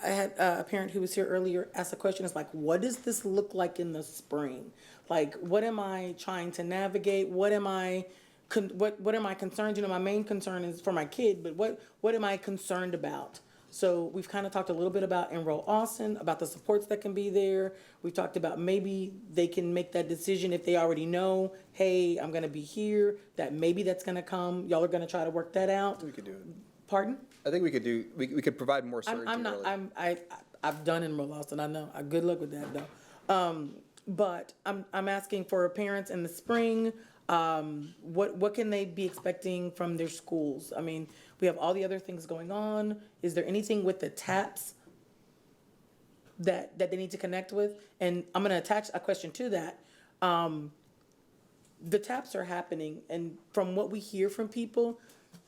had a parent who was here earlier ask a question. It's like, what does this look like in the spring? Like, what am I trying to navigate? What am I concerned? My main concern is for my kid, but what am I concerned about? So we've kind of talked a little bit about Enroll Austin, about the supports that can be there. We've talked about maybe they can make that decision if they already know, hey, I'm going to be here, that maybe that's going to come. Y'all are going to try to work that out. We could do it. Pardon? I think we could provide more certainty. I've done Enroll Austin. I know. Good luck with that though. But I'm asking for parents in the spring. What can they be expecting from their schools? I mean, we have all the other things going on. Is there anything with the TAPs that they need to connect with? And I'm going to attach a question to that. The TAPs are happening, and from what we hear from people,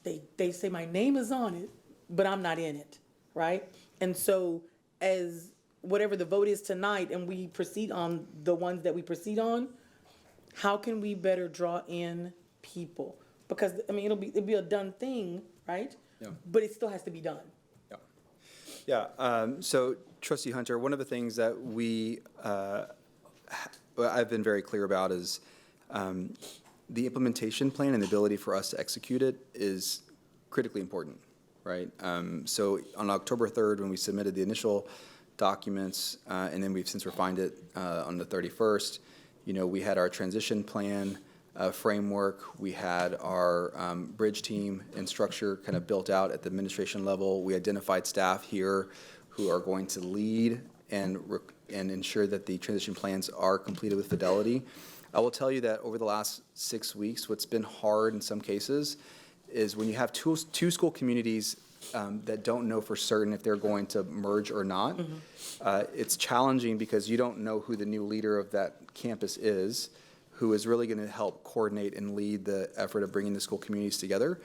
they say my name is on it, but I'm not in it, right? And so as whatever the vote is tonight, and we proceed on the ones that we proceed on, how can we better draw in people? Because I mean, it'll be a done thing, right? Yeah. But it still has to be done. Yeah, so Trustee Hunter, one of the things that I've been very clear about is the implementation plan and the ability for us to execute it is critically important, right? So on October 3rd, when we submitted the initial documents, and then we've since refined it on the 31st, we had our transition plan framework. We had our bridge team and structure kind of built out at the administration level. We identified staff here who are going to lead and ensure that the transition plans are completed with fidelity. I will tell you that over the last 6 weeks, what's been hard in some cases is when you have two school communities that don't know for certain if they're going to merge or not. It's challenging because you don't know who the new leader of that campus is, who is really going to help coordinate and lead the effort of bringing the school communities together.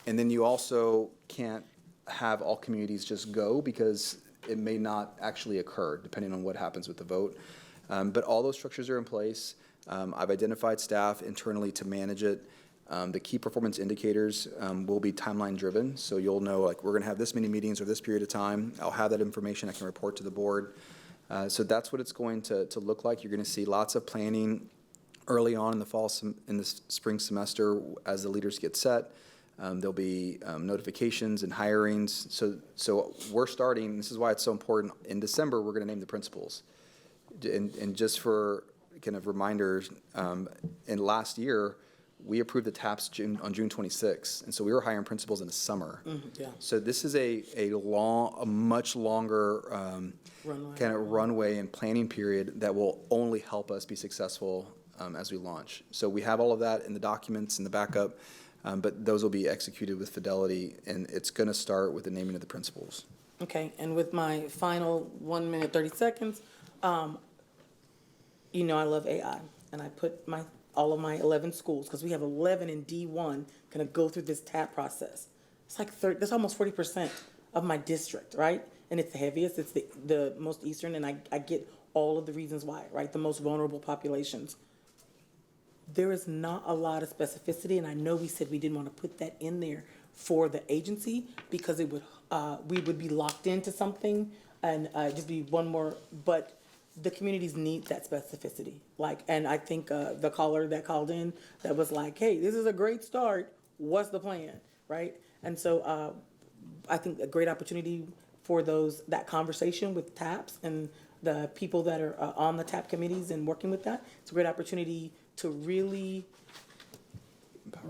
And then you also can't have all communities just go because it may not actually occur depending on what happens with the vote. But all those structures are in place. I've identified staff internally to manage it. The key performance indicators will be timeline driven, so you'll know like we're going to have this many meetings over this period of time. I'll have that information I can report to the board. So that's what it's going to look like. You're going to see lots of planning early on in the spring semester as the leaders get set. There'll be notifications and hirings. So we're starting. This is why it's so important. In December, we're going to name the principals, and just for kind of reminders, in last year, we approved the TAPs on June 26th, and so we were hiring principals in the summer. Yeah. So this is a much longer kind of runway and planning period that will only help us be successful as we launch. So we have all of that in the documents and the backup, but those will be executed with fidelity, and it's going to start with the naming of the principals. Okay, and with my final 1 minute, 30 seconds, I love AI, and I put all of my 11 schools, because we have 11 in D1, gonna go through this TAP process. It's like that's almost 40% of my district, right? And it's the heaviest, it's the most eastern, and I get all of the reasons why, right? The most vulnerable populations. There is not a lot of specificity, and I know we said we didn't want to put that in there for the agency because it would we would be locked into something and just be one more, but the communities need that specificity. And I think the caller that called in that was like, hey, this is a great start. What's the plan, right? And so I think a great opportunity for that conversation with TAPs and the people that are on the TAP committees and working with that. It's a great opportunity to really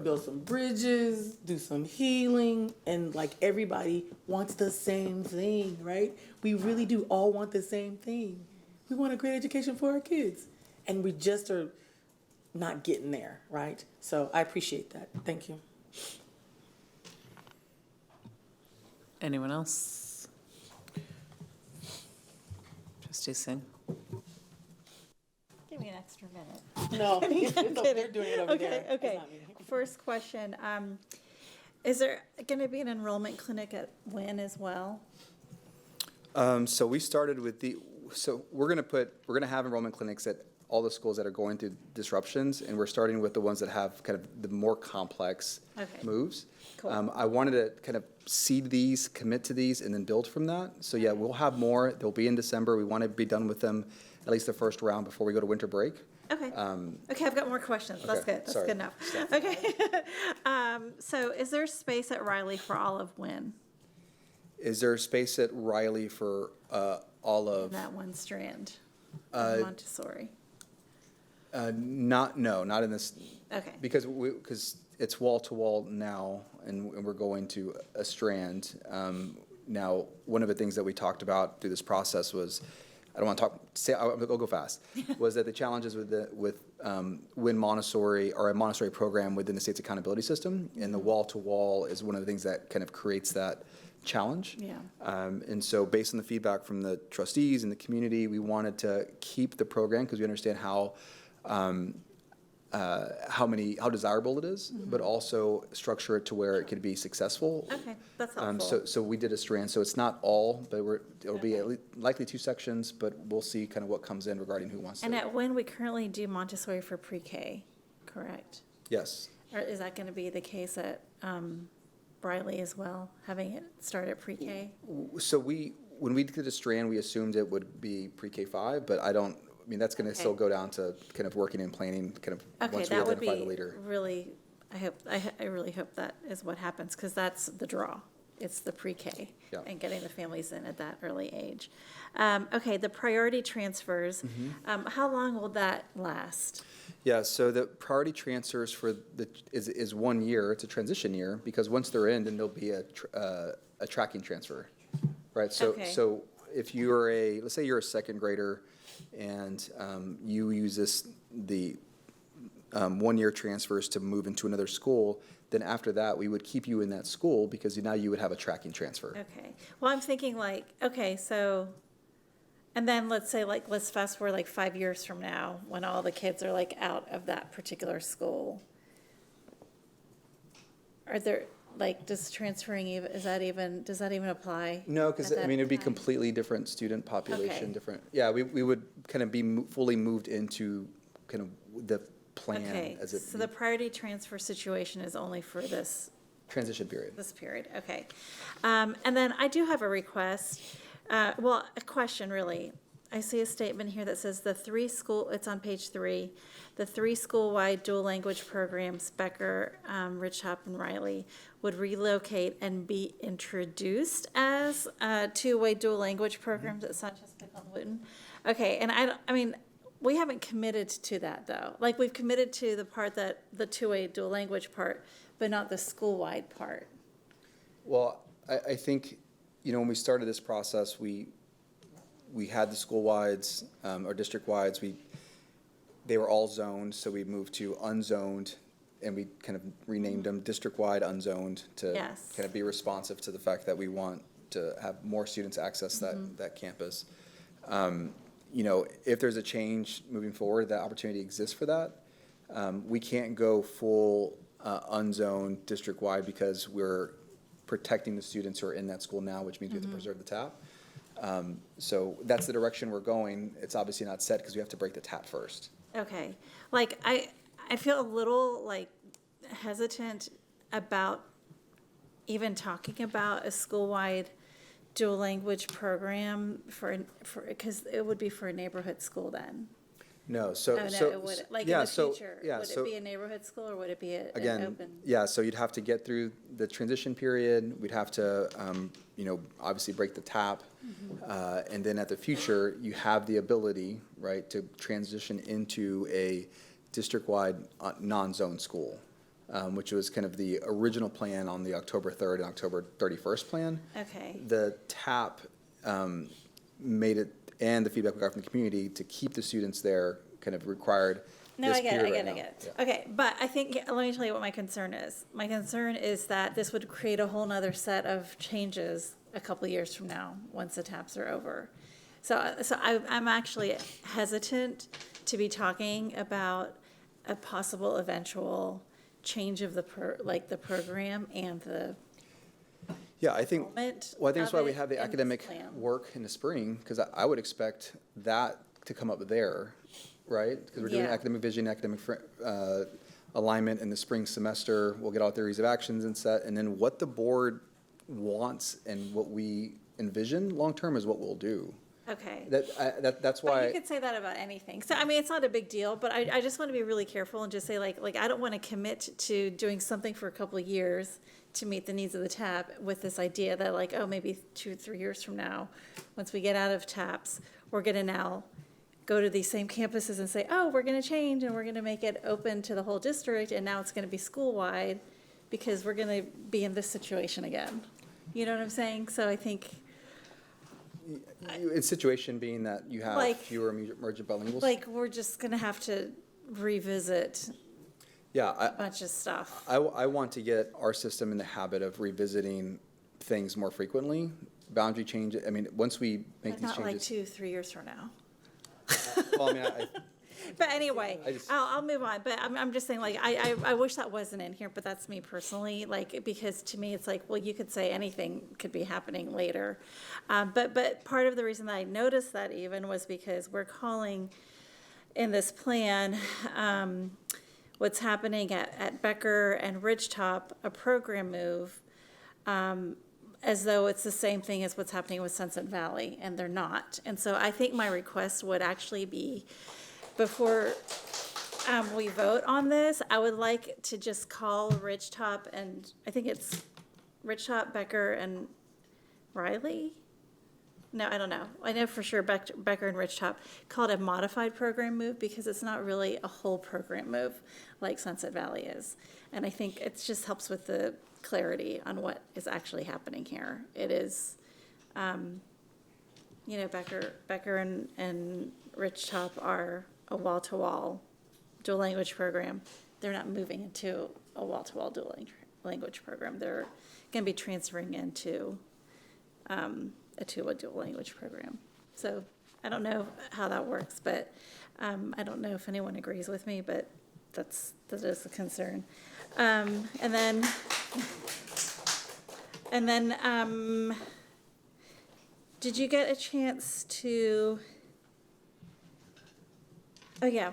build some bridges, do some healing, and everybody wants the same thing, right? We really do all want the same thing. We want a great education for our kids, and we just are not getting there, right? So I appreciate that. Thank you. Anyone else? Trustee Singh. Give me an extra minute. No, they're doing it over there. Okay. First question. Is there going to be an enrollment clinic at Wynn as well? So we started with we're going to have enrollment clinics at all the schools that are going through disruptions, and we're starting with the ones that have kind of the more complex moves. Cool. I wanted to kind of seed these, commit to these, and then build from that. So yeah, we'll have more. They'll be in December. We want to be done with them at least the first round before we go to winter break. Okay. Okay, I've got more questions. Okay, That's good. That's sorry. good enough. Okay. So is there space at Riley for all of Wynn? Is there space at Riley for all of That one strand of Montessori? Not in this. Okay. Because it's wall to wall now, and we're going to a strand. Now, one of the things that we talked about through this process was I don't want to I'll go fast, was that the challenges with when Montessori, or a Montessori program within the state's accountability system, and the wall-to-wall is one of the things that kind of creates that challenge. Yeah. And so based on the feedback from the trustees and the community, we wanted to keep the program because we understand how desirable it is, but also structure it to where it could be successful. Okay, that's helpful. So we did a strand, so it's not all, but it'll be likely 2 sections, but we'll see kind of what comes in regarding who wants to. And at Wynn, we currently do Montessori for pre-K, correct? Yes. Or is that going to be the case at Briley as well, having it start at pre-K? So when we did a strand, we assumed it would be pre-K 5, but I mean, that's going to still go down to kind of working and planning, kind of once we identify the leader. Really, I really hope that is what happens, because that's the draw. It's the pre-K and getting the families in at that early age. Okay, the priority transfers, how long will that last? Yeah, so the priority transfers for is 1 year. It's a transition year, because once they're in, then there'll be a tracking transfer, right? So so if you're let's say you're a second grader, and you use the 1 year transfers to move into another school, then after that, we would keep you in that school because now you would have a tracking transfer. Okay. Well, I'm thinking so, and then let's fast forward 5 years from now, when all the kids are out of that particular school. Are there, does transferring does that even apply? No, because I mean, it'd be completely different student population, different. Yeah, we would kind of be fully moved into kind of the plan as it. So the priority transfer situation is only for this transition period. This period, okay. And then I do have a request, a question really. I see a statement here that says it's on page 3, the 3 school-wide dual language programs, Becker, Richop, and Riley, would relocate and be introduced as two-way dual language programs at Sanchez Pickle Wooten. Okay, and I mean, we haven't committed to that though. We've committed to the two-way dual language part, but not the school-wide part. Well, I think, when we started this process, we had the school-wides, or district-wides, they were all zoned, so we moved to unzoned, and we kind of renamed them district-wide unzoned to kind of be responsive to the fact that we want to have more students access that campus. If there's a change moving forward, that opportunity exists for that. We can't go full unzoned district-wide because we're protecting the students who are in that school now, which means we have to preserve the TAP. So that's the direction we're going. It's obviously not set because we have to break the TAP first. Okay. I feel a little hesitant about even talking about a school-wide dual language program because it would be for a neighborhood school then. No, it would, in the future, would it be a neighborhood school or would it be an open? Yeah, so you'd have to get through the transition period. We'd have to, obviously break the TAP. And then at the future, you have the ability, right, to transition into a district-wide non-zone school, which was kind of the original plan on the October 3rd and October 31st plan. Okay. The TAP made it, and the feedback we got from the community to keep the students there kind of required. No, I get it. Yeah. Okay, but I think, let me tell you what my concern is. My concern is that this would create a whole nother set of changes a couple of years from now, once the TAPs are over. So I'm actually hesitant to be talking about a possible eventual change of the program and the. Yeah, I think that's why we have the academic work in the spring, because I would expect that to come up there, right? Because we're doing academic vision, academic alignment in the spring semester. We'll get all theories of actions and set, and then what the board wants and what we envision long-term is what we'll do. Okay. That's why. But you could say that about anything. So, I mean, it's not a big deal, but I just want to be really careful and just say, I don't want to commit to doing something for a couple of years to meet the needs of the TAP with this idea that, maybe 2 or 3 years from now, once we get out of TAPs, we're going to now go to these same campuses and say, we're going to change and we're going to make it open to the whole district, and now it's going to be school-wide because we're going to be in this situation again. You know what I'm saying? So I think. Its situation being that you have Like- fewer emergent bilinguals. Like, we're just gonna have to revisit Yeah, a bunch of stuff. I want to get our system in the habit of revisiting things more frequently. Boundary change, I mean, once we make But these not like changes. 2-3 years from now. Well, I mean, But anyway, I just- I'll move on. But I'm just saying, like, I wish that wasn't in here, but that's me personally. Like, because to me, it's like, well, you could say anything could be happening later. But part of the reason that I noticed that even was because we're calling in this plan what's happening at Becker and Ridgetop a program move, as though it's the same thing as what's happening with Sunset Valley, and they're not. And so I think my request would actually be, before we vote on this, I would like to just call Ridgetop, and I think it's Ridgetop, Becker, and Riley? No, I don't know. I know for sure Becker and Ridgetop call it a modified program move because it's not really a whole program move like Sunset Valley is. And I think it just helps with the clarity on what is actually happening here. It is, Becker and Ridgetop are a wall-to-wall dual language program. They're not moving into a wall-to-wall dual language program. They're going to be transferring into a dual language program. So I don't know how that works, but I don't know if anyone agrees with me, but that is a concern. And then did you get a chance to? Oh yeah.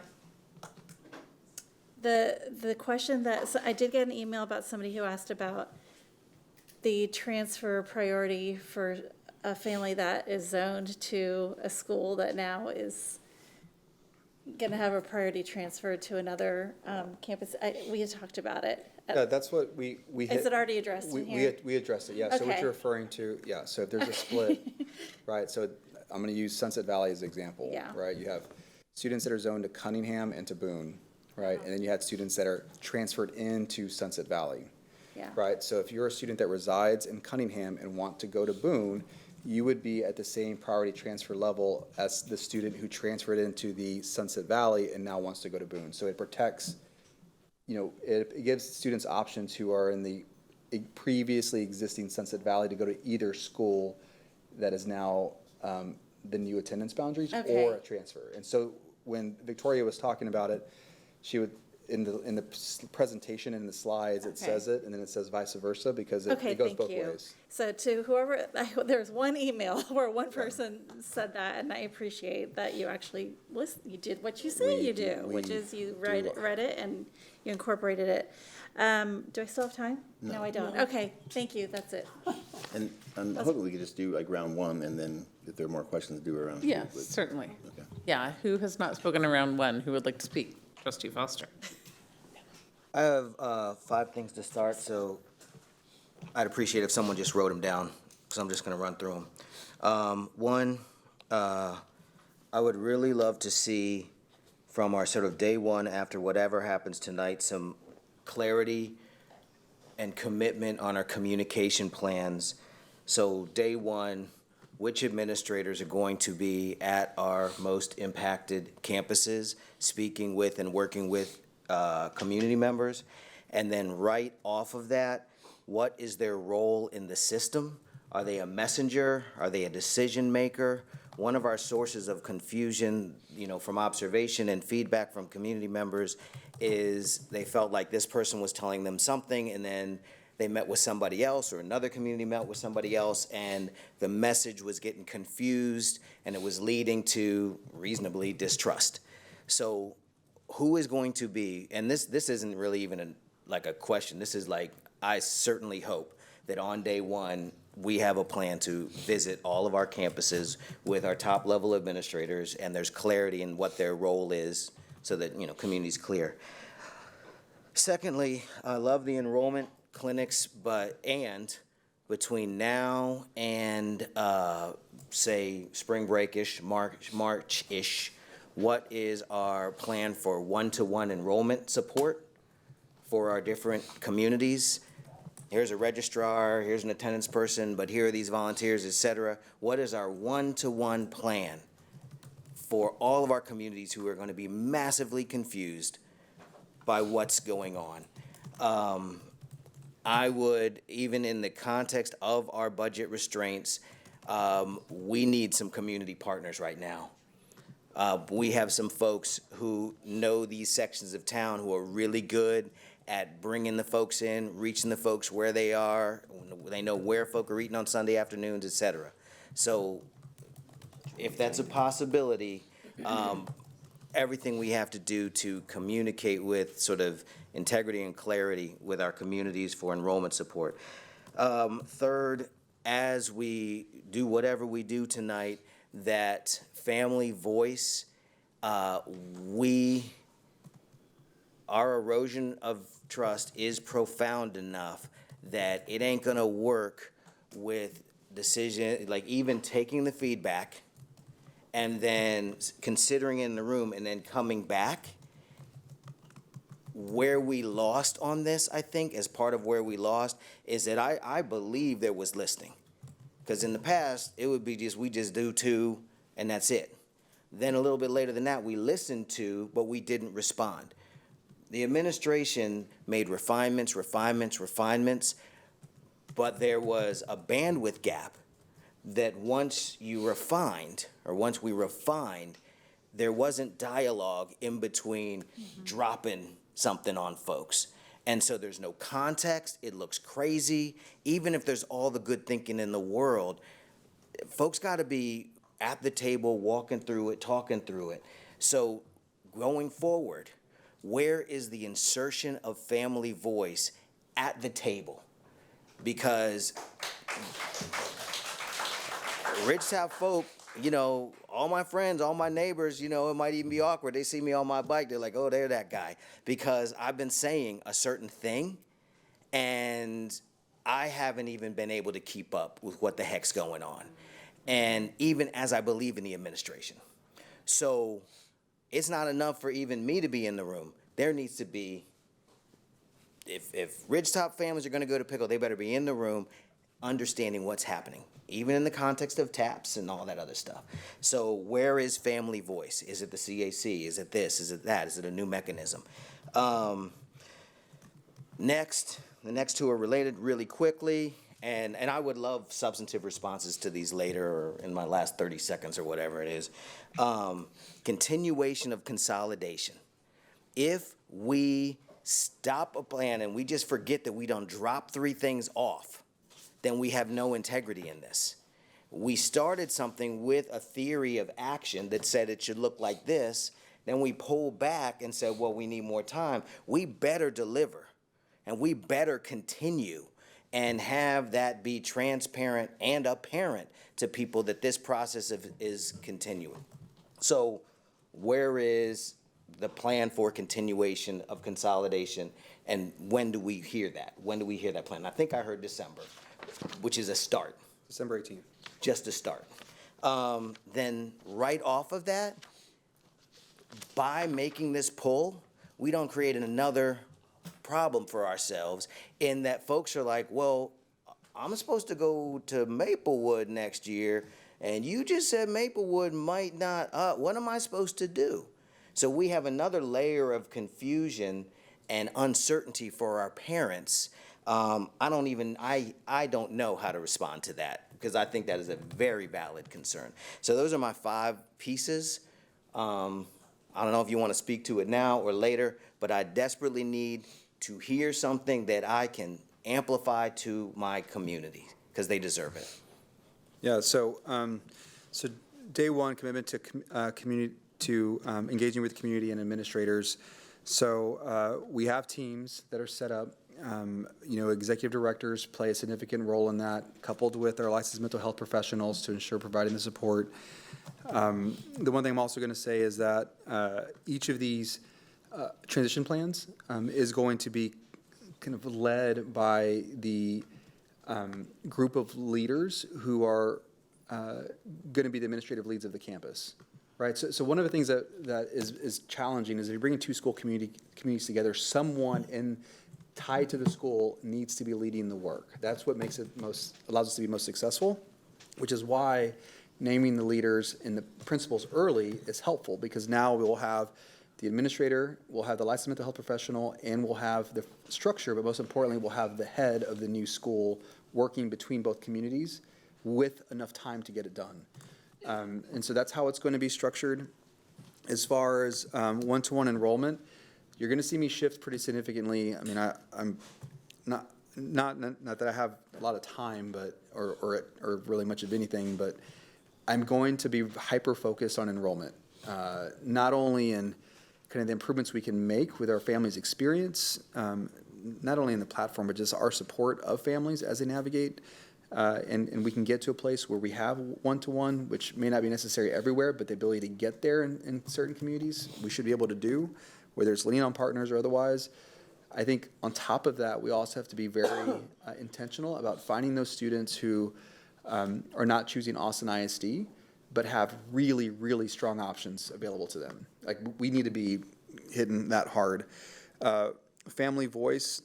The question so I did get an email about somebody who asked about the transfer priority for a family that is zoned to a school that now is going to have a priority transfer to another campus. We had talked about it. Yeah, that's what we hit. Is it already addressed in here? We addressed it, yeah. So what Okay. you're referring to, yeah, so if there's a split, right, so I'm gonna use Sunset Valley as an example, Yeah. right? You have students that are zoned to Cunningham and to Boone, right? And then you had students that are transferred into Sunset Valley, Yeah. right? So if you're a student that resides in Cunningham and want to go to Boone, you would be at the same priority transfer level as the student who transferred into the Sunset Valley and now wants to go to Boone. So it protects, it gives students options who are in the previously existing Sunset Valley to go to either school that is now the new attendance boundaries Okay. or a transfer. And so when Victoria was talking about it, she would, in the presentation in the slides, it Okay. says it, and then it says vice versa because it Okay, goes thank both you. ways. So to whoever, there's one email where one person said that, and I appreciate that you actually you did what you say you do, which is you read it and you incorporated it. Do I still have time? No, I don't. No. Okay, thank you, that's it. And I'm hoping we could just do like round one, and then if there are more questions, do around two. Yeah, but- certainly. Okay. Yeah, who has not spoken around one? Who would like to speak? Trustee Foster. I have 5 things to start, so I'd appreciate if someone just wrote them down, because I'm just going to run through them. One, I would really love to see from our sort of day one after whatever happens tonight, some clarity and commitment on our communication plans. So day one, which administrators are going to be at our most impacted campuses, speaking with and working with community members, and then right off of that, what is their role in the system? Are they a messenger? Are they a decision maker? One of our sources of confusion, from observation and feedback from community members is they felt like this person was telling them something and then they met with somebody else or another community met with somebody else and the message was getting confused and it was leading to reasonably distrust. So who is going to be, and this isn't really even like a question, this is like, I certainly hope that on day one, we have a plan to visit all of our campuses with our top level administrators and there's clarity in what their role is so that, community's clear. Secondly, I love the enrollment clinics, and between now and, say, spring break-ish, March-ish, what is our plan for one-to-one enrollment support for our different communities? here's a registrar, here's an attendance person, but here are these volunteers, et cetera. What is our one-to-one plan for all of our communities who are going to be massively confused by what's going on? I would, even in the context of our budget restraints, we need some community partners right now. We have some folks who know these sections of town who are really good at bringing the folks in, reaching the folks where they are. They know where folk are eating on Sunday afternoons, et cetera. So if that's a possibility, everything we have to do to communicate with sort of integrity and clarity with our communities for enrollment support. Third, as we do whatever we do tonight, that family voice, our erosion of trust is profound enough that it ain't gonna work with decision, like even taking the feedback and then considering it in the room and then coming back. Where we lost on this, I think, as part of where we lost, is that I believe there was listening. Because in the past, it would be we just do two, and that's it. Then a little bit later than that, we listened to, but we didn't respond. The administration made refinements, but there was a bandwidth gap that once we refined, there wasn't dialogue in between dropping something on folks. And so there's no context, it looks crazy. Even if there's all the good thinking in the world, folks gotta be at the table, walking through it, talking through it. So going forward, where is the insertion of family voice at the table? Because Ridgetown folk, you know, all my friends, all my neighbors, you know, it might even be awkward. They see me on my bike, they're like, oh, they're that guy. Because I've been saying a certain thing, and I haven't even been able to keep up with what the heck's going on. And even as I believe in the administration. So it's not enough for even me to be in the room. There needs to be, if Ridgetop families are gonna go to Pickle, they better be in the room understanding what's happening, even in the context of TAPS and all that other stuff. So where is family voice? Is it the CAC? Is it this? Is it that? Is it a new mechanism? Next, the next two are related really quickly, and I would love substantive responses to these later or in my last 30 seconds or whatever it is. Continuation of consolidation. If we stop a plan and we just forget that we don't drop 3 things off, then we have no integrity in this. We started something with a theory of action that said it should look like this, then we pulled back and said, well, we need more time. We better deliver, and we better continue and have that be transparent and apparent to people that this process is continuing. So where is the plan for continuation of consolidation, and when do we hear that? When do we hear that plan? I think I heard December, which is a start. December 18th. Just a start. Then right off of that, by making this pull, we don't create another problem for ourselves in that folks are like, well, I'm supposed to go to Maplewood next year, and you just said Maplewood might not, what am I supposed to do? So we have another layer of confusion and uncertainty for our parents. I don't know how to respond to that, because I think that is a very valid concern. So those are my 5 pieces. I don't know if you want to speak to it now or later, but I desperately need to hear something that I can amplify to my community, because they deserve it. Yeah, so day one, commitment to engaging with the community and administrators. So we have teams that are set up. Executive directors play a significant role in that, coupled with our licensed mental health professionals to ensure providing the support. The one thing I'm also going to say is that each of these transition plans is going to be kind of led by the group of leaders who are going to be the administrative leads of the campus. Right, so one of the things that is challenging is if you're bringing 2 school communities together, someone in tied to the school needs to be leading the work. That's what makes it allows us to be most successful, which is why naming the leaders and the principals early is helpful, because now we will have the administrator, we'll have the licensed mental health professional, and we'll have the structure, but most importantly, we'll have the head of the new school working between both communities with enough time to get it done. And so that's how it's going to be structured. As far as one-to-one enrollment, you're going to see me shift pretty significantly. I mean, I'm not that I have a lot of time, but or really much of anything, but I'm going to be hyper-focused on enrollment, not only in kind of the improvements we can make with our families' experience, not only in the platform, but just our support of families as they navigate. And we can get to a place where we have one-to-one, which may not be necessary everywhere, but the ability to get there in certain communities, we should be able to do, whether it's leaning on partners or otherwise. I think on top of that, we also have to be very intentional about finding those students who are not choosing Austin ISD, but have really, really strong options available to them. Like, we need to be hitting that hard. Family voice,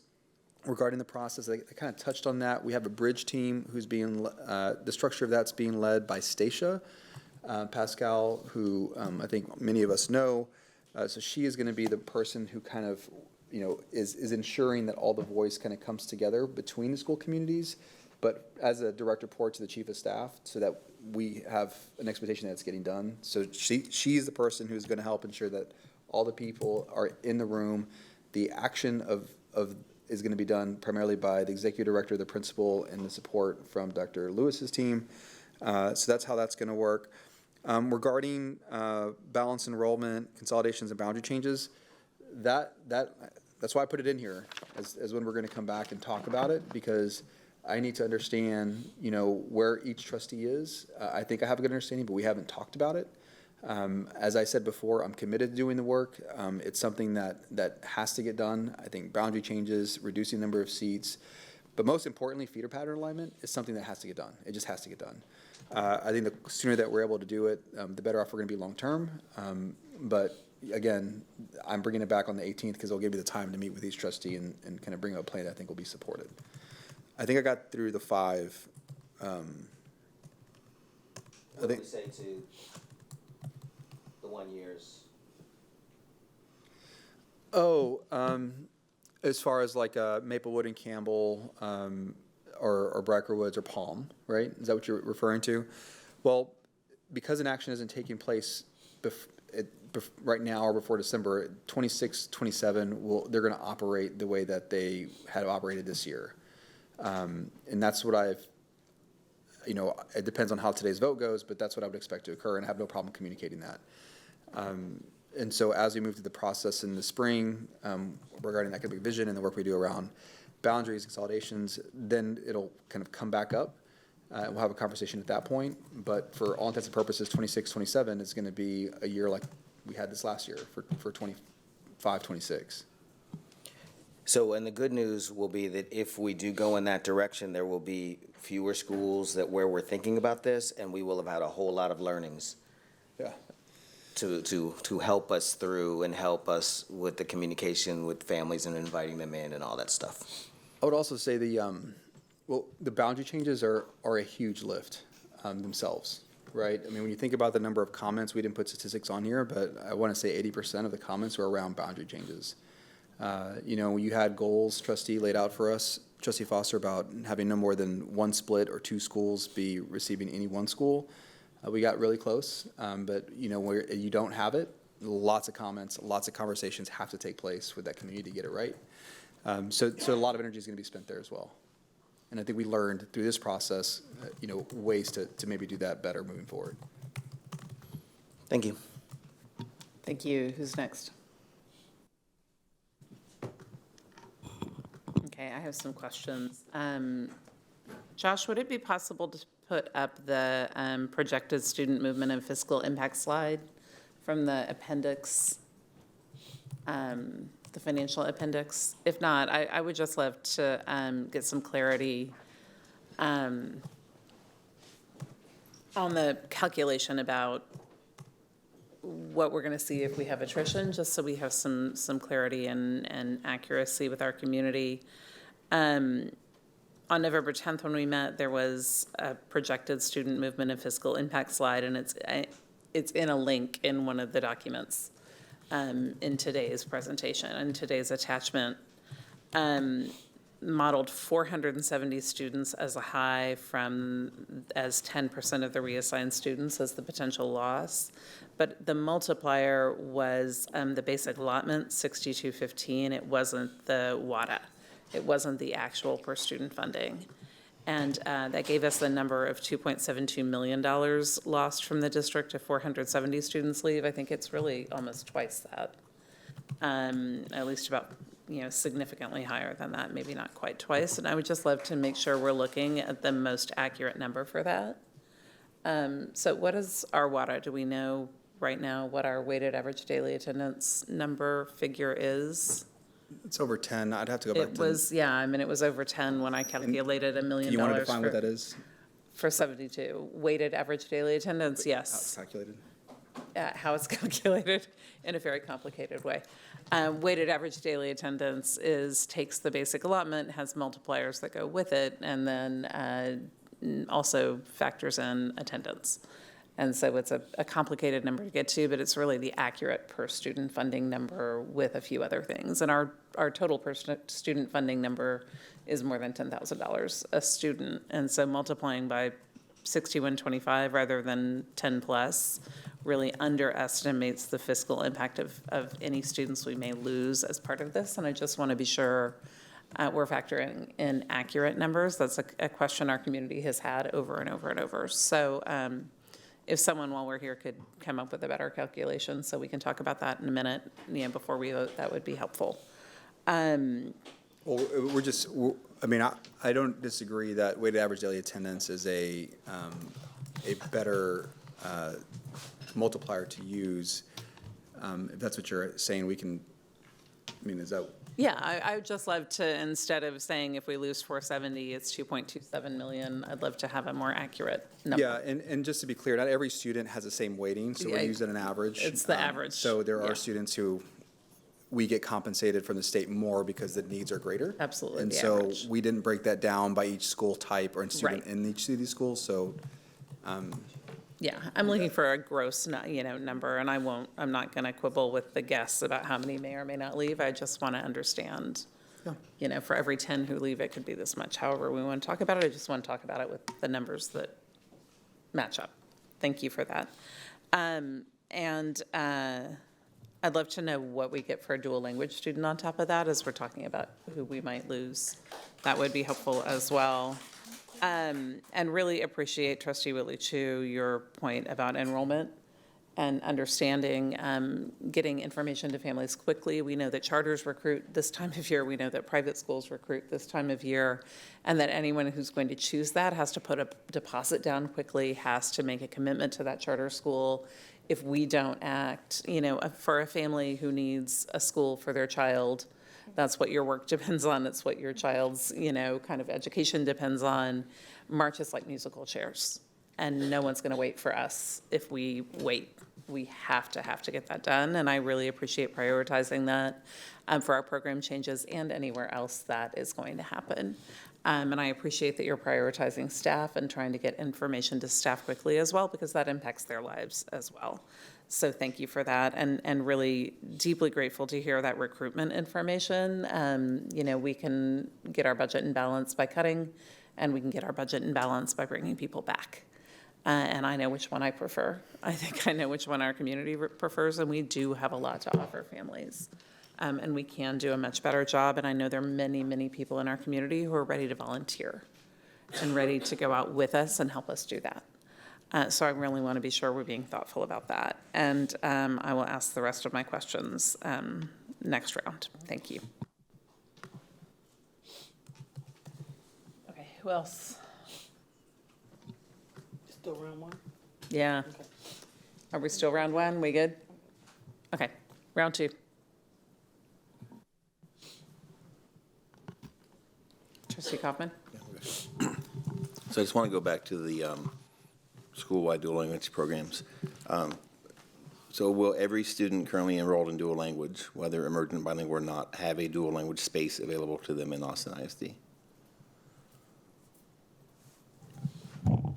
regarding the process, I kind of touched on that. We have a bridge team who's being, the structure of that's being led by Stacia Pascal, who I think many of us know. So she is going to be the person who kind of, is ensuring that all the voice kind of comes together between the school communities, but as a direct report to the chief of staff, so that we have an expectation that it's getting done. So she's the person who's going to help ensure that all the people are in the room. The action of is going to be done primarily by the executive director, the principal, and the support from Dr. Lewis's team. So that's how that's going to work. Regarding balanced enrollment, consolidations, and boundary changes, that's why I put it in here as when we're going to come back and talk about it, because I need to understand, where each trustee is. I think I have a good understanding, but we haven't talked about it. As I said before, I'm committed to doing the work. It's something that has to get done. I think boundary changes, reducing the number of seats, but most importantly, feeder pattern alignment is something that has to get done. It just has to get done. I think the sooner that we're able to do it, the better off we're going to be long term. But again, I'm bringing it back on the 18th because it'll give me the time to meet with each trustee and kind of bring up a plan that I think will be supported. I think I got through the 5. What do we say to the 1 years? As far as like Maplewood and Campbell, or Bracker Woods or Palm, right? Is that what you're referring to? Well, because an action isn't taking place right now or before December, 26, 27, they're going to operate the way that they had operated this year. And that's what it depends on how today's vote goes, but that's what I would expect to occur, and I have no problem communicating that. And so as we move through the process in the spring, regarding academic vision and the work we do around boundaries, consolidations, then it'll kind of come back up. We'll have a conversation at that point, but for all intents and purposes, 26, 27 is going to be a year like we had this last year for 25, 26. So, and the good news will be that if we do go in that direction, there will be fewer schools where we're thinking about this, and we will have had a whole lot of learnings. Yeah. To help us through and help us with the communication with families and inviting them in and all that stuff. I would also say the boundary changes are a huge lift themselves, right? I mean, when you think about the number of comments, we didn't put statistics on here, but I want to say 80% of the comments were around boundary changes. You had goals, trustee, laid out for us, Trustee Foster, about having no more than one split or 2 schools be receiving any one school. We got really close, but where you don't have it, lots of comments, lots of conversations have to take place with that community to get it right. So a lot of energy is going to be spent there as well. And I think we learned through this process, ways to maybe do that better moving forward. Thank you. Thank you. Who's next? Okay, I have some questions. Josh, would it be possible to put up the projected student movement and fiscal impact slide from the appendix, the financial appendix? If not, I would just love to get some clarity on the calculation about what we're going to see if we have attrition, just so we have some clarity and accuracy with our community. On November 10th, when we met, there was a projected student movement and fiscal impact slide, and it's in a link in one of the documents in today's presentation and today's attachment. Modeled 470 students as a high as 10% of the reassigned students as the potential loss. But the multiplier was the basic allotment, 6215. It wasn't the WADA. It wasn't the actual per student funding. And that gave us the number of $2.72 million lost from the district if 470 students leave. I think it's really almost twice that, at least about, significantly higher than that, maybe not quite twice. And I would just love to make sure we're looking at the most accurate number for that. So what is our WADA? Do we know right now what our weighted average daily attendance number figure is? It's over 10. I'd have to go back It to. was, it was over 10 when I calculated $1 million. You want to define what that is? For 72. Weighted average daily attendance, yes. How it's calculated? How it's calculated in a very complicated way. Weighted average daily attendance takes the basic allotment, has multipliers that go with it, and then also factors in attendance. And so it's a complicated number to get to, but it's really the accurate per student funding number with a few other things. And our total per student funding number is more than $10,000 a student. And so multiplying by 6125 rather than 10 plus really underestimates the fiscal impact of any students we may lose as part of this. And I just want to be sure we're factoring in accurate numbers. That's a question our community has had over and over and over. So if someone, while we're here, could come up with a better calculation so we can talk about that in a minute, before we vote, that would be helpful. Well, I don't disagree that weighted average daily attendance is a better multiplier to use. If that's what you're saying, is that? Yeah, I would just love to, instead of saying if we lose 470, it's 2.27 million, I'd love to have a more accurate number. Yeah, and just to be clear, not every student has the same weighting, so we're using an average. It's the average. So there are students who we get compensated from the state more because the needs are greater. Absolutely. And so we didn't break that down by each school type or student in each of these schools, so. Yeah, I'm looking for a gross, number, and I'm not going to quibble with the guess about how many may or may not leave. I just want to understand, for every 10 who leave, it could be this much. However we want to talk about it, I just want to talk about it with the numbers that match up. Thank you for that. I'd love to know what we get for a dual language student on top of that as we're talking about who we might lose. That would be helpful as well. And really appreciate, Trustee Whitley-Chu, your point about enrollment and understanding, getting information to families quickly. We know that charters recruit this time of year. We know that private schools recruit this time of year, and that anyone who's going to choose that has to put a deposit down quickly, has to make a commitment to that charter school. If we don't act, for a family who needs a school for their child, that's what your work depends on. It's what your child's, kind of education depends on. March is like musical chairs, and no one's going to wait for us if we wait. We have to get that done, and I really appreciate prioritizing that for our program changes and anywhere else that is going to happen. And I appreciate that you're prioritizing staff and trying to get information to staff quickly as well, because that impacts their lives as well. So thank you for that, and really deeply grateful to hear that recruitment information. We can get our budget in balance by cutting, and we can get our budget in balance by bringing people back. And I know which one I prefer. I think I know which one our community prefers, and we do have a lot to offer families. And we can do a much better job, and I know there are many, many people in our community who are ready to volunteer and ready to go out with us and help us do that. So I really want to be sure we're being thoughtful about that. And I will ask the rest of my questions next round. Thank you. Okay, who else? Still round one? Yeah. Okay. Are we still round one? We good? Okay, round two. Trustee Kaufman? So I just want to go back to the school-wide dual language programs. So will every student currently enrolled in dual language, whether emergent, bilingual or not, have a dual language space available to them in Austin ISD?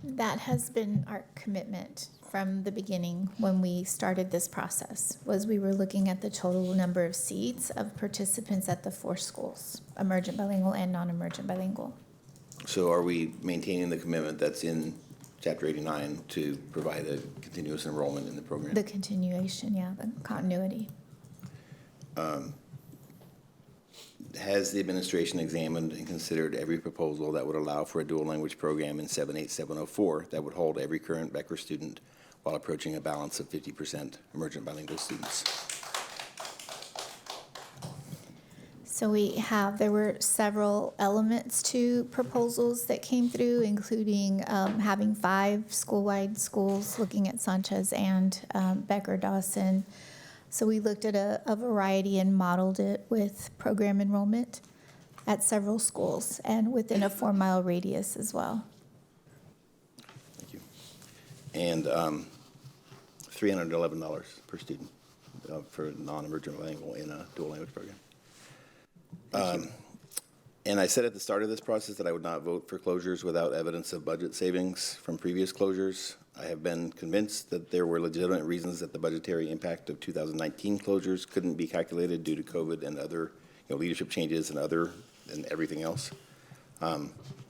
That has been our commitment from the beginning when we started this process, was we were looking at the total number of seats of participants at the 4 schools, emergent bilingual and non-emergent bilingual. So are we maintaining the commitment that's in Chapter 89 to provide a continuous enrollment in the program? The continuation, yeah, the continuity. Has the administration examined and considered every proposal that would allow for a dual language program in 78704 that would hold every current Becker student while approaching a balance of 50% emergent bilingual students? So there were several elements to proposals that came through, including having 5 school-wide schools, looking at Sanchez and Becker-Dawson. So we looked at a variety and modeled it with program enrollment at several schools and within a 4-mile radius as well. Thank you. And $311 per student for non-emergent bilingual in a dual language program. And I said at the start of this process that I would not vote for closures without evidence of budget savings from previous closures. I have been convinced that there were legitimate reasons that the budgetary impact of 2019 closures couldn't be calculated due to COVID and other leadership changes and everything else. I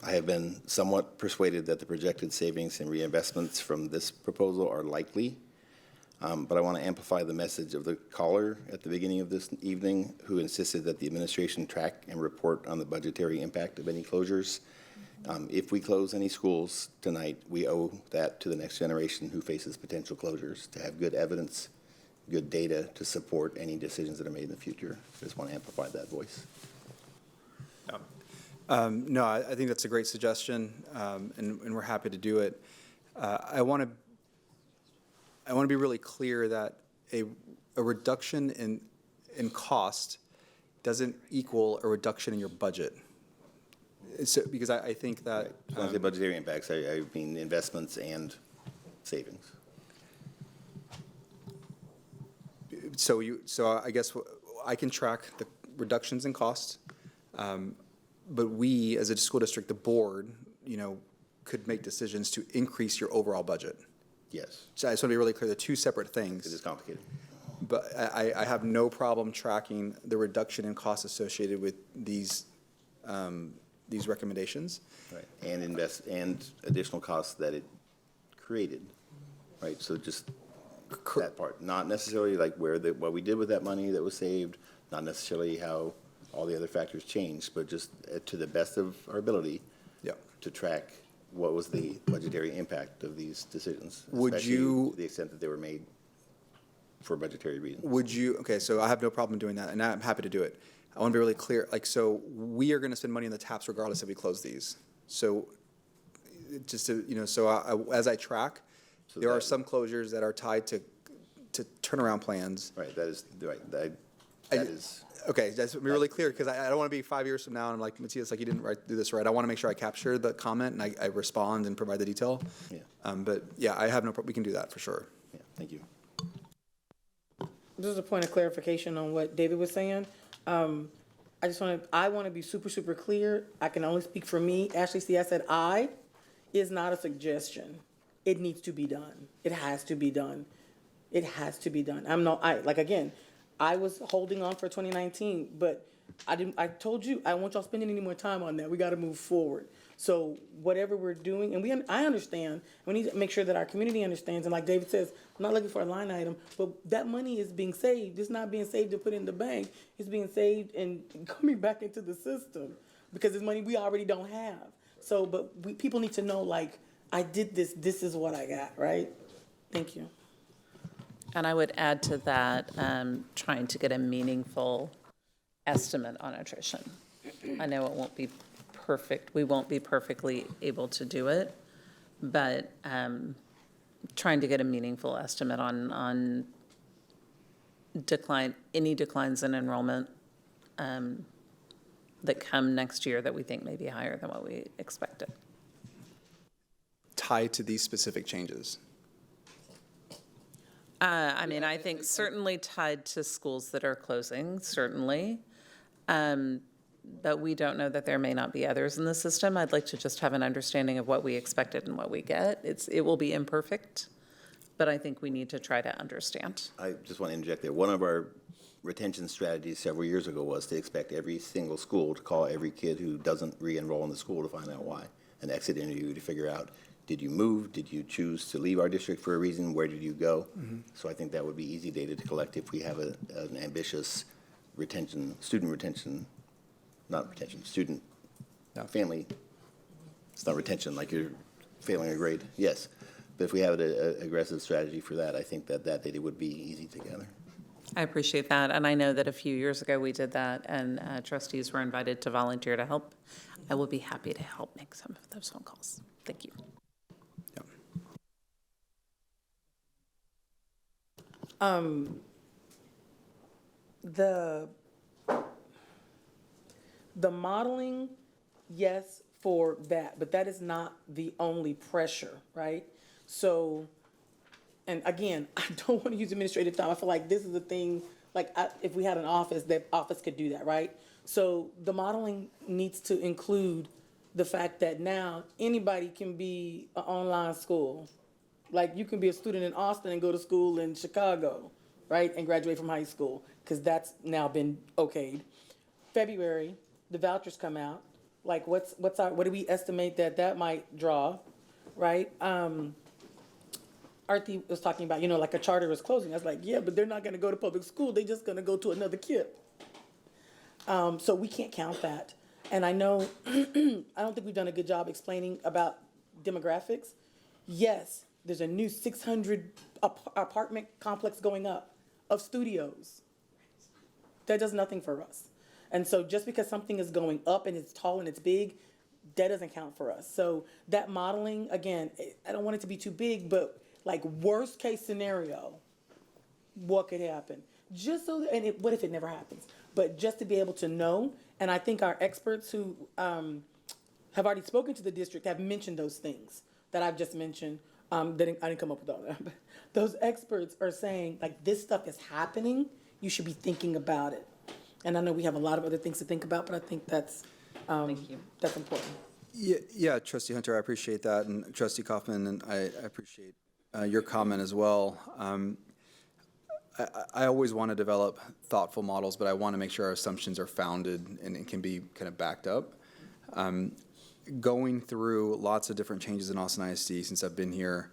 have been somewhat persuaded that the projected savings and reinvestments from this proposal are likely. But I want to amplify the message of the caller at the beginning of this evening who insisted that the administration track and report on the budgetary impact of any closures. If we close any schools tonight, we owe that to the next generation who faces potential closures, to have good evidence, good data to support any decisions that are made in the future. I just want to amplify that voice. No, I think that's a great suggestion, and we're happy to do it. I want to be really clear that a reduction in cost doesn't equal a reduction in your budget. So, because I think that When I say budgetary impacts, I mean investments and savings. So I guess I can track the reductions in cost, but we, as a school district, the board, could make decisions to increase your overall budget. Yes. So I just want to be really clear, they're 2 separate things. It is complicated. But I have no problem tracking the reduction in costs associated with these recommendations. Right. And additional costs that it created. Right. So just that part, not necessarily like what we did with that money that was saved, not necessarily how all the other factors changed, but just to the best of our ability to track what was the budgetary impact of these decisions, especially to the extent that they were made for budgetary reasons. Okay, so I have no problem doing that, and I'm happy to do it. I want to be really clear, so we are going to spend money on the TAPs regardless if we close these. So just to, as I track, there are some closures that are tied to turnaround plans. Right, that is right. Okay, that's really clear, because I don't want to be 5 years from now and I'm like, Matthias, you didn't do this right. I want to make sure I capture the comment and I respond and provide the detail. Yeah. But yeah, I have no problem. We can do that for sure. Yeah, thank you. Just a point of clarification on what David was saying. I want to be super, super clear. I can only speak for me. Ashley, see, I said I is not a suggestion. It needs to be done. It has to be done. It has to be done. I was holding on for 2019, but I told you, I don't want y'all spending any more time on that. We got to move forward. So whatever we're doing, and I understand, we need to make sure that our community understands. And like David says, I'm not looking for a line item, but that money is being saved. It's not being saved to put in the bank. It's being saved and coming back into the system because it's money we already don't have. So, but people need to know, I did this. This is what I got, right? Thank you. And I would add to that, trying to get a meaningful estimate on attrition. I know it won't be perfect. We won't be perfectly able to do it, but trying to get a meaningful estimate on any declines in enrollment that come next year that we think may be higher than what we expected. Tied to these specific changes. I mean, I think certainly tied to schools that are closing, certainly. But we don't know that there may not be others in the system. I'd like to just have an understanding of what we expected and what we get. It will be imperfect, but I think we need to try to understand. I just want to interject there. One of our retention strategies several years ago was to expect every single school to call every kid who doesn't re-enroll in the school to find out why. An exit interview to figure out, did you move? Did you choose to leave our district for a reason? Where did you go? So I think that would be easy data to collect if we have an ambitious student family. It's not retention like you're failing a grade. Yes. But if we have an aggressive strategy for that, I think that data would be easy to gather. I appreciate that, and I know that a few years ago we did that, and trustees were invited to volunteer to help. I will be happy to help make some of those phone calls. Thank you. The modeling, yes, for that, but that is not the only pressure, right? So, and again, I don't want to use administrative time. I feel like this is the thing, like if we had an office, that office could do that, right? So the modeling needs to include the fact that now anybody can be an online school. Like you can be a student in Austin and go to school in Chicago, right? And graduate from high school, because that's now been okayed. February, the vouchers come out. Like what do we estimate that might draw, right? Artie was talking about, like a charter is closing. I was like, yeah, but they're not gonna go to public school. They're just gonna go to another KIPP. So we can't count that. And I know, I don't think we've done a good job explaining about demographics. Yes, there's a new 600 apartment complex going up of studios. That does nothing for us. And so just because something is going up and it's tall and it's big, that doesn't count for us. So that modeling, again, I don't want it to be too big, but like worst case scenario, what could happen? Just so, what if it never happens? But just to be able to know, and I think our experts who have already spoken to the district have mentioned those things that I've just mentioned. I didn't come up with all that. But those experts are saying, like, this stuff is happening. You should be thinking about it. And I know we have a lot of other things to think about, but I think that's that's important. Yeah, Trustee Hunter, I appreciate that, and Trustee Kaufman, and I appreciate your comment as well. I always want to develop thoughtful models, but I want to make sure our assumptions are founded and can be kind of backed up. Going through lots of different changes in Austin ISD since I've been here,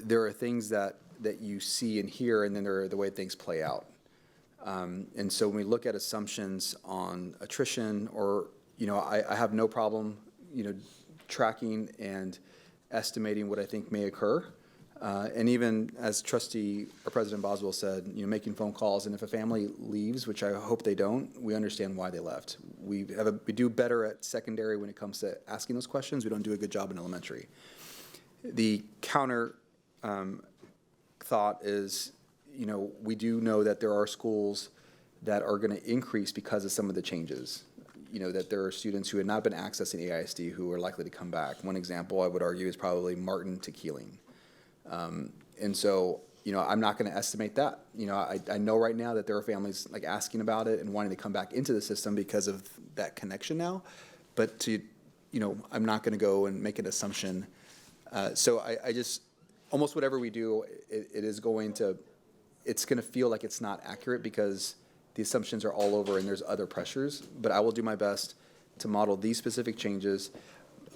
there are things that you see and hear, and then there are the way things play out. And so when we look at assumptions on attrition, or, I have no problem, tracking and estimating what I think may occur. And even as Trustee or President Boswell said, making phone calls, and if a family leaves, which I hope they don't, we understand why they left. We do better at secondary when it comes to asking those questions. We don't do a good job in elementary. The counter thought is, we do know that there are schools that are going to increase because of some of the changes. That there are students who had not been accessing AISD who are likely to come back. One example I would argue is probably Martin to Keeling. And so, I'm not going to estimate that. I know right now that there are families like asking about it and wanting to come back into the system because of that connection now. But I'm not going to go and make an assumption. So I just, almost whatever we do, it's going to feel like it's not accurate because the assumptions are all over and there's other pressures. But I will do my best to model these specific changes,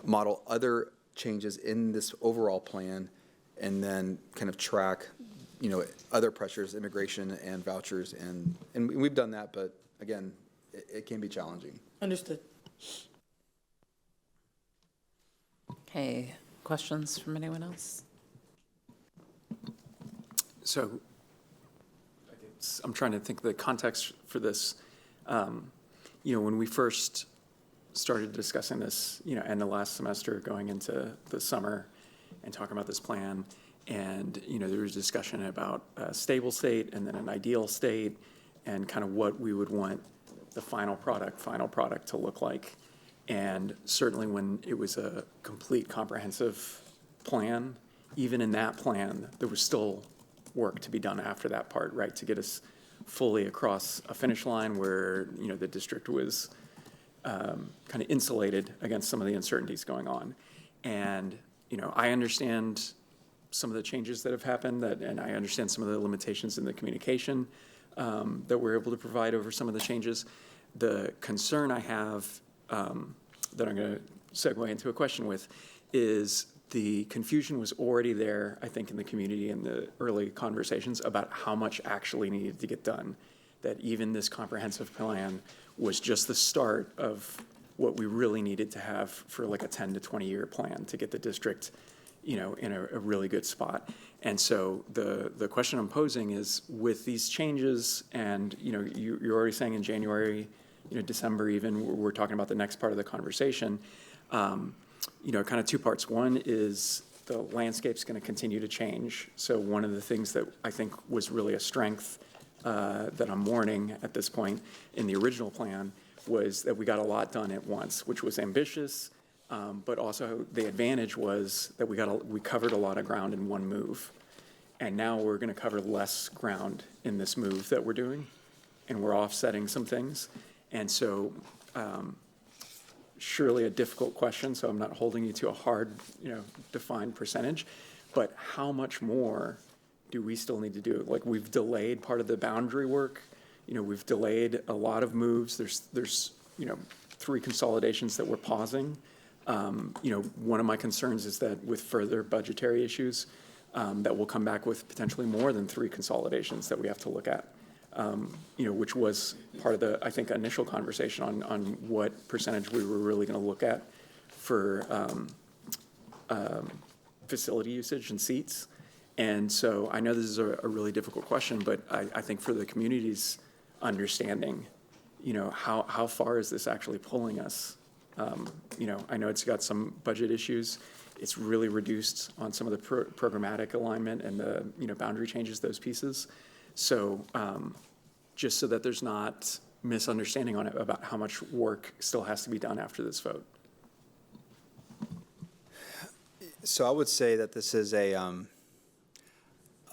model other changes in this overall plan, and then kind of track, other pressures, immigration and vouchers. And we've done that, but again, it can be challenging. Understood. Okay, questions from anyone else? So I'm trying to think of the context for this. When we first started discussing this, end of last semester, going into the summer and talking about this plan, and, there was discussion about a stable state and then an ideal state and kind of what we would want the final product to look like. And certainly when it was a complete comprehensive plan, even in that plan, there was still work to be done after that part, right? To get us fully across a finish line where, you know, the district was kind of insulated against some of the uncertainties going on. And, you know, I understand some of the changes that have happened, and I understand some of the limitations in the communication that we're able to provide over some of the changes. The concern I have that I'm going to segue into a question with is the confusion was already there, I think, in the community in the early conversations about how much actually needed to get done, that even this comprehensive plan was just the start of what we really needed to have for like a 10 to 20-year plan to get the district, you know, in a really good spot. And so the question I'm posing is, with these changes, and, you know, you're already saying in January, you know, December even, we're talking about the next part of the conversation, you know, kind of two parts. One is the landscape's going to continue to change. So one of the things that I think was really a strength that I'm mourning at this point in the original plan was that we got a lot done at once, which was ambitious, but also the advantage was that we covered a lot of ground in one move. And now we're going to cover less ground in this move that we're doing, and we're offsetting some things. And so surely a difficult question, so I'm not holding you to a hard, you know, defined percentage, but how much more do we still need to do? Like, we've delayed part of the boundary work. You know, we've delayed a lot of moves. There's you know, 3 consolidations that we're pausing. You know, one of my concerns is that with further budgetary issues, that we'll come back with potentially more than 3 consolidations that we have to look at. You know, which was part of the, I think, initial conversation on what percentage we were really going to look at for facility usage and seats. And so I know this is a really difficult question, but I think for the community's understanding, you know, how far is this actually pulling us? You know, I know it's got some budget issues. It's really reduced on some of the programmatic alignment and the, you know, boundary changes, those pieces. So just so that there's not misunderstanding on it about how much work still has to be done after this vote. So I would say that this is a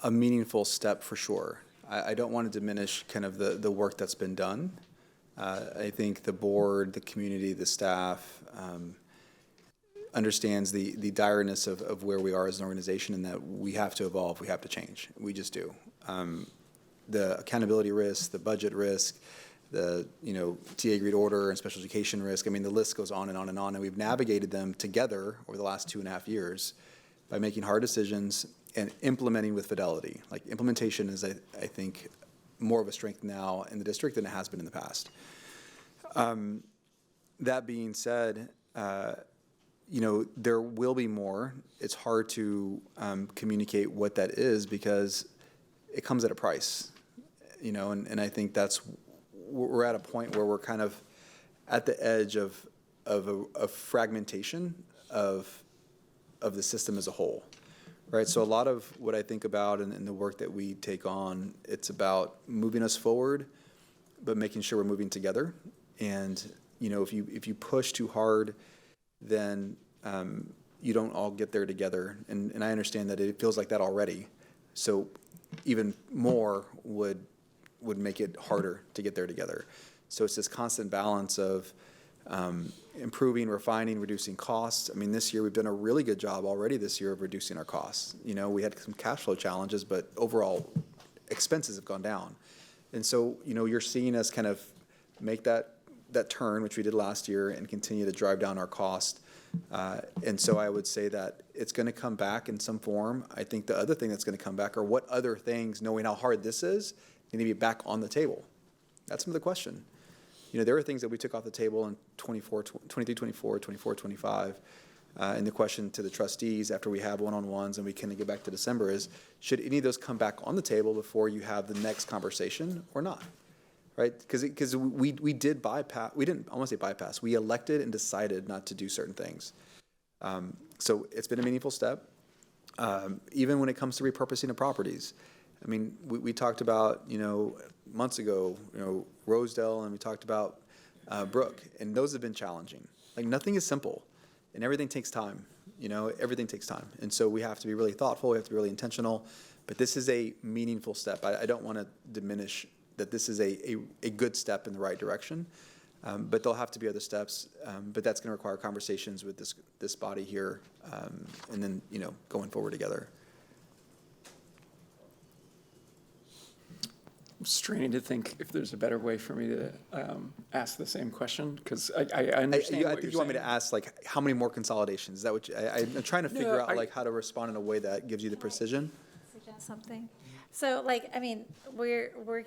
meaningful step for sure. I don't want to diminish kind of the work that's been done. I think the board, the community, the staff understands the direness of where we are as an organization, and that we have to evolve, we have to change. We just do. The accountability risk, the budget risk, the, you know, TA agreed order and special education risk. I mean, the list goes on and on and on, and we've navigated them together over the last 2.5 years by making hard decisions and implementing with fidelity. Like, implementation is, I think, more of a strength now in the district than it has been in the past. That being said, you know, there will be more. It's hard to communicate what that is because it comes at a price, you know, and I think we're at a point where we're kind of at the edge of fragmentation of the system as a whole, right? So a lot of what I think about in the work that we take on, it's about moving us forward, but making sure we're moving together. And, you know, if you push too hard, then you don't all get there together. And I understand that it feels like that already. So even more would make it harder to get there together. So it's this constant balance of improving, refining, reducing costs. I mean, this year we've done a really good job already this year of reducing our costs. You know, we had some cash flow challenges, but overall expenses have gone down. And so, you know, you're seeing us kind of make that turn, which we did last year, and continue to drive down our cost. And so I would say that it's going to come back in some form. I think the other thing that's going to come back are what other things, knowing how hard this is, need to be back on the table. That's the question. You know, there are things that we took off the table in 23, 24, 24, 25. And the question to the trustees after we have one-on-ones and we can get back to December is, should any of those come back on the table before you have the next conversation or not? Right? Because we did bypass, we didn't, I want to say bypass, we elected and decided not to do certain things. So it's been a meaningful step. Even when it comes to repurposing of properties. I mean, we talked about, you know, months ago, you know, Rosedale, and we talked about Brook, and those have been challenging. Like, nothing is simple, and everything takes time. You know, everything takes time. And so we have to be really thoughtful, we have to be really intentional, But this is a meaningful step. I don't want to diminish that this is a good step in the right direction. But there'll have to be other steps, but that's going to require conversations with this body here, and then, going forward together. I'm straining to think if there's a better way for me to ask the same question, because I understand what I think you're you want me saying. to ask, like, how many more consolidations? Is that what I'm trying to figure out, like, how to respond in a way that gives you the precision? Suggest something. So we're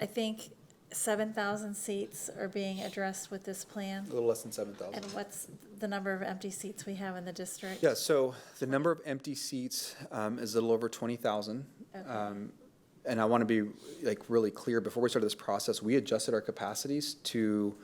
I think 7,000 seats are being addressed with this plan. A little less than 7,000. And what's the number of empty seats we have in the district? Yeah, so the number of empty seats is a little over 20,000. Okay. And I want to be really clear, before we started this process, we adjusted our capacities to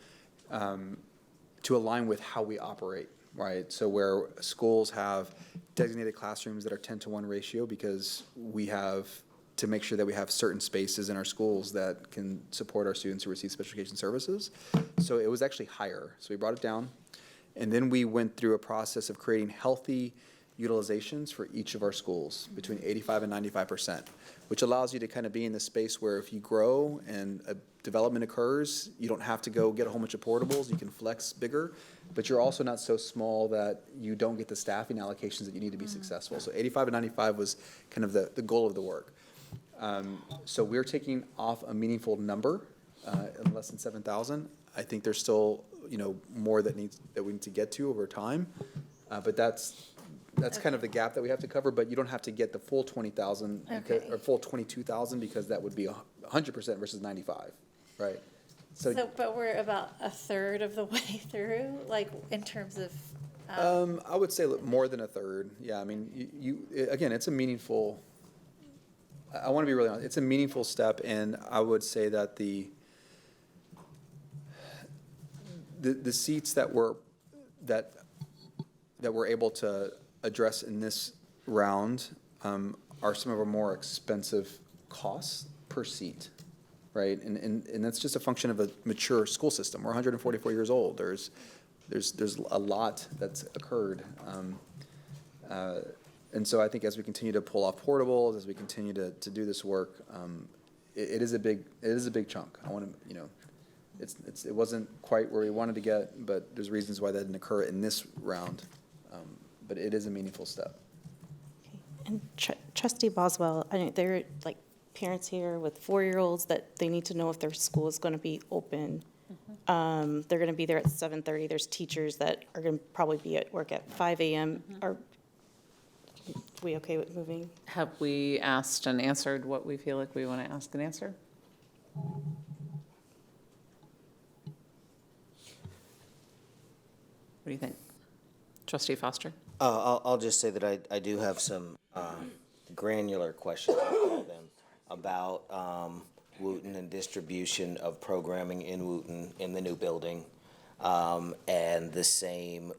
align with how we operate, right? So where schools have designated classrooms that are 10-to-1 ratio, because we have to make sure that we have certain spaces in our schools that can support our students who receive special education services. So it was actually higher. So we brought it down. And then we went through a process of creating healthy utilizations for each of our schools, between 85 and 95%, which allows you to kind of be in the space where if you grow and a development occurs, you don't have to go get a whole bunch of portables, you can flex bigger, but you're also not so small that you don't get the staffing allocations that you need to be successful. So 85 and 95 was kind of the goal of the work. So we're taking off a meaningful number, in less than 7,000. I think there's still, more that we need to get to over time, but that's kind of the gap that we have to cover. But you don't have to get the full 20,000 or full 22,000, because that would be 100% versus 95, right? So, but we're about a third of the way through, in terms of. I would say more than a third. Yeah, I mean, again, it's a meaningful. I want to be really honest. It's a meaningful step, and I would say that the seats that we're able to address in this round are some of our more expensive costs per seat, right? And that's just a function of a mature school system. We're 144 years old. There's a lot that's occurred. And so I think as we continue to pull off portables, as we continue to do this work, it is a big chunk. I want to, it wasn't quite where we wanted to get, but there's reasons why that didn't occur in this round. But it is a meaningful step. Okay. And Trustee Boswell, I know there are parents here with 4-year-olds that they need to know if their school is going to be open. They're going to be there at 7:30. There's teachers that are going to probably be at work at 5 a.m. Are we okay with moving? Have we asked and answered what we feel like we want to ask and answer? What do you think? Trustee Foster? I'll just say that I do have some granular questions about Wooten and distribution of programming in Wooten in the new building, and the same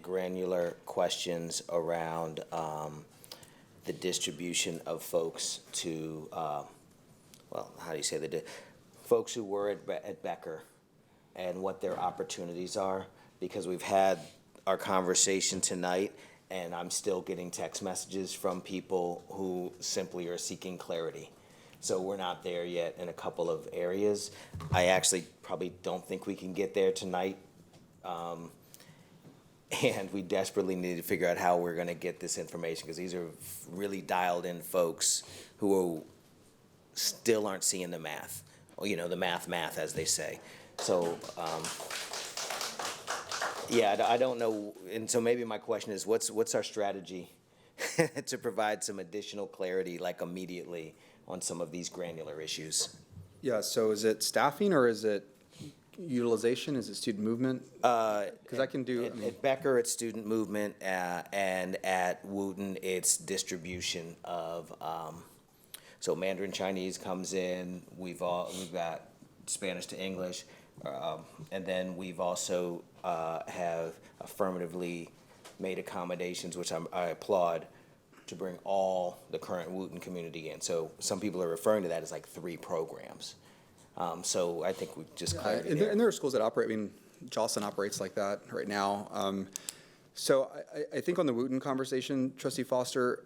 granular questions around the distribution of folks to, how do you say folks who were at Becker and what their opportunities are, because we've had our conversation tonight, and I'm still getting text messages from people who simply are seeking clarity. So we're not there yet in a couple of areas. I actually probably don't think we can get there tonight. And we desperately need to figure out how we're going to get this information, because these are really dialed in folks who still aren't seeing the math, or, the math, as they say. So, I don't know. And so maybe my question is, what's our strategy to provide some additional clarity, immediately, on some of these granular issues? Yeah, so is it staffing or is it utilization? Is it student movement? Because I can do... At Becker, it's student movement, and at Wooten, it's distribution of... so Mandarin Chinese comes in, we've got Spanish to English, and then we've also have affirmatively made accommodations, which I applaud, to bring all the current Wooten community in. So some people are referring to that as 3 programs. So I think we just clarity there. And there are schools that operate, Jocelyn operates like that right now. So I think on the Wooten conversation, Trustee Foster,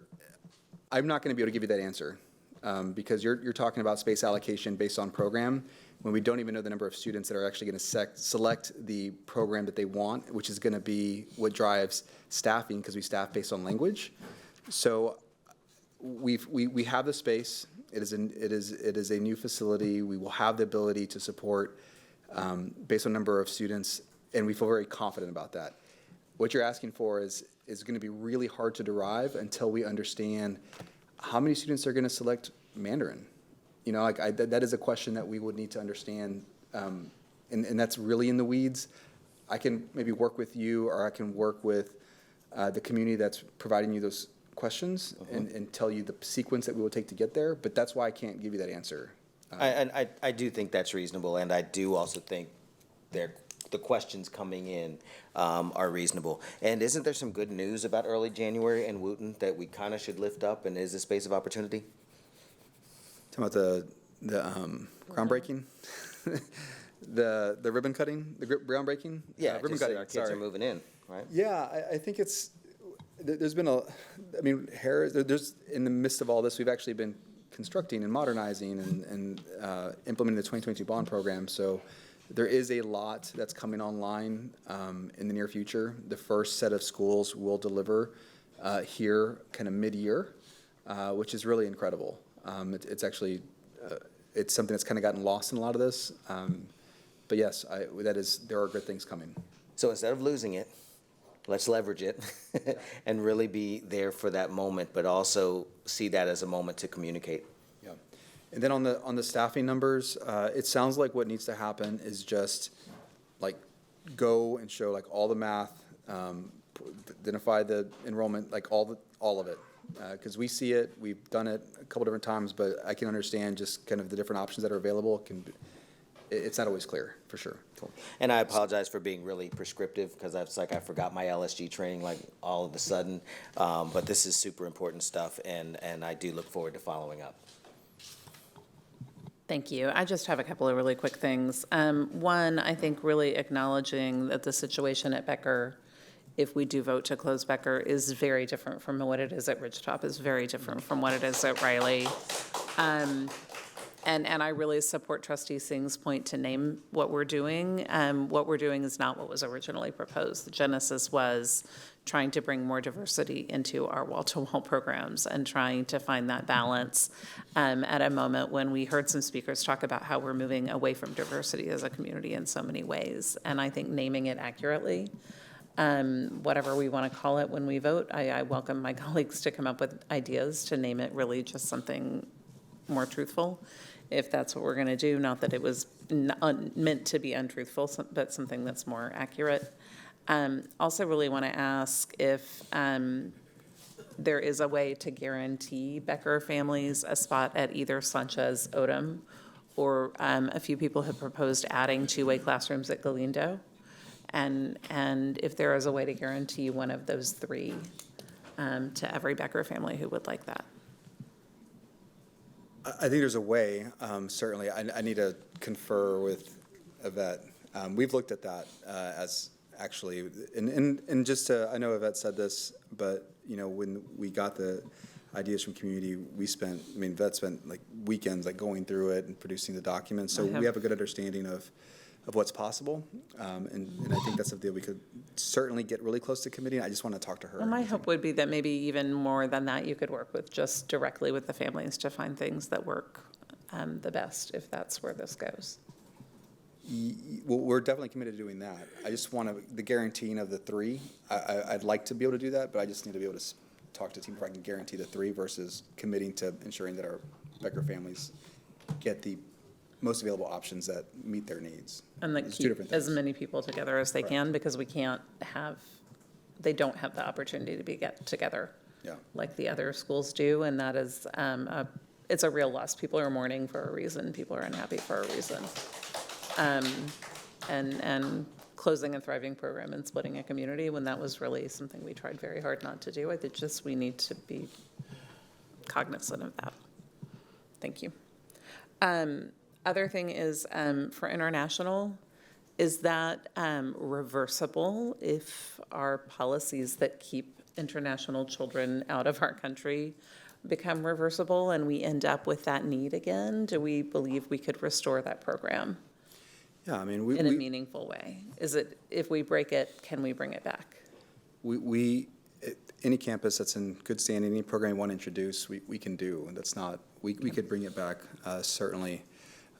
I'm not going to be able to give you that answer because you're talking about space allocation based on program when we don't even know the number of students that are actually going to select the program that they want, which is going to be what drives staffing because we staff based on language. So we have the space. It is a new facility. We will have the ability to support based on number of students, and we feel very confident about that. What you're asking for is going to be really hard to derive until we understand how many students are going to select Mandarin. You know, like that is a question that we would need to understand, and that's really in the weeds. I can maybe work with you, or I can work with the community that's providing you those questions and tell you the sequence that we will take to get there, but that's why I can't give you that answer. I do think that's reasonable, and I do also think the questions coming in are reasonable. And isn't there some good news about early January in Wooten that we kind of should lift up, and is a space of opportunity? Talking about the groundbreaking, the ribbon cutting, the groundbreaking. Yeah, ribbon just cutting. our kids are moving in, right? Yeah, I think there's been there's in the midst of all this, we've actually been constructing and modernizing and implementing the 2022 bond program. So there is a lot that's coming online in the near future. The first set of schools will deliver here kind of mid-year, which is really incredible. It's actually, it's something that's kind of gotten lost in a lot of this. But yes, there are good things coming. So instead of losing it, let's leverage it and really be there for that moment, but also see that as a moment to communicate. Yeah. And then on the staffing numbers, it sounds like what needs to happen is just like go and show like all the math, identify the enrollment, like all of it. Because we see it, we've done it a couple different times, but I can understand just kind of the different options that are available. It's not always clear, for sure. Cool. And I apologize for being really prescriptive because I forgot my LSG training like all of a sudden. But this is super important stuff, and I do look forward to following up. Thank you. I just have a couple of really quick things. One, I think really acknowledging that the situation at Becker, if we do vote to close Becker, is very different from what it is at Ridgetop, is very different from what it is at Riley. And I really support Trustee Singh's point to name what we're doing. What we're doing is not what was originally proposed. The genesis was trying to bring more diversity into our wall-to-wall programs and trying to find that balance at a moment when we heard some speakers talk about how we're moving away from diversity as a community in so many ways. And I think naming it accurately, whatever we want to call it when we vote, I welcome my colleagues to come up with ideas to name it really just something more truthful, if that's what we're going to do. Not that it was meant to be untruthful, but something that's more accurate. Also really want to ask if there is a way to guarantee Becker families a spot at either Sanchez Odom, or a few people have proposed adding two-way classrooms at Galindo. And if there is a way to guarantee one of those three to every Becker family who would like that. I think there's a way, certainly. I need to confer with Yvette. We've looked at that as actually, and just to, I know Yvette said this, but when we got the ideas from community, Yvette spent like weekends like going through it and producing the documents. So we have a good understanding of what's possible, and I think that's something that we could certainly get really close to committee. I just want to talk to her. Well, my hope would be that maybe even more than that, you could work with just directly with the families to find things that work the best, if that's where this goes. Well, we're definitely committed to doing that. I just want the guaranteeing of the three. I'd like to be able to do that, but I just need to be able to talk to the team before I can guarantee the three versus committing to ensuring that our Becker families get the most available options that meet their needs. And that keep as many people together as they can, because they don't have the opportunity to get together like the other schools do, and that is, it's a real loss. People are mourning for a reason. People are unhappy for a reason. And closing a thriving program and splitting a community, when that was really something we tried very hard not to do. I think just we need to be cognizant of that. Thank you. Other thing is, for international, is that reversible if our policies that keep international children out of our country become reversible and we end up with that need again, do we believe we could restore that program Yeah, I mean, in a meaningful way? Is it, if we break it, can we bring it back? Any campus that's in good standing, any program you want to introduce, we can do. That's not, we could bring it back, certainly.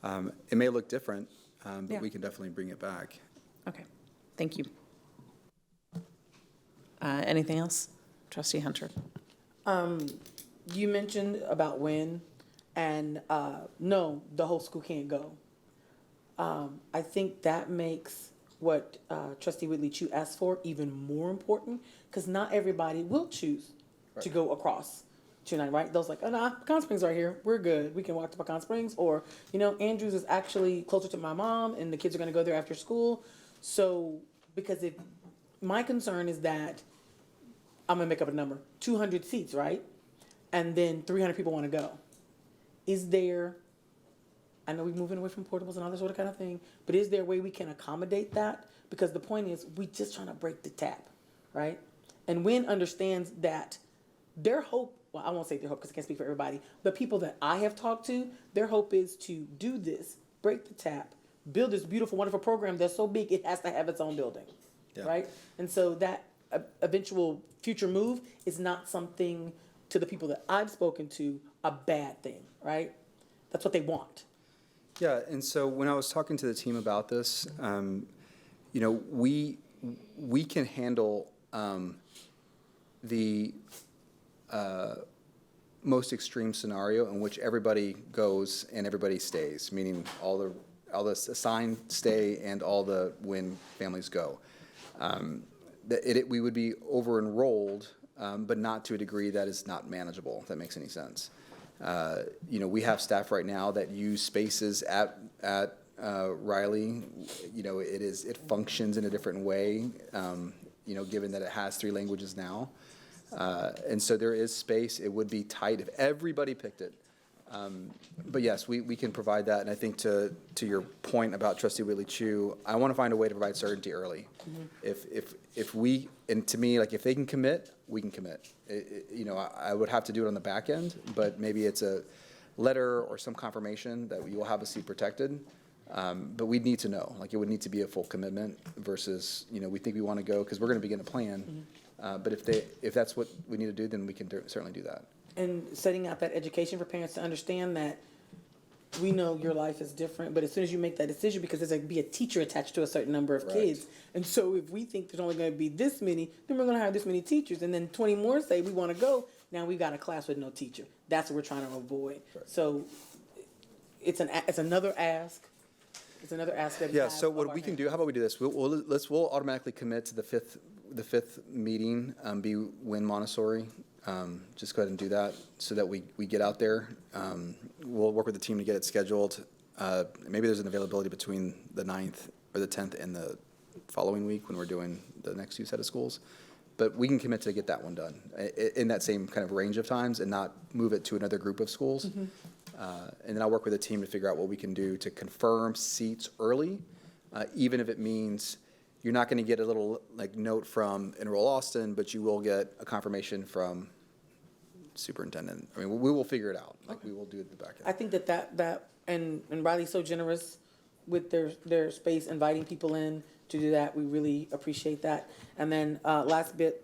It may look different, but Yeah. we can definitely bring it back. Okay, thank you. Anything else? Trustee Hunter. You mentioned about when, and no, the whole school can't go. I think that makes what Trustee Whitley Chu asked for even more important, because not everybody will choose to go across tonight, right? Those like, oh no, Pecan Springs right here, we're good, we can walk to Pecan Springs, or Andrews is actually closer to my mom, and the kids are going to go there after school. So, because if my concern is that I'm gonna make up a number, 200 seats, right? And then 300 people want to go. Is there, I know we're moving away from portables and all this sort of kind of thing, but is there a way we can accommodate that? Because the point is, we just trying to break the tap, right? And Wynn understands that their hope, well, I won't say their hope because I can't speak for everybody, but people that I have talked to, their hope is to do this, break the tap, build this beautiful, wonderful program that's so big it has to have its own building, right? And so that eventual future move is not something, to the people that I've spoken to, a bad thing, right? That's what they want. Yeah, and so when I was talking to the team about this, we can handle the most extreme scenario in which everybody goes and everybody stays, meaning all the assigned stay and all the when families go. We would be over-enrolled, but not to a degree that is not manageable, if that makes any sense. We have staff right now that use spaces at Riley. It functions in a different way, given that it has 3 languages now. And so there is space. It would be tight if everybody picked it. But yes, we can provide that. And I think to your point about Trustee Whitley Chu, I want to find a way to provide certainty early. If we, and to me, like if they can commit, we can commit. I would have to do it on the back end, but maybe it's a letter or some confirmation that you will have a seat protected. But we'd need to know, like it would need to be a full commitment versus, we think we want to go because we're going to begin a plan. But if that's what we need to do, then we can certainly do that. And setting out that education for parents to understand that we know your life is different, but as soon as you make that decision, because there's going to be a teacher attached to a certain number of kids, and so if we think there's only going to be this many, then we're going to have this many teachers, and then 20 more say we want to go. Now we've got a class with no teacher. That's what we're trying to avoid. So it's another ask. It's another aspect. Yeah. So what we can do? How about we do this? We'll automatically commit to the fifth meeting. Be Wynn Montessori. Just go ahead and do that so that we get out there. We'll work with the team to get it scheduled. Maybe there's an availability between the 9th or the 10th and the following week when we're doing the next 2 set of schools. But we can commit to get that one done in that same kind of range of times and not move it to another group of schools. And then I'll work with the team to figure out what we can do to confirm seats early, even if it means you're not going to get a little note from Enroll Austin, but you will get a confirmation from superintendent. I mean, we will figure it out. We will do it at the back end. I think that and Riley's so generous with their space, inviting people in to do that. We really appreciate that. And then last bit,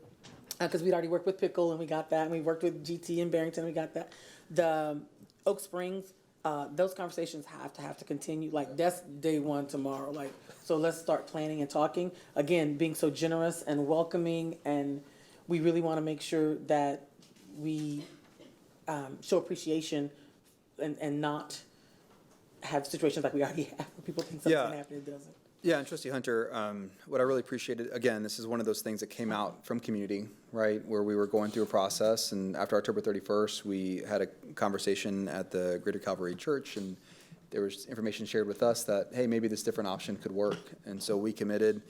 because we'd already worked with Pickle and we got that, and we worked with GT in Barrington, we got that. The Oak Springs, those conversations have to continue. That's day one tomorrow. So let's start planning and talking. Again, being so generous and welcoming, and we really want to make sure that we show appreciation and not have situations like we already have where people think something's going to happen and it doesn't. Yeah, and Trustee Hunter, what I really appreciated, again, this is one of those things that came out from community, right, where we were going through a process, and after October 31st, we had a conversation at the Greater Calvary Church, and there was information shared with us that, hey, maybe this different option could work. And so we committed,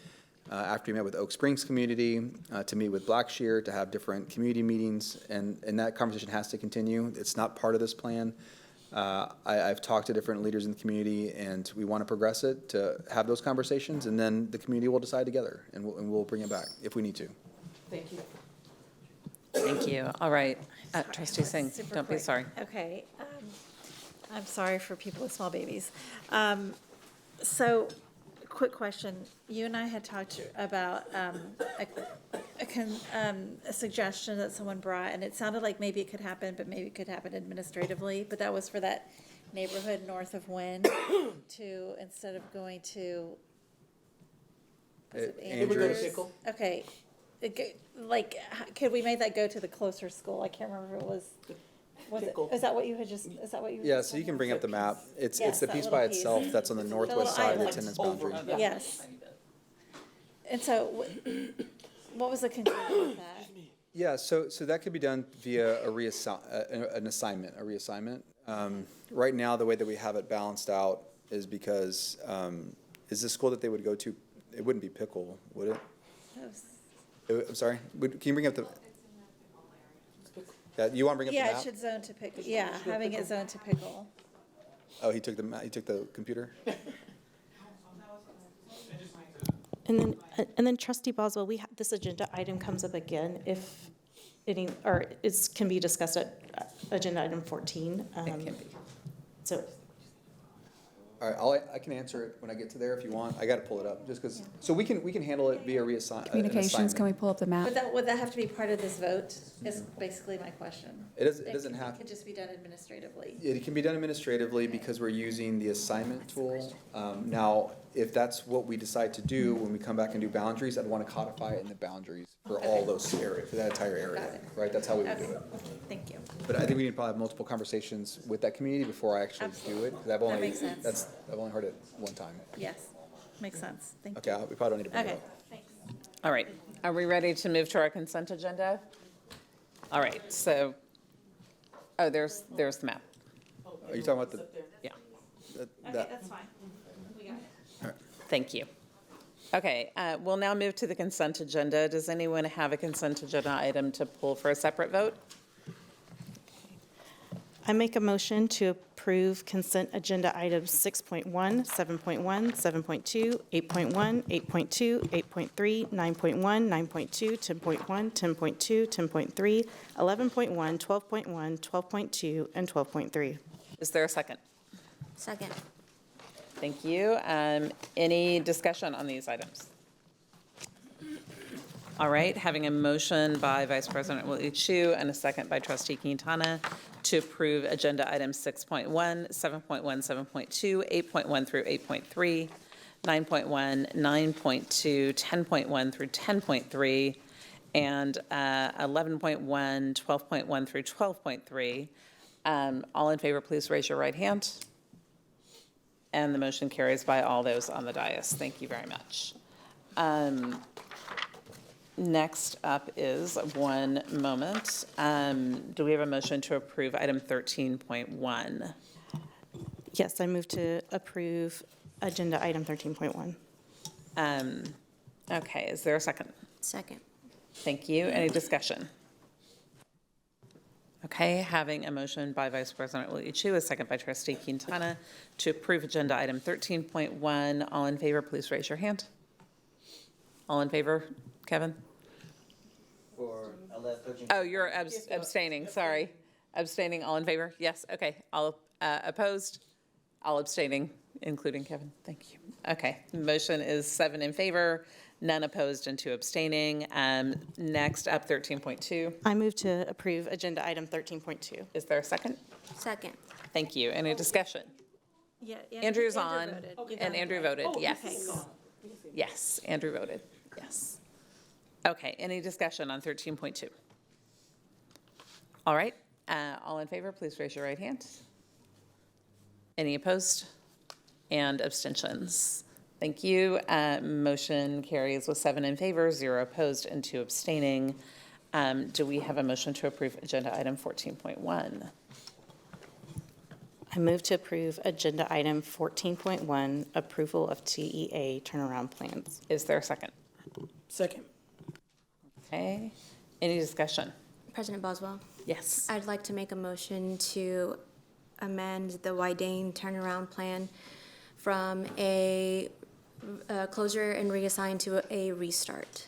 after we met with Oak Springs community, to meet with Blackshear, to have different community meetings, and that conversation has to continue. It's not part of this plan. I've talked to different leaders in the community, and we want to progress it to have those conversations, and then the community will decide together, and we'll bring it back if we need to. Thank you. Thank you. All right. Trustee Singh, Super don't be quick. sorry. Okay. I'm sorry for people with small babies. So, quick question. You and I had talked about a suggestion that someone brought, and it sounded like maybe it could happen, but maybe it could happen administratively. But that was for that neighborhood north of Wynn to, instead of going to, was it Andrews? Okay. Like, could we make that go to the closer school? I can't remember if it was. Is that what you had just, is that what you were? Yeah, just so you saying? can bring up the map. It's Yes, the that piece little by piece. itself that's on the northwest side of the island. attendance boundary. Yes. And so, what was the conclusion with that? Yeah, so that could be done via an reassignment. Right now, the way that we have it balanced out is because, is the school that they would go to, it wouldn't be Pickle, would it? I'm sorry, can you bring up the? Yeah, you want to bring up the Yeah, map? it should zone to pickle. Yeah, having it zoned to pickle. Oh, he took the computer? And then Trustee Boswell, this agenda item comes up again if any, or can be discussed at agenda item 14. It can be. So, All right, I can answer it when I get to there if you want. I got to pull it up just because, so we can handle it via Communications, can we pull up the map? Would that have to be part of this vote, is basically my question. It doesn't have. It could just be done administratively. It can be done administratively because we're using the assignment tool. Now, if that's what we decide to do, when we come back and do boundaries, I'd want to codify it in the boundaries for all those areas, for that entire area, right? That's how we would do it. Thank you. But I think we need to probably have multiple conversations with that community before I actually do it. 'Cause I've only, makes sense. I've only heard it one time. Yes, makes sense. Thank you. Okay, we probably don't need to bring it Okay, up. thanks. All right. Are we ready to move to our consent agenda? All right. So, there's the map. Are you talking about the? Yeah. Okay, that's fine. We got it. Thank you. Okay, we'll now move to the consent agenda. Does anyone have a consent agenda item to pull for a separate vote? I make a motion to approve consent agenda items 6.1, 7.1, 7.2, 8.1, 8.2, 8.3, 9.1, 9.2, 10.1, 10.2, 10.3, 11.1, 12.1, 12.2, and 12.3. Is there a second? Second. Thank you. Any discussion on these items? All right, having a motion by Vice President Willie Chu and a second by Trustee Quintana to approve agenda items 6.1, 7.1, 7.2, 8.1 through 8.3, 9.1, 9.2, 10.1 through 10.3, and 11.1, 12.1 through 12.3. All in favor, please raise your right hand. And the motion carries by all those on the dais. Thank you very much. Next up is one moment. Do we have a motion to approve item 13.1? Yes, I move to approve agenda item 13.1. Okay, is there a second? Second. Thank you. Any discussion? Okay, having a motion by Vice President Willie Chu, a second by Trustee Quintana to approve agenda item 13.1. All in favor, please raise your hand. All in favor, Kevin? Oh, you're abstaining, sorry. Abstaining, all in favor? Yes, okay. All opposed? All abstaining, including Kevin. Thank you. Okay, motion is 7 in favor, none opposed, and 2 abstaining. Next up, 13.2. I move to approve agenda item 13.2. Is there a second? Second. Thank you. Any discussion? Yeah, Andrew's on, voted. and Andrew voted, yes. Okay, cool. Yes, Andrew voted, yes. Okay, any discussion on 13.2? All right, all in favor, please raise your right hand. Any opposed? And abstentions? Thank you. Motion carries with 7 in favor, 0 opposed, and 2 abstaining. Do we have a motion to approve agenda item 14.1? I move to approve agenda item 14.1, approval of TEA turnaround plans. Is there a second? Second. Okay, any discussion? President Boswell, Yes. I'd like to make a motion to amend the Wydane turnaround plan from a closure and reassign to a restart.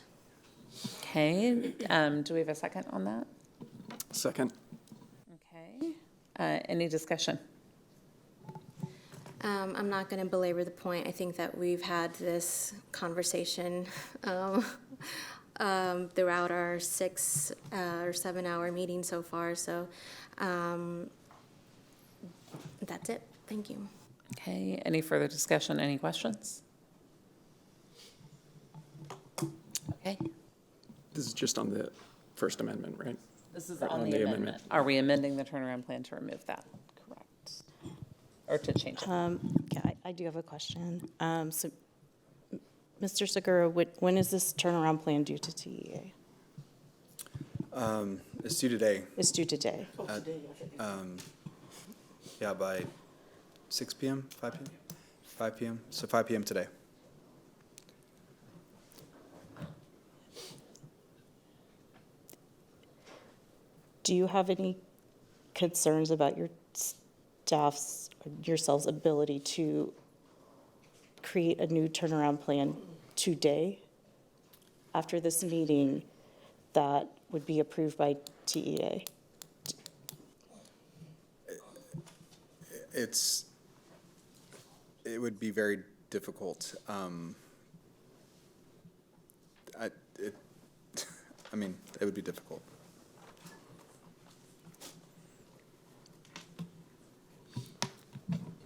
Okay, do we have a second on that? Second. Okay, any discussion? I'm not going to belabor the point. I think that we've had this conversation throughout our 6 or 7 hour meeting so far. So that's it. Thank you. Okay, any further discussion, any questions? Okay. This is just on the First Amendment, right? This is Or on the amendment. Are we amending the turnaround plan to remove that? Correct. Or to change it? Yeah, I do have a question. So, Mr. Segura, when is this turnaround plan due to TEA? It's due today. It's due today. Yeah, by 6 p.m., 5 p.m.? 5 p.m., so 5 p.m. today. Do you have any concerns about your staff's, yourselves' ability to create a new turnaround plan today after this meeting that would be approved by TEA? It would be very difficult. I mean, it would be difficult.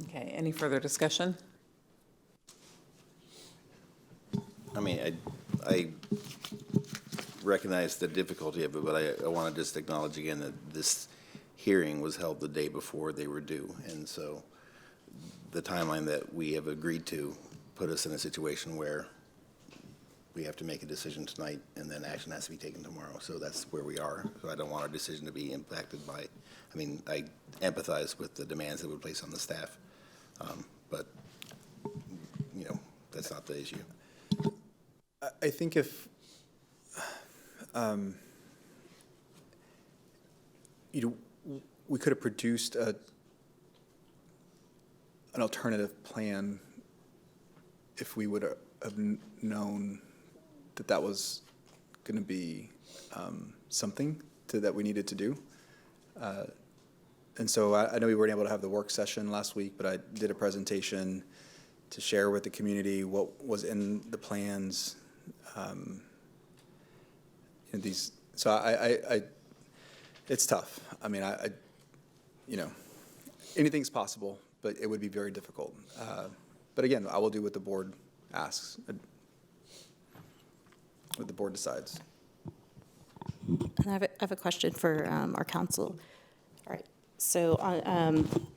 Okay, any further discussion? I mean, I recognize the difficulty of it, but I want to just acknowledge again that this hearing was held the day before they were due. And so the timeline that we have agreed to put us in a situation where we have to make a decision tonight and then action has to be taken tomorrow. So that's where we are. So I don't want our decision to be impacted by, I mean, I empathize with the demands that would place on the staff. But, you know, that's not the issue. I think if, you know, we could have produced an alternative plan if we would have known that that was going to be something that we needed to do. And so I know we weren't able to have the work session last week, but I did a presentation to share with the community what was in the plans. And these, so I it's tough. I mean, you know, anything's possible, but it would be very difficult. But again, I will do what the board asks, what the board decides. And I have a question for our council. All right. So,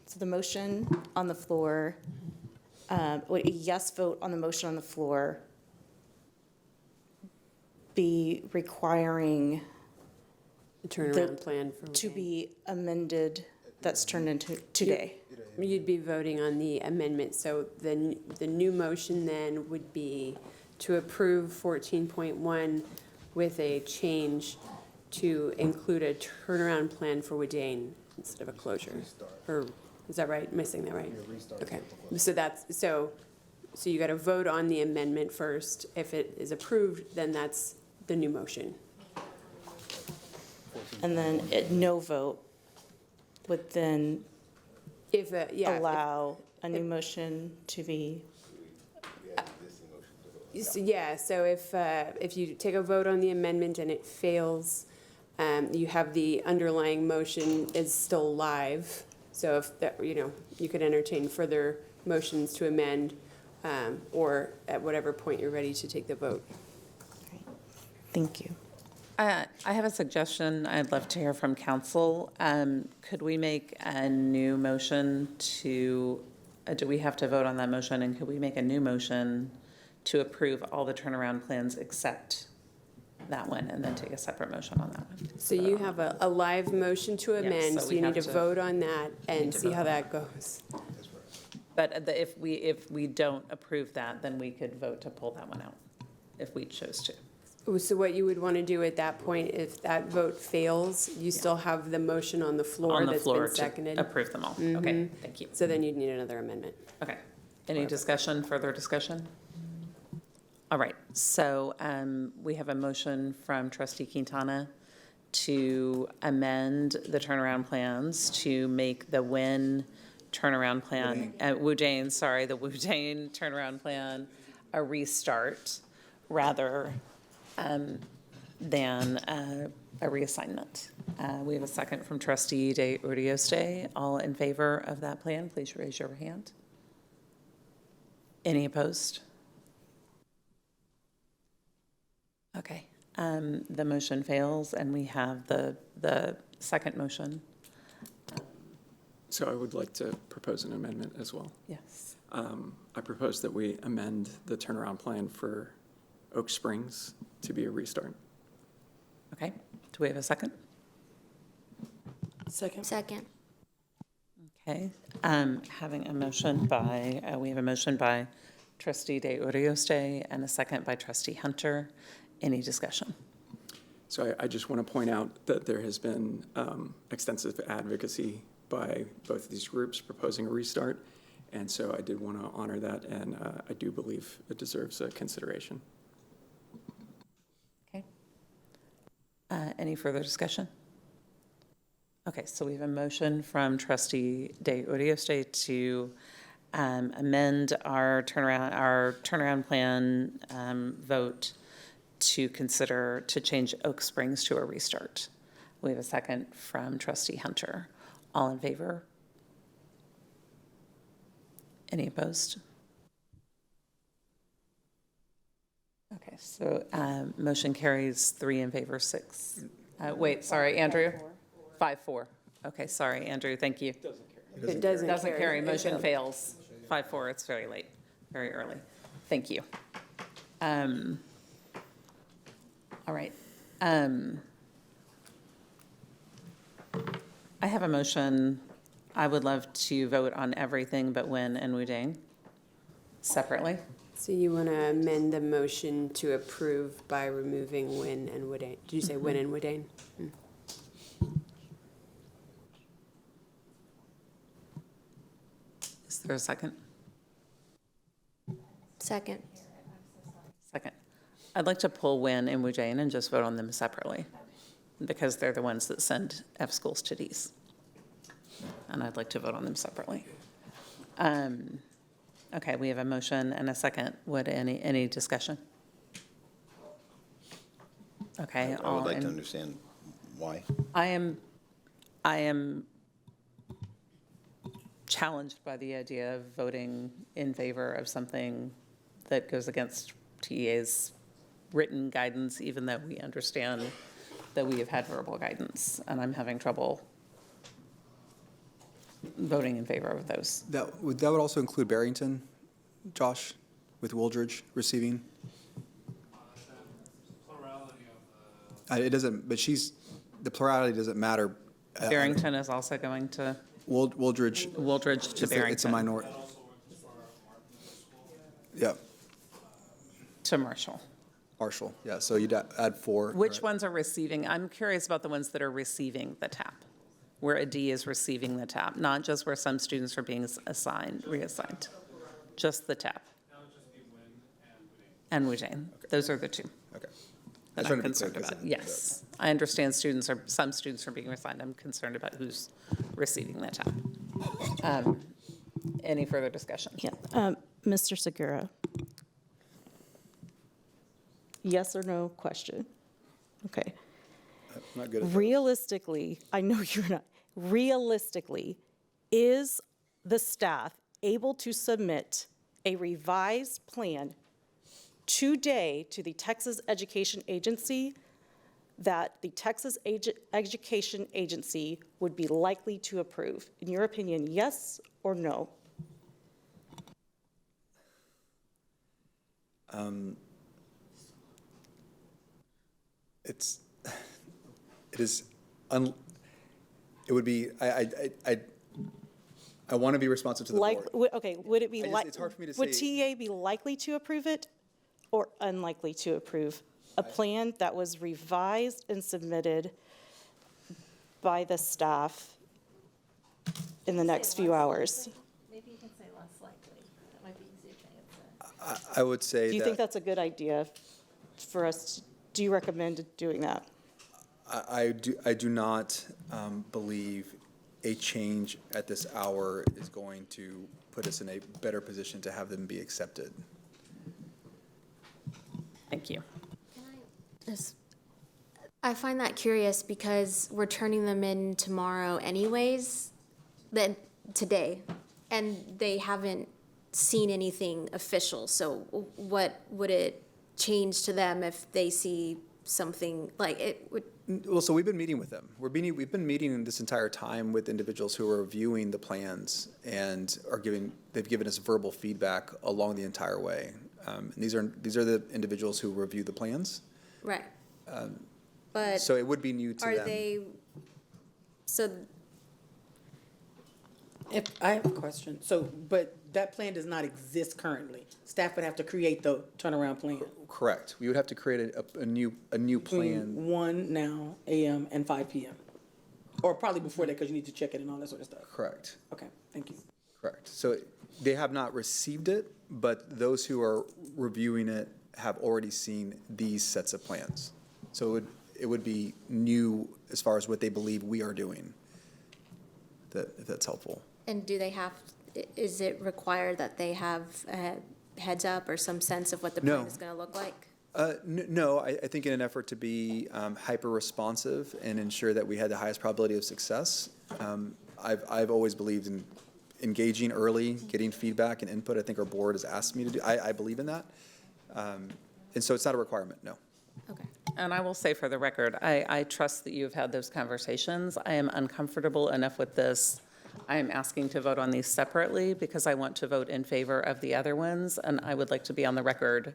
so the motion on the floor, would a yes vote on the motion on the floor be requiring The turnaround plan for to be amended, that's turned into today? You'd be voting on the amendment, so the new motion then would be to approve 14.1 with a change to include a turnaround plan for Wadane instead of a closure. Or is that right? Am I saying that right? Okay. So that's so you got to vote on the amendment first. If it is approved, then that's the new motion. And then no vote would then If allow a new motion to be. So if you take a vote on the amendment and it fails, you have the underlying motion is still live. So if that, you could entertain further motions to amend, or at whatever point you're ready to take the vote. Thank you. I have a suggestion. I'd love to hear from council. Could we make a new motion to, do we have to vote on that motion? And could we make a new motion to approve all the turnaround plans except that one, and then take a separate motion on that one? So you have a live motion to amend, so so we you need have to to- vote on that and to see vote how on that goes. But if we don't approve that, then we could vote to pull that one out if we chose to. So what you would want to do at that point, if that vote fails, you still have the motion on the floor On the that's floor been to seconded. approve them all. Okay, Mhm. thank you. So then you'd need another amendment. Okay. Any discussion, further discussion? All right, so we have a motion from trustee Quintana to amend the turnaround plans to make the WIN turnaround plan, Woodane, sorry, the Woodane turnaround plan a restart rather than a reassignment. We have a second from trustee De Urioste. All in favor of that plan, please raise your hand. Any opposed? Okay, the motion fails, and we have the second motion. So I would like to propose an amendment as well. Yes. I propose that we amend the turnaround plan for Oak Springs to be a restart. Okay, do we have a second? Second. Okay, having a motion by, we have a motion by trustee De Urioste and a second by trustee Hunter. Any discussion? So I just want to point out that there has been extensive advocacy by both of these groups proposing a restart. And so I did want to honor that, and I do believe it deserves a consideration. Okay. Any further discussion? Okay, so we have a motion from trustee De Urioste to amend our turnaround plan vote to consider to change Oak Springs to a restart. We have a second from trustee Hunter. All in favor? Any opposed? Okay, so motion carries 3 in favor, 6. Wait, sorry, Andrew? 5-4. Okay, sorry, Andrew, thank you. It doesn't carry. Motion fails. 5-4, it's very late, very early. Thank you. All right. I have a motion. I would love to vote on everything but Wynn and Woodane separately. So you want to amend the motion to approve by removing Wynn and Woodane? Did you say Wynn and Woodane? Is there a second? Second. Second. I'd like to pull Wynn and Woodane and just vote on them separately because they're the ones that send F schools to Ds. And I'd like to vote on them separately. Okay, we have a motion and a second. Would any discussion? Okay. I would like to understand why. I am challenged by the idea of voting in favor of something that goes against TEA's written guidance, even though we understand that we have had verbal guidance, and I'm having trouble voting in favor of those. That would also include Barrington, Josh, with Wooldridge receiving? It doesn't, but the plurality doesn't matter. Barrington is also going to. Wooldridge to Barrington. It's a minority. Yeah. To Marshall. Marshall, yeah, so you'd add 4. Which ones are receiving? I'm curious about the ones that are receiving the TAP, where a D is receiving the TAP, not just where some students are being reassigned, just the TAP. And Woodane. Okay. Those are the two. Okay. That I'm concerned about. Yes, I understand some students are being reassigned. I'm concerned about who's receiving the TAP. Any further discussion? Yeah, Mr. Segura. Yes or no question? Okay. Not good at Realistically, I know you're not. Realistically, is the staff able to submit a revised plan today to the Texas Education Agency that the Texas Education Agency would be likely to approve? In your opinion, yes or no? It would be, I want to be responsive to the board. Okay, would it be It's hard for me to would say. TA be likely to approve it or unlikely to approve a plan that was revised and submitted by the staff in the next few hours? Maybe you can say less likely. That might be easier to answer. I would say Do you that think that's a good idea for us? Do you recommend doing that? I do not believe a change at this hour is going to put us in a better position to have them be accepted. Thank you. I find that curious because we're turning them in tomorrow anyways, today, and they haven't seen anything official. So what would it change to them if they see something like it would? Well, so we've been meeting with them. We've been meeting this entire time with individuals who are reviewing the plans and they've given us verbal feedback along the entire way. These are the individuals who review the plans. Right. But so it would be new to them. Are they? So. If I have a question, but that plan does not exist currently. Staff would have to create the turnaround plan. Correct. We would have to create a new plan. 1 now a.m. and 5 p.m. Or probably before that because you need to check it and all that sort of stuff. Correct. Okay, thank you. Correct. So they have not received it, but those who are reviewing it have already seen these sets of plans. So it would be new as far as what they believe we are doing, if that's helpful. And do they have, is it required that they have a heads up or some sense of what the plan is going to look like? No, I think in an effort to be hyper-responsive and ensure that we had the highest probability of success, I've always believed in engaging early, getting feedback and input. I think our board has asked me to do. I believe in that. And so it's not a requirement, no. Okay. And I will say for the record, I trust that you have had those conversations. I am uncomfortable enough with this. I am asking to vote on these separately because I want to vote in favor of the other ones, and I would like to be on the record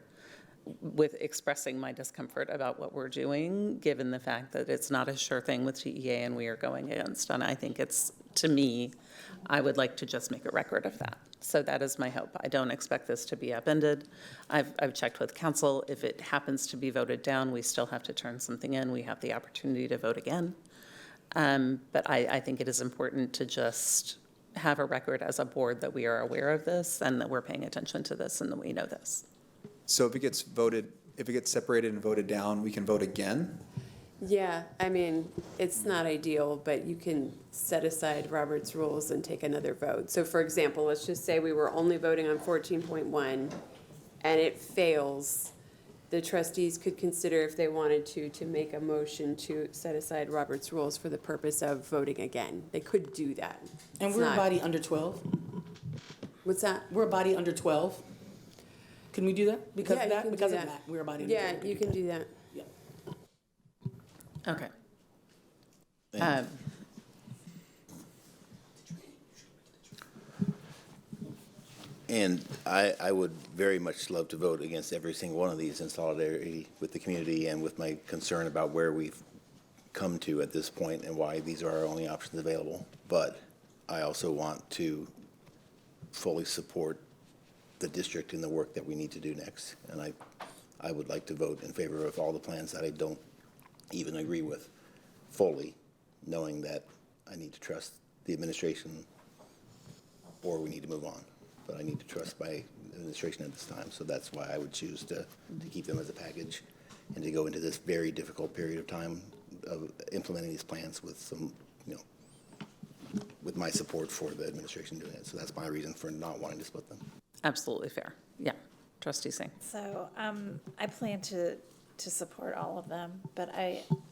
with expressing my discomfort about what we're doing, given the fact that it's not a sure thing with TEA and we are going against. And I think it's, to me, I would like to just make a record of that. So that is my hope. I don't expect this to be upended. I've checked with council. If it happens to be voted down, we still have to turn something in. We have the opportunity to vote again. But I think it is important to just have a record as a board that we are aware of this and that we're paying attention to this and that we know this. So if it gets separated and voted down, we can vote again? Yeah, I mean, it's not ideal, but you can set aside Robert's rules and take another vote. So for example, let's just say we were only voting on 14.1 and it fails. The trustees could consider if they wanted to make a motion to set aside Robert's rules for the purpose of voting again. They could do that. And we're a body under 12? What's that? We're a body under 12. Can we do that? Because of that? Because of that, we're a body under 12. Yeah, you can do that. Yeah. Okay. And I would very much love to vote against every single one of these in solidarity with the community and with my concern about where we've come to at this point and why these are our only options available. But I also want to fully support the district in the work that we need to do next. And I would like to vote in favor of all the plans that I don't even agree with fully, knowing that I need to trust the administration or we need to move on. But I need to trust my administration at this time. So that's why I would choose to keep them as a package and to go into this very difficult period of time of implementing these plans with some, with my support for the administration doing it. So that's my reason for not wanting to split them. Absolutely fair. Yeah. Trustee Singh. So I plan to support all of them, but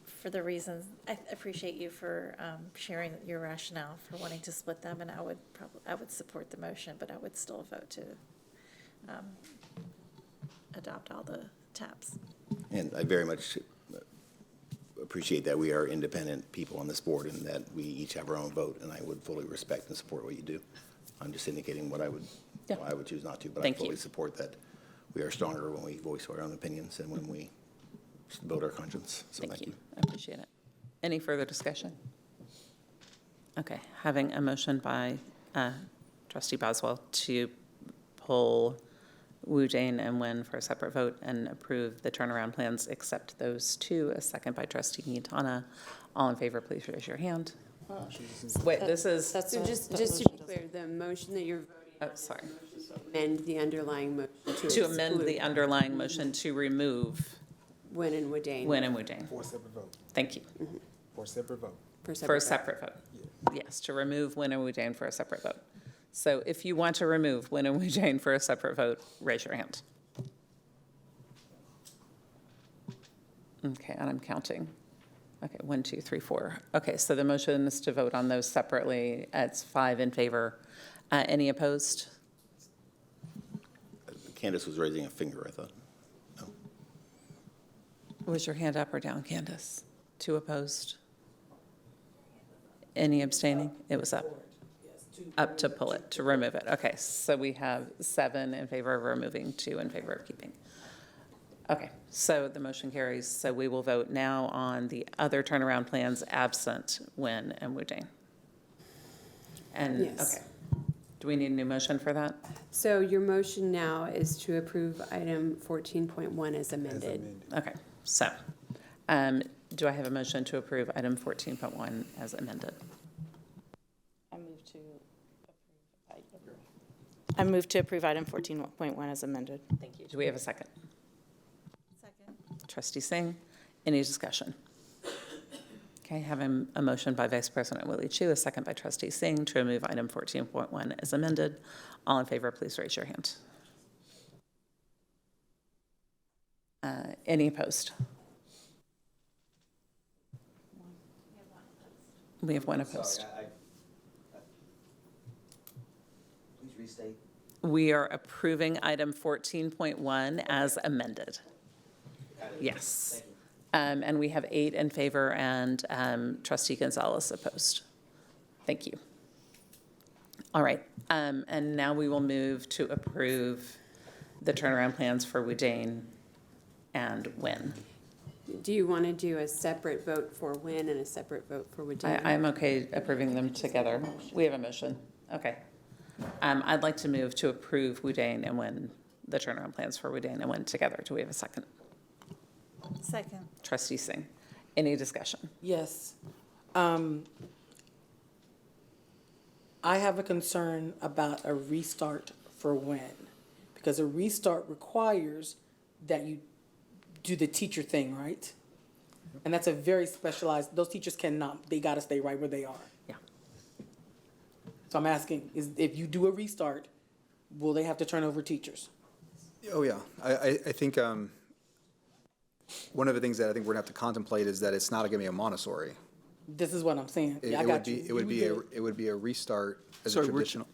for the reasons, I appreciate you for sharing your rationale for wanting to split them, and I would support the motion, but I would still vote to adopt all the tabs. And I very much appreciate that we are independent people on this board and that we each have our own vote, and I would fully respect and support what you do. I'm just indicating what I would choose not to, but I fully support that we are stronger when we voice our own opinions and when we vote our conscience. So thank you. I appreciate it. Any further discussion? Okay, having a motion by Trustee Boswell to pull Wu Jane and Wen for a separate vote and approve the turnaround plans except those two, a second by Trustee Quintana. All in favor, please raise your hand. Wait, this is... So just to be clear, the motion that you're voting on, sorry. amend the underlying motion To amend the exclude underlying motion to remove Wynn and Woodane. Wynn and Woodane. For a separate vote. Thank you. For a separate vote. For a separate vote. Yes, to remove Wynn and Woodane for a separate vote. So if you want to remove Wynn and Woodane for a separate vote, raise your hand. Okay, and I'm counting. Okay, 1, 2, 3, 4. Okay, so the motion is to vote on those separately. It's 5 in favor. Any opposed? Candace was raising a finger, I thought. Was your hand up or down, Candace? 2 opposed? Any abstaining? It was up. Up to pull it, to remove it. Okay, so we have 7 in favor of removing, 2 in favor of keeping. Okay, so the motion carries. So we will vote now on the other turnaround plans absent Wynn and Woodane. And, Yes. okay. Do we need a new motion for that? So your motion now is to approve item 14.1 as amended. Okay, so do I have a motion to approve item 14.1 as amended? I move to approve item 14.1 as amended. Thank you. Do we have a second? Second. Trustee Singh, any discussion? Okay, having a motion by Vice President Willie Chu, a second by Trustee Singh to remove item 14.1 as amended. All in favor, please raise your hand. Any opposed? We have 1 opposed. Please restate. We are approving item 14.1 as amended. Yes. And we have 8 in favor and Trustee Gonzalez opposed. Thank you. All right. And now we will move to approve the turnaround plans for Woodane and Wynn. Do you want to do a separate vote for Wynn and a separate vote for Woodane? I'm okay approving them together. We have a motion. Okay. I'd like to move to approve Woodane and Wynn, the turnaround plans for Woodane and Wynn together. Do we have a second? Second. Trustee Singh, any discussion? Yes. I have a concern about a restart for when, because a restart requires that you do the teacher thing, right? And that's a very specialized, those teachers cannot, they gotta stay right where they are. Yeah. So I'm asking, is if you do a restart, will they have to turn over teachers? Oh, yeah. I think one of the things that I think we're gonna have to contemplate is that it's not gonna be a Montessori. This is what I'm saying. It Yeah, I would got be, you. it would be it would be a restart as Sorry, a traditional.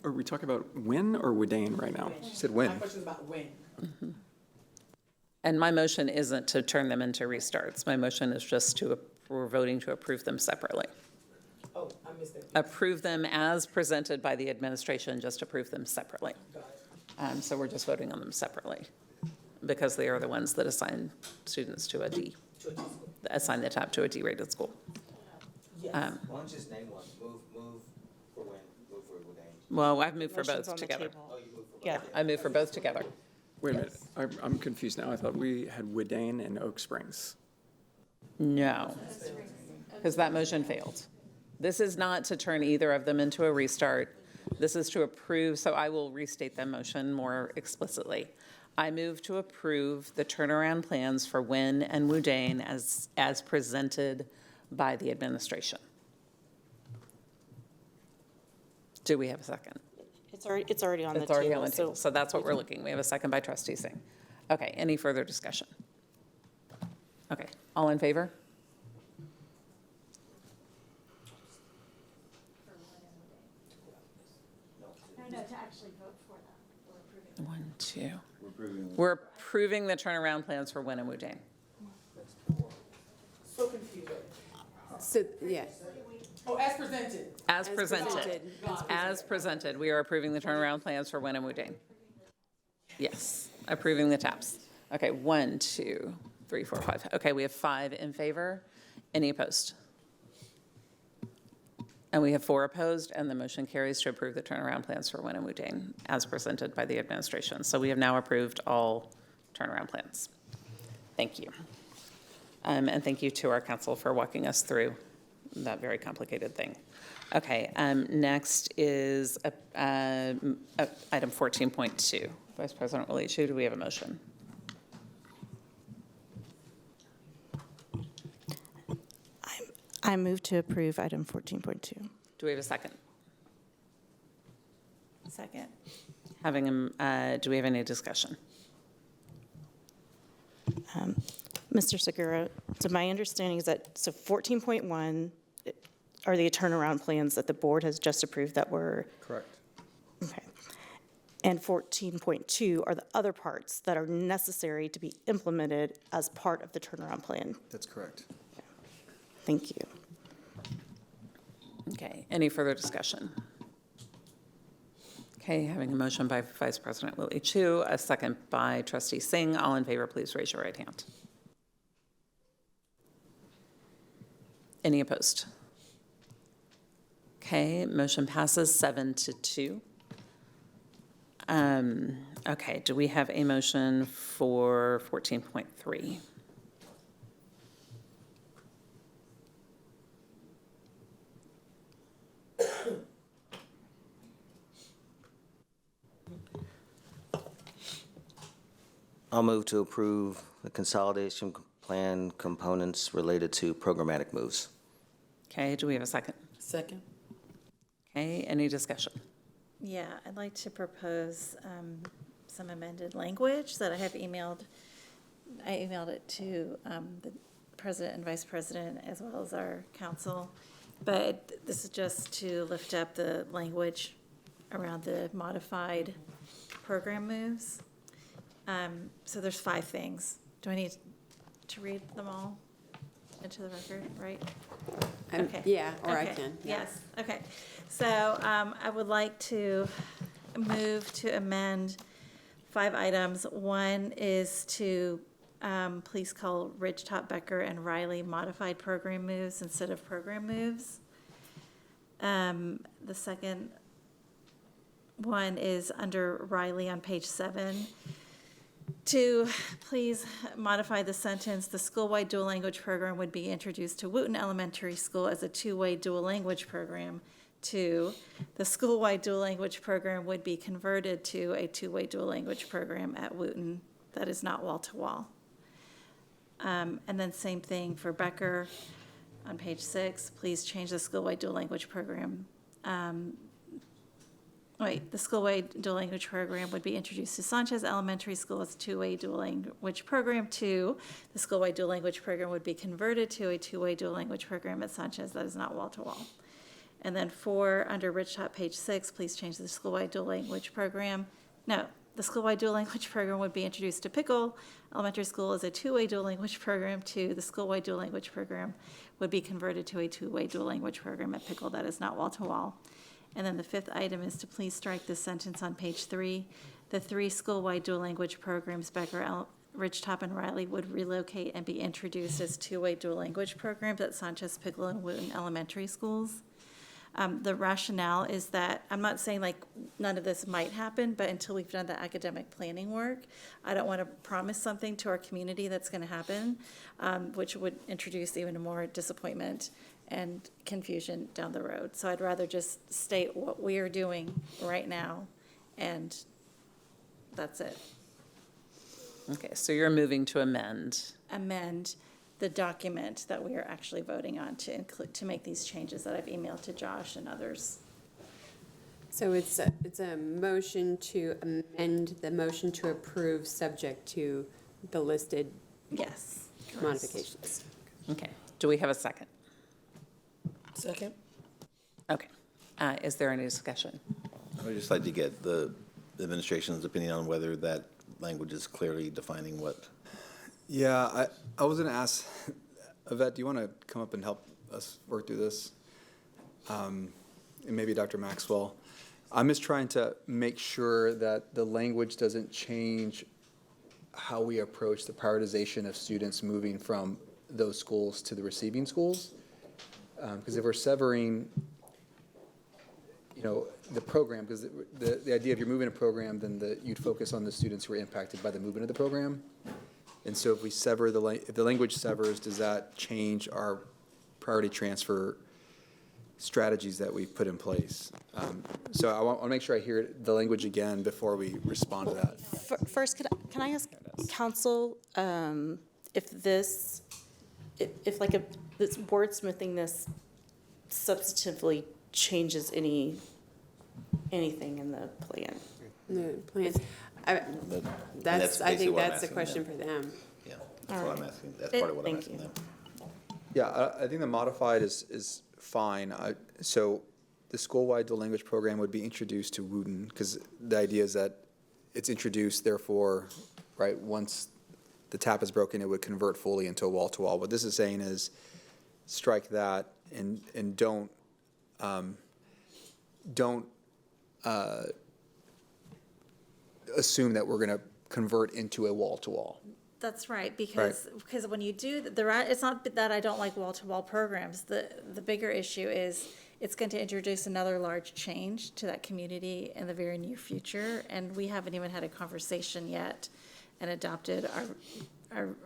Are we talking about Wynn or Woodane right now? She said when. My question is about when. And my motion isn't to turn them into restarts. My motion is just we're voting to approve them separately. Oh, I missed that. Approve them as presented by the administration, just approve them separately. So we're just voting on them separately because they are the ones that assign students to a D, assign the TAP to a D-rated school. Yes. Why don't you just name one? Move for Wynn, move for Woodane. Well, I've moved for Motion's both on the together. table. Oh, you move for Yeah. I moved for both together. Wait a minute, I'm confused now. I thought we had Woodane and Oak Springs. No, because that motion failed. This is not to turn either of them into a restart. This is to approve, so I will restate the motion more explicitly. I move to approve the turnaround plans for Wynn and Woodane as presented by the administration. Do we have a second? It's already on the table. It's already on the table, so that's what we're looking. We have a second by Trustee Singh. Okay, any further discussion? Okay, all in favor? No, to actually vote for them. 1, 2. We're approving the turnaround plans for Wynn and Woodane. So confused. So, yeah. Oh, as presented. As presented. As presented, we are approving the turnaround plans for Wynn and Woodane. Yes, approving the TAPs. Okay, 1, 2, 3, 4, 5. Okay, we have 5 in favor. Any opposed? And we have 4 opposed, and the motion carries to approve the turnaround plans for Wynn and Woodane as presented by the administration. So we have now approved all turnaround plans. Thank you. And thank you to our council for walking us through that very complicated thing. Okay, next is item 14.2, Vice President Willie Chu, do we have a motion? I move to approve item 14.2. Do we have a second? Second. Do we have any discussion? Mr. Segura, so my understanding is that, so 14.1 are the turnaround plans that the board has just approved that were, Correct. okay. And 14.2 are the other parts that are necessary to be implemented as part of the turnaround plan. That's correct. Thank you. Okay, any further discussion? Okay, having a motion by Vice President Willie Chu, a second by Trustee Singh. All in favor, please raise your right hand. Any opposed? Okay, motion passes 7-2. Okay, do we have a motion for 14.3? I'll move to approve the consolidation plan components related to programmatic moves. Okay, do we have a second? Second. Okay, any discussion? Yeah, I'd like to propose some amended language that I have emailed. I emailed it to the president and vice president as well as our council. But this is just to lift up the language around the modified program moves. So there's 5 things. Do I need to read them all into the record, right? Okay. Yeah, or Okay. I can. Yeah. Yes, okay. So I would like to move to amend 5 items. One is to please call Ridgetop, Becker, and Riley modified program moves instead of program moves. The second one is under Riley on page 7. To please modify the sentence, the school-wide dual language program would be introduced to Wooten Elementary School as a 2-way dual language program. To the school-wide dual language program would be converted to a 2-way dual language program at Wooten that is not wall-to-wall. And then same thing for Becker on page 6, please change the school-wide dual language program. The school-wide dual language program would be introduced to Sanchez Elementary School as a 2-way dual language program. 2, the school-wide dual language program would be converted to a 2-way dual language program at Sanchez that is not wall-to-wall. And then 4, under Ridgetop, page 6, please change the school-wide dual language program. No, the school-wide dual language program would be introduced to Pickle Elementary School as a 2-way dual language program. 2, the school-wide dual language program would be converted to a 2-way dual language program at Pickle that is not wall-to-wall. And then the 5th item is to please strike this sentence on page 3. The 3 school-wide dual language programs, Becker, Ridgetop, and Riley, would relocate and be introduced as 2-way dual language programs at Sanchez, Pickle, and Wooten Elementary Schools. The rationale is that, I'm not saying like none of this might happen, but until we've done the academic planning work, I don't want to promise something to our community that's going to happen, which would introduce even more disappointment and confusion down the road. So I'd rather just state what we are doing right now, and that's it. Okay, so you're moving to amend. Amend the document that we are actually voting on to include, to make these changes that I've emailed to Josh and others. So it's a motion to amend the motion to approve subject to the listed yes modifications. Okay, do we have a second? Second. Okay, is there any discussion? I would just like to get the administration's opinion on whether that language is clearly defining what. Yeah, I was going to ask, Yvette, do you want to come up and help us work through this? And maybe Dr. Maxwell. I'm just trying to make sure that the language doesn't change how we approach the prioritization of students moving from those schools to the receiving schools. Because if we're severing, the program, because the idea of you're moving a program, then you'd focus on the students who are impacted by the movement of the program. And so if we sever if the language severs, does that change our priority transfer strategies that we've put in place. So I want to make sure I hear the language again before we respond to that. First, can I ask council if this, if like this wordsmithing this substantively changes anything in the plan? The plans, I think that's a question for them. Yeah, that's what I'm asking. That's part of what I'm asking them. Yeah, I think the modified is fine. So the school-wide dual language program would be introduced to Wooten, because the idea is that it's introduced, therefore, right, once the tap is broken, it would convert fully into a wall-to-wall. What this is saying is strike that and don't assume that we're going to convert into a wall-to-wall. That's right, because when you do, it's not that I don't like wall-to-wall programs. The bigger issue is it's going to introduce another large change to that community in the very near future, and we haven't even had a conversation yet and adopted our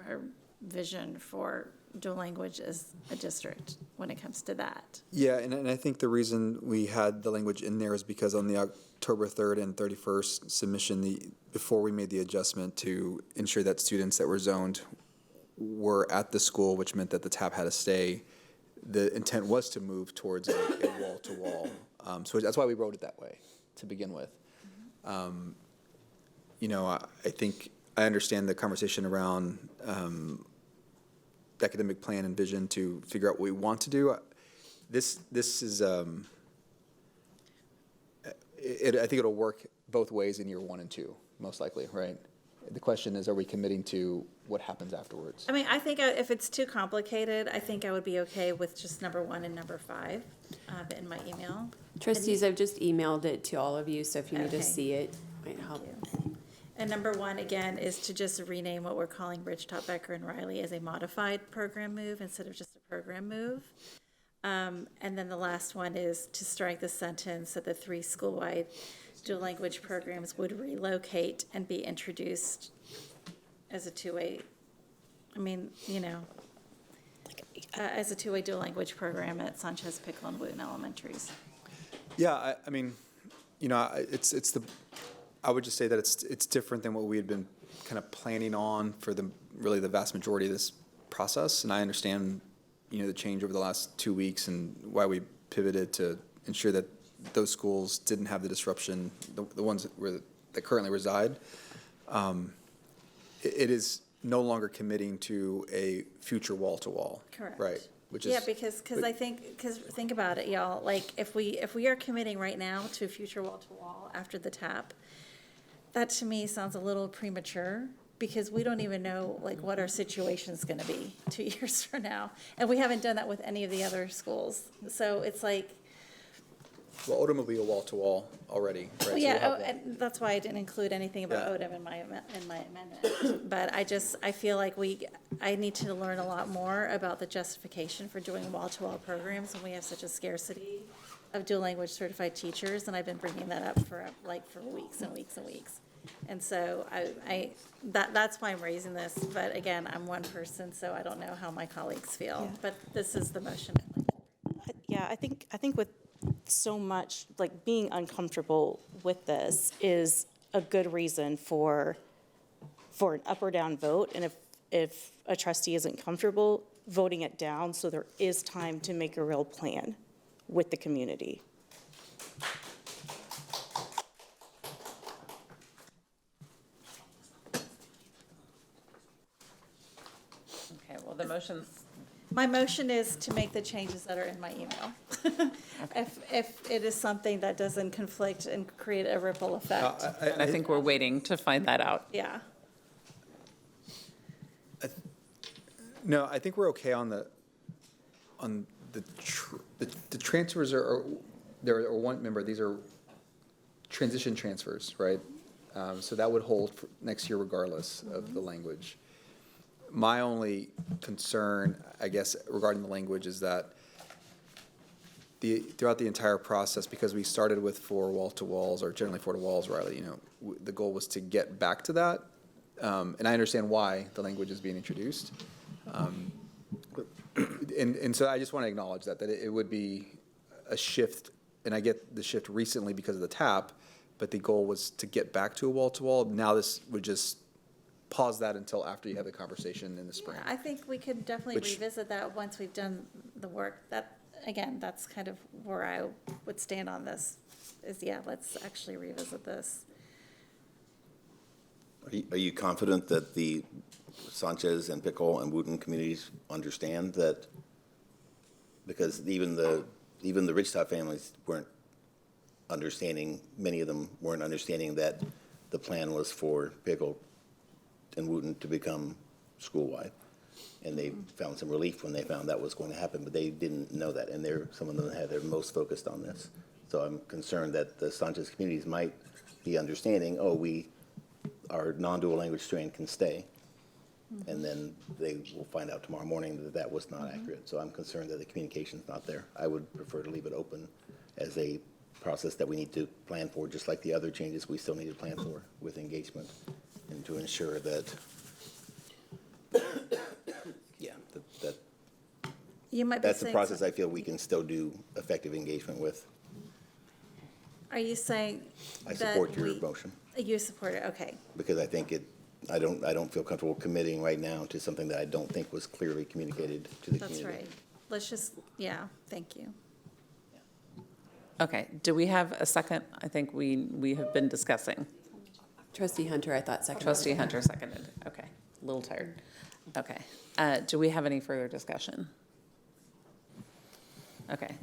vision for dual language as a district when it comes to that. Yeah, and I think the reason we had the language in there is because on the October 3rd and 31st submission, before we made the adjustment to ensure that students that were zoned were at the school, which meant that the tap had to stay, the intent was to move towards a wall-to-wall. So that's why we wrote it that way to begin with. You know, I think I understand the conversation around the academic plan and vision to figure out what we want to do. This is, I think it'll work both ways in year 1 and 2, most likely, right? The question is, are we committing to what happens afterwards? I mean, I think if it's too complicated, I think I would be okay with just number 1 and number 5 in my email. Trustees, I've just emailed it to all of you, so if you need to Okay. see it, might help. And number 1, again, is to just rename what we're calling Bridgetop, Becker, and Riley as a modified program move instead of just a program move. And then the last one is to strike the sentence that the 3 school-wide dual language programs would relocate and be introduced as a two-way, I mean, you know, as a two-way dual language program at Sanchez, Pickle, and Wooten Elementaries. Yeah, I mean, you know, I would just say that it's different than what we had been kind of planning on for really the vast majority of this process. And I understand, you know, the change over the last 2 weeks and why we pivoted to ensure that those schools didn't have the disruption, the ones that currently reside. It is no longer committing to a future wall-to-wall. Correct. Right. Which Yeah, is, because think about it, y'all. Like if we are committing right now to a future wall-to-wall after the tap, that to me sounds a little premature because we don't even know like what our situation's going to be 2 years from now, and we haven't done that with any of the other schools. So it's like. well, Odom will be a wall-to-wall already, right? Well, yeah, and that's why I didn't include anything about Odom in my amendment. But I feel like I need to learn a lot more about the justification for doing wall-to-wall programs when we have such a scarcity of dual language certified teachers, and I've been bringing that up for weeks and weeks and weeks. And so that's why I'm raising this. But again, I'm one person, so I don't know how my colleagues feel. Yeah. But this is the motion. Yeah, I think with so much, like being uncomfortable with this is a good reason for an up or down vote. And if a trustee isn't comfortable, voting it down so there is time to make a real plan with the community. Okay, well, the motion. My motion is to make the changes that are in my email. If it is something that doesn't conflict and create a ripple effect. I think we're waiting to find that out. Yeah. No, I think we're okay on the transfers are one, remember, these are transition transfers, right? So that would hold for next year regardless of the language. My only concern, I guess, regarding the language is that throughout the entire process, because we started with 4 wall-to-walls, or generally 4 to walls, Riley, you know, the goal was to get back to that. And I understand why the language is being introduced. And so I just want to acknowledge that it would be a shift, and I get the shift recently because of the TAP, but the goal was to get back to a wall-to-wall. Now this would just pause that until after you have the conversation in the spring. I think we could definitely Which- revisit that once we've done the work. That, again, that's kind of where I would stand on this, is, yeah, let's actually revisit this. Are you confident that the Sanchez and Pickle and Wooten communities understand that? Because even the Ridgetop families weren't understanding, many of them weren't understanding that the plan was for Pickle and Wooten to become school-wide. And they found some relief when they found that was going to happen, but they didn't know that. And some of them they're most focused on this. So I'm concerned that the Sanchez communities might be understanding, our non-dual language strand can stay. And then they will find out tomorrow morning that that was not accurate. So I'm concerned that the communication's not there. I would prefer to leave it open as a process that we need to plan for, just like the other changes we still need to plan for with engagement, and to ensure that, that You might be that's the saying process I feel we can still do effective engagement with. Are you saying I that support your motion, You support it, okay. because I think I don't feel comfortable committing right now to something that I don't think was clearly communicated to the community. That's right. Let's just, yeah, thank you. Okay, do we have a second? I think we have been discussing. Trustee Hunter, I thought seconded. Trustee Hunter seconded, okay, a little tired. Okay, do we have any further discussion? Okay.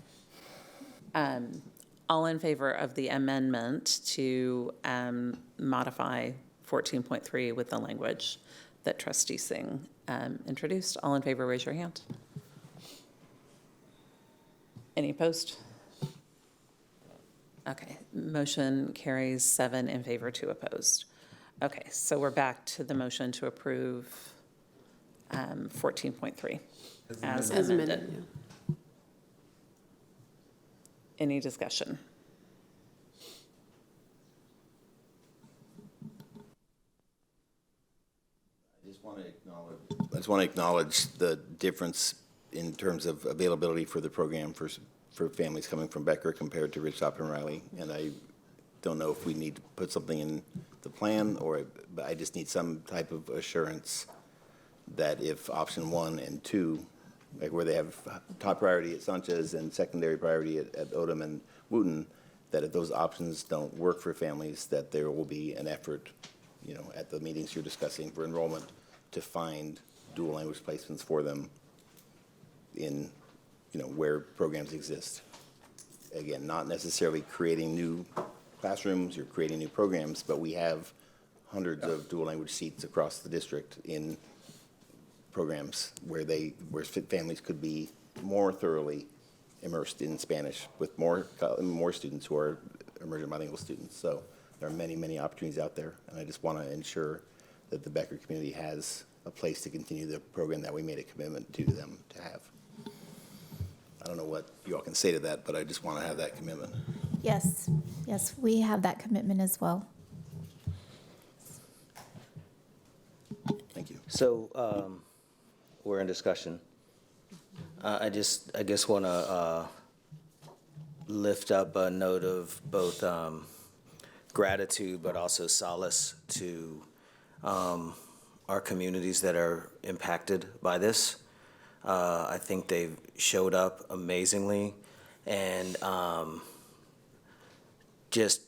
All in favor of the amendment to modify 14.3 with the language that Trustee Singh introduced? All in favor, raise your hand. Any opposed? Okay, motion carries 7 in favor, 2 opposed. Okay, so we're back to the motion to approve 14.3 as amended. Yeah. Any discussion? I just want to acknowledge the difference in terms of availability for the program for families coming from Becker compared to Ridgetop and Riley. And I don't know if we need to put something in the plan, but I just need some type of assurance that if option 1 and 2, like where they have top priority at Sanchez and secondary priority at Odom and Wooten, that if those options don't work for families, that there will be an effort, at the meetings you're discussing for enrollment, to find dual language placements for them in, where programs exist. Again, not necessarily creating new classrooms or creating new programs, but we have hundreds of dual language seats across the district in programs where families could be more thoroughly immersed in Spanish with more students who are emergent bilingual students. So there are many, many opportunities out there, and I just want to ensure that the Becker community has a place to continue the program that we made a commitment to them to have. I don't know what you all can say to that, but I just want to have that commitment. Yes, we have that commitment as well. Thank you. So we're in discussion. I guess want to lift up a note of both gratitude, but also solace to our communities that are impacted by this. I think they've showed up amazingly and just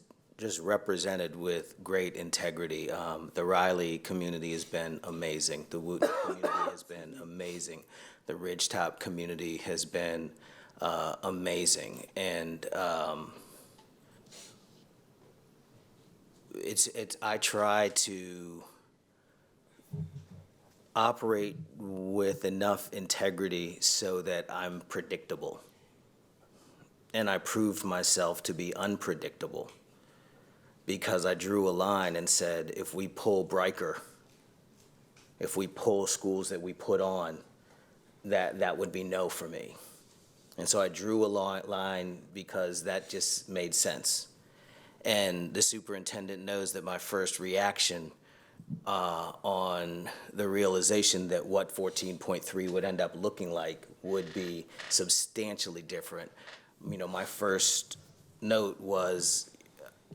represented with great integrity. The Riley community has been amazing. The Wooten community has been amazing. The Ridgetop community has been amazing. And I try to operate with enough integrity so that I'm predictable. And I proved myself to be unpredictable because I drew a line and said, if we pull Breiker, if we pull schools that we put on, that would be no for me. And so I drew a line because that just made sense. And the superintendent knows that my first reaction on the realization that what 14.3 would end up looking like would be substantially different my first note was,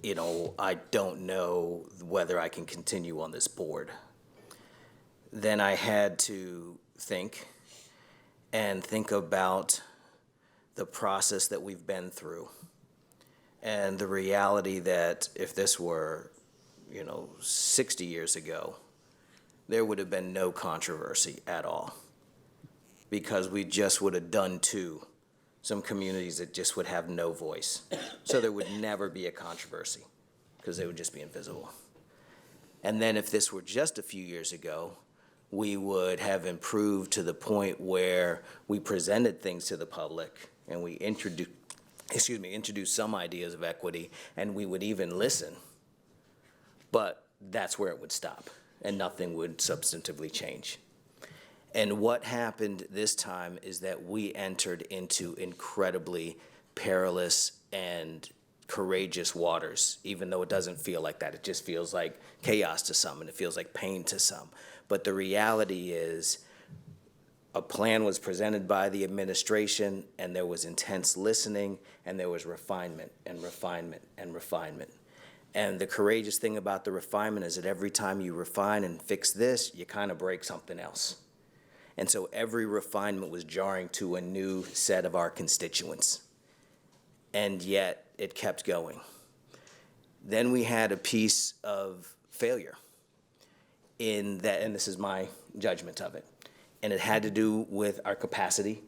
I don't know whether I can continue on this board. Then I had to think about the process that we've been through and the reality that if this were, 60 years ago, there would have been no controversy at all because we just would have done to some communities that just would have no voice. So there would never be a controversy because they would just be invisible. And then if this were just a few years ago, we would have improved to the point where we presented things to the public and we introduced some ideas of equity, and we would even listen. But that's where it would stop, and nothing would substantively change. And what happened this time is that we entered into incredibly perilous and courageous waters, even though it doesn't feel like that. It just feels like chaos to some, and it feels like pain to some. But the reality is, a plan was presented by the administration, and there was intense listening, and there was refinement and refinement and refinement. And the courageous thing about the refinement is that every time you refine and fix this, you kind of break something else. And so every refinement was jarring to a new set of our constituents. And yet it kept going. Then we had a piece of failure in that, and this is my judgment of it. And it had to do with our capacity.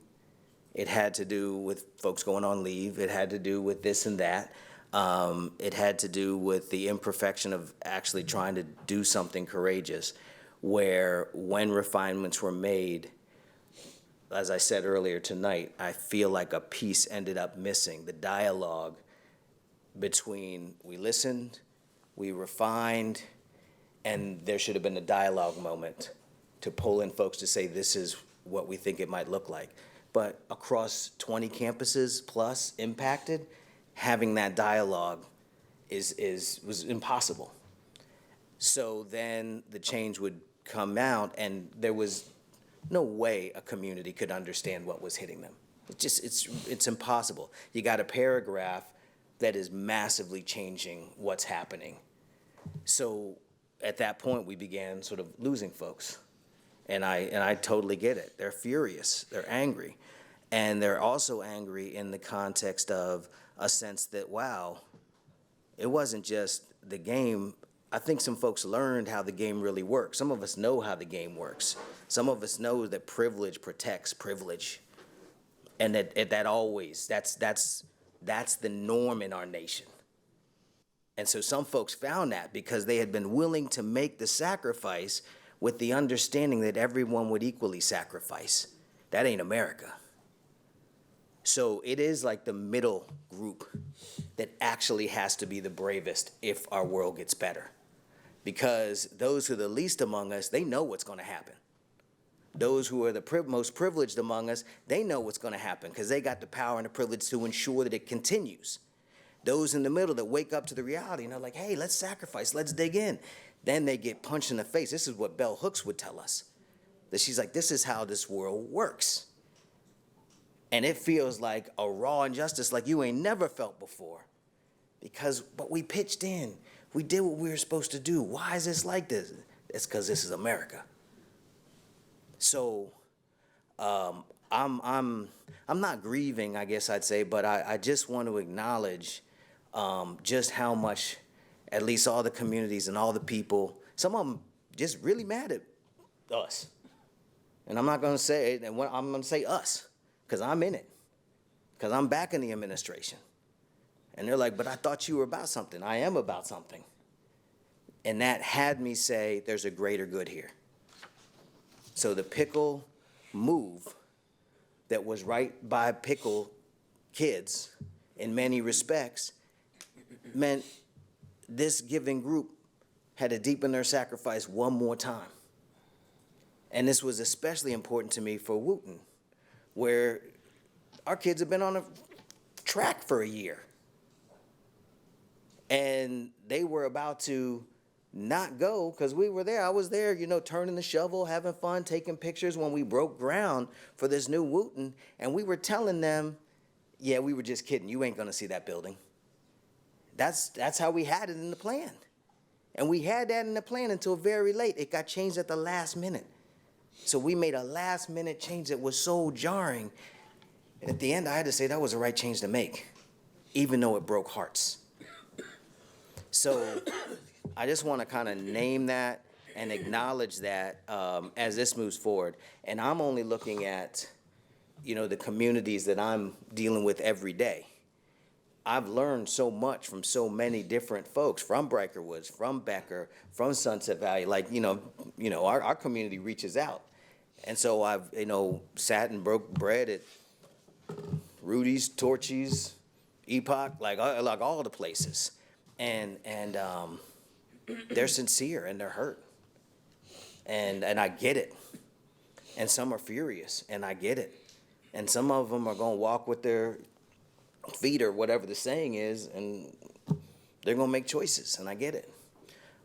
It had to do with folks going on leave. It had to do with this and that. It had to do with the imperfection of actually trying to do something courageous, where when refinements were made, as I said earlier tonight, I feel like a piece ended up missing. The dialogue between we listened, we refined, and there should have been a dialogue moment to pull in folks to say this is what we think it might look like. But across 20 campuses plus impacted, having that dialogue was impossible. So then the change would come out, and there was no way a community could understand what was hitting them. It's impossible. You got a paragraph that is massively changing what's happening. So at that point, we began sort of losing folks. And I totally get it. They're furious, they're angry. And they're also angry in the context of a sense that, wow, it wasn't just the game. I think some folks learned how the game really works. Some of us know how the game works. Some of us know that privilege protects privilege. And that always, that's the norm in our nation. And so some folks found that because they had been willing to make the sacrifice with the understanding that everyone would equally sacrifice. That ain't America. So it is like the middle group that actually has to be the bravest if our world gets better. Because those who are the least among us, they know what's going to happen. Those who are the most privileged among us, they know what's going to happen because they got the power and the privilege to ensure that it continues. Those in the middle that wake up to the reality and they're like, hey, let's sacrifice, let's dig in. Then they get punched in the face. This is what Bell Hooks would tell us. That she's like, this is how this world works. And it feels like a raw injustice like you ain't never felt before. But we pitched in. We did what we were supposed to do. Why is this like this? It's because this is America. So I'm not grieving, I guess I'd say, but I just want to acknowledge just how much at least all the communities and all the people, some of them just really mad at us. And I'm not going to say it, and I'm going to say us, because I'm in it, because I'm back in the administration. And they're like, but I thought you were about something. I am about something. And that had me say, there's a greater good here. So the pickle move that was right by pickle kids in many respects meant this giving group had to deepen their sacrifice one more time. And this was especially important to me for Wooten, where our kids have been on a track for a year. And they were about to not go because we were there. I was there, turning the shovel, having fun, taking pictures when we broke ground for this new Wooten. And we were telling them, yeah, we were just kidding. You ain't gonna see that building. That's how we had it in the plan. And we had that in the plan until very late. It got changed at the last minute. So we made a last minute change that was so jarring. And at the end, I had to say that was the right change to make, even though it broke hearts. So I just want to kind of name that and acknowledge that as this moves forward. And I'm only looking at, the communities that I'm dealing with every day. I've learned so much from so many different folks, from Briker Woods, from Becker, from Sunset Valley. Like, our community reaches out. And so I've, sat and broke bread at Rudy's, Torchy's, Epoch, like all the places. And they're sincere and they're hurt. And I get it. And some are furious, and I get it. And some of them are going to walk with their feet, or whatever the saying is, and they're going to make choices, and I get it.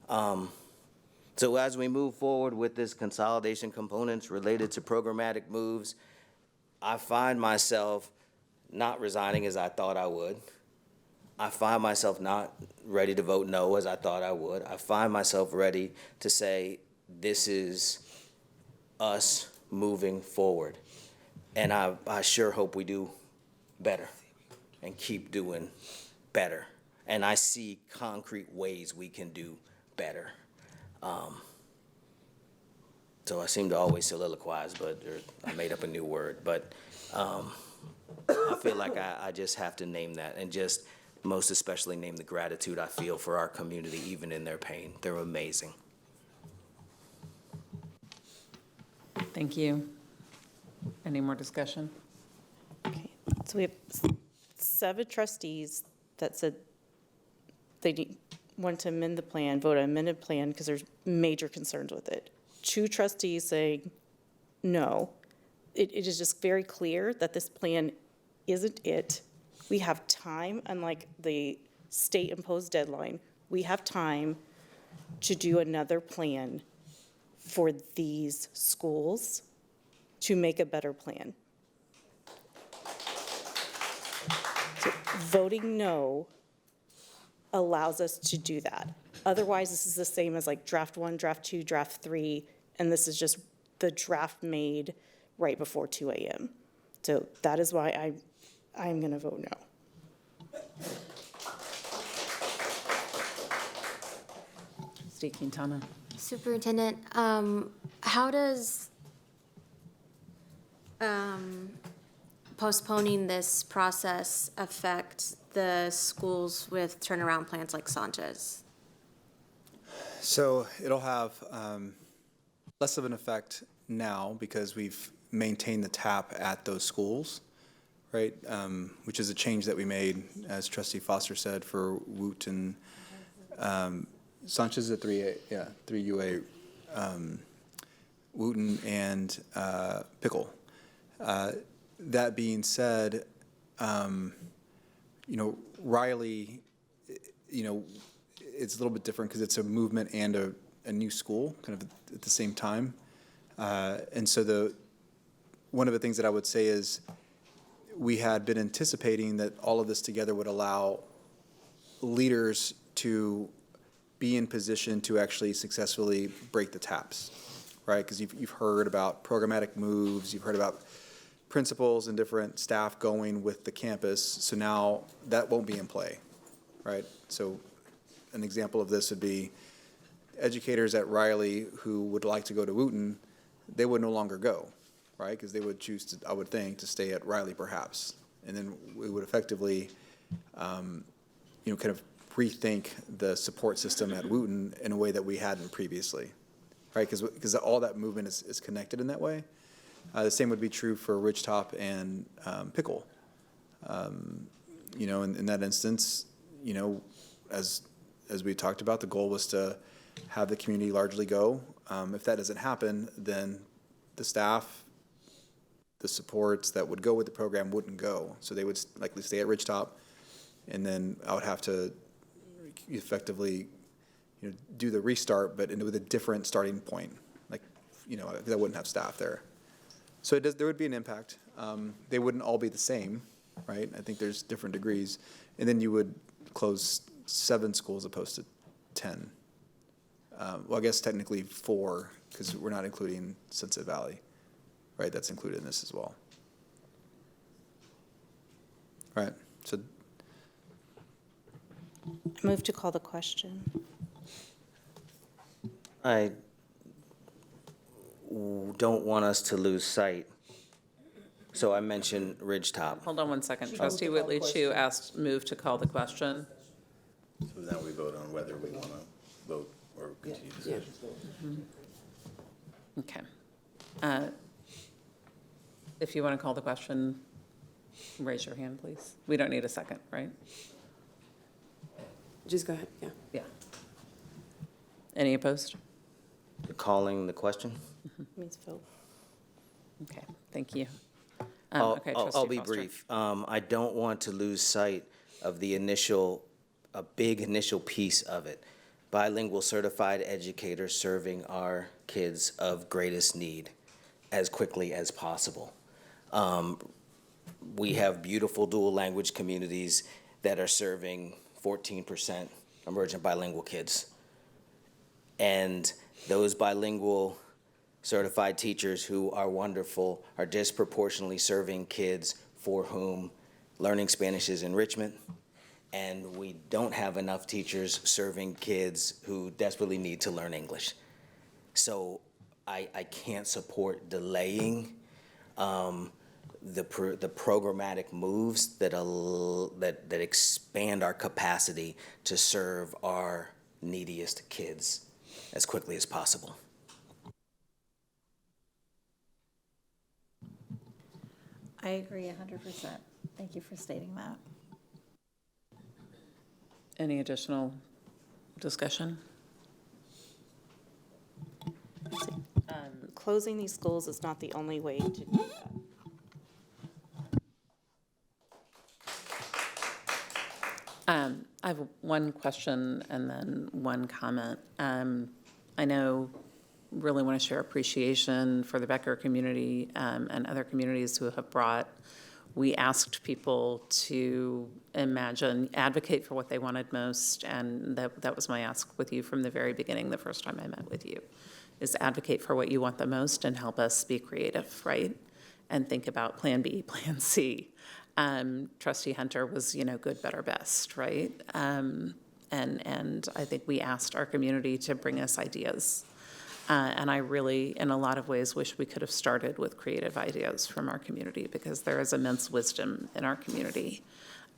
So as we move forward with this consolidation components related to programmatic moves, I find myself not resigning as I thought I would. I find myself not ready to vote no as I thought I would. I find myself ready to say, this is us moving forward. And I sure hope we do better and keep doing better. And I see concrete ways we can do better. So I seem to always soliloquize, but I made up a new word. But I feel like I just have to name that, and just most especially name the gratitude I feel for our community, even in their pain. They're amazing. Thank you. Any more discussion? So we have 7 trustees that said they want to amend the plan, vote an amended plan because there's major concerns with it. 2 trustees saying no. It is just very clear that this plan isn't it. We have time, unlike the state-imposed deadline, we have time to do another plan for these schools to make a better plan. So voting no allows us to do that. Otherwise, this is the same as like draft 1, draft 2, draft 3, and this is just the draft made right before 2 a.m. So that is why I'm going to vote no. Trustee Quintana. Superintendent, how does postponing this process affect the schools with turnaround plans like Sanchez? So it'll have less of an effect now because we've maintained the TAP at those schools, right? Which is a change that we made, as Trustee Foster said, for Woot and Sanchez at 3A, yeah, 3UA, Wooten and Pickle. That being said, Riley, it's a little bit different because it's a movement and a new school kind of at the same time. And so one of the things that I would say is we had been anticipating that all of this together would allow leaders to be in position to actually successfully break the taps, right? Because you've heard about programmatic moves, you've heard about principals and different staff going with the campus, so now that won't be in play, right? So an example of this would be educators at Riley who would like to go to Wooten, they would no longer go, right? Because they would choose to, I would think, to stay at Riley perhaps. And then we would effectively, kind of rethink the support system at Wooten in a way that we hadn't previously, right? Because all that movement is connected in that way. The same would be true for Ridgetop and Pickle. In that instance, as we talked about, the goal was to have the community largely go. If that doesn't happen, then the staff, the supports that would go with the program wouldn't go. So they would likely stay at Ridgetop, and then I would have to effectively, do the restart, but with a different starting point. Because I wouldn't have staff there. So there would be an impact. They wouldn't all be the same, right? I think there's different degrees. And then you would close 7 schools opposed to 10. Well, I guess technically 4, because we're not including Sunset Valley, right? That's included in this as well. Right, so Move to call the question. I don't want us to lose sight. So I mentioned Ridgetop. Hold on one second. Trustee Whitley Chu asked, move to call the question. So now we vote on whether we want to vote or continue discussion. Okay. If you want to call the question, raise your hand, please. We don't need a second, right? Just go ahead, yeah. Yeah. Any opposed? Calling the question? Means vote. Okay, thank you. I'll Trustee be Foster. brief. I don't want to lose sight of the a big initial piece of it. Bilingual certified educators serving our kids of greatest need as quickly as possible. We have beautiful dual language communities that are serving 14% emergent bilingual kids. And those bilingual certified teachers who are wonderful are disproportionately serving kids for whom learning Spanish is enrichment, and we don't have enough teachers serving kids who desperately need to learn English. So I can't support delaying the programmatic moves that expand our capacity to serve our neediest kids as quickly as possible. I agree 100%. Thank you for stating that. Any additional discussion? Closing these schools is not the only way to do that. I have one question and then one comment. I know, really want to share appreciation for the Becker community and other communities who have brought. We asked people to advocate for what they wanted most, and that was my ask with you from the very beginning, the first time I met with you, is advocate for what you want the most and help us be creative, right? And think about plan B, plan C. Trustee Hunter was, good, better, best, right? And I think we asked our community to bring us ideas. And I really, in a lot of ways, wish we could have started with creative ideas from our community, because there is immense wisdom in our community.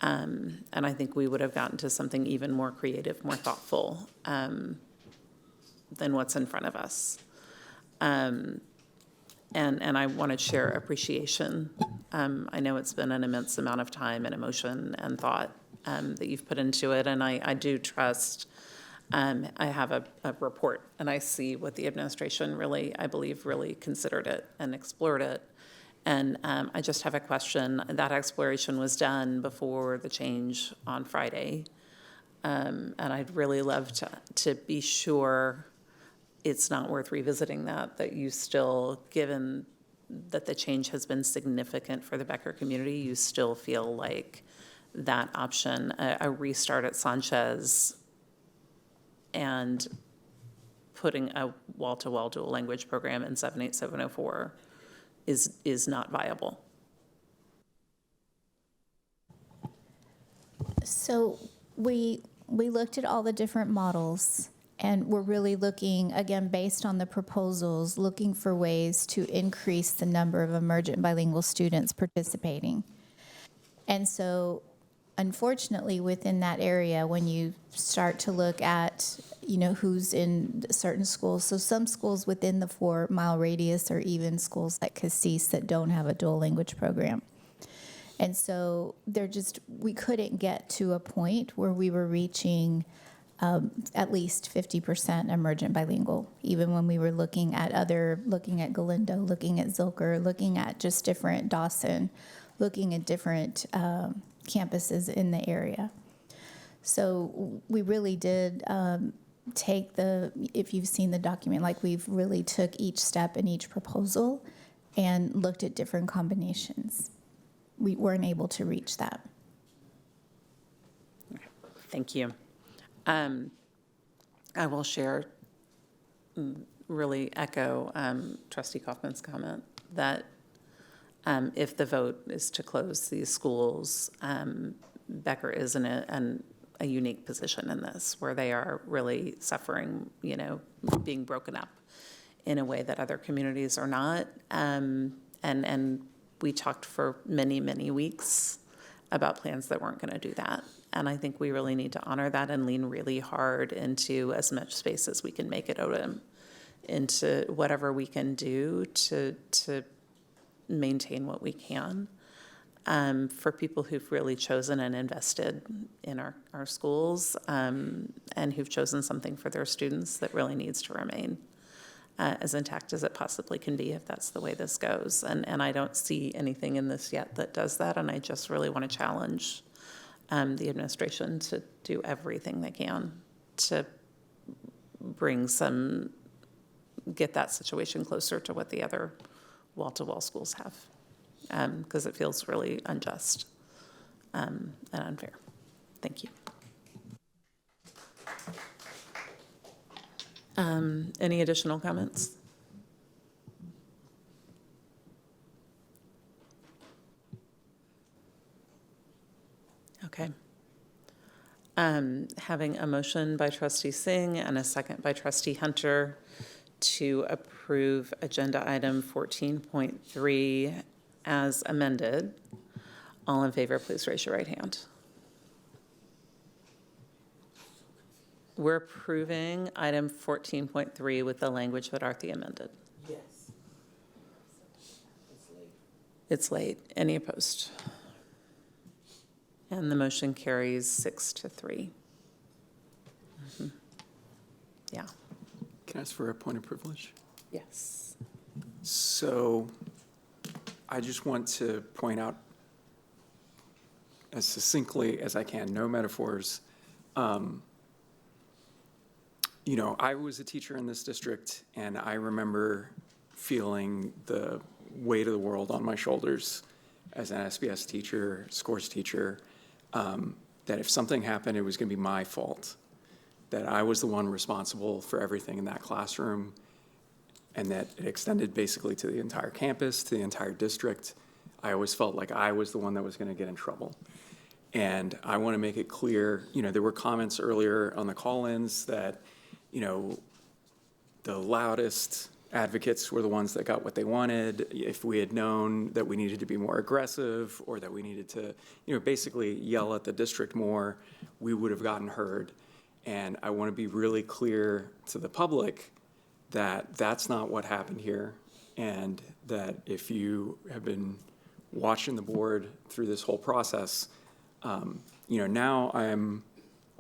And I think we would have gotten to something even more creative, more thoughtful than what's in front of us. And I want to share appreciation. I know it's been an immense amount of time and emotion and thought that you've put into it, and I do trust. I have a report, and I see what the administration I believe, really considered it and explored it. And I just have a question. That exploration was done before the change on Friday. And I'd really love to be sure it's not worth revisiting that you still, given that the change has been significant for the Becker community, you still feel like that option, a restart at Sanchez and putting a wall-to-wall dual language program in 78704 is not viable. So we looked at all the different models, and we're really looking, again, based on the proposals, looking for ways to increase the number of emergent bilingual students participating. And so, unfortunately, within that area, when you start to look at, who's in certain schools, so some schools within the 4-mile radius, or even schools like Cassis that don't have a dual language program. And so we couldn't get to a point where we were reaching at least 50% emergent bilingual, even when we were looking at Galindo, looking at Zilker, looking at just different Dawson, looking at different campuses in the area. So we really did if you've seen the document, we've really took each step in each proposal and looked at different combinations. we weren't able to reach that. Thank you. I will share, really echo Trustee Kaufman's comment that if the vote is to close these schools, Becker is in a unique position in this, where they are really suffering, being broken up in a way that other communities are not. And we talked for many, many weeks about plans that weren't going to do that. And I think we really need to honor that and lean really hard into as much space as we can make it open, into whatever we can do to maintain what we can for people who've really chosen and invested in our schools and who've chosen something for their students that really needs to remain as intact as it possibly can be if that's the way this goes. And I don't see anything in this yet that does that, and I just really want to challenge the administration to do everything they can to get that situation closer to what the other wall-to-wall schools have, because it feels really unjust and unfair. Thank you. Any additional comments? Okay. Having a motion by Trustee Singh and a second by Trustee Hunter to approve agenda item 14.3 as amended. All in favor, please raise your right hand. We're approving item 14.3 with the language that Arthi amended. Yes. It's late. Any opposed? And the motion carries 6-3. Mm-hmm. Yeah. Can I ask for a point of privilege? Yes. So I just want to point out as succinctly as I can, no metaphors. I was a teacher in this district, and I remember feeling the weight of the world on my shoulders as an SBS teacher, scores teacher, that if something happened, it was going to be my fault, that I was the one responsible for everything in that classroom, and that it extended basically to the entire campus, to the entire district. I always felt like I was the one that was going to get in trouble. And I want to make it clear, there were comments earlier on the call-ins that, the loudest advocates were the ones that got what they wanted. If we had known that we needed to be more aggressive or that we needed to, basically yell at the district more, we would have gotten heard. And I want to be really clear to the public that that's not what happened here. And that if you have been watching the board through this whole process, now I am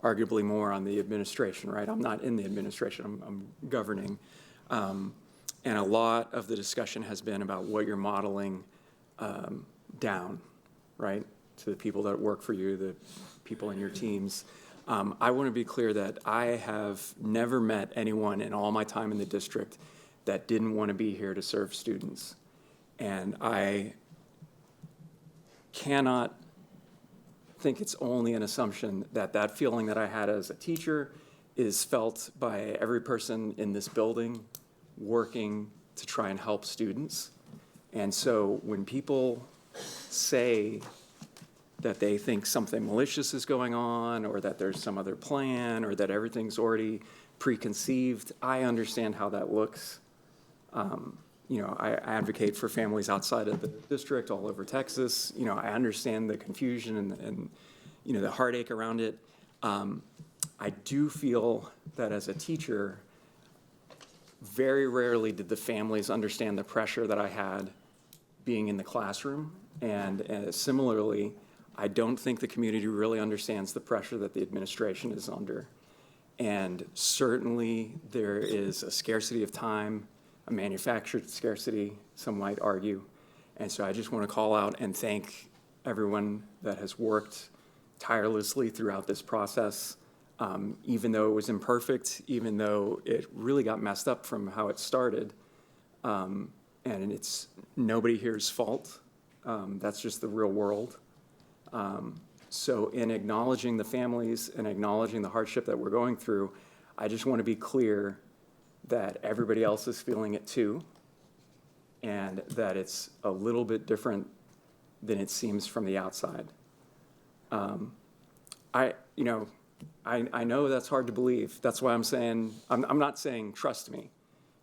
arguably more on the administration, right? I'm not in the administration, I'm governing. And a lot of the discussion has been about what you're modeling down, right? To the people that work for you, the people in your teams. I want to be clear that I have never met anyone in all my time in the district that didn't want to be here to serve students. And I cannot think it's only an assumption that that feeling that I had as a teacher is felt by every person in this building working to try and help students. And so when people say that they think something malicious is going on or that there's some other plan or that everything's already preconceived, I understand how that looks. I advocate for families outside of the district, all over Texas. I understand the confusion and the heartache around it. I do feel that as a teacher, very rarely did the families understand the pressure that I had being in the classroom. And similarly, I don't think the community really understands the pressure that the administration is under. And certainly there is a scarcity of time, a manufactured scarcity, some might argue. And so I just want to call out and thank everyone that has worked tirelessly throughout this process, even though it was imperfect, even though it really got messed up from how it started. And it's nobody here's fault. That's just the real world. So in acknowledging the families and acknowledging the hardship that we're going through, I just want to be clear that everybody else is feeling it too, and that it's a little bit different than it seems from the outside. I know that's hard to believe. That's why I'm saying, I'm not saying trust me,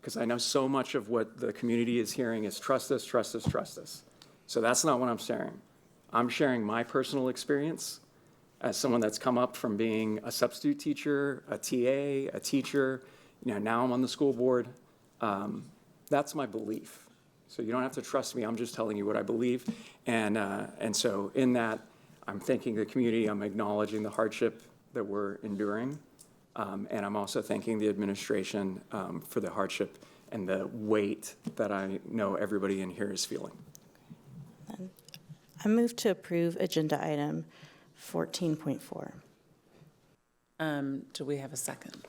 because I know so much of what the community is hearing is trust us, trust us, trust us. So that's not what I'm sharing. I'm sharing my personal experience as someone that's come up from being a substitute teacher, a TA, a teacher. Now I'm on the school board. That's my belief. So you don't have to trust me. I'm just telling you what I believe. And so in that, I'm thanking the community. I'm acknowledging the hardship that we're enduring. And I'm also thanking the administration for the hardship and the weight that I know everybody in here is feeling. I move to approve agenda item 14.4. Do we have a second?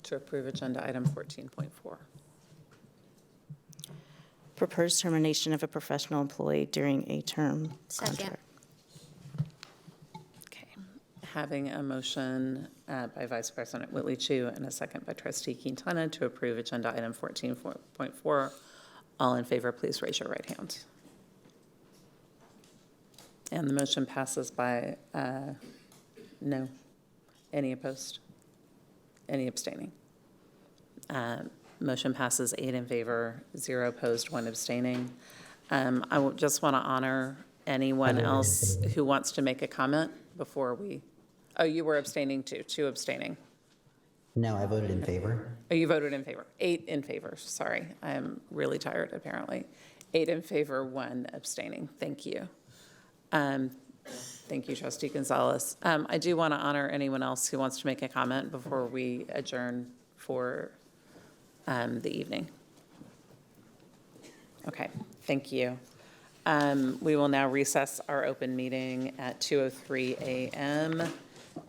To approve agenda item 14.4. Proposed termination of a professional employee during a term Second. contract. Okay. Having a motion by Vice President Whitley Chu and a second by Trustee Quintana to approve agenda item 14.4. All in favor, please raise your right hand. And the motion passes by no. Any opposed? Any abstaining? Motion passes 8 in favor, 0 opposed, 1 abstaining. I just want to honor anyone else who wants to make a comment before we, oh, you were abstaining too, 2 abstaining. No, I voted in favor. Oh, you voted in favor. 8 in favor, sorry. I am really tired, apparently. 8 in favor, 1 abstaining. Thank you. Thank you, Trustee Gonzalez. I do want to honor anyone else who wants to make a comment before we adjourn for the evening. Okay, thank you. We will now recess our open meeting at 2:03 a.m.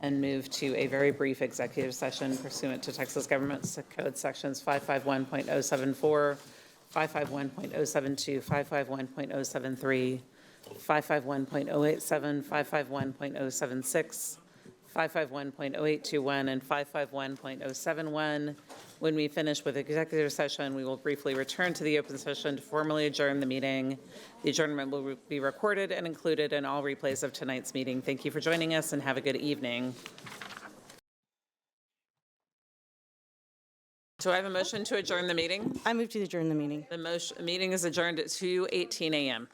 and move to a very brief executive session pursuant to Texas Government Code Sections 551.074, 551.072, 551.073, 551.087, 551.076, 551.0821, and 551.071. When we finish with executive session, we will briefly return to the open session to formally adjourn the meeting. The adjournment will be recorded and included in all replays of tonight's meeting. Thank you for joining us and have a good evening. Do I have a motion to adjourn the meeting? I move to adjourn the meeting. The meeting is adjourned at 2:18 a.m.